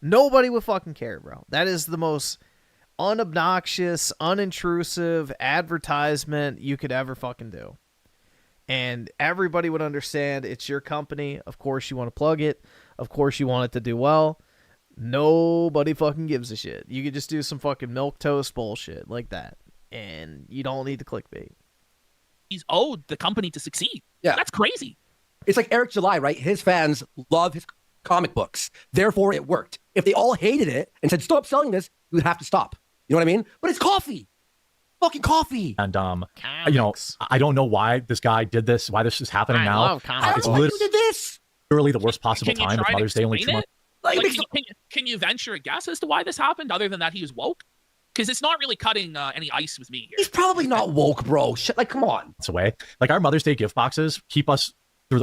Nobody would fucking care, bro. That is the most unobnoxious, unintrusive advertisement you could ever fucking do. And everybody would understand it's your company. Of course you want to plug it. Of course you want it to do well. Nobody fucking gives a shit. You could just do some fucking milquetoast bullshit like that. And you don't need the clickbait. He's owed the company to succeed. Yeah. That's crazy. It's like Eric July, right? His fans love his comic books. Therefore, it worked. If they all hated it and said, stop selling this, you would have to stop. You know what I mean? But it's coffee. Fucking coffee. And you know, I don't know why this guy did this, why this is happening now. It's literally the worst possible time of Mother's Day, only 2 months. Like, can you venture a guess as to why this happened, other than that he was woke? Because it's not really cutting any ice with me here. He's probably not woke, bro. Shit, like, come on. It's away. Like our Mother's Day gift boxes keep us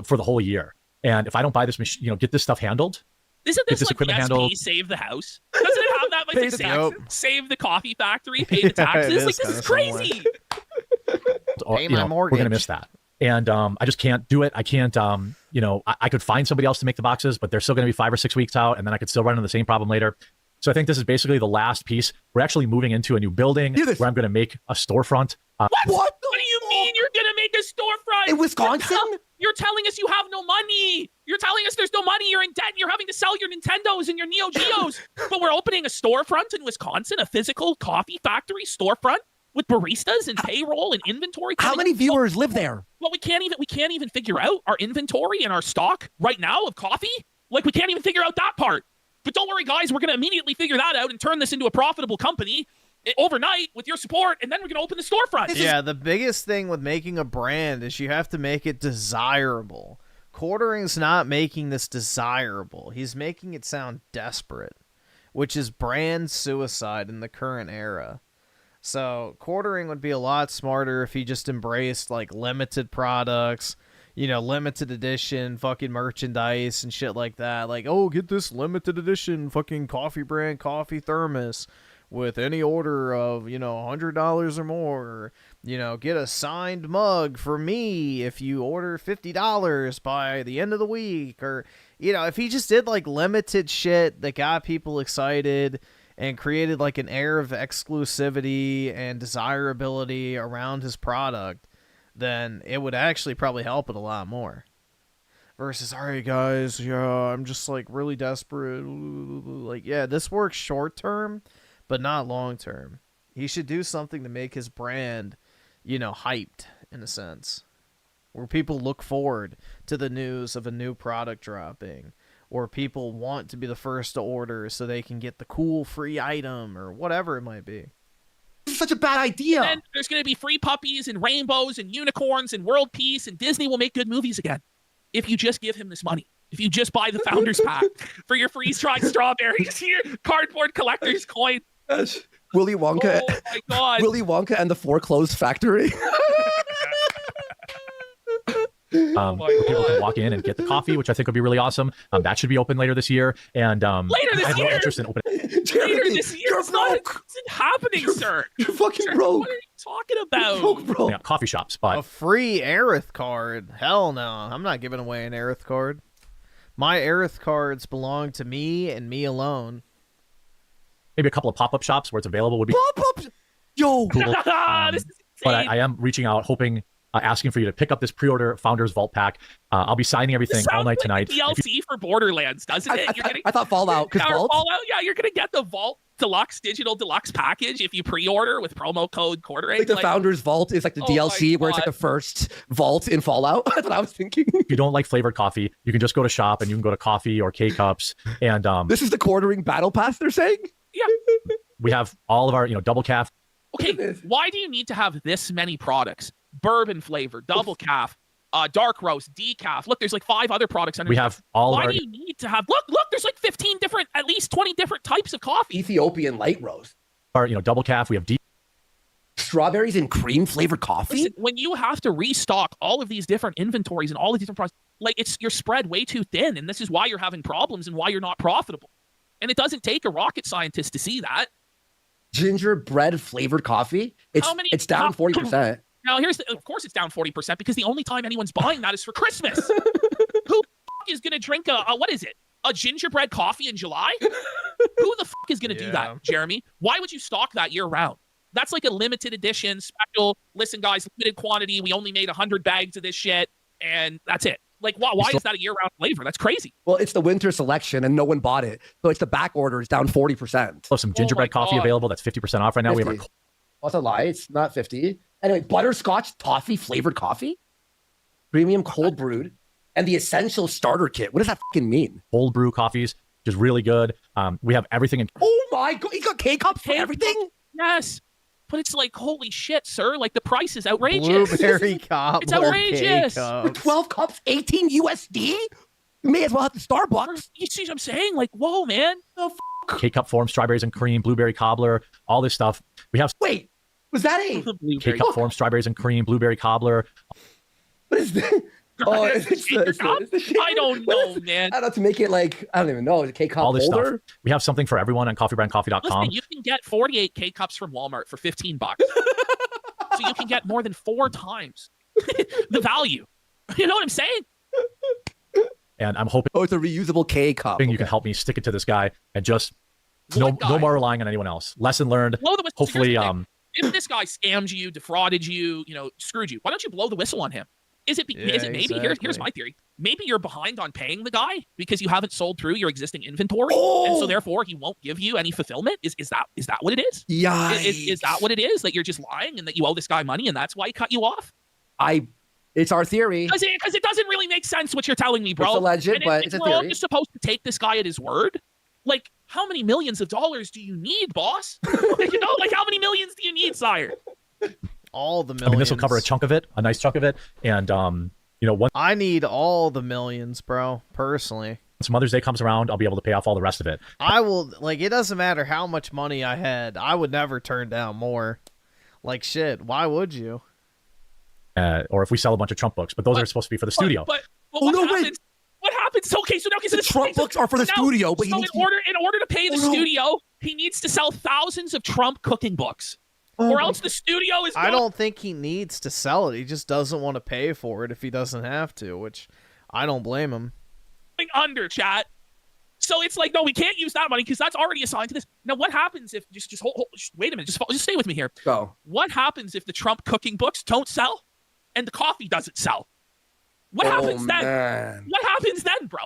for the whole year. And if I don't buy this machine, get this stuff handled. Isn't this like equipment PSP handled? Save the house? Doesn't it have that? Like, save the coffee factory, pay the taxes. Like, this is crazy. Pay my mortgage. We're gonna miss that. And I just can't do it. I can't. I could find somebody else to make the boxes, but they're still going to be 5 or 6 weeks out, and then I could still run into the same problem later. So I think this is basically the last piece. We're actually moving into a new building where I'm going to make a storefront. What do you mean you're going to make a storefront? In Wisconsin? You're telling us you have no money. You're telling us there's no money. You're in debt. And you're having to sell your Nintendos and your Neo Geos. But we're opening a storefront in Wisconsin, a physical coffee factory storefront with baristas and payroll and inventory. How many viewers live there? Well, we can't even figure out our inventory and our stock right now of coffee. Like, we can't even figure out that part. But don't worry, guys. We're going to immediately figure that out and turn this into a profitable company overnight with your support, and then we're going to open the storefront. The biggest thing with making a brand is you have to make it desirable. Quartering's not making this desirable. He's making it sound desperate, which is brand suicide in the current era. So Quartering would be a lot smarter if he just embraced like limited products, limited edition fucking merchandise and shit like that. Like, oh, get this limited edition fucking coffee brand coffee thermos with any order of, $100 or more. Get a signed mug for me if you order $50 by the end of the week. Or, if he just did like limited shit that got people excited and created like an air of exclusivity and desirability around his product, then it would actually probably help it a lot more. Versus, all right, guys, I'm just like really desperate. Like, this works short term, but not long term. He should do something to make his brand, hyped in a sense, where people look forward to the news of a new product dropping, or people want to be the first to order so they can get the cool free item or whatever it might be. This is such a bad idea. And there's going to be free puppies and rainbows and unicorns and world peace, and Disney will make good movies again if you just give him this money. If you just buy the Founders Pack for your freeze-dried strawberries, your cardboard collector's coin. Willy Wonka. Oh my God. Willy Wonka and the Foreclosed Factory. People can walk in and get the coffee, which I think would be really awesome. That should be open later this year. And later this I have year? no interest in opening. Later this year? It's not happening, sir. You're fucking broke. What are you talking about? You're broke, bro. Yeah, coffee shops, but a free Aerith card? Hell no. I'm not giving away an Aerith card. My Aerith cards belong to me and me alone. Maybe a couple of pop-up shops where it's available would be pop-ups. Yo, cool. This is insane. But I am reaching out, hoping, asking for you to pick up this pre-order Founders Vault Pack. I'll be signing everything all night tonight. DLC for Borderlands, doesn't it? I thought Fallout. Fallout, yeah, you're gonna get the Vault Digital Deluxe package if you pre-order with promo code Quartering. Like the Founders Vault is like the DLC where it's like the first vault in Fallout. That's what I was thinking. If you don't like flavored coffee, you can just go to shop and you can go to coffee or K-Cups. And this is the Quartering Battle Pass they're saying? Yeah. We have all of our, double calf. Okay, why do you need to have this many products? Bourbon flavor, double calf, dark roast, decaf. Look, there's like 5 other products under. We have all Why of our. do you need to have? Look, there's like 15 different, at least 20 different types of coffee. Ethiopian light roast. Our, double calf. We have strawberries and cream flavored coffee. Listen, when you have to restock all of these different inventories and all of these different products, like you're spread way too thin, and this is why you're having problems and why you're not profitable. And it doesn't take a rocket scientist to see that. Gingerbread flavored coffie. It's down 40%. Now, of course it's down 40% because the only time anyone's buying that is for Christmas. Who the fuck is going to drink what is it? A gingerbread coffee in July? Who the fuck is going to do that, Jeremy? Why would you stock that year round? That's like a limited edition special. Listen, guys, limited quantity. We only made 100 bags of this shit, and that's it. Like, why is that a year-round flavor? That's crazy. Well, it's the winter selection, and no one bought it. So it's the back order is down 40%. Oh, some gingerbread coffee available. That's 50% off right now. 50. We have That's a lie. It's not 50. Anyway, butterscotch toffee flavored coffee, premium cold brewed, and the essential starter kit. What does that fucking mean? Cold brew coffees, which is really good. We have everything in. Oh my God! You got K-cups for everything? Yes. But it's like, holy shit, sir. Like, the price is outrageous. Blueberry cup. It's outrageous. For 12 cups, 18 USD? You may as well have the Starbucks. You see what I'm saying? Like, whoa, man. K-cup form, strawberries and cream, blueberry cobbler, all this stuff. We have Wait, was that a K-cup form, strawberries and cream, blueberry cobbler. What is that? Oh, it's the I don't know, man. I don't know, to make it like, I don't even know. Is it K-cup All this holder? stuff. We have something for everyone on coffeebrandcoffee.com. Listen, you can get 48 K-cups from Walmart for $15. So you can get more than 4 times the value. You know what I'm saying? And I'm hoping it's a reusable K-cup. You can help me stick it to this guy and just no more relying on anyone else. Lesson learned. Blow the whistle. Hopefully, if this guy scammed you, defrauded you, screwed you, why don't you blow the whistle on him? Is it maybe exactly. here's my theory. Maybe you're behind on paying the guy because you haven't sold through your existing inventory, and so therefore he won't give you any fulfillment. Is that what it is? Yikes. Is that what it is? That you're just lying and that you owe this guy money and that's why he cut you off? It's our theory. Because it doesn't really make sense what you're telling me, bro. It's alleged, but it's a we're all theory. just supposed to take this guy at his word. Like, how many millions of dollars do you need, boss? Like how many millions do you need, sire? All the millions. I mean, this will cover a chunk of it, a nice chunk of it, and I need all the millions, bro. Personally, once Mother's Day comes around, I'll be able to pay off all the rest of it. I will. Like, it doesn't matter how much money I had. I would never turn down more. Like, shit. Why would you? Or if we sell a bunch of Trump books, but those are supposed to be for the studio. But what happens? What happens? Okay, so now the Trump books are for the studio, but in order to pay the studio, he needs to sell thousands of Trump cooking books. Or else the studio is. I don't think he needs to sell it. He just doesn't want to pay for it if he doesn't have to, which I don't blame him. Under chat. So it's like, no, we can't use that money because that's already assigned to this. Now, what happens if just wait a minute, just stay with me here. Go. What happens if the Trump cooking books don't sell and the coffee doesn't sell? What happens then? Man. What happens then, bro?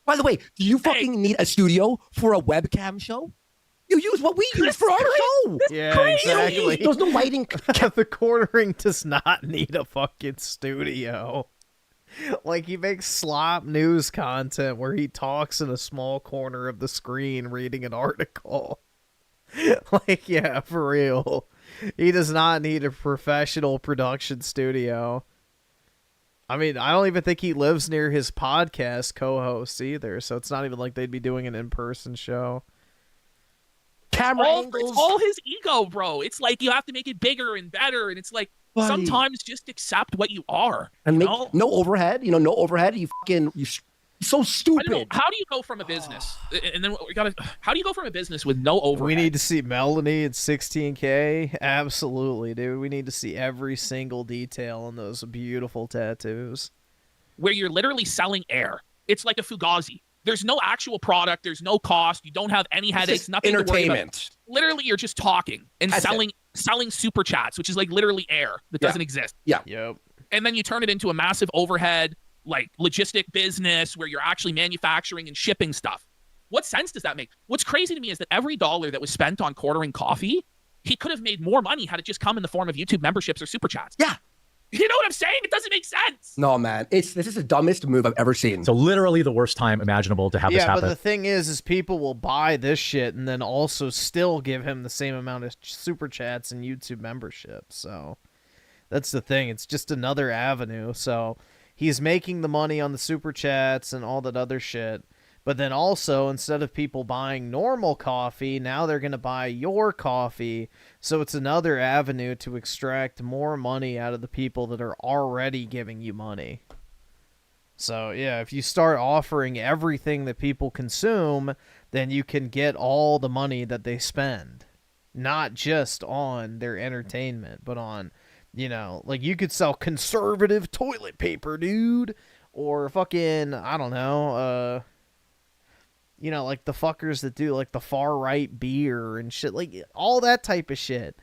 By the way, do you fucking need a studio for a webcam show? You use what we use for our show. Yeah, exactly. There's no lighting. The quartering does not need a fucking studio. Like, he makes slop news content where he talks in a small corner of the screen reading an article. Like, yeah, for real. He does not need a professional production studio. I mean, I don't even think he lives near his podcast co-hosts either, so it's not even like they'd be doing an in-person show. Camera angles. It's all his ego, bro. It's like you have to make it bigger and better, and it's like sometimes just accept what you are. And make no overhead. No overhead. You so stupid. I don't know. How do you go from a business, and then how do you go from a business with no overhead? We need to see Melanie at 16K. Absolutely, dude. We need to see every single detail on those beautiful tattoos. Where you're literally selling air. It's like a Fugazi. There's no actual product. There's no cost. You don't have any headaches. Nothing to worry about. Literally, you're just talking and selling super chats, which is like literally air that doesn't exist. Yeah. Yep. And then you turn it into a massive overhead, like logistic business where you're actually manufacturing and shipping stuff. What sense does that make? What's crazy to me is that every dollar that was spent on quartering coffee, he could have made more money had it just come in the form of YouTube memberships or super chats. Yeah. You know what I'm saying? It doesn't make sense. No, man. This is the dumbest move I've ever seen. So literally the worst time imaginable to have this happen. Yeah, but the thing is people will buy this shit and then also still give him the same amount of super chats and YouTube memberships. So that's the thing. It's just another avenue. So he's making the money on the super chats and all that other shit. But then also, instead of people buying normal coffee, now they're going to buy your coffee. So it's another avenue to extract more money out of the people that are already giving you money. So, yeah, if you start offering everything that people consume, then you can get all the money that they spend. Not just on their entertainment, but on, like you could sell conservative toilet paper, dude. Or fucking, I don't know, like the fuckers that do like the far right beer and shit, like all that type of shit.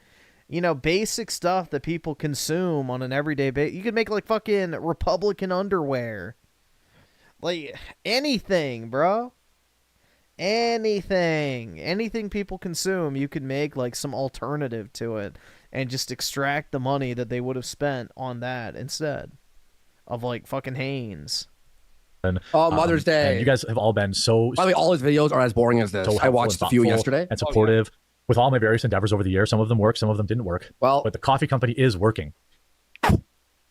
Basic stuff that people consume on an everyday basis. You could make like fucking Republican underwear. Like anything, bro. Anything people consume, you could make like some alternative to it and just extract the money that they would have spent on that instead of like fucking Hanes. Mother's Day. And you guys have all been so... By the way, all his videos are as boring as this. So I watched a few yesterday. And supportive with all my various endeavors over the years. Some of them worked, some of them didn't work. Well, but the coffee company is working.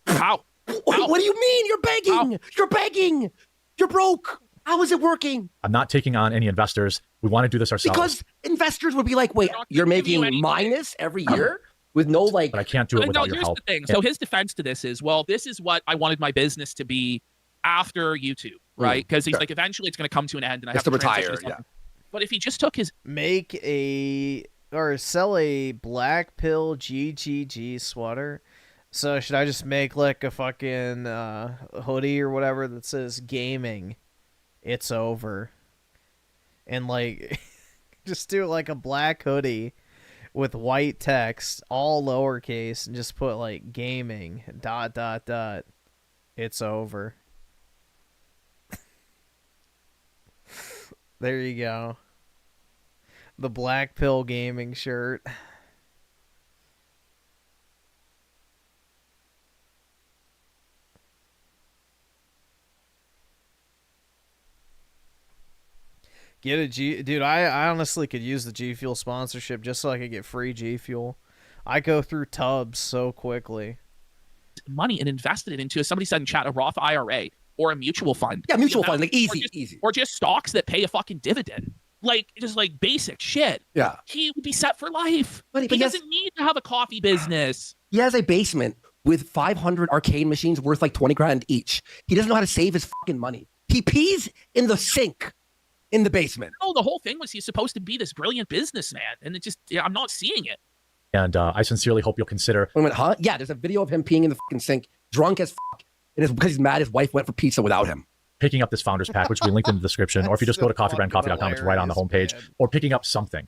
How? What do you mean? You're begging. You're begging. You're broke. How is it working? I'm not taking on any investors. We want to do this ourselves. Because investors would be like, wait, you're making minus every year with no like. But I can't do it without your help. Here's the thing. So his defense to this is, well, this is what I wanted my business to be after YouTube, right? Because he's like, eventually it's going to come to an end, and I have to retire. Yeah. But if he just took his sell a black pill GGG sweater. So should I just make like a fucking hoodie or whatever that says gaming? It's over. And like just do like a black hoodie with white text, all lowercase, and just put like gaming ... It's over. There you go. The black pill gaming shirt. Get a dude. I honestly could use the G Fuel sponsorship just so I could get free G Fuel. I go through tubs so quickly. Money and invested it into, as somebody said in chat, a Roth IRA or a mutual fund. Yeah, mutual fund, like easy. Or just stocks that pay a fucking dividend. Like, just like basic shit. Yeah. He would be set for life. But he doesn't need to have a coffee business. He has a basement with 500 arcade machines worth like 20 grand each. He doesn't know how to save his fucking money. He pees in the sink in the basement. No, the whole thing was he's supposed to be this brilliant businessman, and it just, I'm not seeing it. And I sincerely hope you'll consider. Wait a minute, huh? Yeah, there's a video of him peeing in the fucking sink, drunk as fuck. And it's because he's mad his wife went for pizza without him. Picking up this Founders Pack, which will be linked in the description, or if you just go to coffeebrandcoffee.com, it's right on the homepage, or picking up something.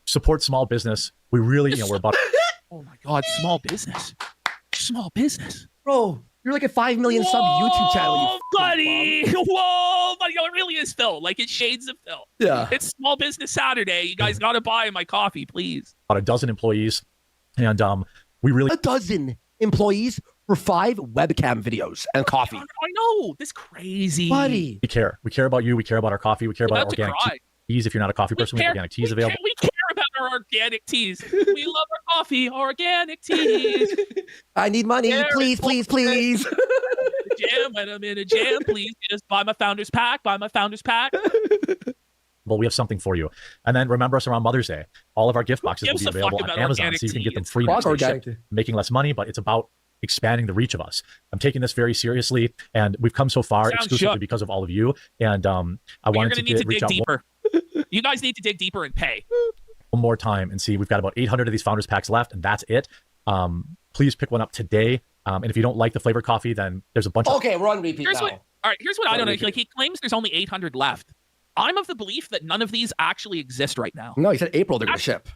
Support small business. We really, we're about. Oh my God, small business. Small business. Bro, you're like a 5 million sub YouTube channel. Oh, buddy. Whoa, buddy. It really is Phil. Like, it's shades of Phil. Yeah. It's Small Business Saturday. You guys got to buy my coffee, please. About a dozen employees. And we really. A dozen employees for 5 webcam videos and coffee. I know. This crazy. Buddy. We care. We care about you. We care about our coffee. We care about organic teas. If you're not a coffee person, we have organic teas available. We care about our organic teas. We love our coffee. Organic teas. I need money. Please. Jam, when I'm in a jam, please just buy my Founders Pack. Buy my Founders Pack. Well, we have something for you. And then remember us around Mother's Day. All of our gift boxes will be available on Amazon, so you can get them free next day. Making less money, but it's about expanding the reach of us. I'm taking this very seriously, and we've come so far exclusively because of all of you. And I wanted to reach out deeper. You guys need to dig deeper and pay. One more time and see. We've got about 800 of these Founders Packs left, and that's it. Please pick one up today. And if you don't like the flavored coffee, then there's a bunch of... Okay, we're on repeat now. All right, here's what I don't know. Like, he claims there's only 800 left. I'm of the belief that none of these actually exist right now. No, he said April they're going to ship.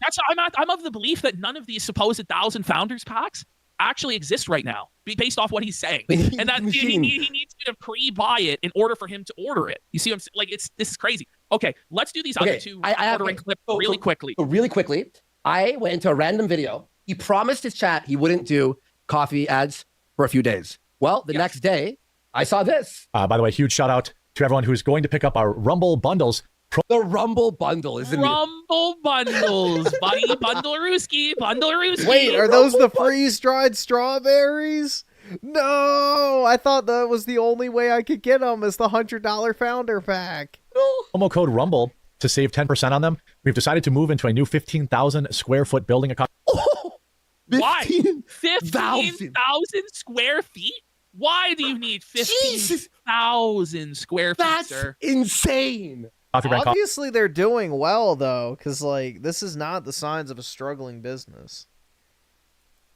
I'm of the belief that none of these supposed 1,000 Founders Packs actually exist right now, based off what he's saying. And that he needs to pre-buy it in order for him to order it. You see what I'm saying? Like, this is crazy. Okay, let's do these other two ordering clips really quickly. So really quickly, I went into a random video. He promised his chat he wouldn't do coffee ads for a few days. Well, the next day, I saw this. By the way, huge shout out to everyone who's going to pick up our Rumble bundles. The Rumble bundle, isn't it? Rumble bundles, buddy. Bundle-a-rooski. Wait, are those the freeze-dried strawberries? No, I thought that was the only way I could get them is the $100 Founder Pack. Promo code RUMBLE to save 10% on them. We've decided to move into a new 15,000 square foot building. Why? 15,000 square feet? Why do you need 15,000 square feet, sir? That's insane. Obviously, they're doing well, though, because, like, this is not the signs of a struggling business.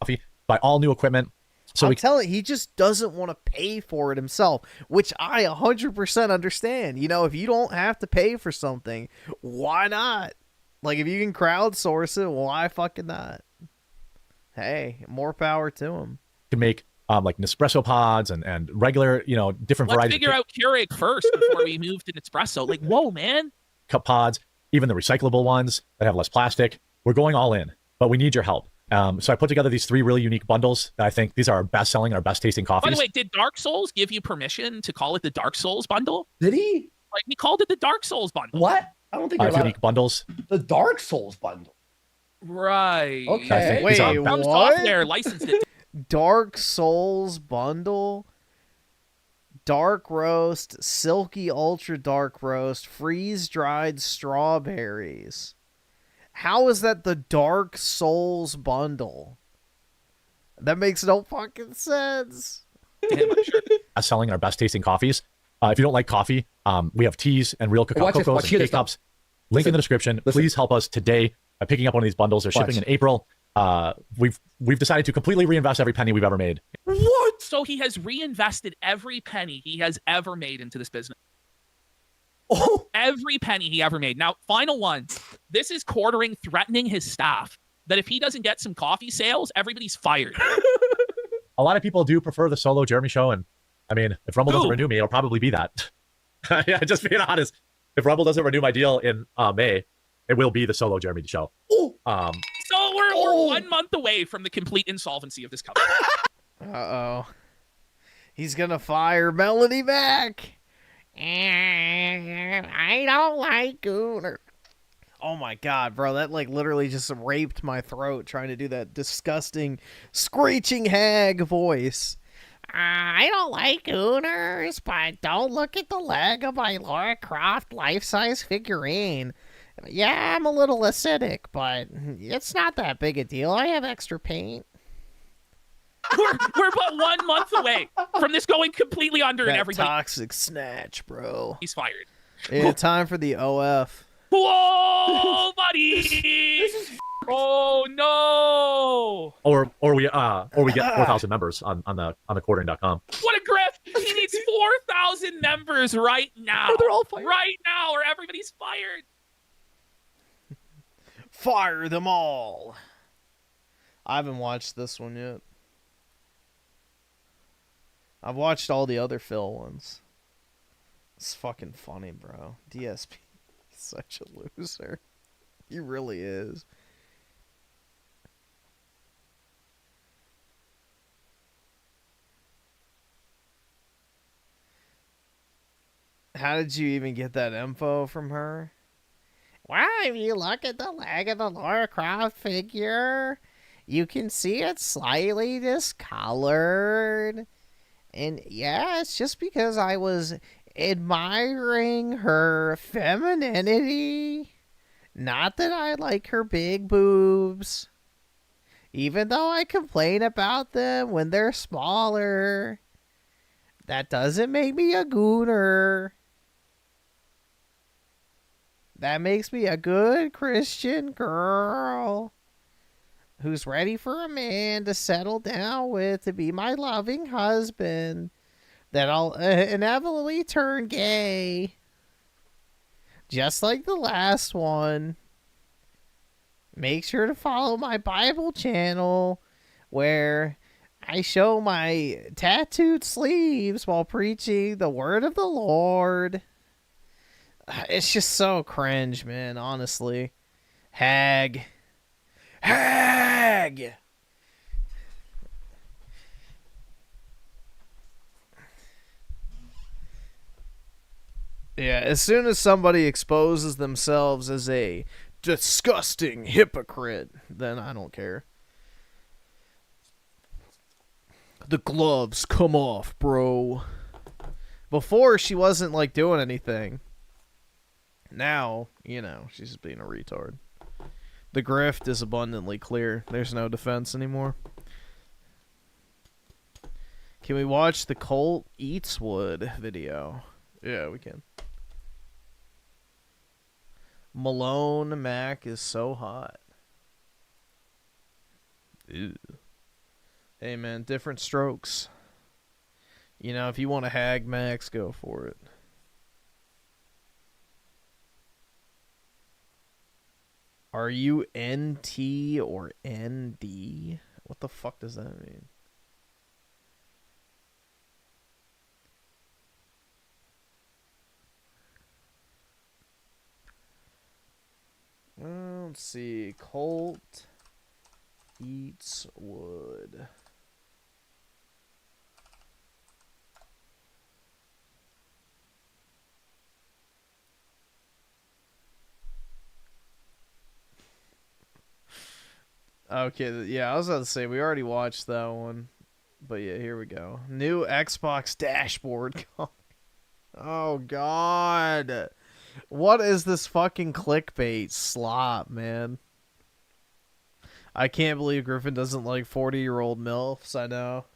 Coffee, buy all new equipment. So I'm telling you, he just doesn't want to pay for it himself, which I 100% understand. You know, if you don't have to pay for something, why not? Like, if you can crowdsource it, why fucking not? Hey, more power to him. To make like Nespresso pods and regular, different varieties. Let's figure out Keurig first before we move to Nespresso. Like, whoa, man. Cup pods, even the recyclable ones that have less plastic. We're going all in, but we need your help. So I put together these 3 really unique bundles. I think these are our best selling, our best tasting coffees. By the way, did Dark Souls give you permission to call it the Dark Souls bundle? Did he? Like, he called it the Dark Souls bundle. What? I don't think unique bundles. The Dark Souls bundle. Right. Okay. Wait, what? Software licensed it. Dark Souls bundle? dark roast, silky ultra dark roast, freeze-dried strawberries. How is that the Dark Souls bundle? That makes no fucking sense. Selling our best tasting coffees. If you don't like coffee, we have teas and real cocos and K-cups. Link in the description. Please help us today by picking up one of these bundles. They're shipping in April. We've decided to completely reinvest every penny we've ever made. What? So he has reinvested every penny he has ever made into this business. Oh. Every penny he ever made. Now, final one. This is quartering, threatening his staff that if he doesn't get some coffee sales, everybody's fired. A lot of people do prefer the solo Jeremy show, and I mean, if Rumble doesn't renew me, it'll probably be that. Yeah, just being honest. If Rumble doesn't renew my deal in May, it will be the solo Jeremy show. So we're 1 month away from the complete insolvency of this company. Uh-oh. He's gonna fire Melody back. I don't like Gooner. Oh my god, bro, that like literally just raped my throat trying to do that disgusting screeching hag voice. I don't like Gooners, but don't look at the leg of my Lara Croft life-size figurine. Yeah, I'm a little acidic, but it's not that big a deal. I have extra paint. We're but 1 month away from this going completely under that and everybody. Toxic snatch, bro. He's fired. Yeah, time for the OF. Whoa, buddy! Oh no! Or we get 4,000 members on the quartering.com. What a grift! He needs 4,000 members right now. Oh, they're all fired. Right now, or everybody's fired. Fire them all. I haven't watched this one yet. I've watched all the other Phil ones. It's fucking funny, bro. DSP is such a loser. He really is. How did you even get that info from her? Well, if you look at the leg of the Lara Croft figure, you can see it's slightly discolored. And yeah, it's just because I was admiring her femininity. Not that I like her big boobs. Even though I complain about them when they're smaller. That doesn't make me a gooner. That makes me a good Christian girl who's ready for a man to settle down with, to be my loving husband, that I'll inevitably turn gay. Just like the last one. Make sure to follow my Bible channel where I show my tattooed sleeves while preaching the word of the Lord. It's just so cringe, man, honestly. Hag. Hag! Yeah, as soon as somebody exposes themselves as a disgusting hypocrite, then I don't care. The gloves come off, bro. Before, she wasn't, like, doing anything. Now, you know, she's just being a retard. The grift is abundantly clear. There's no defense anymore. Can we watch the CultEatsWood video? Yeah, we can. Malone Mac is so hot. Ew. Hey, man, different strokes. You know, if you want to hag Max, go for it. Are you NT or ND? What the fuck does that mean? Let's see. Cult eats wood. Okay, yeah, I was about to say, we already watched that one. But yeah, here we go. New Xbox dashboard. Oh, God. What is this fucking clickbait slop, man? I can't believe Griffin doesn't like 40-year-old MILFs, I know.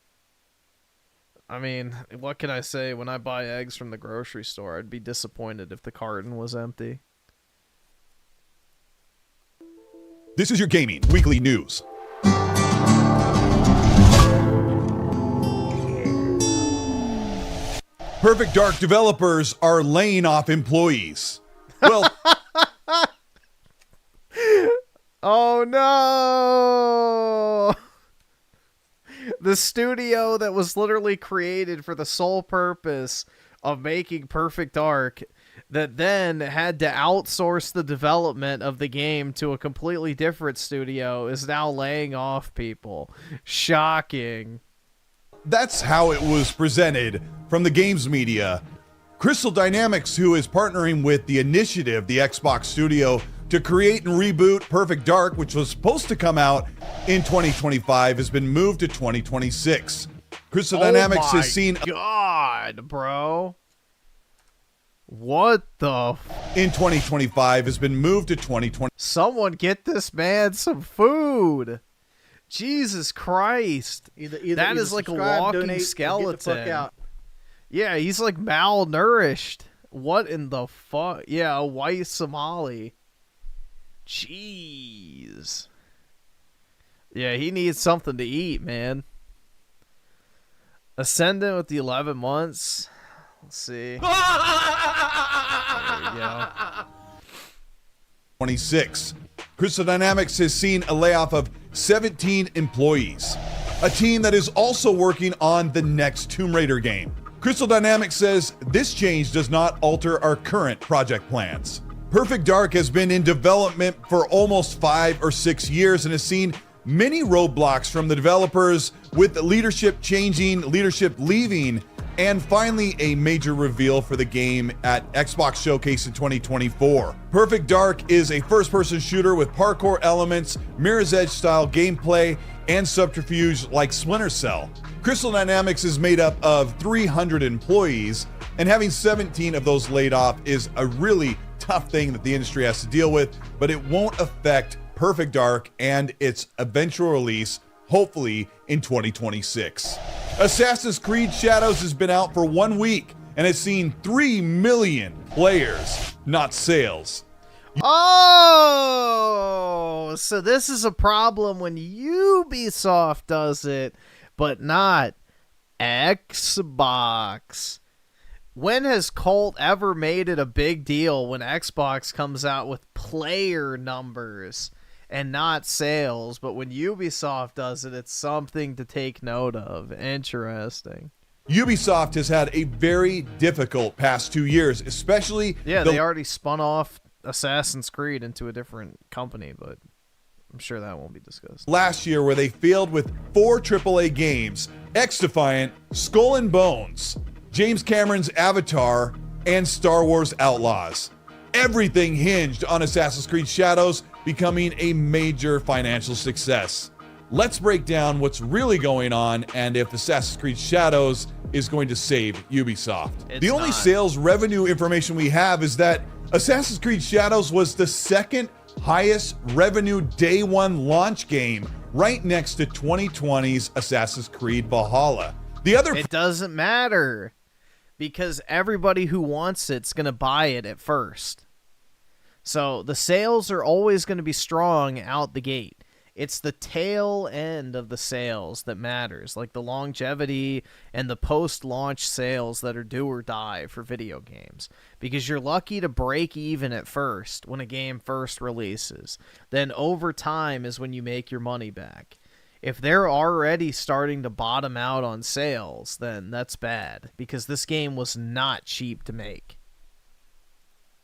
I mean, what can I say? When I buy eggs from the grocery store, I'd be disappointed if the carton was empty. This is your gaming weekly news. Perfect Dark developers are laying off employees. Well, oh no! The studio that was literally created for the sole purpose of making Perfect Dark, that then had to outsource the development of the game to a completely different studio, is now laying off people. Shocking. that's how it was presented from the games media. Crystal Dynamics, who is partnering with the Initiative, the Xbox studio, to create and reboot Perfect Dark, which was supposed to come out in 2025, has been moved to 2026. Crystal Dynamics has seen... God, bro. What the... In 2025 has been moved to 2020. Someone get this man some food. Jesus Christ. That is like a walking skeleton. Get the fuck out. Yeah, he's like malnourished. What in the fuck? Yeah, a white Somali. Jeez. Yeah, he needs something to eat, man. Ascendant with the 11 months. Let's see. There we go. 26. Crystal Dynamics has seen a layoff of 17 employees, a team that is also working on the next Tomb Raider game. Crystal Dynamics says this change does not alter our current project plans. Perfect Dark has been in development for almost 5 or 6 years and has seen many roadblocks from the developers, with leadership changing, leadership leaving, and finally a major reveal for the game at Xbox Showcase in 2024. Perfect Dark is a first-person shooter with parkour elements, Mirror's Edge style gameplay, and subterfuge like Splinter Cell. Crystal Dynamics is made up of 300 employees, and having 17 of those laid off is a really tough thing that the industry has to deal with, but it won't affect Perfect Dark and its eventual release, hopefully in 2026. Assassin's Creed Shadows has been out for 1 week and has seen 3 million players, not sales. Oh, so this is a problem when Ubisoft does it, but not Xbox. When has Cult ever made it a big deal when Xbox comes out with player numbers and not sales? But when Ubisoft does it, it's something to take note of. Interesting. Ubisoft has had a very difficult past 2 years, especially... Yeah, they already spun off Assassin's Creed into a different company, but I'm sure that won't be discussed. Last year, where they failed with 4 AAA games, X-Defiant, Skull and Bones, James Cameron's Avatar, and Star Wars Outlaws. Everything hinged on Assassin's Creed Shadows becoming a major financial success. Let's break down what's really going on and if Assassin's Creed Shadows is going to save Ubisoft. The only sales revenue information we have is that Assassin's Creed Shadows was the second highest revenue day one launch game, right next to 2020's Assassin's Creed Valhalla. It doesn't matter, because everybody who wants it's going to buy it at first. So the sales are always going to be strong out the gate. It's the tail end of the sales that matters, like the longevity and the post-launch sales that are do or die for video games. Because you're lucky to break even at first when a game first releases. Then over time is when you make your money back. If they're already starting to bottom out on sales, then that's bad, because this game was not cheap to make.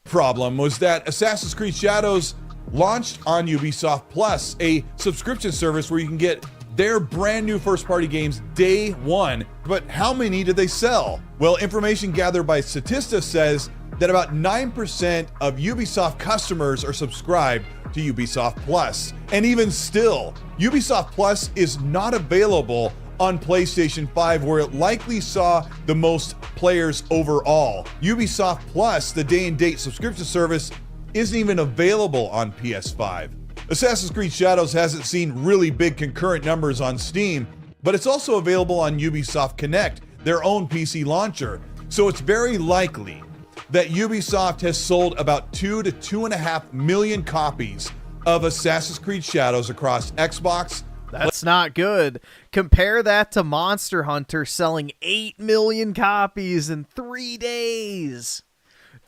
Problem was that Assassin's Creed Shadows launched on Ubisoft Plus, a subscription service where you can get their brand new first-party games day one. But how many did they sell? Well, information gathered by Statista says that about 9% of Ubisoft customers are subscribed to Ubisoft Plus. And even still, Ubisoft Plus is not available on PlayStation 5, where it likely saw the most players overall. Ubisoft Plus, the day-and-date subscription service, isn't even available on PS5. Assassin's Creed Shadows hasn't seen really big concurrent numbers on Steam, but it's also available on Ubisoft Connect, their own PC launcher. So it's very likely that Ubisoft has sold about 2 to 2.5 million copies of Assassin's Creed Shadows across Xbox. That's not good. Compare that to Monster Hunter selling 8 million copies in 3 days.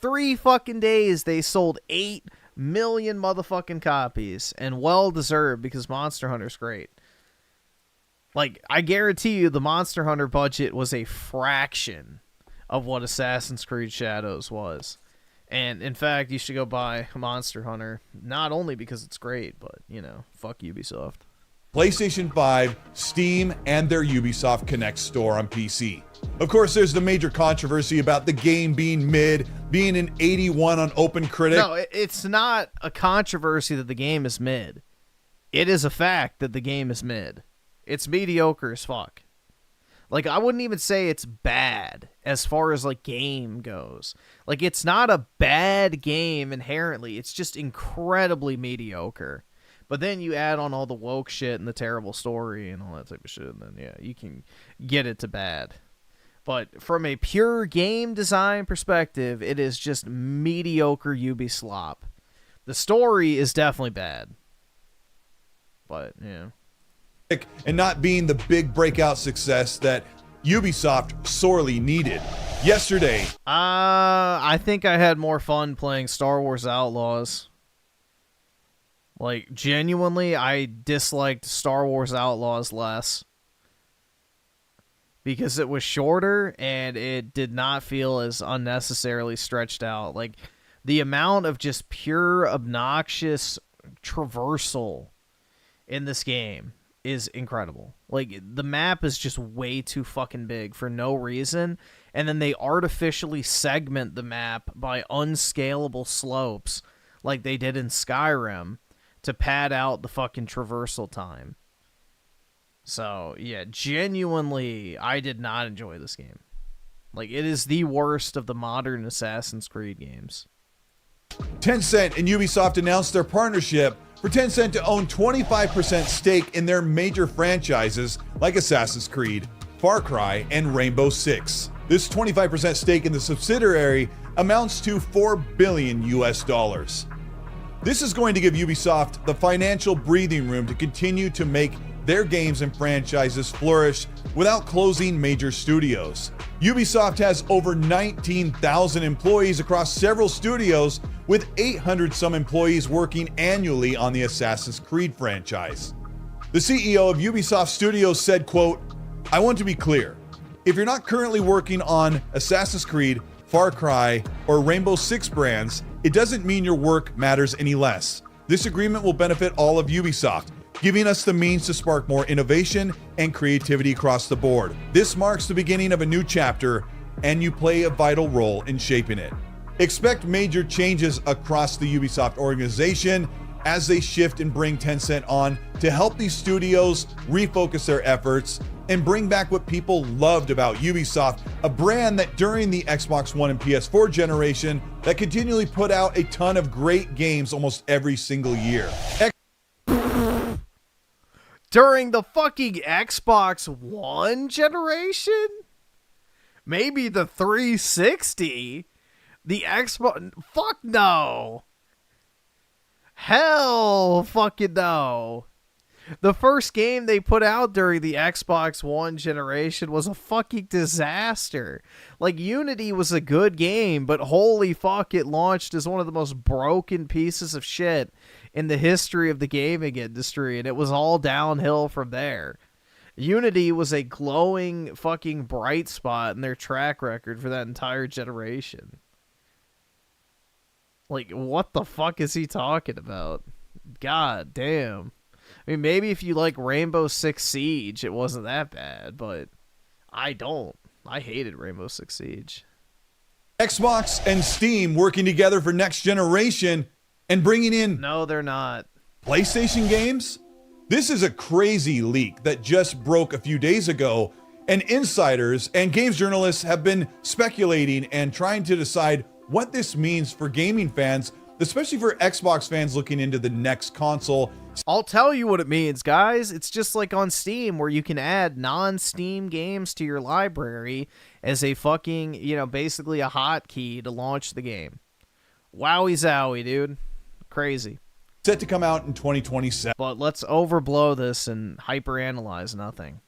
3 fucking days they sold 8 million motherfucking copies, and well deserved, because Monster Hunter's great. Like, I guarantee you the Monster Hunter budget was a fraction of what Assassin's Creed Shadows was. And, in fact, you should go buy Monster Hunter, not only because it's great, but, you know, fuck Ubisoft. PlayStation 5, Steam, and their Ubisoft Connect store on PC. Of course, there's the major controversy about the game being mid, being an 81 on OpenCritic. No, it's not a controversy that the game is mid. It is a fact that the game is mid. It's mediocre as fuck. Like, I wouldn't even say it's bad as far as, like, game goes. Like, it's not a bad game inherently. It's just incredibly mediocre. But then you add on all the woke shit and the terrible story and all that type of shit, and then, yeah, you can get it to bad. But from a pure game design perspective, it is just mediocre Ubi slop. The story is definitely bad. But, yeah. And not being the big breakout success that Ubisoft sorely needed. Yesterday, I think I had more fun playing Star Wars Outlaws. Like, genuinely, I disliked Star Wars Outlaws less. Because it was shorter, and it did not feel as unnecessarily stretched out. Like, the amount of just pure, obnoxious traversal in this game is incredible. Like, the map is just way too fucking big for no reason, and then they artificially segment the map by unscalable slopes like they did in Skyrim to pad out the fucking traversal time. So, yeah, genuinely, I did not enjoy this game. Like, it is the worst of the modern Assassin's Creed games. Tencent and Ubisoft announced their partnership for Tencent to own 25% stake in their major franchises like Assassin's Creed, Far Cry, and Rainbow Six. This 25% stake in the subsidiary amounts to $4 billion US. This is going to give Ubisoft the financial breathing room to continue to make their games and franchises flourish without closing major studios. Ubisoft has over 19,000 employees across several studios, with 800 some employees working annually on the Assassin's Creed franchise. The CEO of Ubisoft Studios said, quote, "I want to be clear. If you're not currently working on Assassin's Creed, Far Cry, or Rainbow Six brands, it doesn't mean your work matters any less. This agreement will benefit all of Ubisoft, giving us the means to spark more innovation and creativity across the board. This marks the beginning of a new chapter, and you play a vital role in shaping it." Expect major changes across the Ubisoft organization as they shift and bring Tencent on to help these studios refocus their efforts and bring back what people loved about Ubisoft, a brand that during the Xbox One and PS4 generation that continually put out a ton of great games almost every single year. During the fucking Xbox One generation? Maybe the 360? The Xbox... Fuck no! Hell fucking no! The first game they put out during the Xbox One generation was a fucking disaster. Like, Unity was a good game, but holy fuck, it launched as one of the most broken pieces of shit in the history of the gaming industry, and it was all downhill from there. Unity was a glowing fucking bright spot in their track record for that entire generation. Like, what the fuck is he talking about? God damn. I mean, maybe if you like Rainbow Six Siege, it wasn't that bad, but I don't. I hated Rainbow Six Siege. Xbox and Steam working together for next generation and bringing in... No, they're not. PlayStation games? This is a crazy leak that just broke a few days ago, and insiders and games journalists have been speculating and trying to decide what this means for gaming fans, especially for Xbox fans looking into the next console. I'll tell you what it means, guys. It's just like on Steam, where you can add non-Steam games to your library as a fucking, basically a hotkey to launch the game. Wowie zowie, dude. Crazy. Set to come out in 2027. But let's overblow this and hyperanalyze nothing.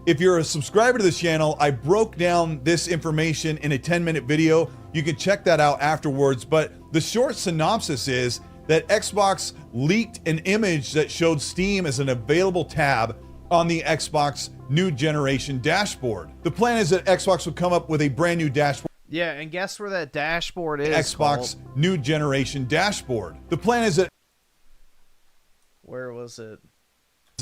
If you're a subscriber to this channel, I broke down this information in a 10-minute video. You can check that out afterwards. But the short synopsis is that Xbox leaked an image that showed Steam as an available tab on the Xbox new generation dashboard. The plan is that Xbox would come up with a brand new dashboard. Yeah, and guess where that dashboard is? Xbox new generation dashboard. The plan is that... Where was it?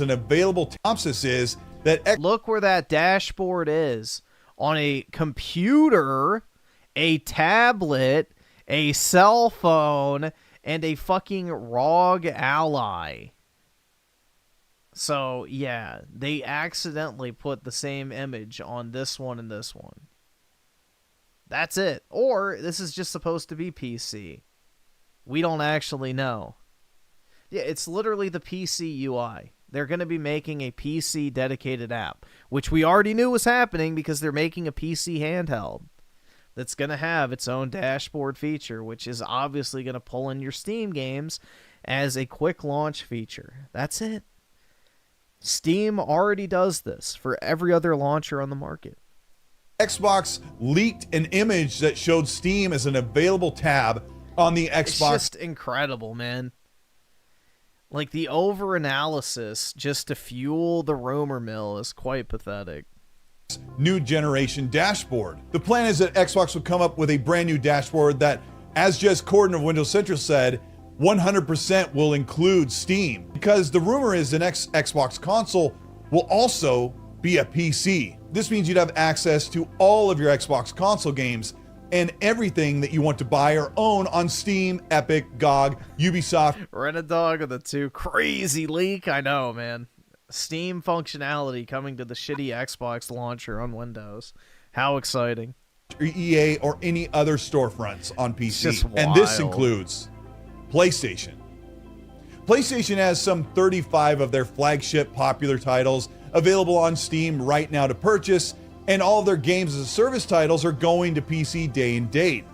An available synopsis is that... Look where that dashboard is. On a computer, a tablet, a cell phone, and a fucking ROG Ally. So, yeah, they accidentally put the same image on this one and this one. That's it. Or this is just supposed to be PC. We don't actually know. Yeah, it's literally the PC UI. They're going to be making a PC dedicated app, which we already knew was happening because they're making a PC handheld that's going to have its own dashboard feature, which is obviously going to pull in your Steam games as a quick launch feature. That's it. Steam already does this for every other launcher on the market. Xbox leaked an image that showed Steam as an available tab on the Xbox. It's just incredible, man. Like, the over-analysis just to fuel the rumor mill is quite pathetic. New generation dashboard. The plan is that Xbox would come up with a brand new dashboard that, as Jez Corden of Windows Central said, 100% will include Steam. Because the rumor is the next Xbox console will also be a PC. This means you'd have access to all of your Xbox console games and everything that you want to buy or own on Steam, Epic, GOG, Ubisoft. Renadog of the two. Crazy leak, I know, man. Steam functionality coming to the shitty Xbox launcher on Windows. How exciting. EA or any other storefronts on PC. Just and this wild. includes PlayStation. PlayStation has some 35 of their flagship popular titles available on Steam right now to purchase, and all of their games as a service titles are going to PC day and date,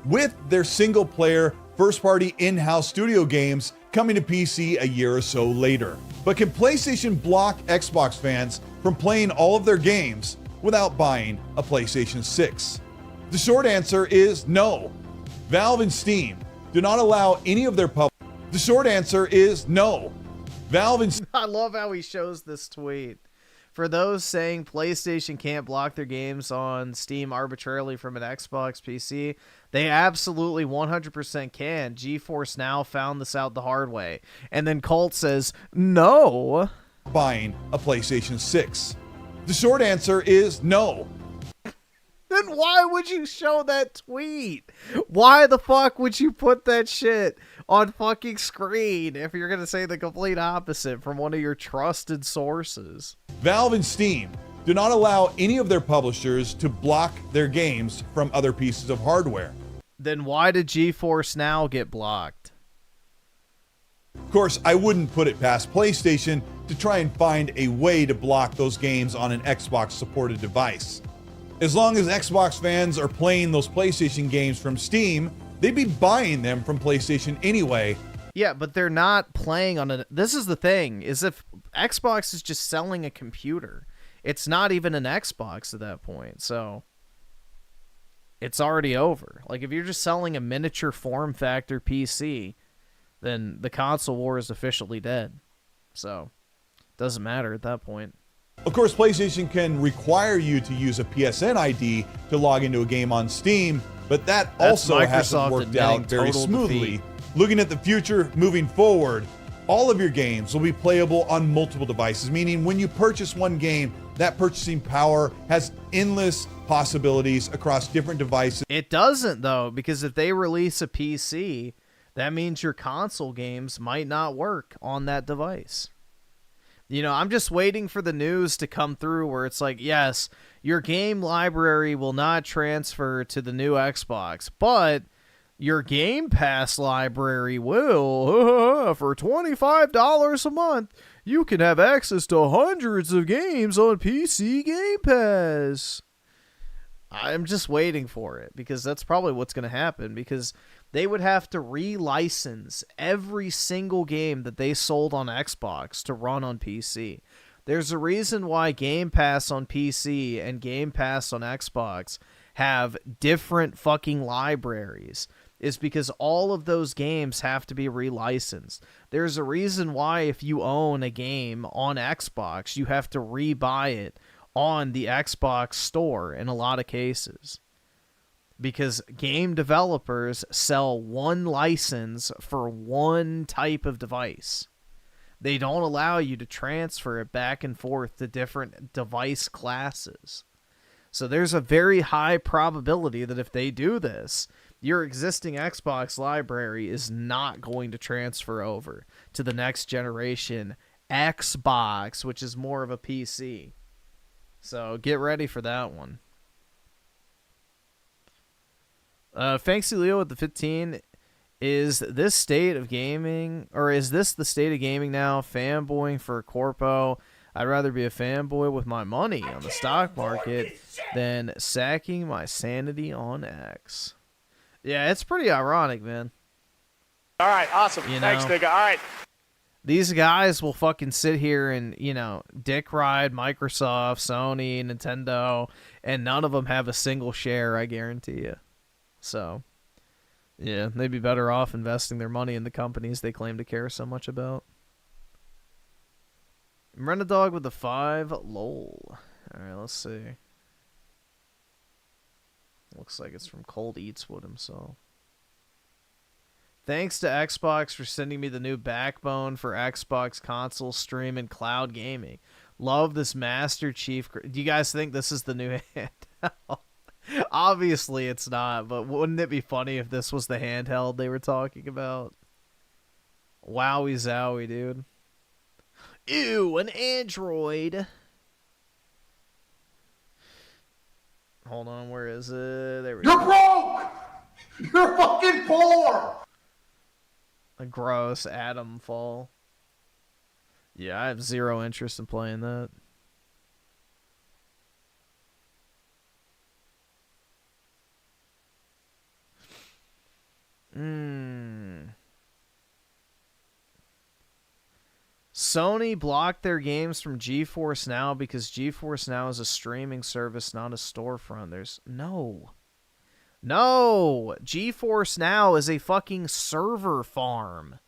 with their single-player, first-party in-house studio games coming to PC a year or so later. But can PlayStation block Xbox fans from playing all of their games without buying a PlayStation 6? The short answer is no. Valve and Steam do not allow any of their The short answer is no. Valve and I love how he shows this tweet. For those saying PlayStation can't block their games on Steam arbitrarily from an Xbox PC, they absolutely 100% can. GeForce Now found this out the hard way. And then Cult says, no. Buying a PlayStation 6. The short answer is no. Then why would you show that tweet? Why the fuck would you put that shit on fucking screen if you're going to say the complete opposite from one of your trusted sources? Valve and Steam do not allow any of their publishers to block their games from other pieces of hardware. Then why did GeForce Now get blocked? Of course, I wouldn't put it past PlayStation to try and find a way to block those games on an Xbox-supported device. As long as Xbox fans are playing those PlayStation games from Steam, they'd be buying them from PlayStation anyway. Yeah, but they're not playing on a... This is the thing, is if Xbox is just selling a computer, it's not even an Xbox at that point, so it's already over. Like, if you're just selling a miniature form factor PC, then the console war is officially dead. So, it doesn't matter at that point. Of course, PlayStation can require you to use a PSN ID to log into a game on Steam, but that also hasn't worked out very smoothly. Looking at the future moving forward, all of your games will be playable on multiple devices, meaning when you purchase one game, that purchasing power has endless possibilities across different devices. It doesn't, though, because if they release a PC, that means your console games might not work on that device. You know, I'm just waiting for the news to come through where it's like, yes, your game library will not transfer to the new Xbox, but your Game Pass library will. For $25 a month, you can have access to hundreds of games on PC Game Pass. I'm just waiting for it because that's probably what's going to happen, because they would have to relicense every single game that they sold on Xbox to run on PC. There's a reason why Game Pass on PC and Game Pass on Xbox have different fucking libraries, is because all of those games have to be relicensed. There's a reason why if you own a game on Xbox, you have to rebuy it on the Xbox store in a lot of cases. Because game developers sell one license for one type of device. They don't allow you to transfer it back and forth to different device classes. So there's a very high probability that if they do this, your existing Xbox library is not going to transfer over to the next generation Xbox, which is more of a PC. So get ready for that one. Fancy Leo with the 15. Is this state of gaming, or is this the state of gaming now? Fanboying for a corpo. I'd rather be a fanboy with my money on the stock market than sacking my sanity on X. Yeah, it's pretty ironic, man. All right, awesome. You Thanks, know? nigga. All right. These guys will fucking sit here and, you know, dick ride Microsoft, Sony, Nintendo, and none of them have a single share, I guarantee you. So, yeah, they'd be better off investing their money in the companies they claim to care so much about. Renadog with the 5, lol. Alright, let's see. Looks like it's from CultEatsWood himself. Thanks to Xbox for sending me the new backbone for Xbox console stream and cloud gaming. Love this Master Chief. Do you guys think this is the new handheld? Obviously it's not, but wouldn't it be funny if this was the handheld they were talking about? Wowie zowie, dude. Ew, an Android. Hold on, where is it? There we go. You're broke! You're fucking poor! A gross Atom Fall. Yeah, I have zero interest in playing that. Sony blocked their games from GeForce Now because GeForce Now is a streaming service, not a storefront. There's no. GeForce Now is a fucking server farm.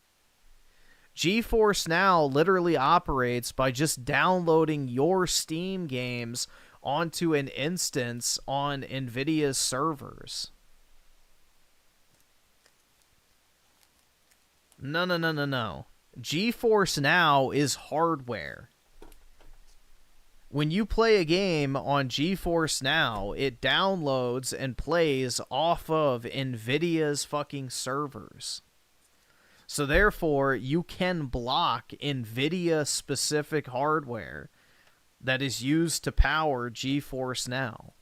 GeForce Now literally operates by just downloading your Steam games onto an instance on NVIDIA's servers. No. GeForce Now is hardware. When you play a game on GeForce Now, it downloads and plays off of NVIDIA's fucking servers. So therefore, you can block NVIDIA-specific hardware that is used to power GeForce Now.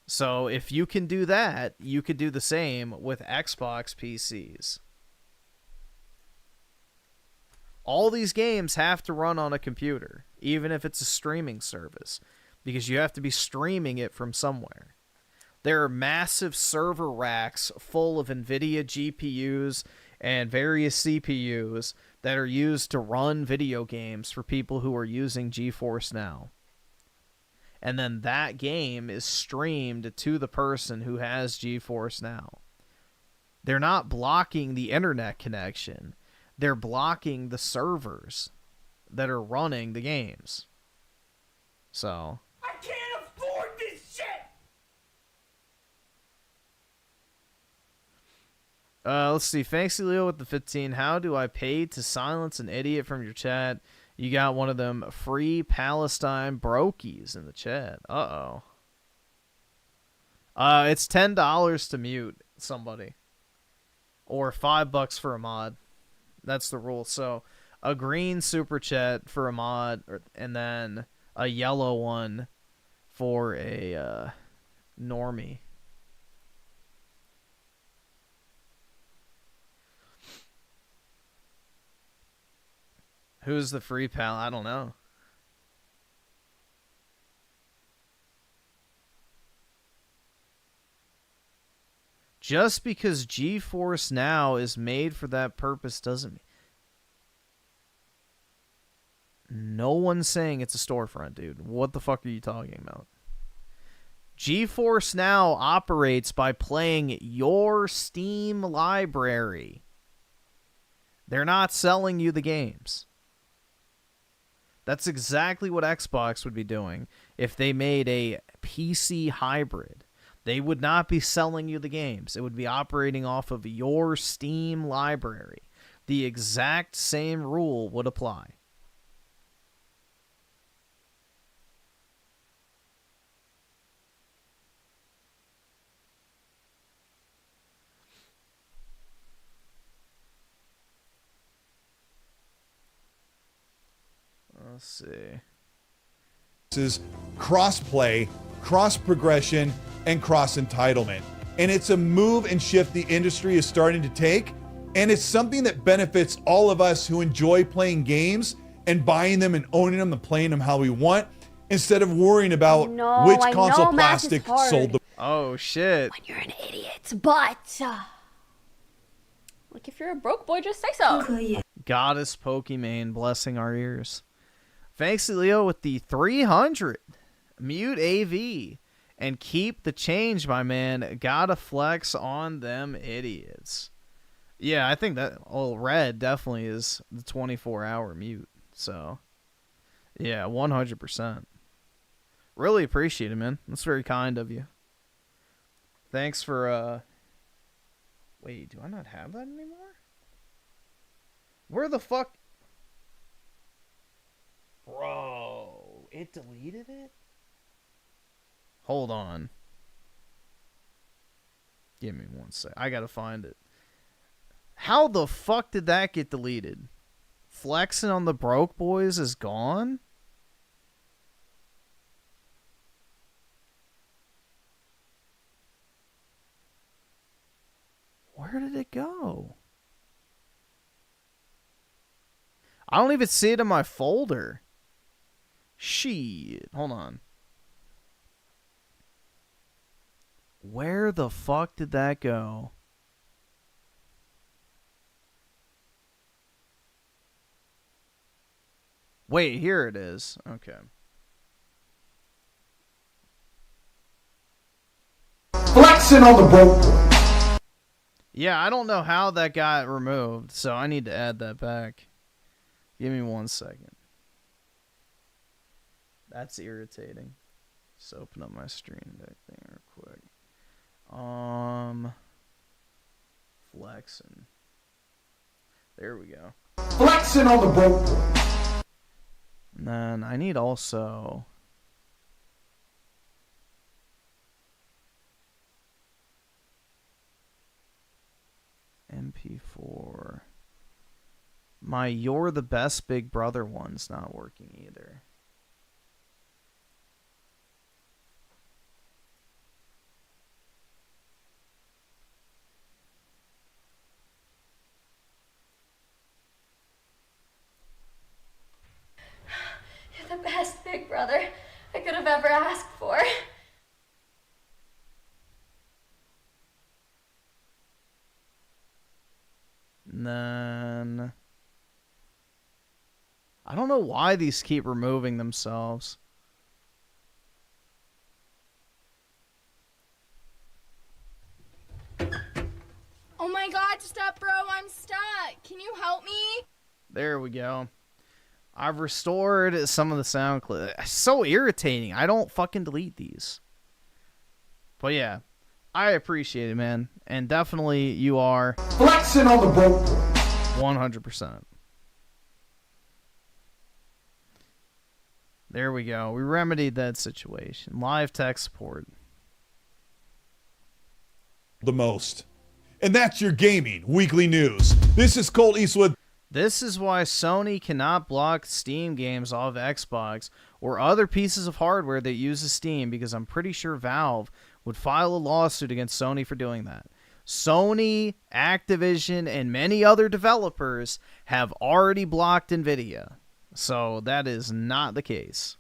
So if you can do that, you could do the same with Xbox PCs. All these games have to run on a computer, even if it's a streaming service, because you have to be streaming it from somewhere. There are massive server racks full of NVIDIA GPUs and various CPUs that are used to run video games for people who are using GeForce Now. And then that game is streamed to the person who has GeForce Now. They're not blocking the internet connection. They're blocking the servers that are running the games. So. I can't afford this shit! Let's see. Fancy Leo with the 15. How do I pay to silence an idiot from your chat? You got one of them free Palestine brokies in the chat. Uh-oh. It's $10 to mute somebody. Or $5 for a mod. That's the rule. So, a green super chat for a mod, and then a yellow one for a normie. Who's the free pal? I don't know. Just because GeForce Now is made for that purpose doesn't mean... No one's saying it's a storefront, dude. What the fuck are you talking about? GeForce Now operates by playing your Steam library. They're not selling you the games. That's exactly what Xbox would be doing if they made a PC hybrid. They would not be selling you the games. It would be operating off of your Steam library. The exact same rule would apply. Let's see. This is cross-play, cross-progression, and cross-entitlement. And it's a move and shift the industry is starting to take, and it's something that benefits all of us who enjoy playing games and buying them and owning them and playing them how we want, instead of worrying about which console plastic sold the... Oh, shit. When you're an idiot, but... like, if you're a broke boy, just say so. Goddess Pokemon blessing our ears. Thanks to Leo with the 300. Mute AV. And keep the change, my man. Gotta flex on them idiots. Yeah, I think that Red definitely is the 24-hour mute. So, yeah, 100%. Really appreciate it, man. That's very kind of you. Thanks for, Wait, do I not have that anymore? Where the fuck... Bro, it deleted it? Hold on. Give me one sec. I gotta find it. How the fuck did that get deleted? Flexing on the broke boys is gone? Where did it go? I don't even see it in my folder. Shit. Hold on. Where the fuck did that go? Wait, here it is. Okay. Flexing on the broke. Yeah, I don't know how that got removed, so I need to add that back. Give me 1 second. That's irritating. Just open up my Stream Deck thing real quick. Flexing. There we go. Flexing on the broke. And then I need also... MP4. My You're the Best Big Brother one's not working either. You're the best big brother I could have ever asked for. And then... I don't know why these keep removing themselves. Oh my god, stop, bro. I'm stuck. Can you help me? There we go. I've restored some of the sound clips. So irritating. I don't fucking delete these. But yeah, I appreciate it, man. And definitely you are... Flexing on the broke. 100%. There we go. We remedied that situation. Live tech support. The most. And that's your gaming weekly news. This is CultEatsWood. This is why Sony cannot block Steam games off Xbox or other pieces of hardware that uses Steam, because I'm pretty sure Valve would file a lawsuit against Sony for doing that. Sony, Activision, and many other developers have already blocked NVIDIA. So that is not the case.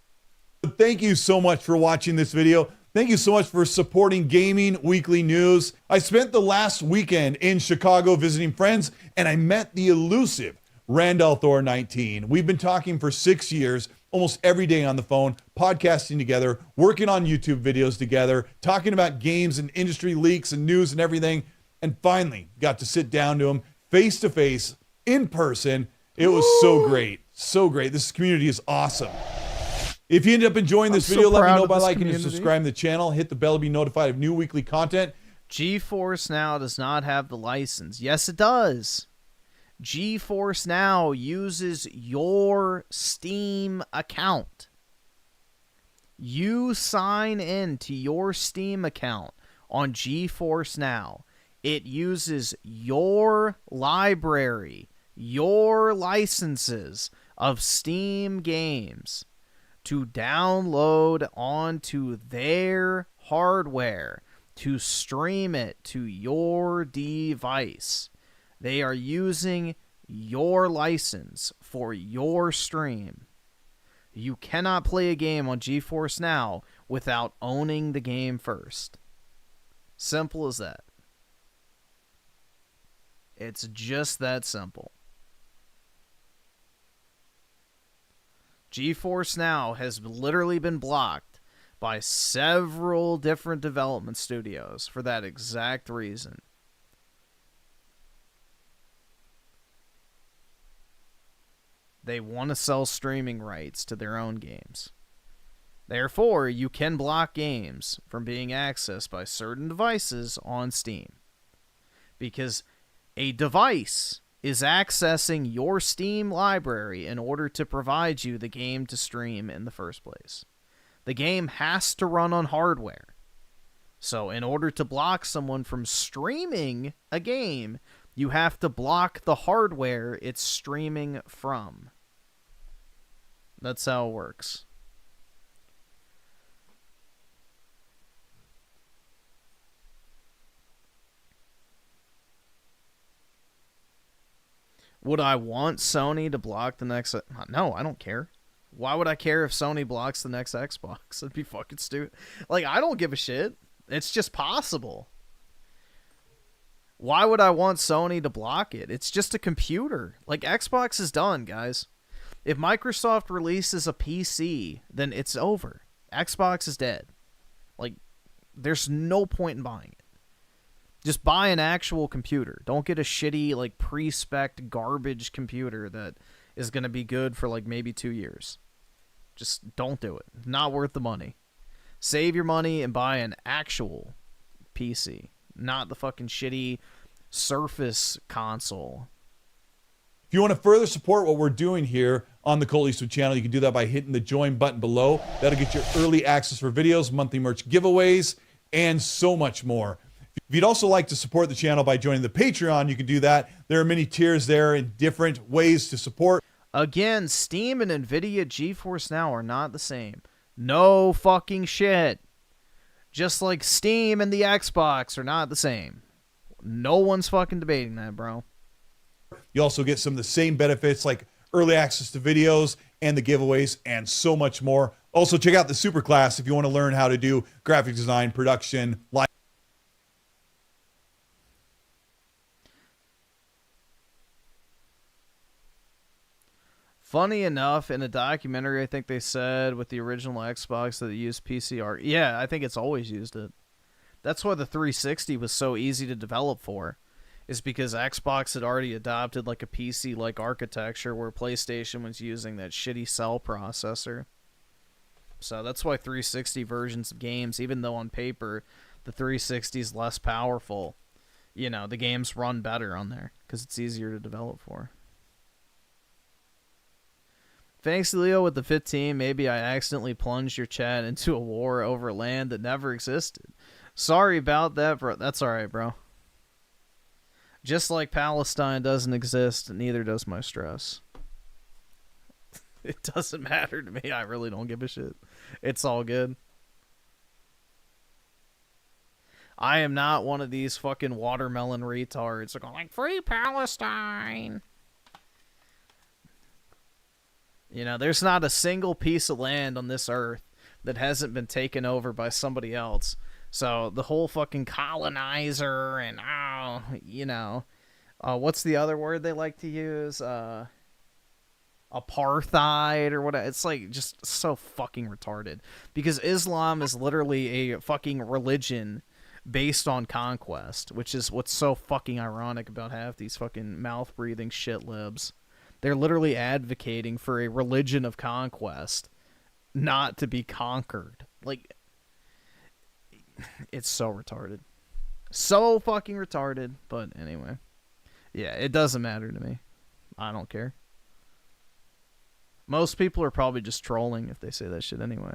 Thank you so much for watching this video. Thank you so much for supporting Gaming Weekly News. I spent the last weekend in Chicago visiting friends, and I met the elusive Randall Thor 19. We've been talking for 6 years, almost every day on the phone, podcasting together, working on YouTube videos together, talking about games and industry leaks and news and everything, and finally got to sit down to him face to face, in person. It was so great. So great. This community is awesome. If you ended up enjoying this video, let me know by liking and subscribing to the channel. Hit the bell to be notified of new weekly content. GeForce Now does not have the license. Yes, it does. GeForce Now uses your Steam account. You sign in to your Steam account on GeForce Now. It uses your library, your licenses of Steam games to download onto their hardware to stream it to your device. They are using your license for your stream. You cannot play a game on GeForce Now without owning the game first. Simple as that. It's just that simple. GeForce Now has literally been blocked by several different development studios for that exact reason. They want to sell streaming rights to their own games. Therefore, you can block games from being accessed by certain devices on Steam. Because a device is accessing your Steam library in order to provide you the game to stream in the first place. The game has to run on hardware. So in order to block someone from streaming a game, you have to block the hardware it's streaming from. That's how it works. Would I want Sony to block the next... No, I don't care. Why would I care if Sony blocks the next Xbox? It'd be fucking stupid. Like, I don't give a shit. It's just possible. Why would I want Sony to block it? It's just a computer. Like, Xbox is done, guys. If Microsoft releases a PC, then it's over. Xbox is dead. Like, there's no point in buying it. Just buy an actual computer. Don't get a shitty, like, pre-spec'd garbage computer that is going to be good for, like, maybe 2 years. Just don't do it. Not worth the money. Save your money and buy an actual PC. Not the fucking shitty Surface console. If you want to further support what we're doing here on the CultEatsWood channel, you can do that by hitting the join button below. That'll get you early access for videos, monthly merch giveaways, and so much more. If you'd also like to support the channel by joining the Patreon, you can do that. There are many tiers there and different ways to support. Again, Steam and NVIDIA GeForce Now are not the same. No fucking shit. Just like Steam and the Xbox are not the same. No one's fucking debating that, bro. You also get some of the same benefits like early access to videos and the giveaways and so much more. Also, check out the Superclass if you want to learn how to do graphic design, production, live. Funny enough, in a documentary, I think they said with the original Xbox that it used PCR. Yeah, I think it's always used it. That's why the 360 was so easy to develop for, is because Xbox had already adopted like a PC-like architecture where PlayStation was using that shitty cell processor. So that's why 360 versions of games, even though on paper the 360 is less powerful, you know, the games run better on there because it's easier to develop for. Thanks, Leo, with the 15. Maybe I accidentally plunged your chat into a war over land that never existed. Sorry about that, bro. That's alright, bro. Just like Palestine doesn't exist, neither does my stress. It doesn't matter to me. I really don't give a shit. It's all good. I am not one of these fucking watermelon retards. They're going like, free Palestine. You know, there's not a single piece of land on this earth that hasn't been taken over by somebody else. So the whole fucking colonizer and, what's the other word they like to use? Apartheid or whatever. It's like just so fucking retarded. Because Islam is literally a fucking religion based on conquest, which is what's so fucking ironic about half these fucking mouth-breathing shit libs. They're literally advocating for a religion of conquest, not to be conquered. Like, it's so retarded. So fucking retarded. But anyway. Yeah, it doesn't matter to me. I don't care. Most people are probably just trolling if they say that shit anyway.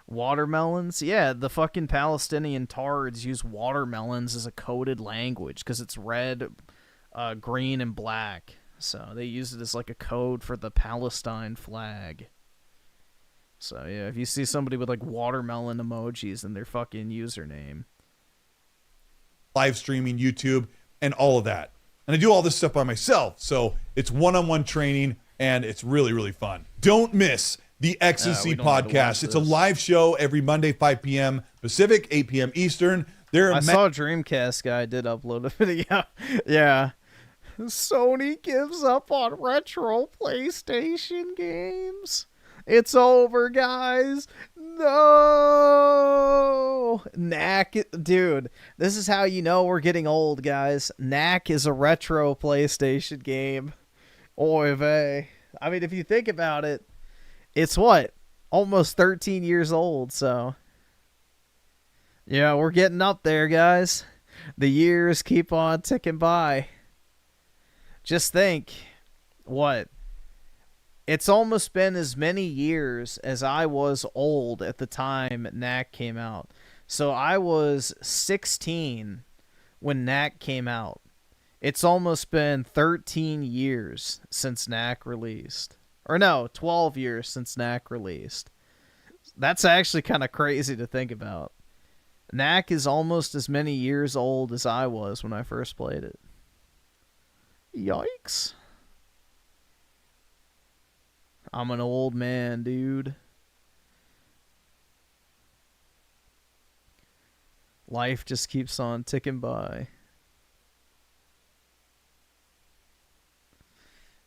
Watermelons? Yeah, the fucking Palestinian tards use watermelons as a coded language because it's red, green, and black. So they use it as like a code for the Palestine flag. So yeah, if you see somebody with like watermelon emojis in their fucking username. Live streaming, YouTube, and all of that. And I do all this stuff by myself. So it's one-on-one training, and it's really, really fun. Don't miss the Ecstasy podcast. It's a live show every Monday, 5 p.m. Pacific, 8 p.m. Eastern. I saw a Dreamcast guy did upload a video. Yeah. Sony gives up on retro PlayStation games. It's over, guys. No. Knack, dude. This is how you know we're getting old, guys. Knack is a retro PlayStation game. Oy vey. I mean, if you think about it, it's what? Almost 13 years old, so. Yeah, we're getting up there, guys. The years keep on ticking by. Just think, what? It's almost been as many years as I was old at the time Knack came out. So I was 16 when Knack came out. It's almost been 13 years since Knack released. Or no, 12 years since Knack released. That's actually kind of crazy to think about. Knack is almost as many years old as I was when I first played it. Yikes. I'm an old man, dude. Life just keeps on ticking by.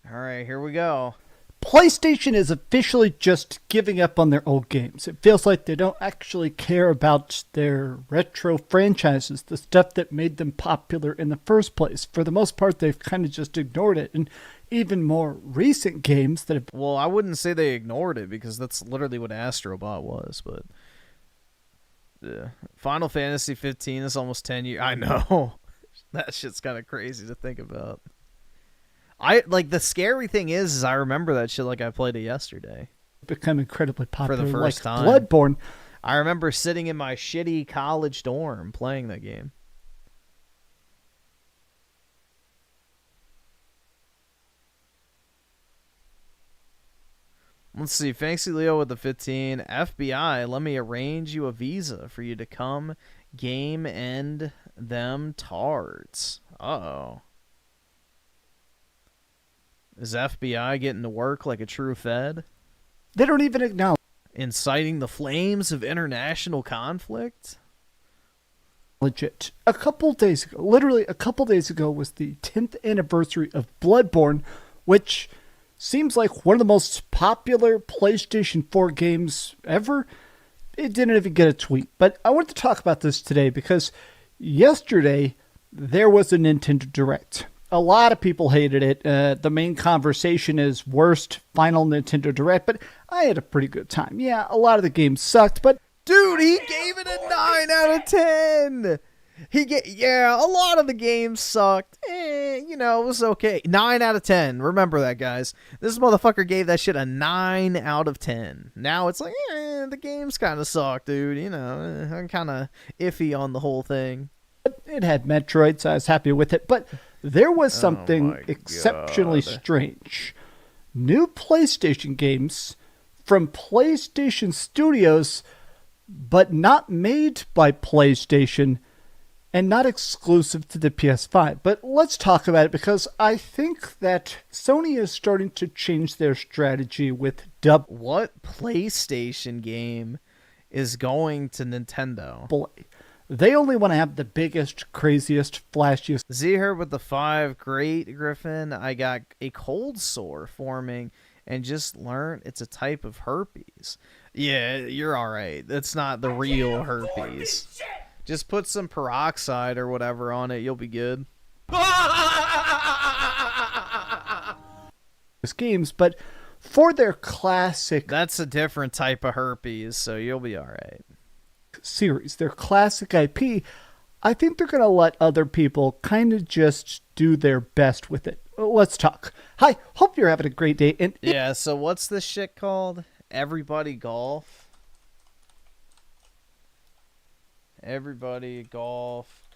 Alright, here we go. PlayStation is officially just giving up on their old games. It feels like they don't actually care about their retro franchises, the stuff that made them popular in the first place. For the most part, they've kind of just ignored it. And even more recent games that have... Well, I wouldn't say they ignored it, because that's literally what Astrobot was, but... Yeah. Final Fantasy 15 is almost 10 years... I know. That shit's kind of crazy to think about. The scary thing is I remember that shit like I played it yesterday. Become incredibly popular for the first time. Bloodborne. I remember sitting in my shitty college dorm playing that game. Let's see. Fancy Leo with the 15. FBI, let me arrange you a visa for you to come game end them tards. Uh-oh. Is FBI getting to work like a true Fed? They don't even acknowledge. Inciting the flames of international conflict? Legit. A couple days ago, literally a couple days ago, was the 10th anniversary of Bloodborne, which seems like one of the most popular PlayStation 4 games ever. It didn't even get a tweet. But I wanted to talk about this today because yesterday there was a Nintendo Direct. A lot of people hated it. The main conversation is worst final Nintendo Direct, but I had a pretty good time. Yeah, a lot of the games sucked, but... Dude, he gave it a 9 out of 10! Yeah, a lot of the games sucked. It was okay. 9 out of 10. Remember that, guys. This motherfucker gave that shit a 9 out of 10. Now it's like, the games kind of suck, dude. I'm kind of iffy on the whole thing. But It had Metroid, so I was happy with it. But there was something exceptionally strange. New PlayStation games from PlayStation Studios, but not made by PlayStation and not exclusive to the PS5. But let's talk about it, because I think that Sony is starting to change their strategy with What PlayStation game is going to Nintendo? Boy, they only want to have the biggest, craziest, flashiest. Z here with the 5. Great, Griffin. I got a cold sore forming and just learned it's a type of herpes. Yeah, you're all right. That's not the real herpes. Just put some peroxide or whatever on it. You'll be good. Games, but for their classic... That's a different type of herpes, so you'll be all right. Series, their classic IP, I think they're going to let other people kind of just do their best with it. Let's talk. Hi, hope you're having a great day. And yeah, so what's this shit called? Everybody Golf? Everybody Golf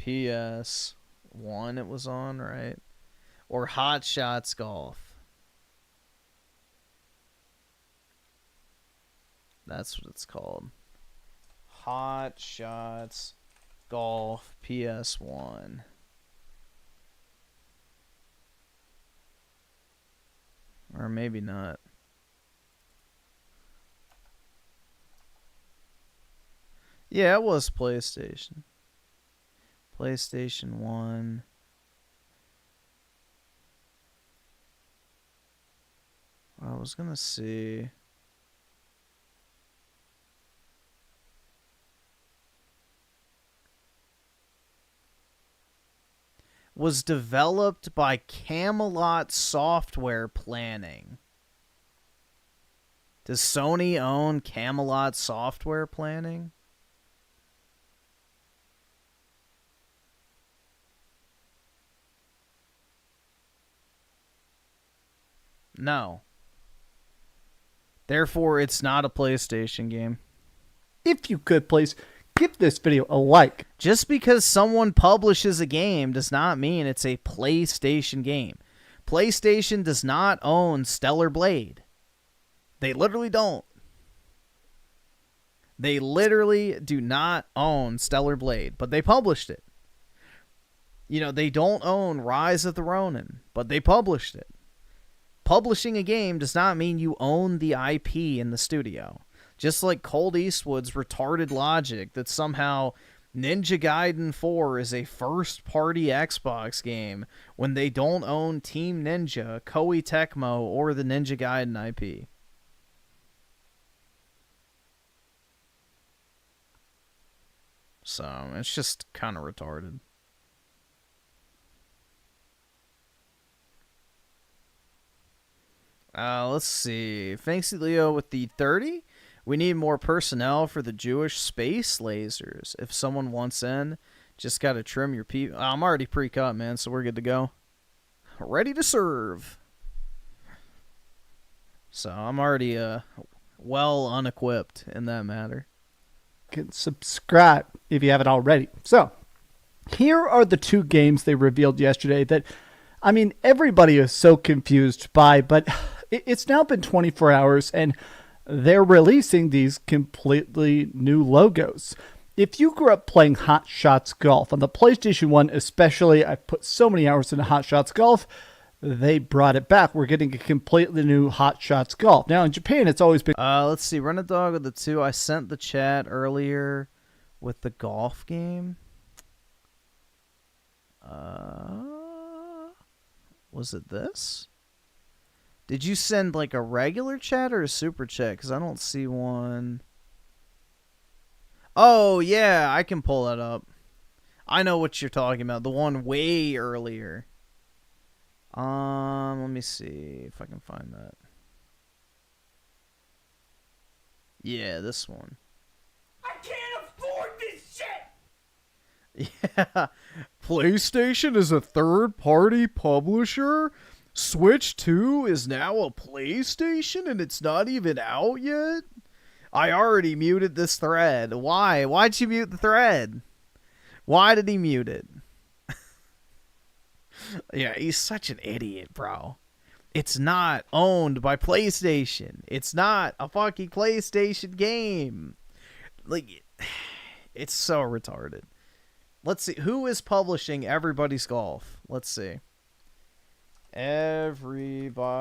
PS1 it was on, right? Or Hot Shots Golf. That's what it's called. Hot Shots Golf PS1. Or maybe not. Yeah, it was PlayStation. PlayStation 1. I was gonna see. Was developed by Camelot Software Planning. Does Sony own Camelot Software Planning? No. Therefore, it's not a PlayStation game. If you could, please give this video a like. Just because someone publishes a game does not mean it's a PlayStation game. PlayStation does not own Stellar Blade. They literally don't. They literally do not own Stellar Blade, but they published it. You know, they don't own Rise of the Ronin, but they published it. Publishing a game does not mean you own the IP in the studio. Just like CultEatsWood's retarded logic that somehow Ninja Gaiden 4 is a first-party Xbox game when they don't own Team Ninja, Koei Tecmo, or the Ninja Gaiden IP. So, it's just kind of retarded. Let's see. Fancy Leo with the 30. We need more personnel for the Jewish space lasers. If someone wants in, just got to trim your people. I'm already pre-cut, man, so we're good to go. Ready to serve. So I'm already well unequipped in that matter. You can subscribe if you haven't already. So here are the 2 games they revealed yesterday that, I mean, everybody is so confused by, but it's now been 24 hours and they're releasing these completely new logos. If you grew up playing Hot Shots Golf on the PlayStation 1 especially, I put so many hours into Hot Shots Golf, they brought it back. We're getting a completely new Hot Shots Golf. Now in Japan, it's always been... Let's see. Run a Dog with the 2. I sent the chat earlier with the golf game. Was it this? Did you send like a regular chat or a super chat? Because I don't see one. Oh, yeah, I can pull that up. I know what you're talking about. The one way earlier. Let me see if I can find that. Yeah, this one. I can't afford this shit! Yeah. PlayStation is a third-party publisher? Switch 2 is now a PlayStation and it's not even out yet? I already muted this thread. Why? Why'd you mute the thread? Why did he mute it? Yeah, he's such an idiot, bro. It's not owned by PlayStation. It's not a fucking PlayStation game. Like, it's so retarded. Let's see. Who is publishing Everybody's Golf? Let's see. Everybody's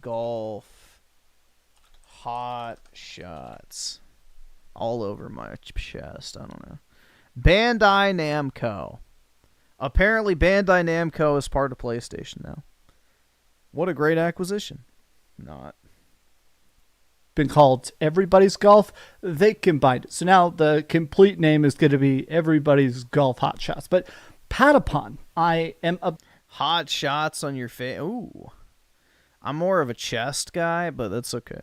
Golf. Hot Shots. All over my chest. I don't know. Bandai Namco. Apparently, Bandai Namco is part of PlayStation now. What a great acquisition. Not. Been called Everybody's Golf. They combined it. So now the complete name is going to be Everybody's Golf Hot Shots. But Patapon, I am a... Hot shots on your face. Ooh. I'm more of a chest guy, but that's okay.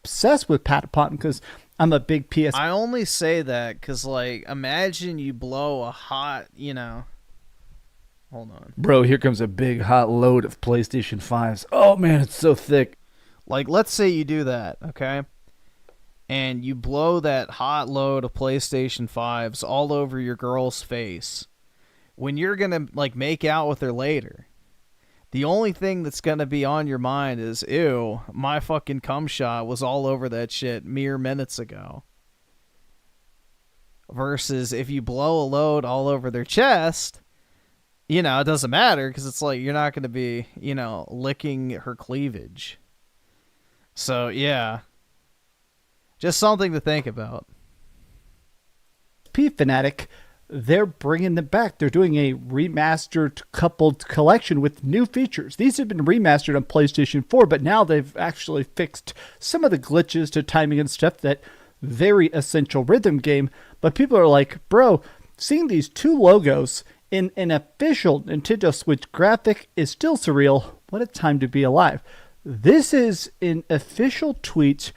Obsessed with Patapon because I'm a big PS. I only say that because, like, imagine you blow a hot, you know. Hold on. Bro, here comes a big hot load of PlayStation 5s. Oh, man, it's so thick. Like, let's say you do that, okay? And you blow that hot load of PlayStation 5s all over your girl's face. When you're going to, like, make out with her later, the only thing that's going to be on your mind is, ew, my fucking cum shot was all over that shit mere minutes ago. Versus if you blow a load all over their chest, you know, it doesn't matter because it's like you're not going to be, you know, licking her cleavage. So, yeah. Just something to think about. P Fanatic, they're bringing them back. They're doing a remastered coupled collection with new features. These have been remastered on PlayStation 4, but now they've actually fixed some of the glitches to timing and stuff, that very essential rhythm game. But people are like, bro, seeing these two logos in an official Nintendo Switch graphic is still surreal. What a time to be alive. This is an official tweet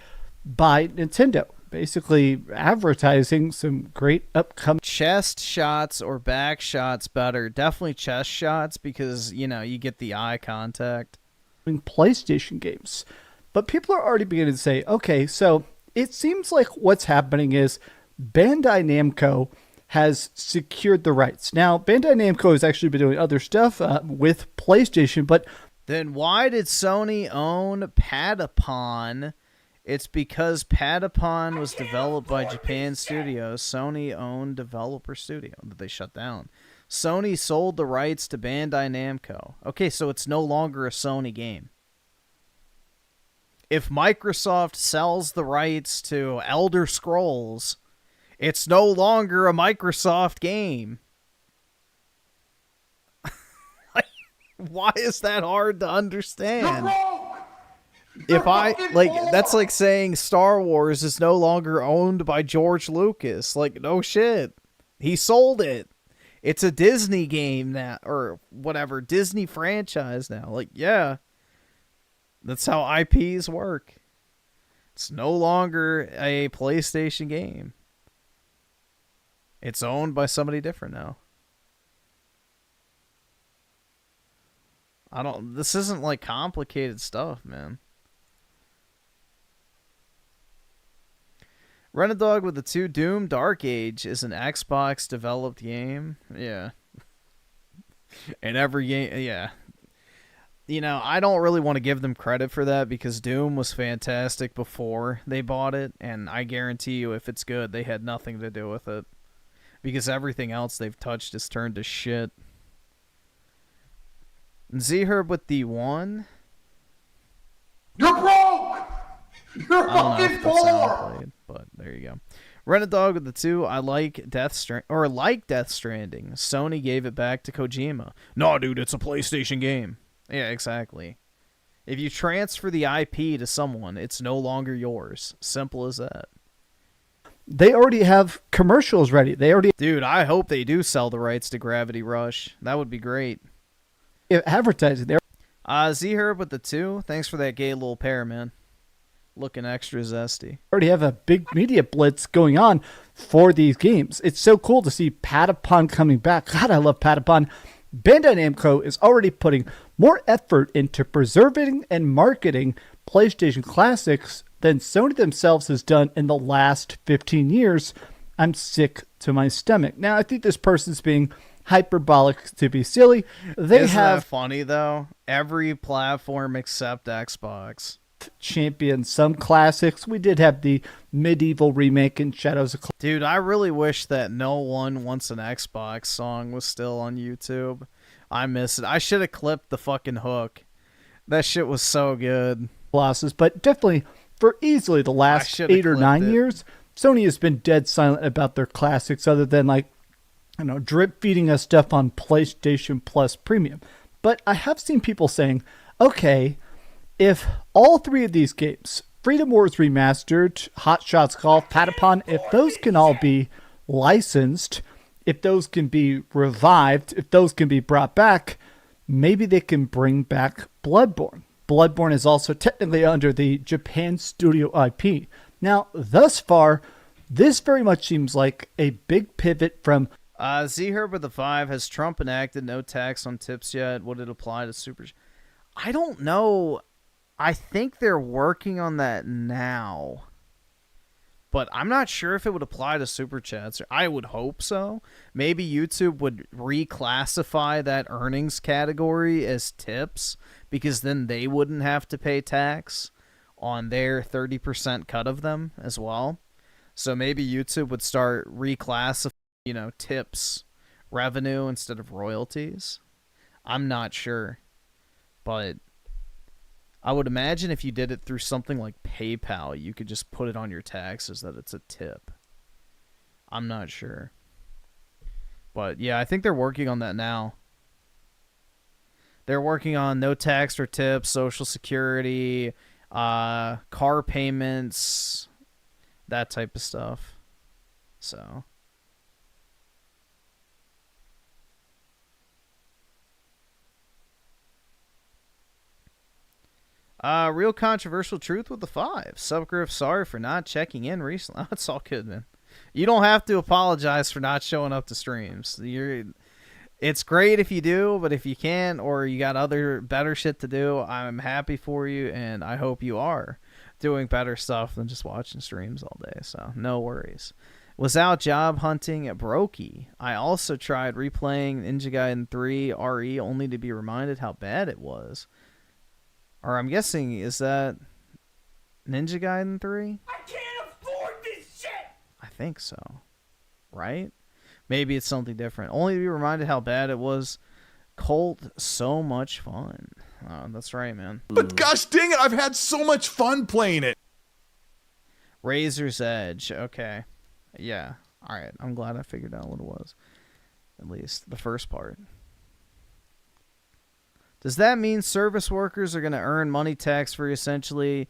by Nintendo, basically advertising some great upcoming chest shots or back shots better. Definitely chest shots because, you know, you get the eye contact. PlayStation games. But people are already beginning to say, okay, so it seems like what's happening is Bandai Namco has secured the rights. Now, Bandai Namco has actually been doing other stuff with PlayStation, but then why did Sony own Patapon? It's because Patapon was developed by Japan Studios. Sony owned Developer Studio that they shut down. Sony sold the rights to Bandai Namco. Okay, so it's no longer a Sony game. If Microsoft sells the rights to Elder Scrolls, it's no longer a Microsoft game. Why is that hard to understand? If I, like, that's like saying Star Wars is no longer owned by George Lucas. Like, no shit. He sold it. It's a Disney game now, or whatever, Disney franchise now. Like, yeah. That's how IPs work. It's no longer a PlayStation game. It's owned by somebody different now. This isn't like complicated stuff, man. Renadog with the 2 Doom Dark Age is an Xbox developed game. Yeah. And every game, yeah. You know, I don't really want to give them credit for that because Doom was fantastic before they bought it, and I guarantee you if it's good, they had nothing to do with it. Because everything else they've touched has turned to shit. Z-Herb with the 1. You're broke! You're fucking poor! But there you go. Renadog with the 2. I like Death Stranding. Sony gave it back to Kojima. No, dude, it's a PlayStation game. Yeah, exactly. If you transfer the IP to someone, it's no longer yours. Simple as that. They already have commercials ready. Dude, I hope they do sell the rights to Gravity Rush. That would be great. Advertising there. Z-Herb with the 2. Thanks for that gay little pair, man. Looking extra zesty. Already have a big media blitz going on for these games. It's so cool to see Patapon coming back. God, I love Patapon. Bandai Namco is already putting more effort into preserving and marketing PlayStation classics than Sony themselves has done in the last 15 years. I'm sick to my stomach. Now, I think this person's being hyperbolic to be silly. They Isn't have that funny though? Every platform except Xbox. champion some classics. We did have the medieval remake in Shadows of Dude, I really wish that No One Wants an Xbox song was still on YouTube. I miss it. I should have clipped the fucking hook. That shit was so good. Colossus, but definitely for easily the last 8 or 9 years, Sony has been dead silent about their classics other than like, you know, drip feeding us stuff on PlayStation Plus Premium. But I have seen people saying, okay, if all 3 of these games, Freedom Wars Remastered, Hot Shots Golf, Patapon, if those can all be licensed, if those can be revived, if those can be brought back, maybe they can bring back Bloodborne. Bloodborne is also technically under the Japan Studio IP. Now, thus far, this very much seems like a big pivot from... Z-Herb with the 5, has Trump enacted no tax on tips yet? Would it apply to super... I don't know. I think they're working on that now. But I'm not sure if it would apply to super chats. I would hope so. Maybe YouTube would reclassify that earnings category as tips, because then they wouldn't have to pay tax on their 30% cut of them as well. So maybe YouTube would start reclassifying, you know, tips revenue instead of royalties. I'm not sure. But I would imagine if you did it through something like PayPal, you could just put it on your taxes that it's a tip. I'm not sure. But yeah, I think they're working on that now. They're working on no tax or tips, Social Security, car payments, that type of stuff. So... real controversial truth with the 5. Subgriff, sorry for not checking in recently. Oh, it's all good, man. You don't have to apologize for not showing up to streams. It's great if you do, but if you can't or you got other better shit to do, I'm happy for you, and I hope you are doing better stuff than just watching streams all day. So no worries. Was out job hunting at Brokie. I also tried replaying Ninja Gaiden 3 RE only to be reminded how bad it was. Or I'm guessing, is that Ninja Gaiden 3? I can't afford this shit! I think so. Right? Maybe it's something different. Only to be reminded how bad it was. Cult, so much fun. Oh, that's right, man. But gosh dang it, I've had so much fun playing it. Razor's Edge. Okay. Yeah. Alright. I'm glad I figured out what it was. At least the first part. Does that mean service workers are going to earn money tax-free essentially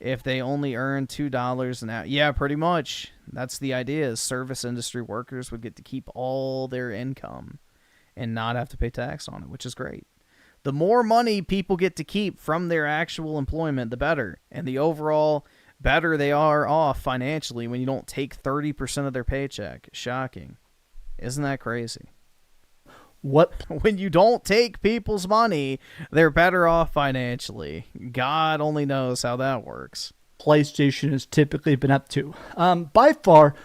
if they only earn $2 an hour? Yeah, pretty much. That's the idea. Is service industry workers would get to keep all their income and not have to pay tax on it, which is great. The more money people get to keep from their actual employment, the better. And the overall better they are off financially when you don't take 30% of their paycheck. Shocking. Isn't that crazy? What? When you don't take people's money, they're better off financially. God only knows how that works. PlayStation has typically been up to. By far,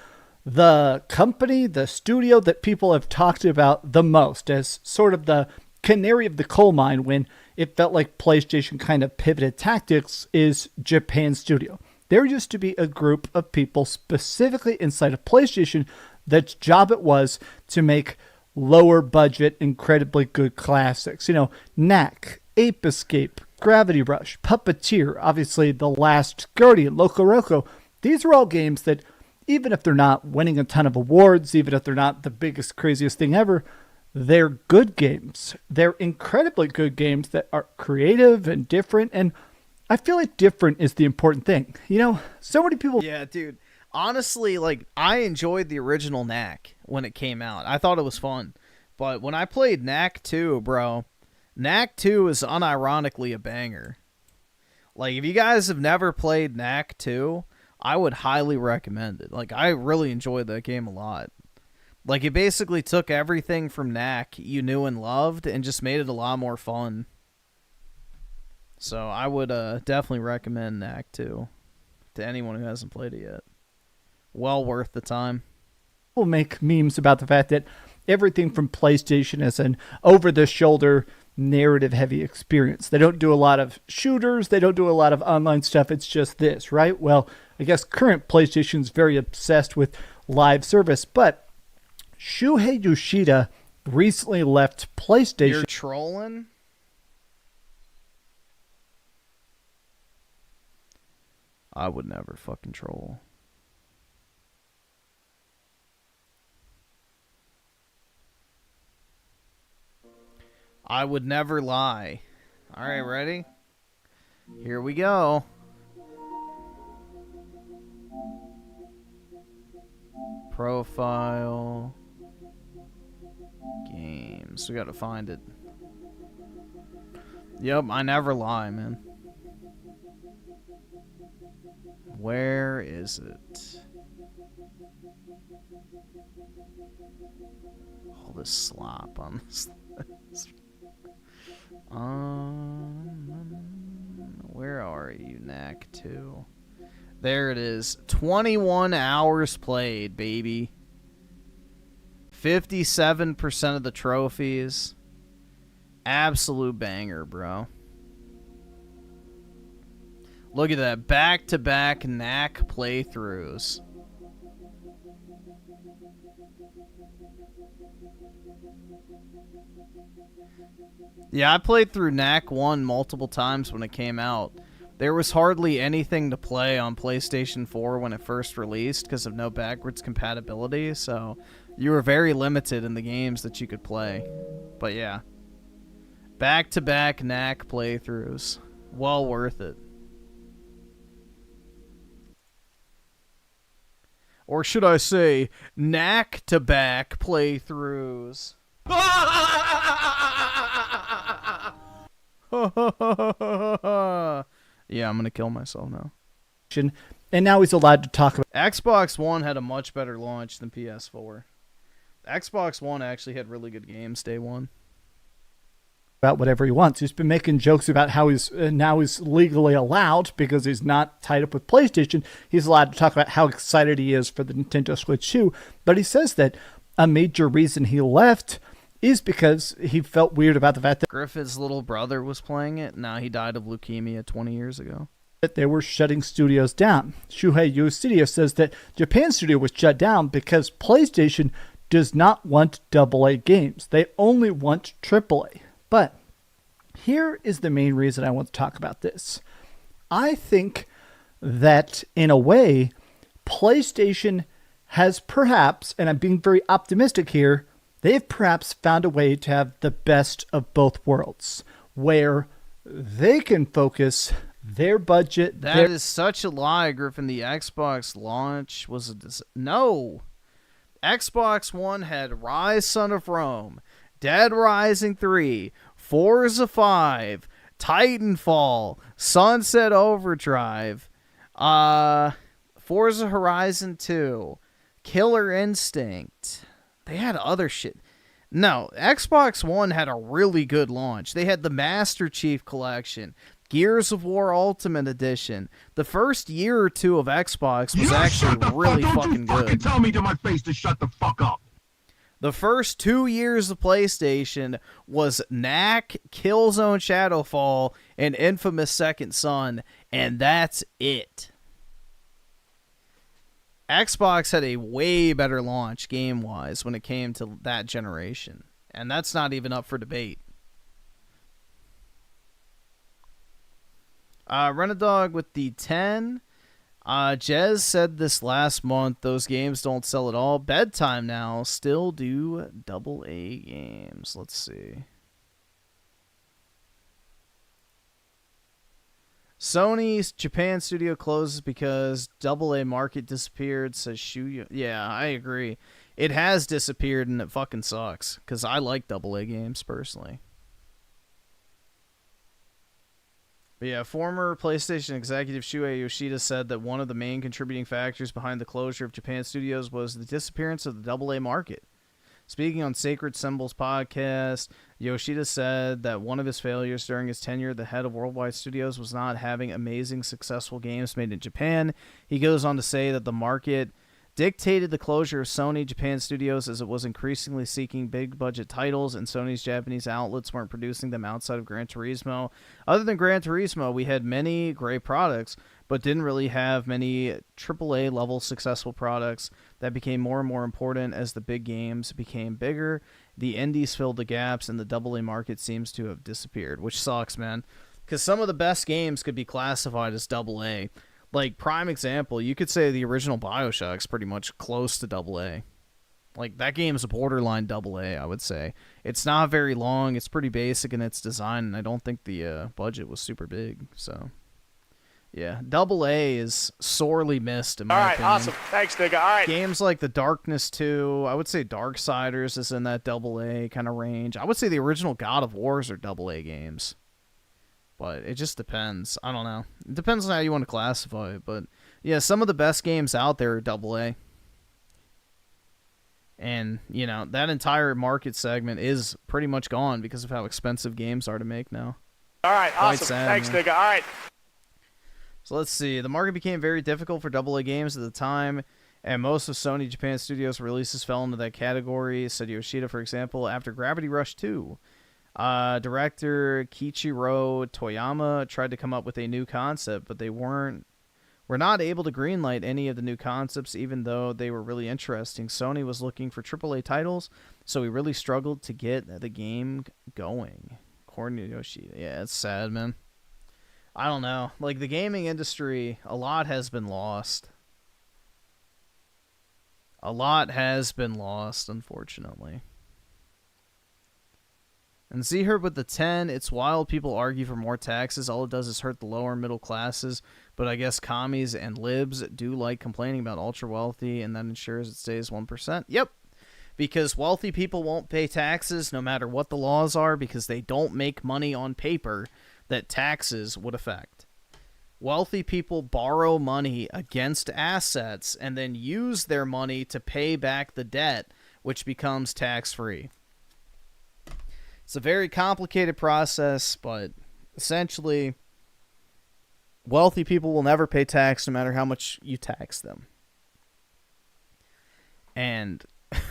the company, the studio that people have talked about the most as sort of the canary of the coal mine when it felt like PlayStation kind of pivoted tactics is Japan Studio. There used to be a group of people specifically inside of PlayStation that's job it was to make lower budget, incredibly good classics. You know, Knack, Ape Escape, Gravity Rush, Puppeteer, obviously The Last Guardian, Loco Roco. These are all games that, even if they're not winning a ton of awards, even if they're not the biggest, craziest thing ever, they're good games. They're incredibly good games that are creative and different, and I feel like different is the important thing. You know, so many people... Yeah, dude. Honestly, like, I enjoyed the original Knack when it came out. I thought it was fun. But when I played Knack 2, bro, Knack 2 is unironically a banger. Like, if you guys have never played Knack 2, I would highly recommend it. Like, I really enjoyed that game a lot. Like, it basically took everything from Knack you knew and loved and just made it a lot more fun. So I would definitely recommend Knack 2 to anyone who hasn't played it yet. Well worth the time. People make memes about the fact that everything from PlayStation is an over-the-shoulder, narrative-heavy experience. They don't do a lot of shooters. They don't do a lot of online stuff. It's just this, right? Well, I guess current PlayStation's very obsessed with live service, but Shuhei Yoshida recently left PlayStation. You're trolling? I would never fucking troll. I would never lie. All right, ready? Here we go. Profile. Games. We gotta find it. Yep, I never lie, man. Where is it? All this slop on this list. Where are you, Knack 2? There it is. 21 hours played, baby. 57% of the trophies. Absolute banger, bro. Look at that. Back-to-back Knack playthroughs. Yeah, I played through Knack 1 multiple times when it came out. There was hardly anything to play on PlayStation 4 when it first released because of no backwards compatibility, so you were very limited in the games that you could play. But yeah. Back-to-back Knack playthroughs. Well worth it. Or should I say, Knack-to-back playthroughs. Yeah, I'm gonna kill myself now. And now he's allowed to talk about Xbox One had a much better launch than PS4. Xbox One actually had really good games day one. About whatever he wants. He's been making jokes about how he's now he's legally allowed because he's not tied up with PlayStation. He's allowed to talk about how excited he is for the Nintendo Switch 2. But he says that a major reason he left is because he felt weird about the fact that Griffin's little brother was playing it. Now he died of leukemia 20 years ago. That they were shutting studios down. Shuhei Yoshida says that Japan studio was shut down because PlayStation does not want AA games. They only want AAA. But here is the main reason I want to talk about this. I think that in a way, PlayStation has perhaps, and I'm being very optimistic here, they've perhaps found a way to have the best of both worlds, where they can focus their budget. That is such a lie, Griffin. The Xbox launch was a no. Xbox One had Rise, Son of Rome, Dead Rising 3, Forza 5, Titanfall, Sunset Overdrive, Forza Horizon 2, Killer Instinct. They had other shit. No, Xbox One had a really good launch. They had the Master Chief Collection, Gears of War Ultimate Edition. The first year or two of Xbox was actually really fucking good. Don't tell me to my face to shut the fuck up. The first 2 years of PlayStation was Knack, Killzone Shadowfall, and Infamous Second Son, and that's it. Xbox had a way better launch game-wise when it came to that generation, and that's not even up for debate. Renadog with the 10. Jez said this last month, those games don't sell at all. Bedtime now still do AA games. Let's see. Sony's Japan studio closes because AA market disappeared, says Shuya. Yeah, I agree. It has disappeared and it fucking sucks, because I like AA games personally. But yeah, former PlayStation executive Shuhei Yoshida said that one of the main contributing factors behind the closure of Japan studios was the disappearance of the AA market. Speaking on Sacred Symbols podcast, Yoshida said that one of his failures during his tenure at the head of Worldwide Studios was not having amazing, successful games made in Japan. He goes on to say that the market dictated the closure of Sony Japan studios as it was increasingly seeking big-budget titles, and Sony's Japanese outlets weren't producing them outside of Gran Turismo. Other than Gran Turismo, we had many great products, but didn't really have many AAA-level successful products that became more and more important as the big games became bigger. The indies filled the gaps, and the AA market seems to have disappeared, which sucks, man, because some of the best games could be classified as AA. Like, prime example, you could say the original BioShock's pretty much close to AA. Like, that game's a borderline AA, I would say. It's not very long, it's pretty basic in its design, and I don't think the budget was super big, so... Yeah, AA is sorely missed in my opinion. All right, awesome. Thanks, nigga. All right. Games like The Darkness 2, I would say Darksiders is in that AA kind of range. I would say the original God of Wars are AA games. But it just depends. I don't know. It depends on how you want to classify it. But yeah, some of the best games out there are AA. And, you know, that entire market segment is pretty much gone because of how expensive games are to make now. All right, Quite awesome. sad, Thanks, man. nigga. All right. So let's see. The market became very difficult for AA games at the time, and most of Sony Japan Studios' releases fell into that category, said Yoshida, for example, after Gravity Rush 2. Director Kiichiro Toyama tried to come up with a new concept, but they were not able to greenlight any of the new concepts, even though they were really interesting. Sony was looking for AAA titles, so we really struggled to get the game going. According to Yoshida. Yeah, it's sad, man. I don't know. Like, the gaming industry, a lot has been lost. A lot has been lost, unfortunately. And see her with the 10, it's wild people argue for more taxes. All it does is hurt the lower middle classes. But I guess commies and libs do like complaining about ultra wealthy, and that ensures it stays 1%. Yep. Because wealthy people won't pay taxes no matter what the laws are, because they don't make money on paper that taxes would affect. Wealthy people borrow money against assets and then use their money to pay back the debt, which becomes tax-free. It's a very complicated process, but essentially, wealthy people will never pay tax no matter how much you tax them. And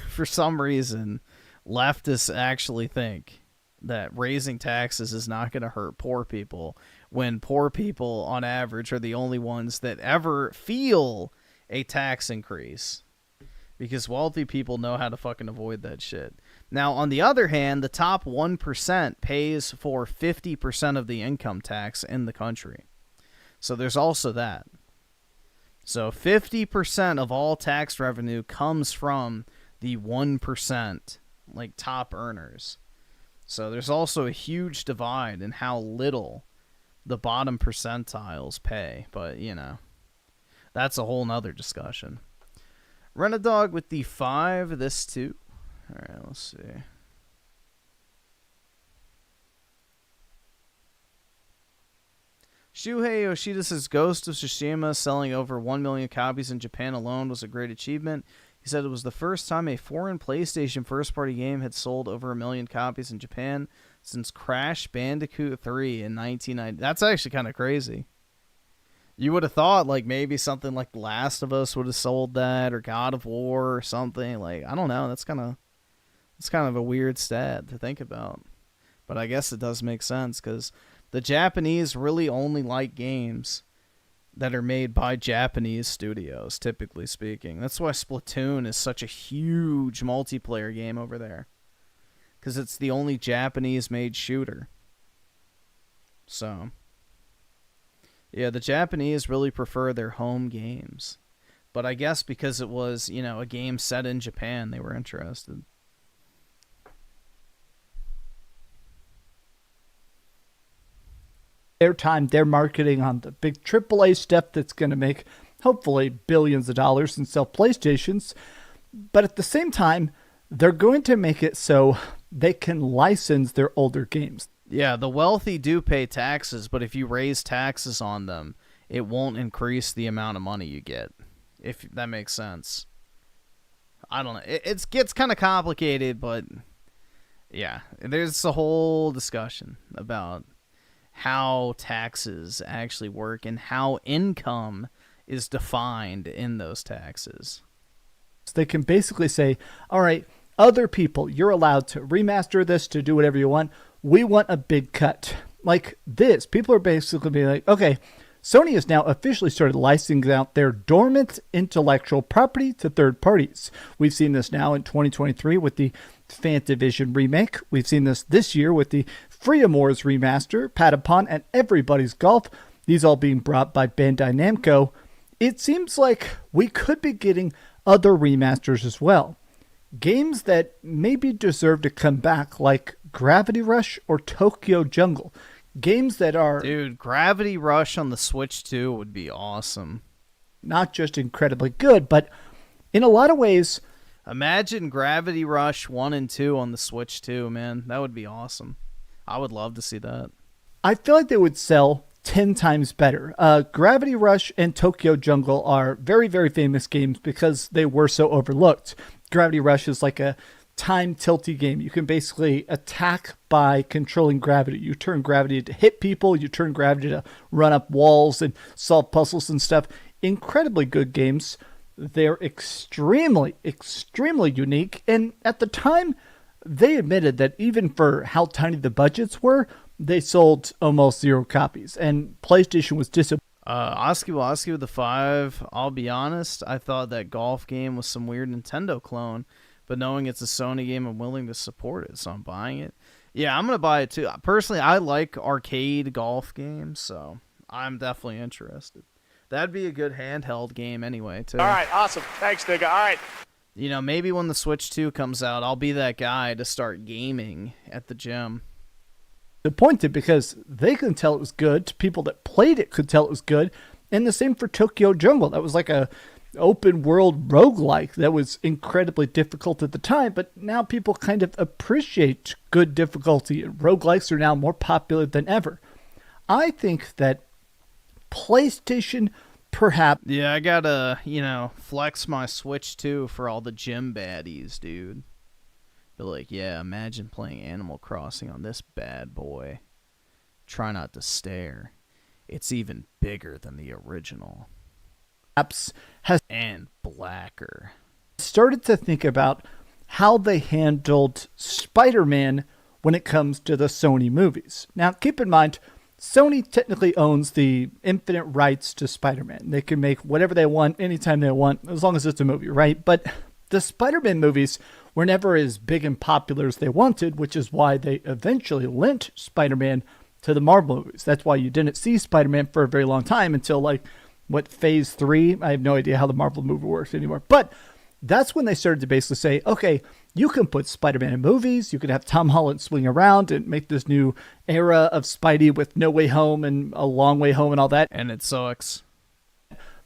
for some reason, leftists actually think that raising taxes is not going to hurt poor people, when poor people, on average, are the only ones that ever feel a tax increase. Because wealthy people know how to fucking avoid that shit. Now, on the other hand, the top 1% pays for 50% of the income tax in the country. So there's also that. So 50% of all tax revenue comes from the 1%, like, top earners. So there's also a huge divide in how little the bottom percentiles pay. But, you know, that's a whole nother discussion. Renadog with the 5, this 2. Alright, let's see. Shuhei Yoshida says Ghost of Tsushima selling over 1 million copies in Japan alone was a great achievement. He said it was the first time a foreign PlayStation first-party game had sold over 1 million copies in Japan since Crash Bandicoot 3 in 1990. That's actually kind of crazy. You would have thought, like, maybe something like Last of Us would have sold that, or God of War or something. Like, I don't know. That's kind of a weird stat to think about. But I guess it does make sense, because the Japanese really only like games that are made by Japanese studios, typically speaking. That's why Splatoon is such a huge multiplayer game over there, because it's the only Japanese-made shooter. So, yeah, the Japanese really prefer their home games. But I guess because it was, you know, a game set in Japan, they were interested. Their time, they're marketing on the big AAA stuff that's going to make, hopefully, billions of dollars and sell PlayStations. But at the same time, they're going to make it so they can license their older games. Yeah, the wealthy do pay taxes, but if you raise taxes on them, it won't increase the amount of money you get, if that makes sense. I don't know. It gets kind of complicated, but yeah, there's a whole discussion about how taxes actually work and how income is defined in those taxes. games. They can basically say, all right, other people, you're allowed to remaster this, to do whatever you want. We want a big cut. Like this, people are basically being like, okay, Sony has now officially started licensing out their dormant intellectual property to third parties. We've seen this now in 2023 with the Fantavision remake. We've seen this year with the Freeamore's remaster, Patapon, and Everybody's Golf. These all being brought by Bandai Namco. It seems like we could be getting other remasters as well. Games that maybe deserve to come back, like Gravity Rush or Tokyo Jungle. Games that are... Dude, Gravity Rush on the Switch 2 would be awesome. Not just incredibly good, but in a lot of ways... Imagine Gravity Rush 1 and 2 on the Switch 2, man. That would be awesome. I would love to see that. I feel like they would sell 10 times better. Gravity Rush and Tokyo Jungle are very, very famous games because they were so overlooked. Gravity Rush is like a time tilty game. You can basically attack by controlling gravity. You turn gravity to hit people, you turn gravity to run up walls and solve puzzles and stuff. Incredibly good games. They're extremely, extremely unique. And at the time, they admitted that even for how tiny the budgets were, they sold almost 0 copies. And PlayStation was disappointed. Oski with the 5. I'll be honest, I thought that golf game was some weird Nintendo clone. But knowing it's a Sony game, I'm willing to support it, so I'm buying it. Yeah, I'm going to buy it too. Personally, I like arcade golf games, so I'm definitely interested. That'd be a good handheld game anyway, too. All right, awesome. Thanks, nigga. All right. You know, maybe when the Switch 2 comes out, I'll be that guy to start gaming at the gym. Disappointed because they couldn't tell it was good. People that played it could tell it was good. And the same for Tokyo Jungle. That was like a open world roguelike that was incredibly difficult at the time, but now people kind of appreciate good difficulty, and roguelikes are now more popular than ever. I think that PlayStation perhaps... Yeah, I gotta, flex my Switch 2 for all the gym baddies, dude. But like, yeah, imagine playing Animal Crossing on this bad boy. Try not to stare. It's even bigger than the original. Has and blacker. Started to think about how they handled Spider-Man when it comes to the Sony movies. Now, keep in mind, Sony technically owns the infinite rights to Spider-Man. They can make whatever they want, anytime they want, as long as it's a movie, right? But the Spider-Man movies were never as big and popular as they wanted, which is why they eventually lent Spider-Man to the Marvel movies. That's why you didn't see Spider-Man for a very long time until, phase 3? I have no idea how the Marvel movie works anymore. But that's when they started to basically say, okay, you can put Spider-Man in movies. You could have Tom Holland swing around and make this new era of Spidey with No Way Home and A Long Way Home and all that. And it sucks.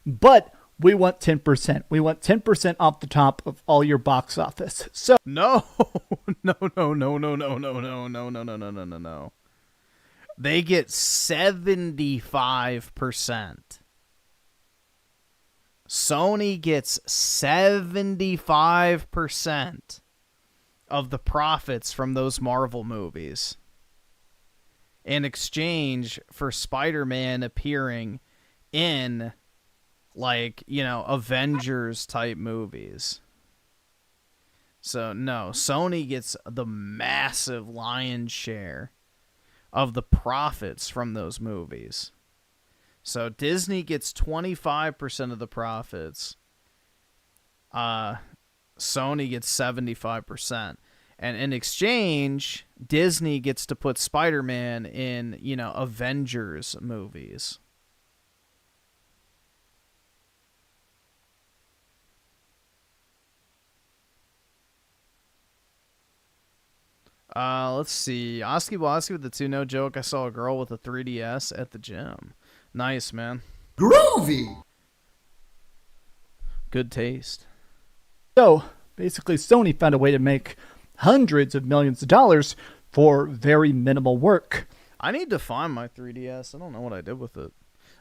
But we want 10%. We want 10% off the top of all your box office. So No. They get 75%. Sony gets 75% of the profits from those Marvel movies in exchange for Spider-Man appearing in, Avengers type movies. So, no, Sony gets the massive lion's share of the profits from those movies. So Disney gets 25% of the profits. Sony gets 75%. And in exchange, Disney gets to put Spider-Man in, Avengers movies. Let's see. Oski with the 2, no joke. I saw a girl with a 3DS at the gym. Nice, man. Groovy! Good taste. So, basically, Sony found a way to make hundreds of millions of dollars for very minimal work. I need to find my 3DS. I don't know what I did with it.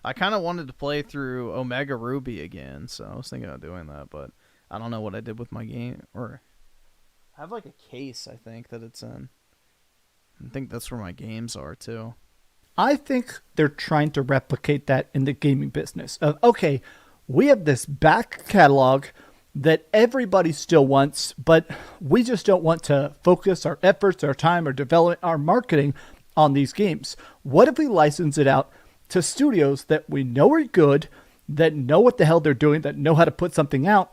I kind of wanted to play through Omega Ruby again, so I was thinking of doing that, but I don't know what I did with my game. Or I have a case, I think, that it's in. I think that's where my games are, too. I think they're trying to replicate that in the gaming business. Okay, we have this back catalog. that everybody still wants, but we just don't want to focus our efforts, our time, our development, our marketing on these games. What if we license it out to studios that we know are good, that know what the hell they're doing, that know how to put something out?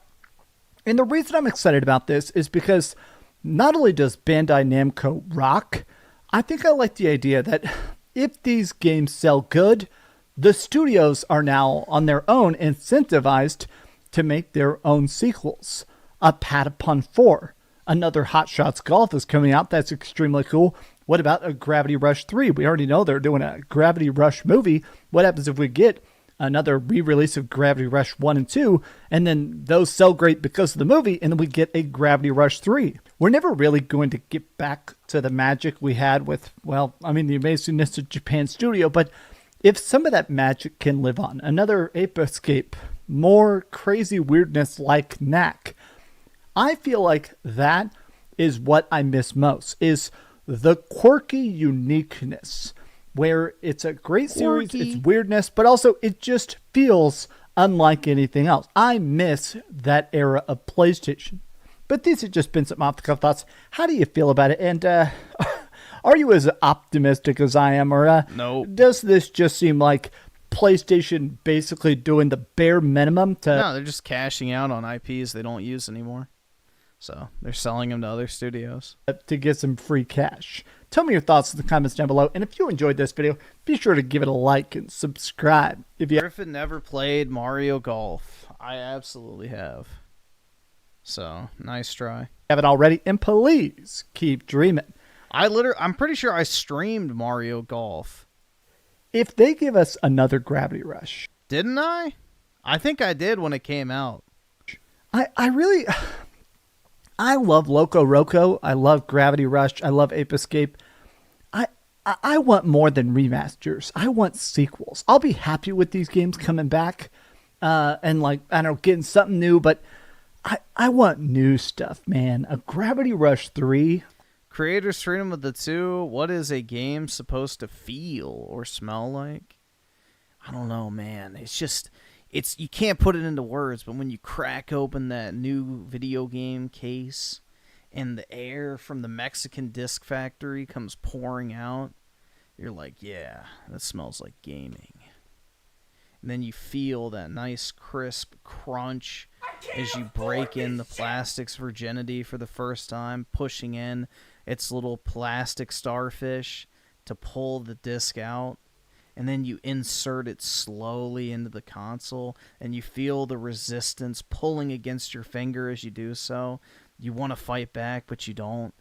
And the reason I'm excited about this is because not only does Bandai Namco rock, I think I like the idea that if these games sell good, the studios are now on their own incentivized to make their own sequels. A Patapon 4, another Hot Shots Golf is coming out. That's extremely cool. What about a Gravity Rush 3? We already know they're doing a Gravity Rush movie. What happens if we get another re-release of Gravity Rush 1 and 2, and then those sell great because of the movie, and then we get a Gravity Rush 3? We're never really going to get back to the magic we had with, well, I mean, the amazingness of Japan Studio, but if some of that magic can live on, another Ape Escape, more crazy weirdness like Knack, I feel like that is what I miss most, is the quirky uniqueness, where it's a great series, it's weirdness, but also it just feels unlike anything else. I miss that era of PlayStation. But these have just been some off-the-cuff thoughts. How do you feel about it? And are you as optimistic as I am? Or no. Does this just seem like PlayStation basically doing the bare minimum to... No, they're just cashing out on IPs they don't use anymore. So they're selling them to other studios. To get some free cash. Tell me your thoughts in the comments down below. And if you enjoyed this video, be sure to give it a like and subscribe. If you Griffin never played Mario Golf. I absolutely have. So, nice try. Haven't already, and please keep dreaming. I'm pretty sure I streamed Mario Golf. If they give us another Gravity Rush. Didn't I? I think I did when it came out. I love Loco Roco. I love Gravity Rush. I love Ape Escape. I want more than remasters. I want sequels. I'll be happy with these games coming back and, like, I don't know, getting something new, but I want new stuff, man. A Gravity Rush 3. Creators Freedom of the 2. What is a game supposed to feel or smell like? I don't know, man. It's just... you can't put it into words, but when you crack open that new video game case and the air from the Mexican disc factory comes pouring out, you're like, yeah, that smells like gaming. And then you feel that nice crisp crunch as you break in the plastic's virginity for the first time, pushing in its little plastic starfish to pull the disc out. And then you insert it slowly into the console, and you feel the resistance pulling against your finger as you do so. You want to fight back, but you don't.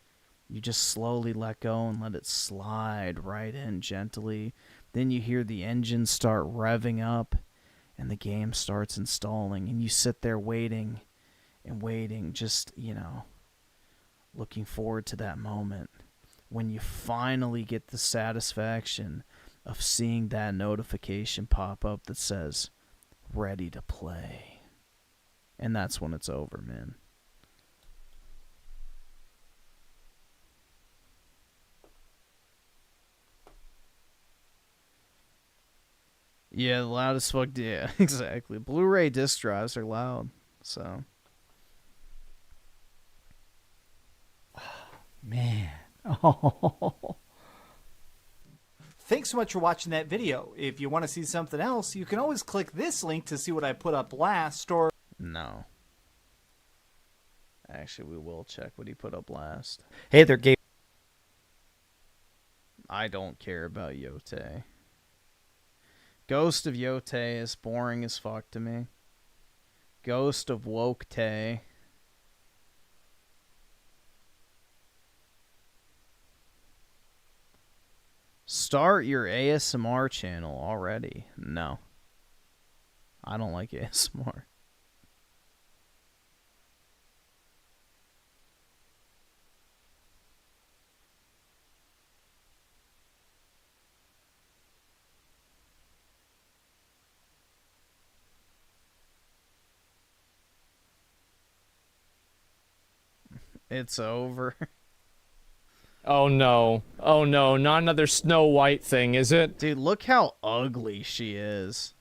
You just slowly let go and let it slide right in gently. Then you hear the engine start revving up, and the game starts installing, and you sit there waiting and waiting, just, looking forward to that moment when you finally get the satisfaction of seeing that notification pop up that says, ready to play. And that's when it's over, man. Yeah, the loudest fuck, yeah, exactly. Blu-ray disc drives are loud, so. Man. Oh. Thanks so much for watching that video. If you want to see something else, you can always click this link to see what I put up last, or... No. Actually, we will check what he put up last. Hey there, Gabe. I don't care about Yote. Ghost of Yote is boring as fuck to me. Ghost of Woke-te. Start your ASMR channel already. No. I don't like ASMR. It's over. Oh no. Oh no, not another Snow White thing, is it? Dude, look how ugly she is.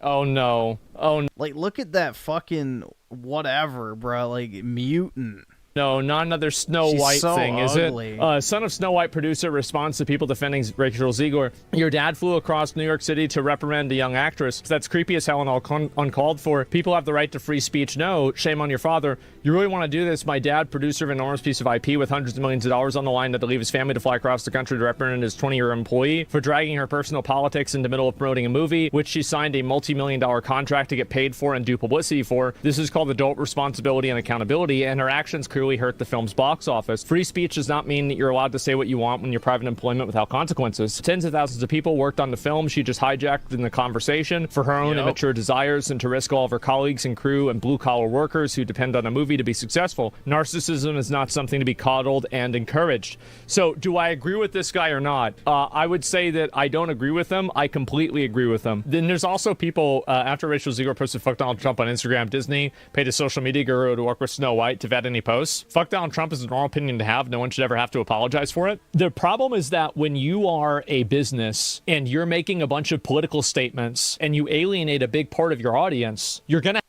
Oh no. Oh no. Like, look at that fucking whatever, bro. Like, mutant. No, not another Snow She's White so thing, ugly. is it? Son of Snow White producer responds to people defending Rachel Zegler. Your dad flew across New York City to reprimand a young actress. That's creepy as hell and all uncalled for. People have the right to free speech. No, shame on your father. You really want to do this? My dad, producer of an enormous piece of IP with hundreds of millions of dollars on the line, had to leave his family to fly across the country to reprimand his 20-year employee for dragging her personal politics in the middle of promoting a movie, which she signed a multi-million-dollar contract to get paid for and do publicity for. This is called adult responsibility and accountability, and her actions clearly hurt the film's box office. Free speech does not mean that you're allowed to say what you want when you're private employment without consequences. Tens of thousands of people worked on the film. She just hijacked in the conversation for her own immature desires and to risk all of her colleagues and crew and blue-collar workers who depend on a movie to be successful. Narcissism is not something to be coddled and encouraged. So, do I agree with this guy or not? I would say that I don't agree with him. I completely agree with him. Then there's also people, after Rachel Zegler posted "Fuck Donald Trump" on Instagram, Disney paid a social media guru to work with Snow White to vet any posts. Fuck Donald Trump is a normal opinion to have. No one should ever have to apologize for it. The problem is that when you are a business and you're making a bunch of political statements and you alienate a big part of your audience, you're going to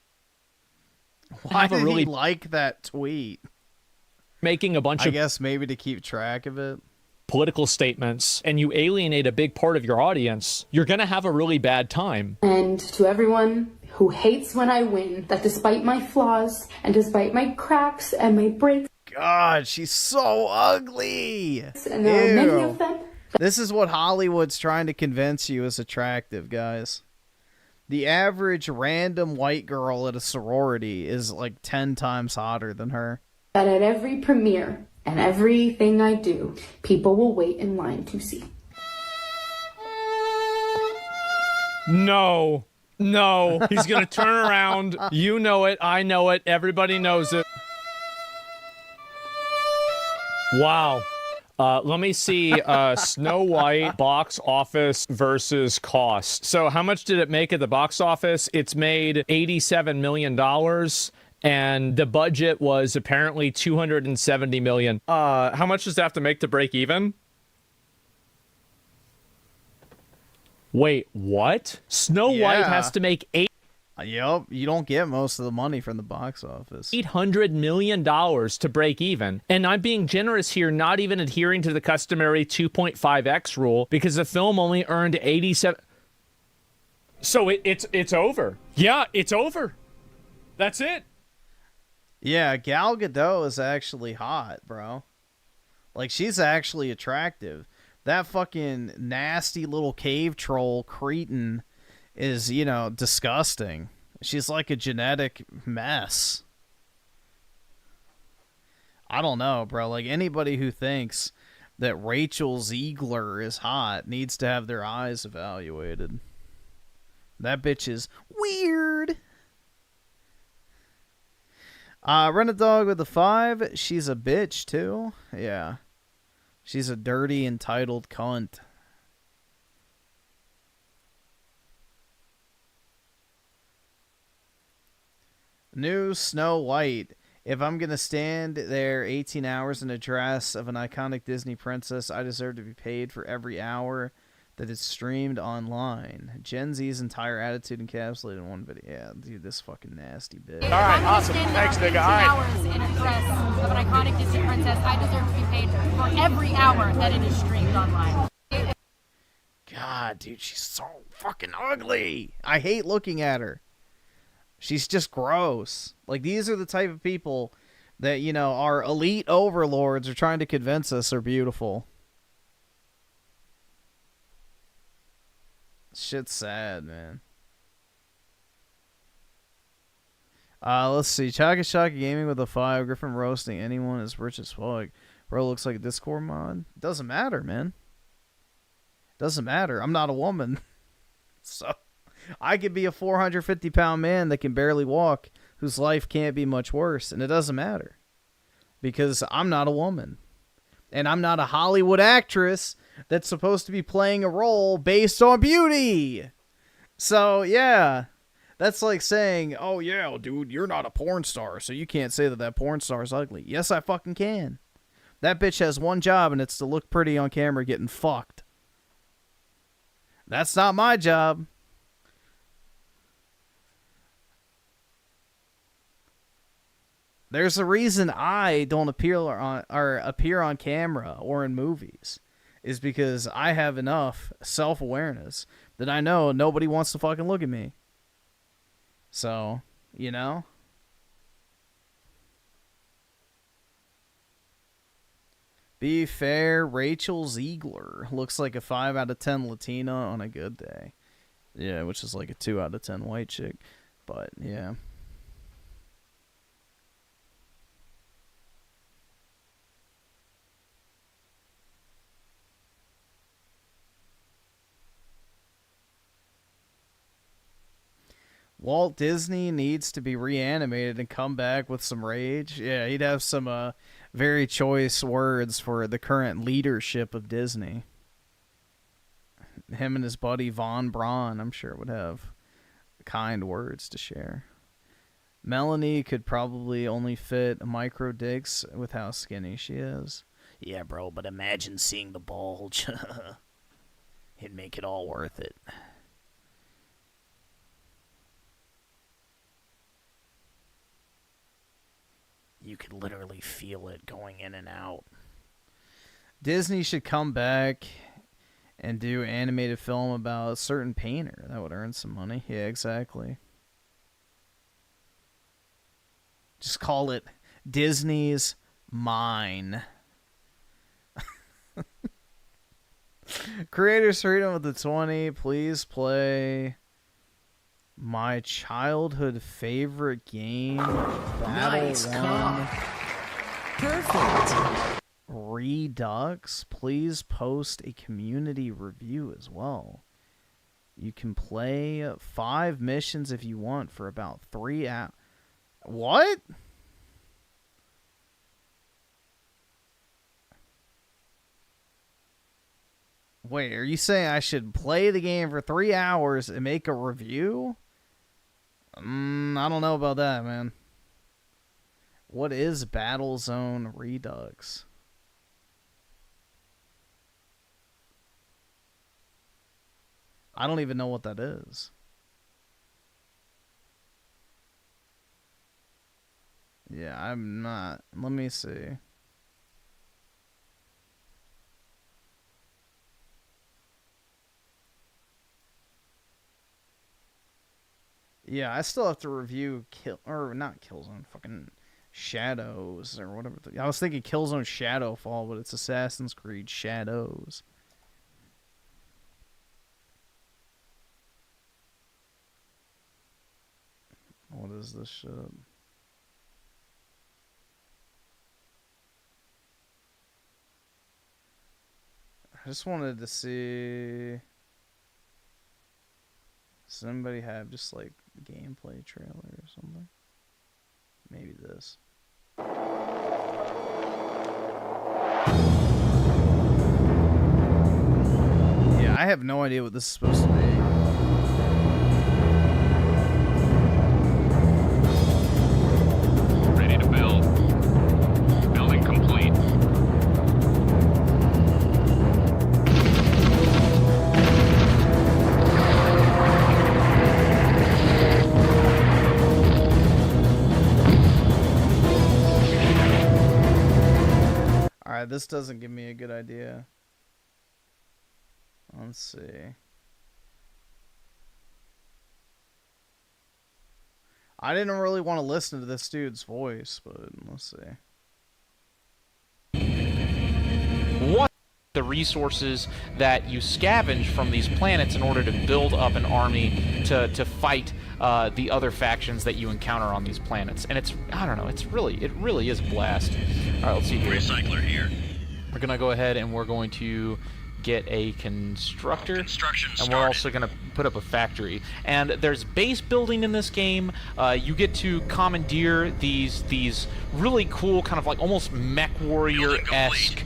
Why did he like that tweet? Making a bunch I of guess maybe to keep track of it. Political statements and you alienate a big part of your audience, you're going to have a really bad time. And to everyone who hates when I win, that despite my flaws and despite my cracks and my breaks, God, she's so ugly. and there are many of them. This is what Hollywood's trying to convince you is attractive, guys. The average random white girl at a sorority is like 10 times hotter than her. That at every premiere and everything I do, people will wait in line to see. No, he's going to turn around. You know it. I know it. Everybody knows it. Wow. Let me see Snow White box office versus cost. So how much did it make at the box office? It's made $87 million. And the budget was apparently $270 million. How much does that have to make to break even? Wait, what? Snow White has to make Yup, you don't get most of the money from the box office. $800 million to break even. And I'm being generous here, not even adhering to the customary 2.5x rule, because the film only earned 87. So it's over. Yeah, it's over. That's it. Yeah, Gal Gadot is actually hot, bro. Like, she's actually attractive. That fucking nasty little cave troll cretin is, you know, disgusting. She's like a genetic mess. I don't know, bro. Like, anybody who thinks that Rachel Zegler is hot needs to have their eyes evaluated. That bitch is weird. Rent a Dog with a 5. She's a bitch, too. Yeah. She's a dirty, entitled cunt. New Snow White. If I'm going to stand there 18 hours in a dress of an iconic Disney princess, I deserve to be paid for every hour that is streamed online. Gen Z's entire attitude encapsulated in one video. Yeah, dude, this fucking nasty bitch. All right, awesome. Thanks, nigga. All right. Hours in a dress of an iconic Disney princess, I deserve to be paid for every hour that it is streamed online. God, dude, she's so fucking ugly. I hate looking at her. She's just gross. Like, these are the type of people that, you know, our elite overlords are trying to convince us are beautiful. Shit's sad, man. Let's see. Chaka Chaka Gaming with a 5. Griffin roasting anyone is rich as fuck. Bro looks like a Discord mod. Doesn't matter, man. Doesn't matter. I'm not a woman. So I could be a 450-pound man that can barely walk, whose life can't be much worse, and it doesn't matter. Because I'm not a woman. And I'm not a Hollywood actress that's supposed to be playing a role based on beauty. So, yeah. That's like saying, oh, yeah, dude, you're not a porn star, so you can't say that that porn star is ugly. Yes, I fucking can. That bitch has one job, and it's to look pretty on camera getting fucked. That's not my job. There's a reason I don't appear on camera or in movies, is because I have enough self-awareness that I know nobody wants to fucking look at me. So, you know? Be fair, Rachel Ziegler looks like a 5 out of 10 Latina on a good day. Yeah, which is like a 2 out of 10 white chick. But, yeah. Walt Disney needs to be reanimated and come back with some rage. Yeah, he'd have some very choice words for the current leadership of Disney. Him and his buddy Von Braun, I'm sure, would have kind words to share. Melanie could probably only fit micro dicks with how skinny she is. Yeah, bro, but imagine seeing the bulge. It'd make it all worth it. You could literally feel it going in and out. Disney should come back and do animated film about a certain painter. That would earn some money. Yeah, exactly. Just call it Disney's Mine. Creators Freedom with the 20. Please play my childhood favorite game. Nice call. Perfect. Redux. Please post a community review as well. You can play 5 missions if you want for about 3 hours. What? Wait, are you saying I should play the game for 3 hours and make a review? I don't know about that, man. What is Battlezone Redux? I don't even know what that is. Yeah, I'm not. Let me see. Yeah, I still have to review not Killzone, fucking Shadows or whatever. I was thinking Killzone Shadowfall, but it's Assassin's Creed Shadows. What is this shit? I just wanted to see. Does anybody have just like gameplay trailer or something? Maybe this. Yeah, I have no idea what this is supposed to be. Ready to build. Building complete. Alright, this doesn't give me a good idea. Let's see. I didn't really want to listen to this dude's voice, but let's see. What the resources that you scavenge from these planets in order to build up an army to fight the other factions that you encounter on these planets. And it's, I don't know, it really is a blast. Alright, let's see here. Recycler here. We're gonna go ahead and we're going to get a constructor. Construction and we're also gonna put up a factory. And there's base building in this game. You get to commandeer these really cool kind of like almost mech warrior-esque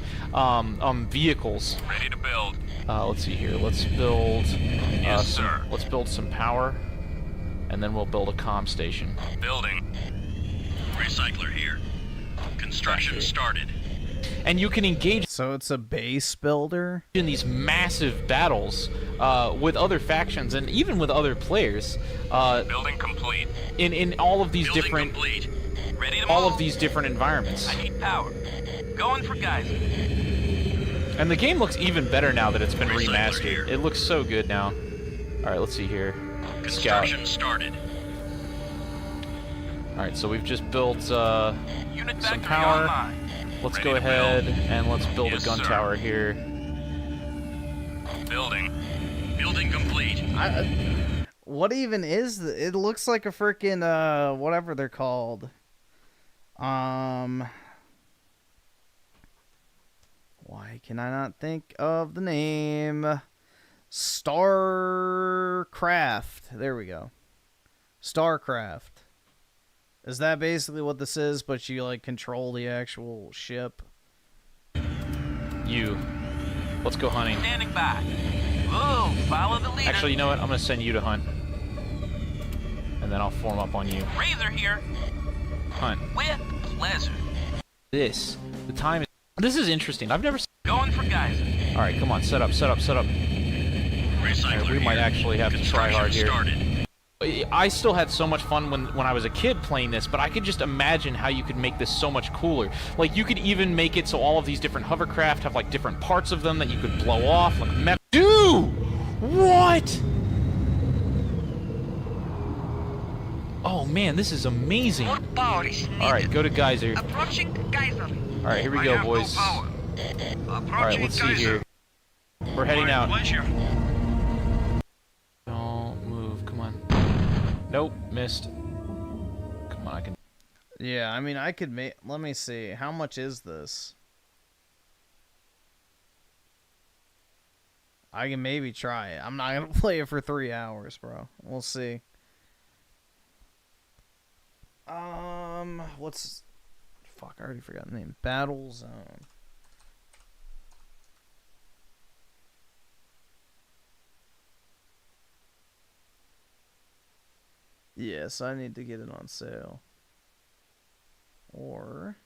vehicles. Ready to build. Let's see here. Let's build. Yes, sir. Let's build some power, and then we'll build a comm station. Building. Recycler here. Construction started. And you can engage. So it's a base builder in these massive battles with other factions and even with other players. Building complete. In all of these Building different. Complete. all of these different environments. I need power. Going for geyser. And the game looks even better now that it's been remastered. It looks so good now. All right, let's see here. Construction started. All right, so we've just built some power. Let's go ahead and let's build a gun tower here. Building complete. What even is it? Looks like a freaking whatever they're called. Why can I not think of the name? StarCraft. There we go. StarCraft. Is that basically what this is, but you like control the actual ship? Let's go hunting. Standing by. Whoa, follow the leader. Actually, you know what? I'm gonna send you to hunt. And then I'll form up on you. Razor here. Hunt. With pleasure. This is interesting. I've never Going for geyser. Alright, come on, set up. Right, we might actually have to try hard here. I still had so much fun when I was a kid playing this, but I could just imagine how you could make this so much cooler. Like, you could even make it so all of these different hovercraft have, like, different parts of them that you could blow off, like mech. Dude! What? Oh, man, this is amazing. Alright, go to geyser. Approaching geyser. Alright, here we go, boys. Alright, let's see here. We're heading out. Don't move, come on. Nope, missed. Come on, I can... Yeah, I mean, I could make... Let me see. How much is this? I can maybe try it. I'm not going to play it for 3 hours, bro. We'll see. What's... Fuck, I already forgot the name. Battle Zone. Yes, I need to get it on sale. Or...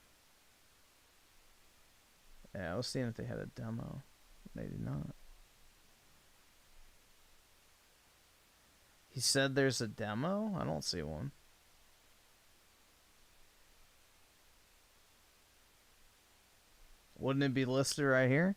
Yeah, I was seeing if they had a demo. Maybe not. He said there's a demo? I don't see one. Wouldn't it be listed right here?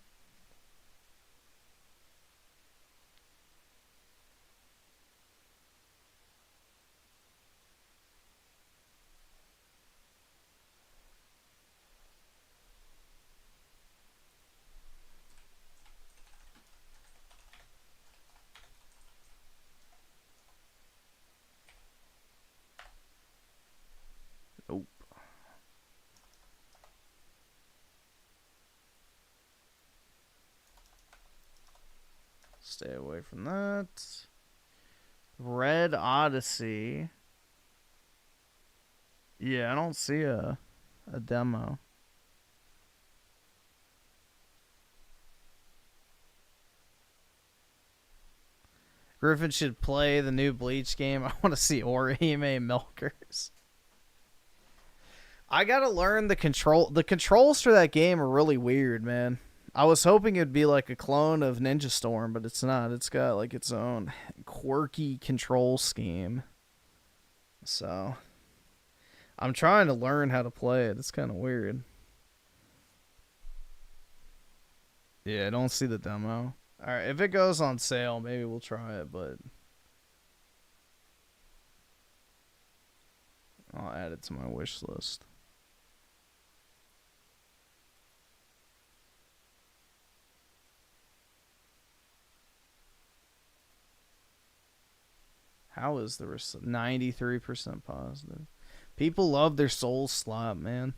Nope. Stay away from that. Red Odyssey. Yeah, I don't see a demo. Griffin should play the new Bleach game. I want to see Orihime Milkers. I gotta learn the control. The controls for that game are really weird, man. I was hoping it'd be like a clone of Ninja Storm, but it's not. It's got like its own quirky control scheme. So, I'm trying to learn how to play it. It's kind of weird. Yeah, I don't see the demo. Alright, if it goes on sale, maybe we'll try it, but... I'll add it to my wish list. How is the 93% positive? People love their Souls slot, man.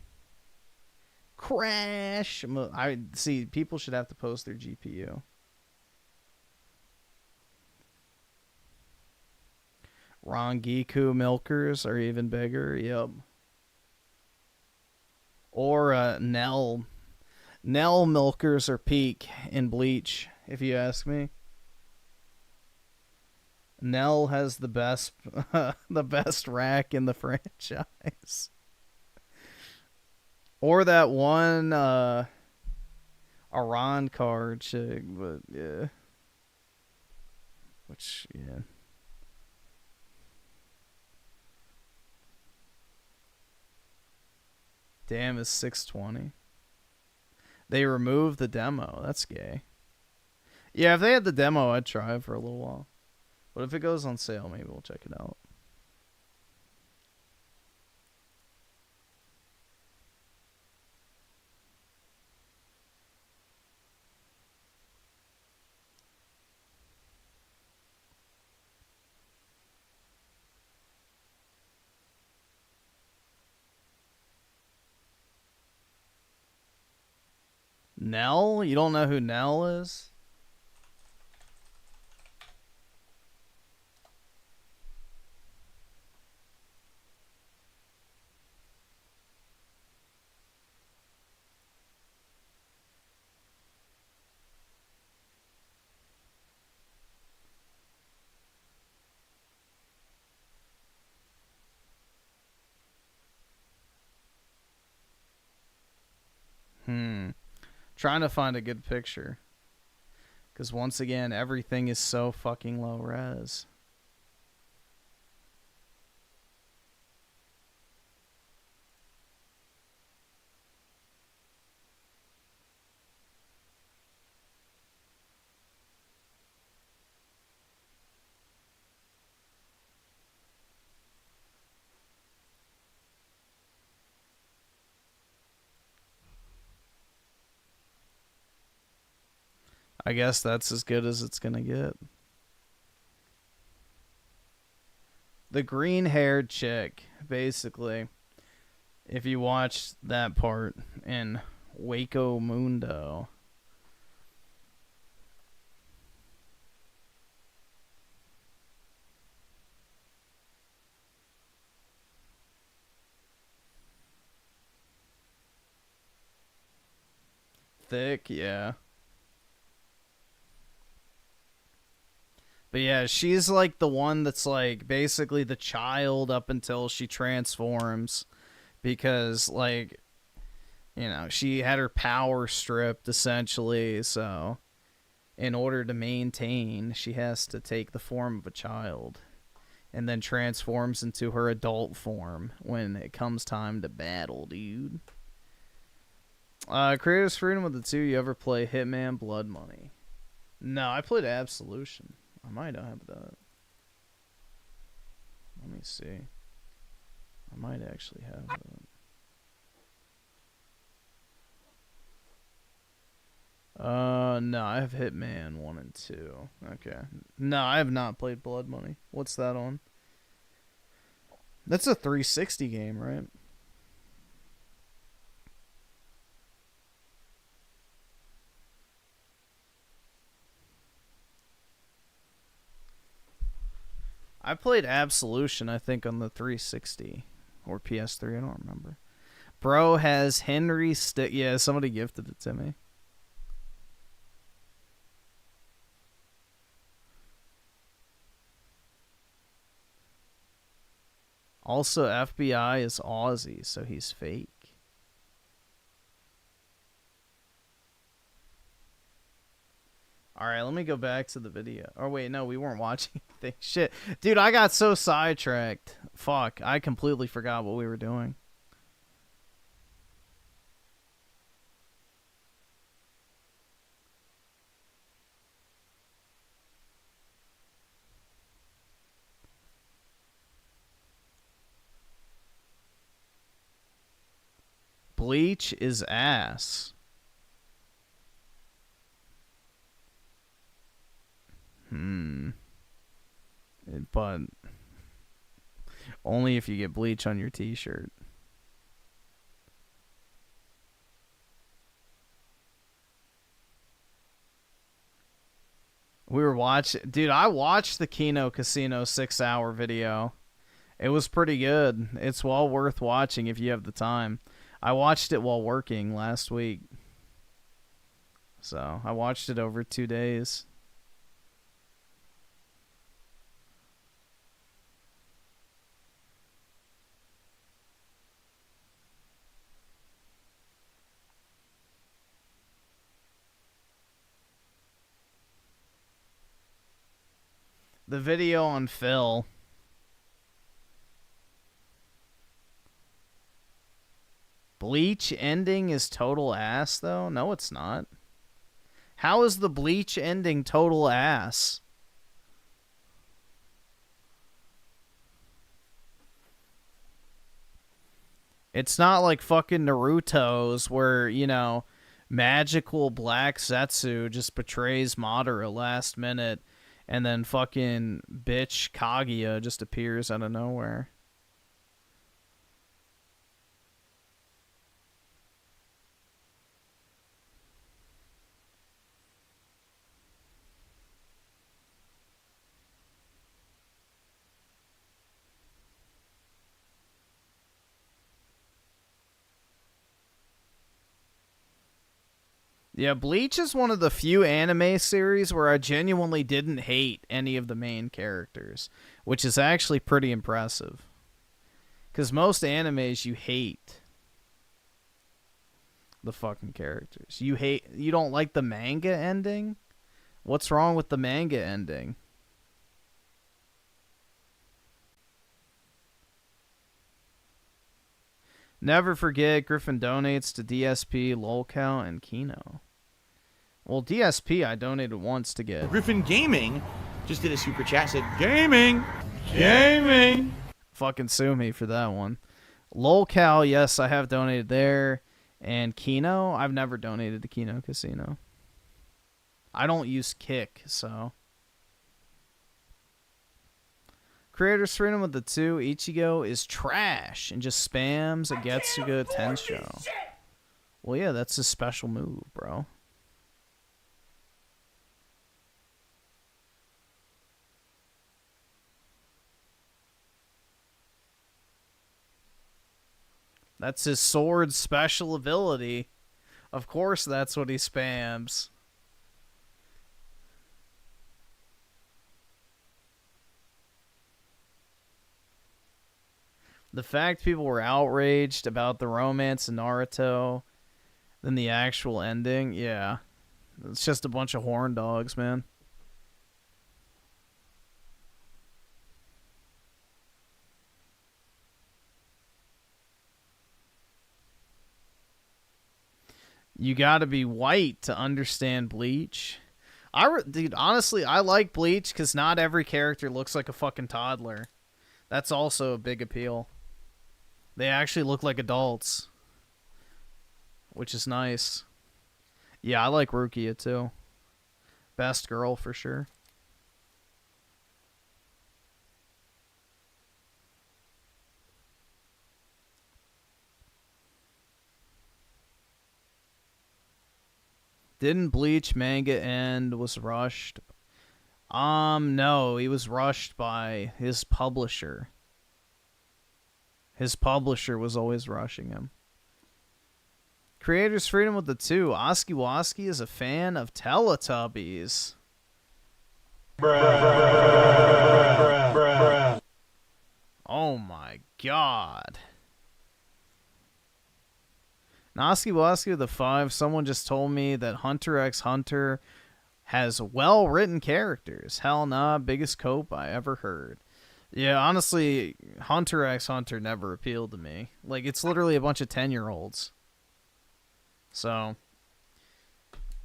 Crash. I see. People should have to post their GPU. Rangiku milkers are even bigger. Yep. Or Nell milkers are peak in Bleach, if you ask me. Nell has the best the best rack in the franchise. Or that one Aran card chick, but yeah. Which, yeah. Damn is 620. They removed the demo. That's gay. Yeah, if they had the demo, I'd try it for a little while. But if it goes on sale, maybe we'll check it out. Nell? You don't know who Nell is? Trying to find a good picture. Because once again, everything is so fucking low res. I guess that's as good as it's gonna get. The green-haired chick, basically, if you watch that part in Waco Mundo. Thick, yeah. But yeah, she's like the one that's like basically the child up until she transforms. Because, like, you know, she had her power stripped essentially. So, in order to maintain, she has to take the form of a child. And then transforms into her adult form when it comes time to battle, dude. Creators Freedom with the 2. You ever play Hitman Blood Money? No, I played Absolution. I might have that. Let me see. I might actually have that. No, I have Hitman 1 and 2. Okay. No, I have not played Blood Money. What's that on? That's a 360 game, right? I played Absolution, I think, on the 360 or PS3. I don't remember. Bro has Henry Stick. Yeah, somebody gifted it to me. Also, FBI is Aussie, so he's fake. Alright, let me go back to the video. Oh, wait, no, we weren't watching anything. Shit. Dude, I got so sidetracked. Fuck, I completely forgot what we were doing. Bleach is ass. But only if you get bleach on your t-shirt. We were watching... Dude, I watched the Kino Casino 6-hour video. It was pretty good. It's well worth watching if you have the time. I watched it while working last week. So, I watched it over 2 days. The video on Phil. Bleach ending is total ass, though? No, it's not. How is the Bleach ending total ass? It's not like fucking Naruto's where, you know, magical black Zetsu just betrays Madara last minute and then fucking bitch Kaguya just appears out of nowhere. Yeah, Bleach is one of the few anime series where I genuinely didn't hate any of the main characters, which is actually pretty impressive. Because most animes you hate the fucking characters. You don't like the manga ending? What's wrong with the manga ending? Never forget, Griffin donates to DSP, Lolcow, and Kino. Well, DSP I donated once to get. Griffin Gaming just did a super chat, said, Gaming! Gaming! Fucking sue me for that one. Lolcow, yes, I have donated there. And Kino, I've never donated to Kino Casino. I don't use Kick, so. Creator's Freedom with the 2, Ichigo is trash and just spams a Getsuga Tensho. Well, yeah, that's his special move, bro. That's his sword's special ability. Of course that's what he spams. The fact people were outraged about the romance in Naruto than the actual ending, yeah. It's just a bunch of horn dogs, man. You gotta be white to understand Bleach. Dude, honestly, I like Bleach because not every character looks like a fucking toddler. That's also a big appeal. They actually look like adults, which is nice. Yeah, I like Rukia too. Best girl for sure. Didn't Bleach manga end was rushed? No, he was rushed by his publisher. His publisher was always rushing him. Creator's Freedom with the 2. Oski Woski is a fan of Teletubbies. Oh my god. Oski Woski with the 5. Someone just told me that Hunter x Hunter has well-written characters. Hell nah, biggest cope I ever heard. Yeah, honestly, Hunter x Hunter never appealed to me. Like, it's literally a bunch of 10-year-olds. So,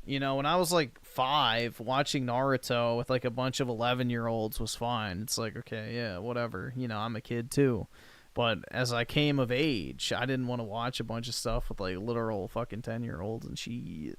you know, when I was like 5, watching Naruto with like a bunch of 11-year-olds was fine. It's like, okay, yeah, whatever. You know, I'm a kid too. But as I came of age, I didn't want to watch a bunch of stuff with like literal fucking 10-year-olds and shit.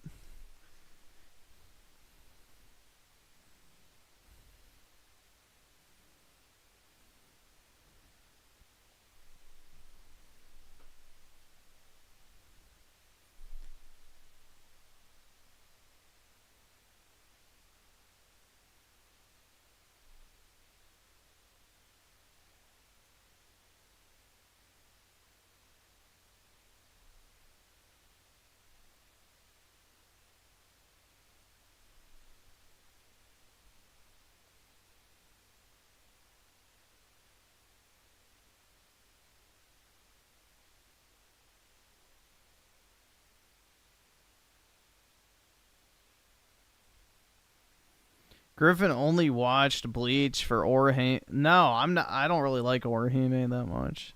Griffin only watched Bleach for Orihime. No, I'm not. I don't really like Orihime that much.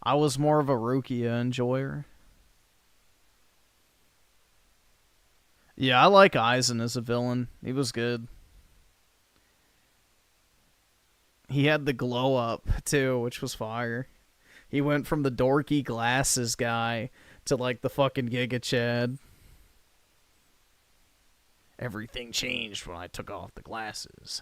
I was more of a Rukia enjoyer. Yeah, I like Eisen as a villain. He was good. He had the glow up, too, which was fire. He went from the dorky glasses guy to, like, the fucking Giga Chad. Everything changed when I took off the glasses.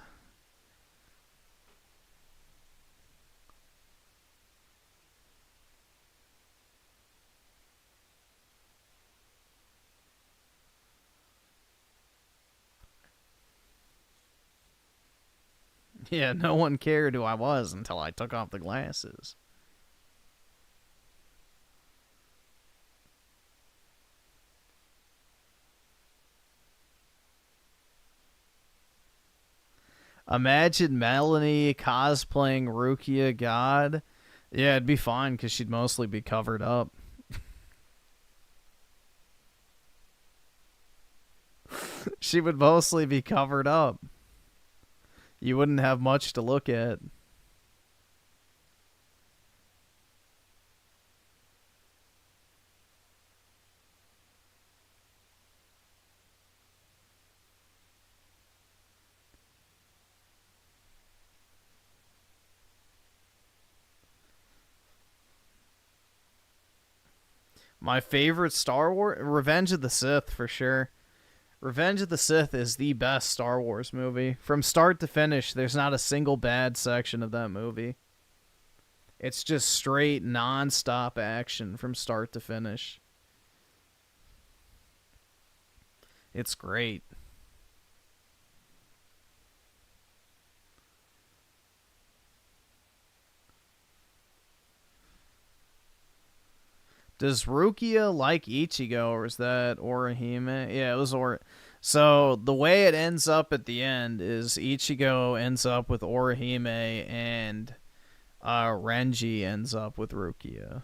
Yeah, no one cared who I was until I took off the glasses. Imagine Melanie cosplaying Rukia God. Yeah, it'd be fine because she'd mostly be covered up. She would mostly be covered up. You wouldn't have much to look at. My favorite Star Wars? Revenge of the Sith, for sure. Revenge of the Sith is the best Star Wars movie. From start to finish, there's not a single bad section of that movie. It's just straight, non-stop action from start to finish. It's great. Does Rukia like Ichigo, or is that Orihime? Yeah, it was So, the way it ends up at the end is Ichigo ends up with Orihime, and Renji ends up with Rukia.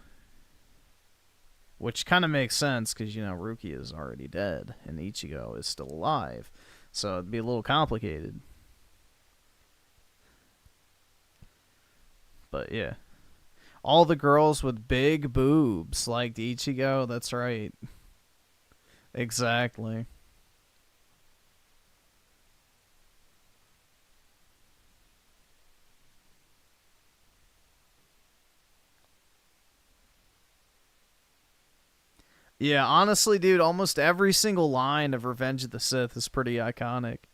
Which kind of makes sense, because, you know, Rukia is already dead, and Ichigo is still alive. So, it'd be a little complicated. But, yeah. All the girls with big boobs liked Ichigo. That's right. Exactly. Yeah, honestly, dude, almost every single line of Revenge of the Sith is pretty iconic.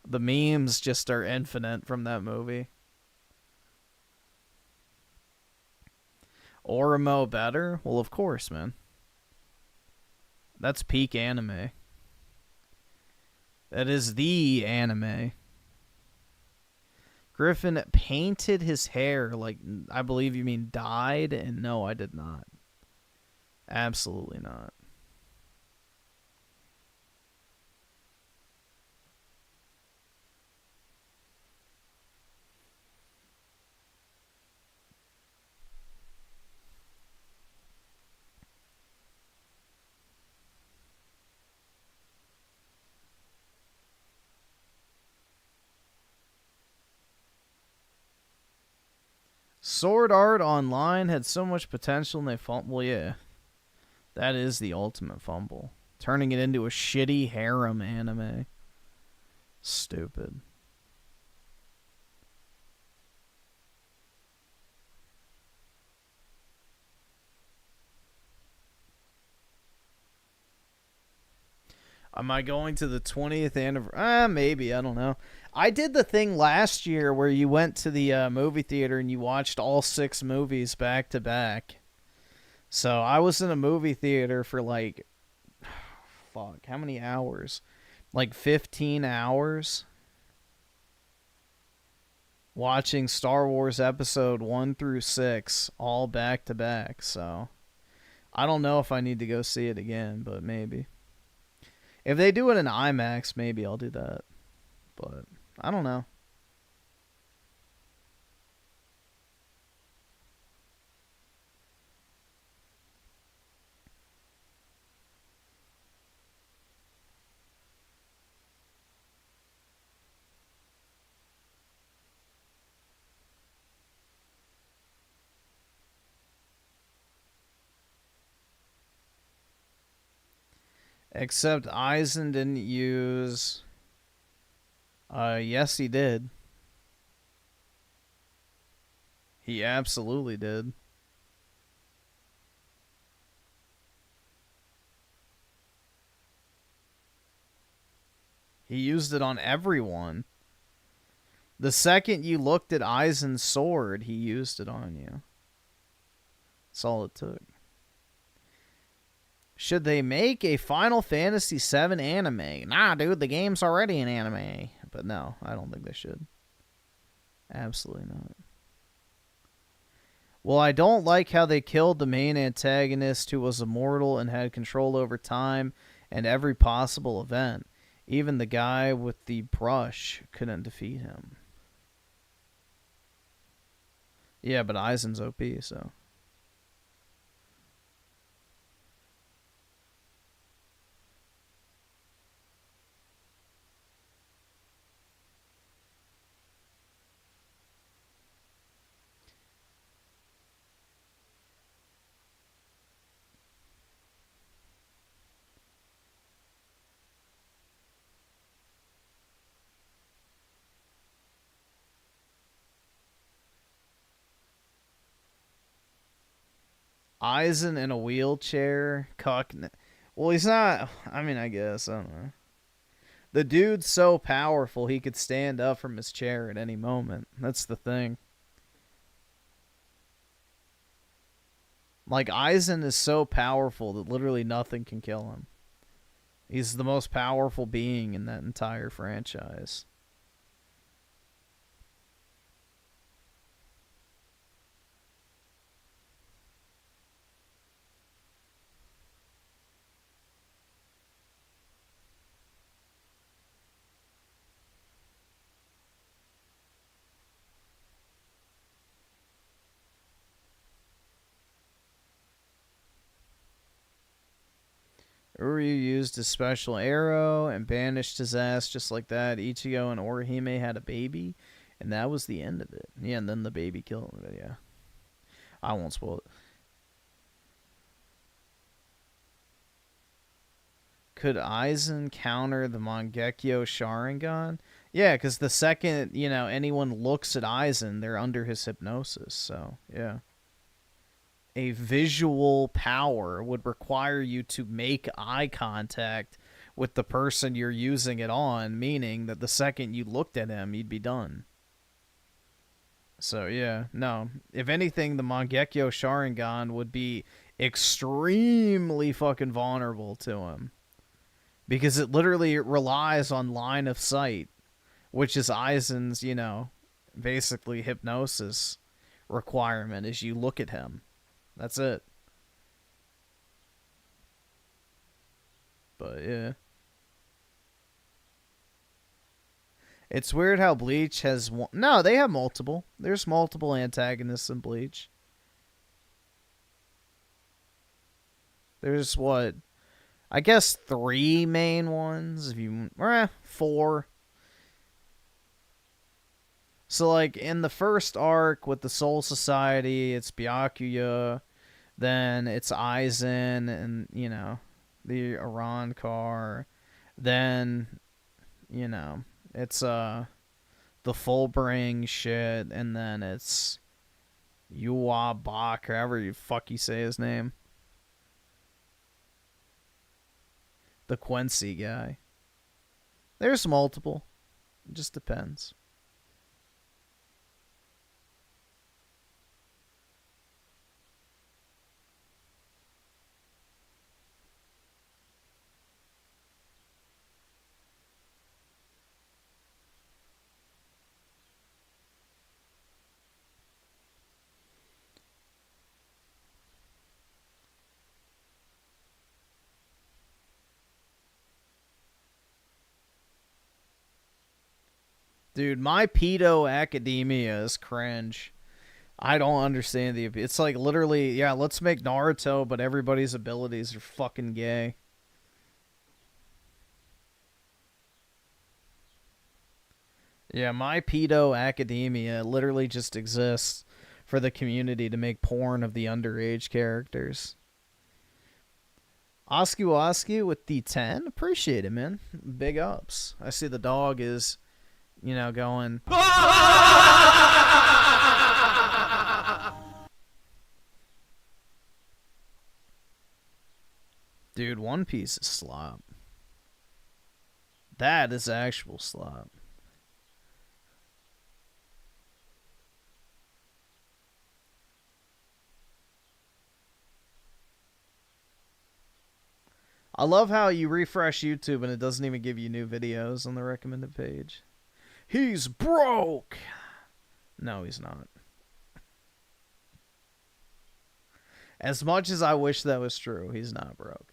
The memes just are infinite from that movie. Orimo better? Well, of course, man. That's peak anime. That is the anime. Griffin painted his hair, like, I believe you mean dyed, and no, I did not. Absolutely not. Sword Art Online had so much potential and they fumbled. Well, yeah. That is the ultimate fumble. Turning it into a shitty harem anime. Stupid. Am I going to the 20th anniversary? Maybe. I don't know. I did the thing last year where you went to the movie theater and you watched all 6 movies back to back. So I was in a movie theater for like, fuck, how many hours? Like 15 hours? Watching Star Wars Episode 1 through 6 all back to back. So I don't know if I need to go see it again, but maybe. If they do it in IMAX, maybe I'll do that. But I don't know. Except Eisen didn't use... yes, he did. He absolutely did. He used it on everyone. The second you looked at Eisen's sword, he used it on you. That's all it took. Should they make a Final Fantasy VII anime? Nah, dude, the game's already an anime. But no, I don't think they should. Absolutely not. Well, I don't like how they killed the main antagonist who was immortal and had control over time and every possible event. Even the guy with the brush couldn't defeat him. Yeah, but Eisen's OP, so... Eisen in a wheelchair. Well, he's not... I mean, I guess. I don't know. The dude's so powerful, he could stand up from his chair at any moment. That's the thing. Like, Eisen is so powerful that literally nothing can kill him. He's the most powerful being in that entire franchise. Uryu used his special arrow and banished his ass just like that. Ichigo and Orihime had a baby, and that was the end of it. Yeah, and then the baby killed him. Yeah. I won't spoil it. Could Eisen counter the Mangekyo Sharingan? Yeah, because the second, anyone looks at Eisen, they're under his hypnosis, so, yeah. A visual power would require you to make eye contact with the person you're using it on, meaning that the second you looked at him, you'd be done. So, yeah, no. If anything, the Mangekyo Sharingan would be extremely fucking vulnerable to him. Because it literally relies on line of sight, which is Eisen's, basically hypnosis requirement as you look at him. That's it. But, yeah. It's weird how Bleach has one... No, they have multiple. There's multiple antagonists in Bleach. There's, what... I guess 3 main ones, if you... 4. So, like, in the first arc with the Soul Society, it's Byakuya, then it's Aizen and, the Iran car, then, it's, the Fullbring shit, and then it's Yuwa Bak, or however you fuck you say his name. The Quincy guy. There's multiple. It just depends. Dude, My Pedo Academia is cringe. I don't understand the... It's like literally, yeah, let's make Naruto, but everybody's abilities are fucking gay. Yeah, My Pedo Academia literally just exists for the community to make porn of the underage characters. Oski with the 10. Appreciate it, man. Big ups. I see the dog is, going. Dude, One Piece is slop. That is actual slop. I love how you refresh YouTube and it doesn't even give you new videos on the recommended page. He's broke. No, he's not. As much as I wish that was true, he's not broke.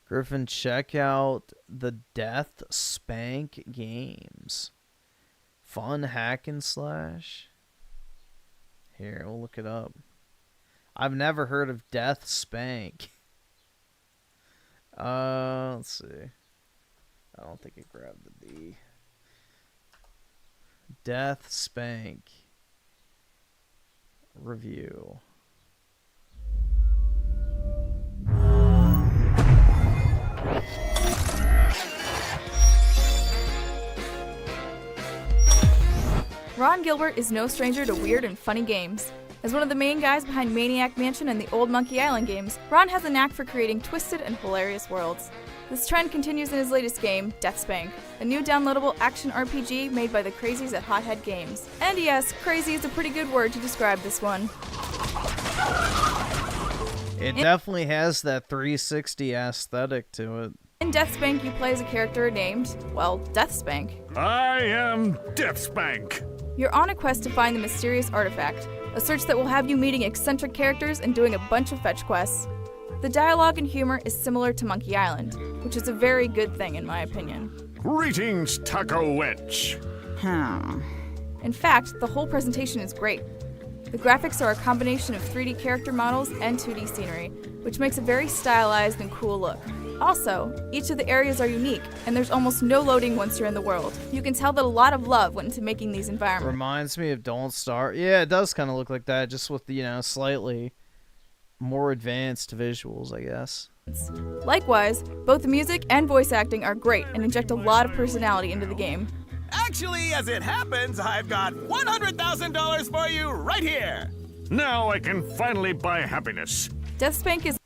Griffin, check out the Death Spank games. Fun hack and slash. Here, we'll look it up. I've never heard of Death Spank. Let's see. I don't think it grabbed the D. Death Spank review. Ron Gilbert is no stranger to weird and funny games. As one of the main guys behind Maniac Mansion and the old Monkey Island games, Ron has a knack for creating twisted and hilarious worlds. This trend continues in his latest game, Death Spank, a new downloadable action RPG made by the crazies at Hothead Games. And yes, crazy is a pretty good word to describe this one. It definitely has that 360 aesthetic to it. In Death Spank, you play as a character named, well, Death Spank. I am Death Spank. You're on a quest to find the mysterious artifact, a search that will have you meeting eccentric characters and doing a bunch of fetch quests. The dialogue and humor is similar to Monkey Island, which is a very good thing in my opinion. Greetings, Taco Witch. In fact, the whole presentation is great. The graphics are a combination of 3D character models and 2D scenery, which makes a very stylized and cool look. Also, each of the areas are unique, and there's almost no loading once you're in the world. You can tell that a lot of love went into making these environments. Reminds me of Don't Starve. Yeah, it does kind of look like that, just with, slightly more advanced visuals, I guess. Likewise, both the music and voice acting are great and inject a lot of personality into the game. Actually, as it happens, I've got $100,000 for you right here. Now I can finally buy happiness. Death Spank is...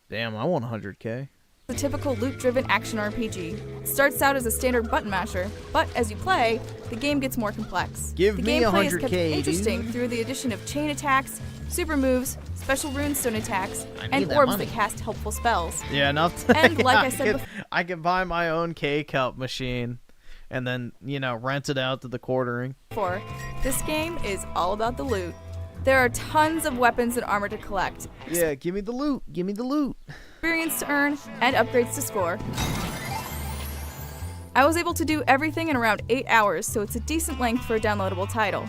Damn, I want 100K. The typical loot-driven action RPG. It starts out as a standard button masher, but as you play, the game gets more complex. Give the me gameplay is 100K, kept interesting through the addition of chain attacks, super moves, special runestone attacks, and orbs that cast helpful spells. Yeah, enough to... And like I said before, I can buy my own K-Cup machine and then, rent it out to the quartering. This game is all about the loot. There are tons of weapons and armor to collect. Yeah, give me the loot. Give me the loot. Experience to earn, and upgrades to score. I was able to do everything in around 8 hours, so it's a decent length for a downloadable title.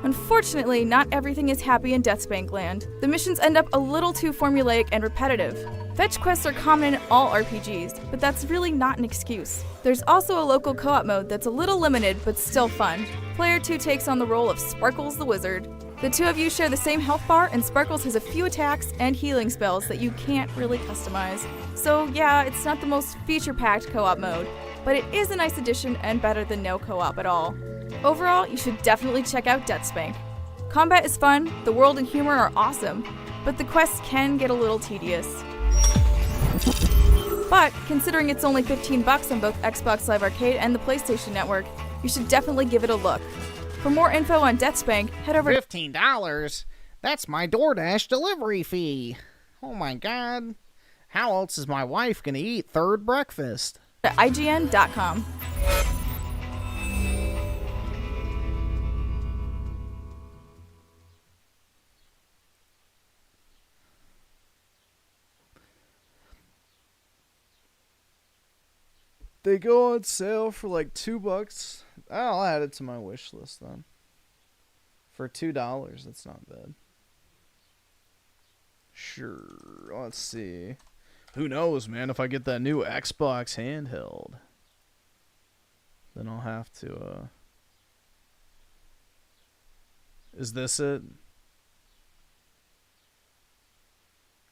Unfortunately, not everything is happy in Death Spank land. The missions end up a little too formulaic and repetitive. Fetch quests are common in all RPGs, but that's really not an excuse. There's also a local co-op mode that's a little limited, but still fun. Player 2 takes on the role of Sparkles the Wizard. The two of you share the same health bar, and Sparkles has a few attacks and healing spells that you can't really customize. So yeah, it's not the most feature-packed co-op mode, but it is a nice addition and better than no co-op at all. Overall, you should definitely check out Death Spank. Combat is fun, the world and humor are awesome, but the quests can get a little tedious. But, considering it's only $15 on both Xbox Live Arcade and the PlayStation Network, you should definitely give it a look. For more info on Death Spank, head over to $15? That's my DoorDash delivery fee. Oh my god. How else is my wife gonna eat third breakfast? IGN.com. They go on sale for like $2. I'll add it to my wish list then. For $2, that's not bad. Sure, let's see. Who knows, man? If I get that new Xbox handheld, then I'll have to. Is this it?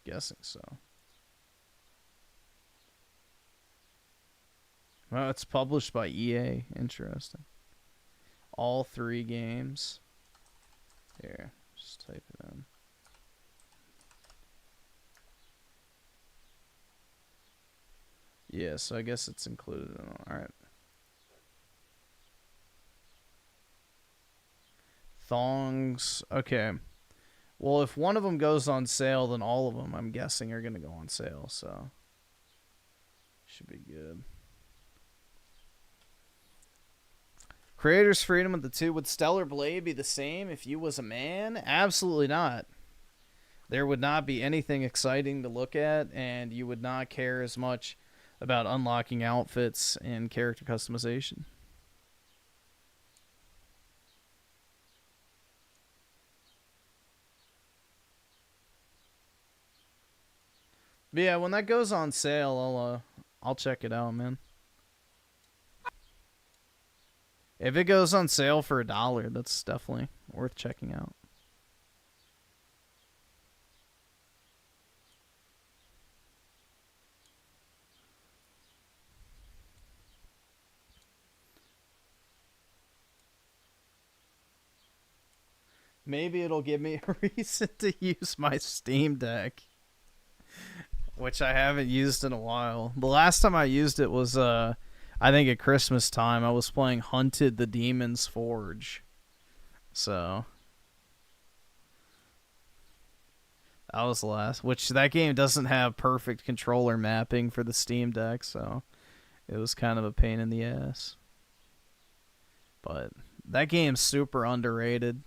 Guessing so. Well, it's published by EA. Interesting. All 3 games. Here, just type it in. Yeah, so I guess it's included in all. Alright. Thongs. Okay. Well, if one of them goes on sale, then all of them, I'm guessing, are going to go on sale, so. Should be good. Creator's freedom of the 2. Would Stellar Blade be the same if you was a man? Absolutely not. There would not be anything exciting to look at, and you would not care as much about unlocking outfits and character customization. But yeah, when that goes on sale, I'll check it out, man. If it goes on sale for $1, that's definitely worth checking out. Maybe it'll give me a reason to use my Steam Deck, which I haven't used in a while. The last time I used it was, I think at Christmas time. I was playing Hunted the Demon's Forge. So that was the last, which that game doesn't have perfect controller mapping for the Steam Deck, so it was kind of a pain in the ass. But that game's super underrated.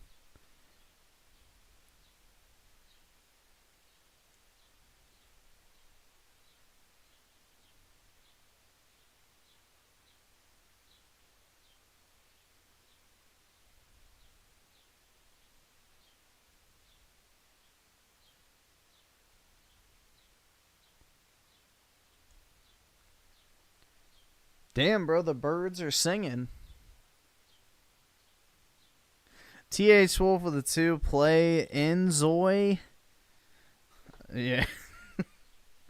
Damn, bro, the birds are singing. TH Wolf with the 2 play Enzoy. Yeah.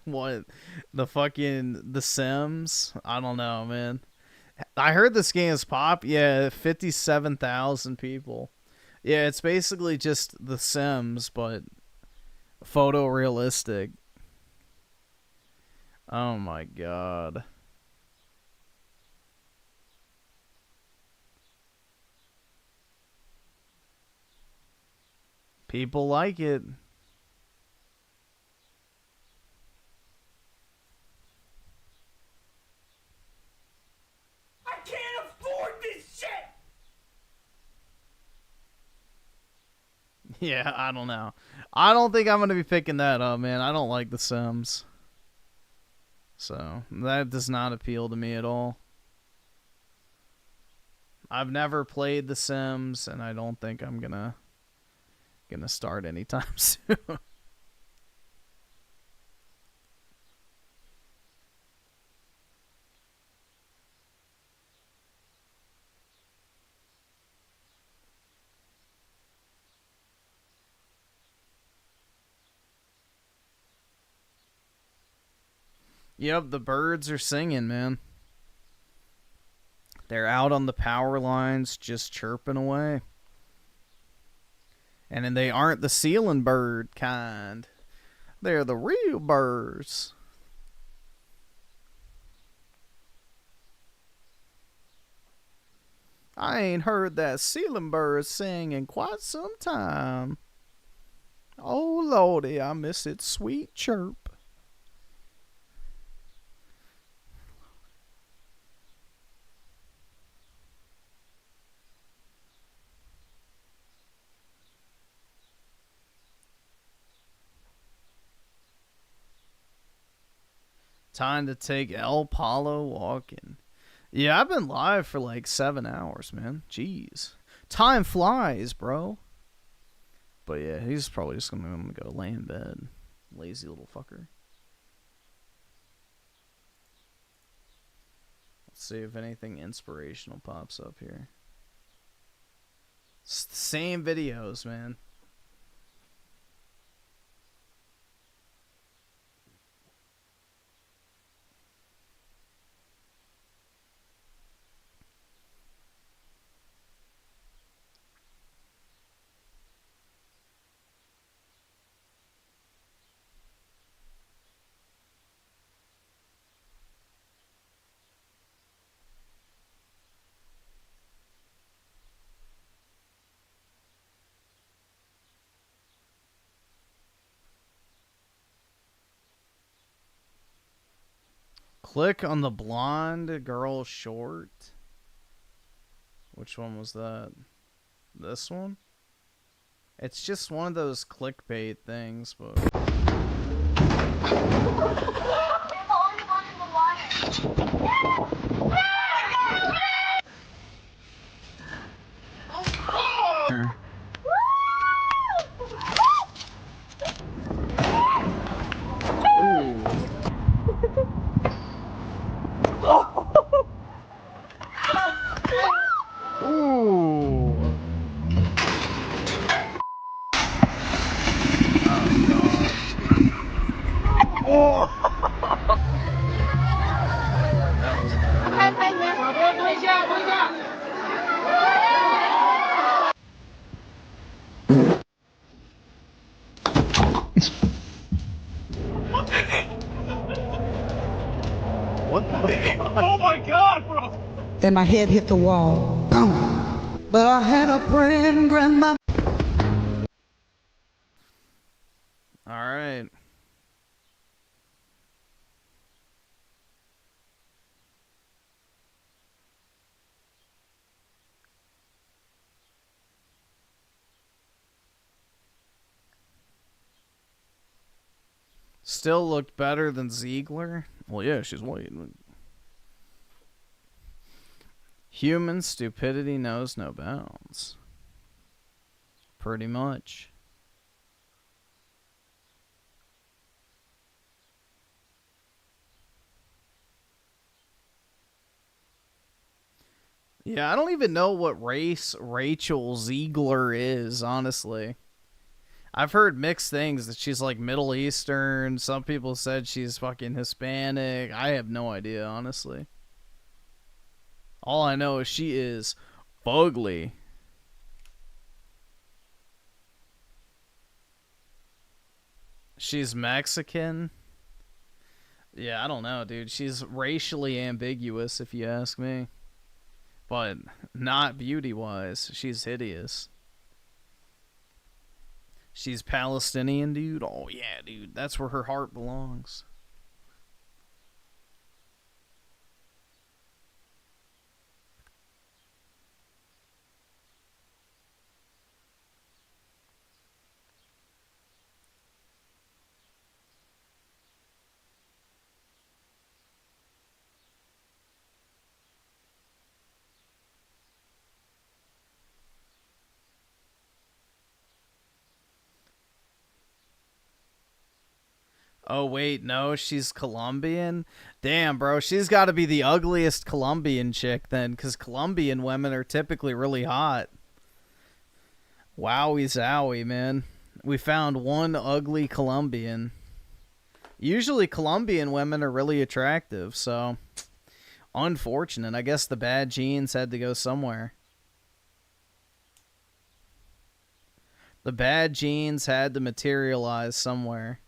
What? The Sims? I don't know, man. I heard this game is pop. Yeah, 57,000 people. Yeah, it's basically just The Sims, but photorealistic. Oh my god. People like it. I can't afford this shit! Yeah, I don't know. I don't think I'm going to be picking that up, man. I don't like The Sims. So, that does not appeal to me at all. I've never played The Sims, and I don't think I'm gonna start anytime soon. Yep, the birds are singing, man. They're out on the power lines just chirping away. And then they aren't the ceiling bird kind. They're the real birds. I ain't heard that ceiling bird sing in quite some time. Oh, Lordy, I miss its sweet chirp. Time to take El Palo walking. Yeah, I've been live for like 7 hours, man. Jeez. Time flies, bro. But yeah, he's probably just gonna go lay in bed. Lazy little fucker. Let's see if anything inspirational pops up here. It's the same videos, man. Click on the blonde girl short. Which one was that? This one? It's just one of those clickbait things, but... Oh my God, bro! Then my head hit the wall. Boom. But I had a praying grandma. Alright. Still looked better than Ziegler? Well, yeah, she's white. Human stupidity knows no bounds. Pretty much. Yeah, I don't even know what race Rachel Ziegler is, honestly. I've heard mixed things, that she's like Middle Eastern. Some people said she's fucking Hispanic. I have no idea, honestly. All I know is she is fugly. She's Mexican. Yeah, I don't know, dude. She's racially ambiguous, if you ask me. But not beauty-wise. She's hideous. She's Palestinian, dude. Oh, yeah, dude. That's where her heart belongs. Oh, wait, no, she's Colombian? Damn, bro, she's got to be the ugliest Colombian chick then, because Colombian women are typically really hot. Wowie zowie, man. We found one ugly Colombian. Usually Colombian women are really attractive, so... Unfortunate. I guess the bad genes had to go somewhere. The bad genes had to materialize somewhere.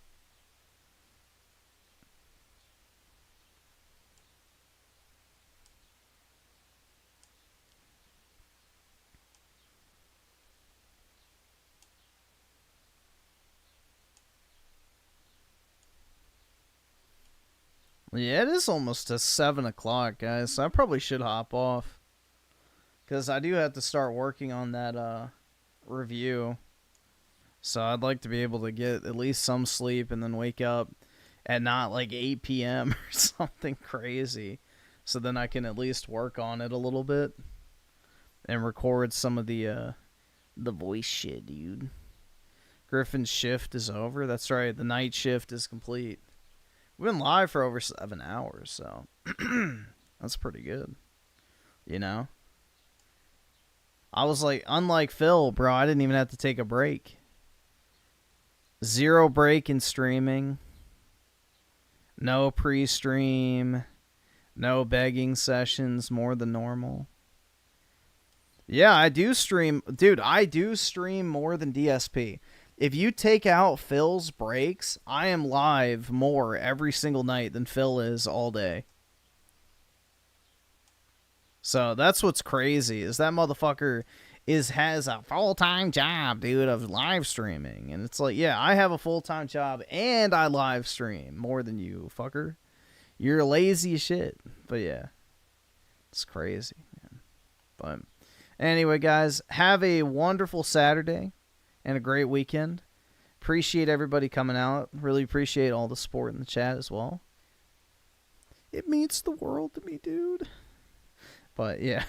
Yeah, it is almost to 7 o'clock, guys, so I probably should hop off. Because I do have to start working on that review. So I'd like to be able to get at least some sleep and then wake up at not like 8 p.m. or something crazy. so then I can at least work on it a little bit and record some of the voice shit, dude. Griffin's shift is over. That's right, the night shift is complete. We've been live for over 7 hours, so that's pretty good. You know? I was like, unlike Phil, bro, I didn't even have to take a break. 0 break in streaming. No pre-stream. No begging sessions more than normal. Yeah, I do stream. Dude, I do stream more than DSP. If you take out Phil's breaks, I am live more every single night than Phil is all day. So that's what's crazy, is that motherfucker has a full-time job, dude, of live streaming. And it's like, yeah, I have a full-time job and I live stream more than you, fucker. You're lazy as shit. But yeah, it's crazy, man. But anyway, guys, have a wonderful Saturday and a great weekend. Appreciate everybody coming out. Really appreciate all the support in the chat as well. It means the world to me, dude. But yeah,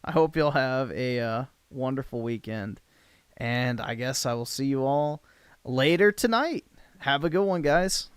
I hope you'll have a wonderful weekend. And I guess I will see you all later tonight. Have a good one, guys.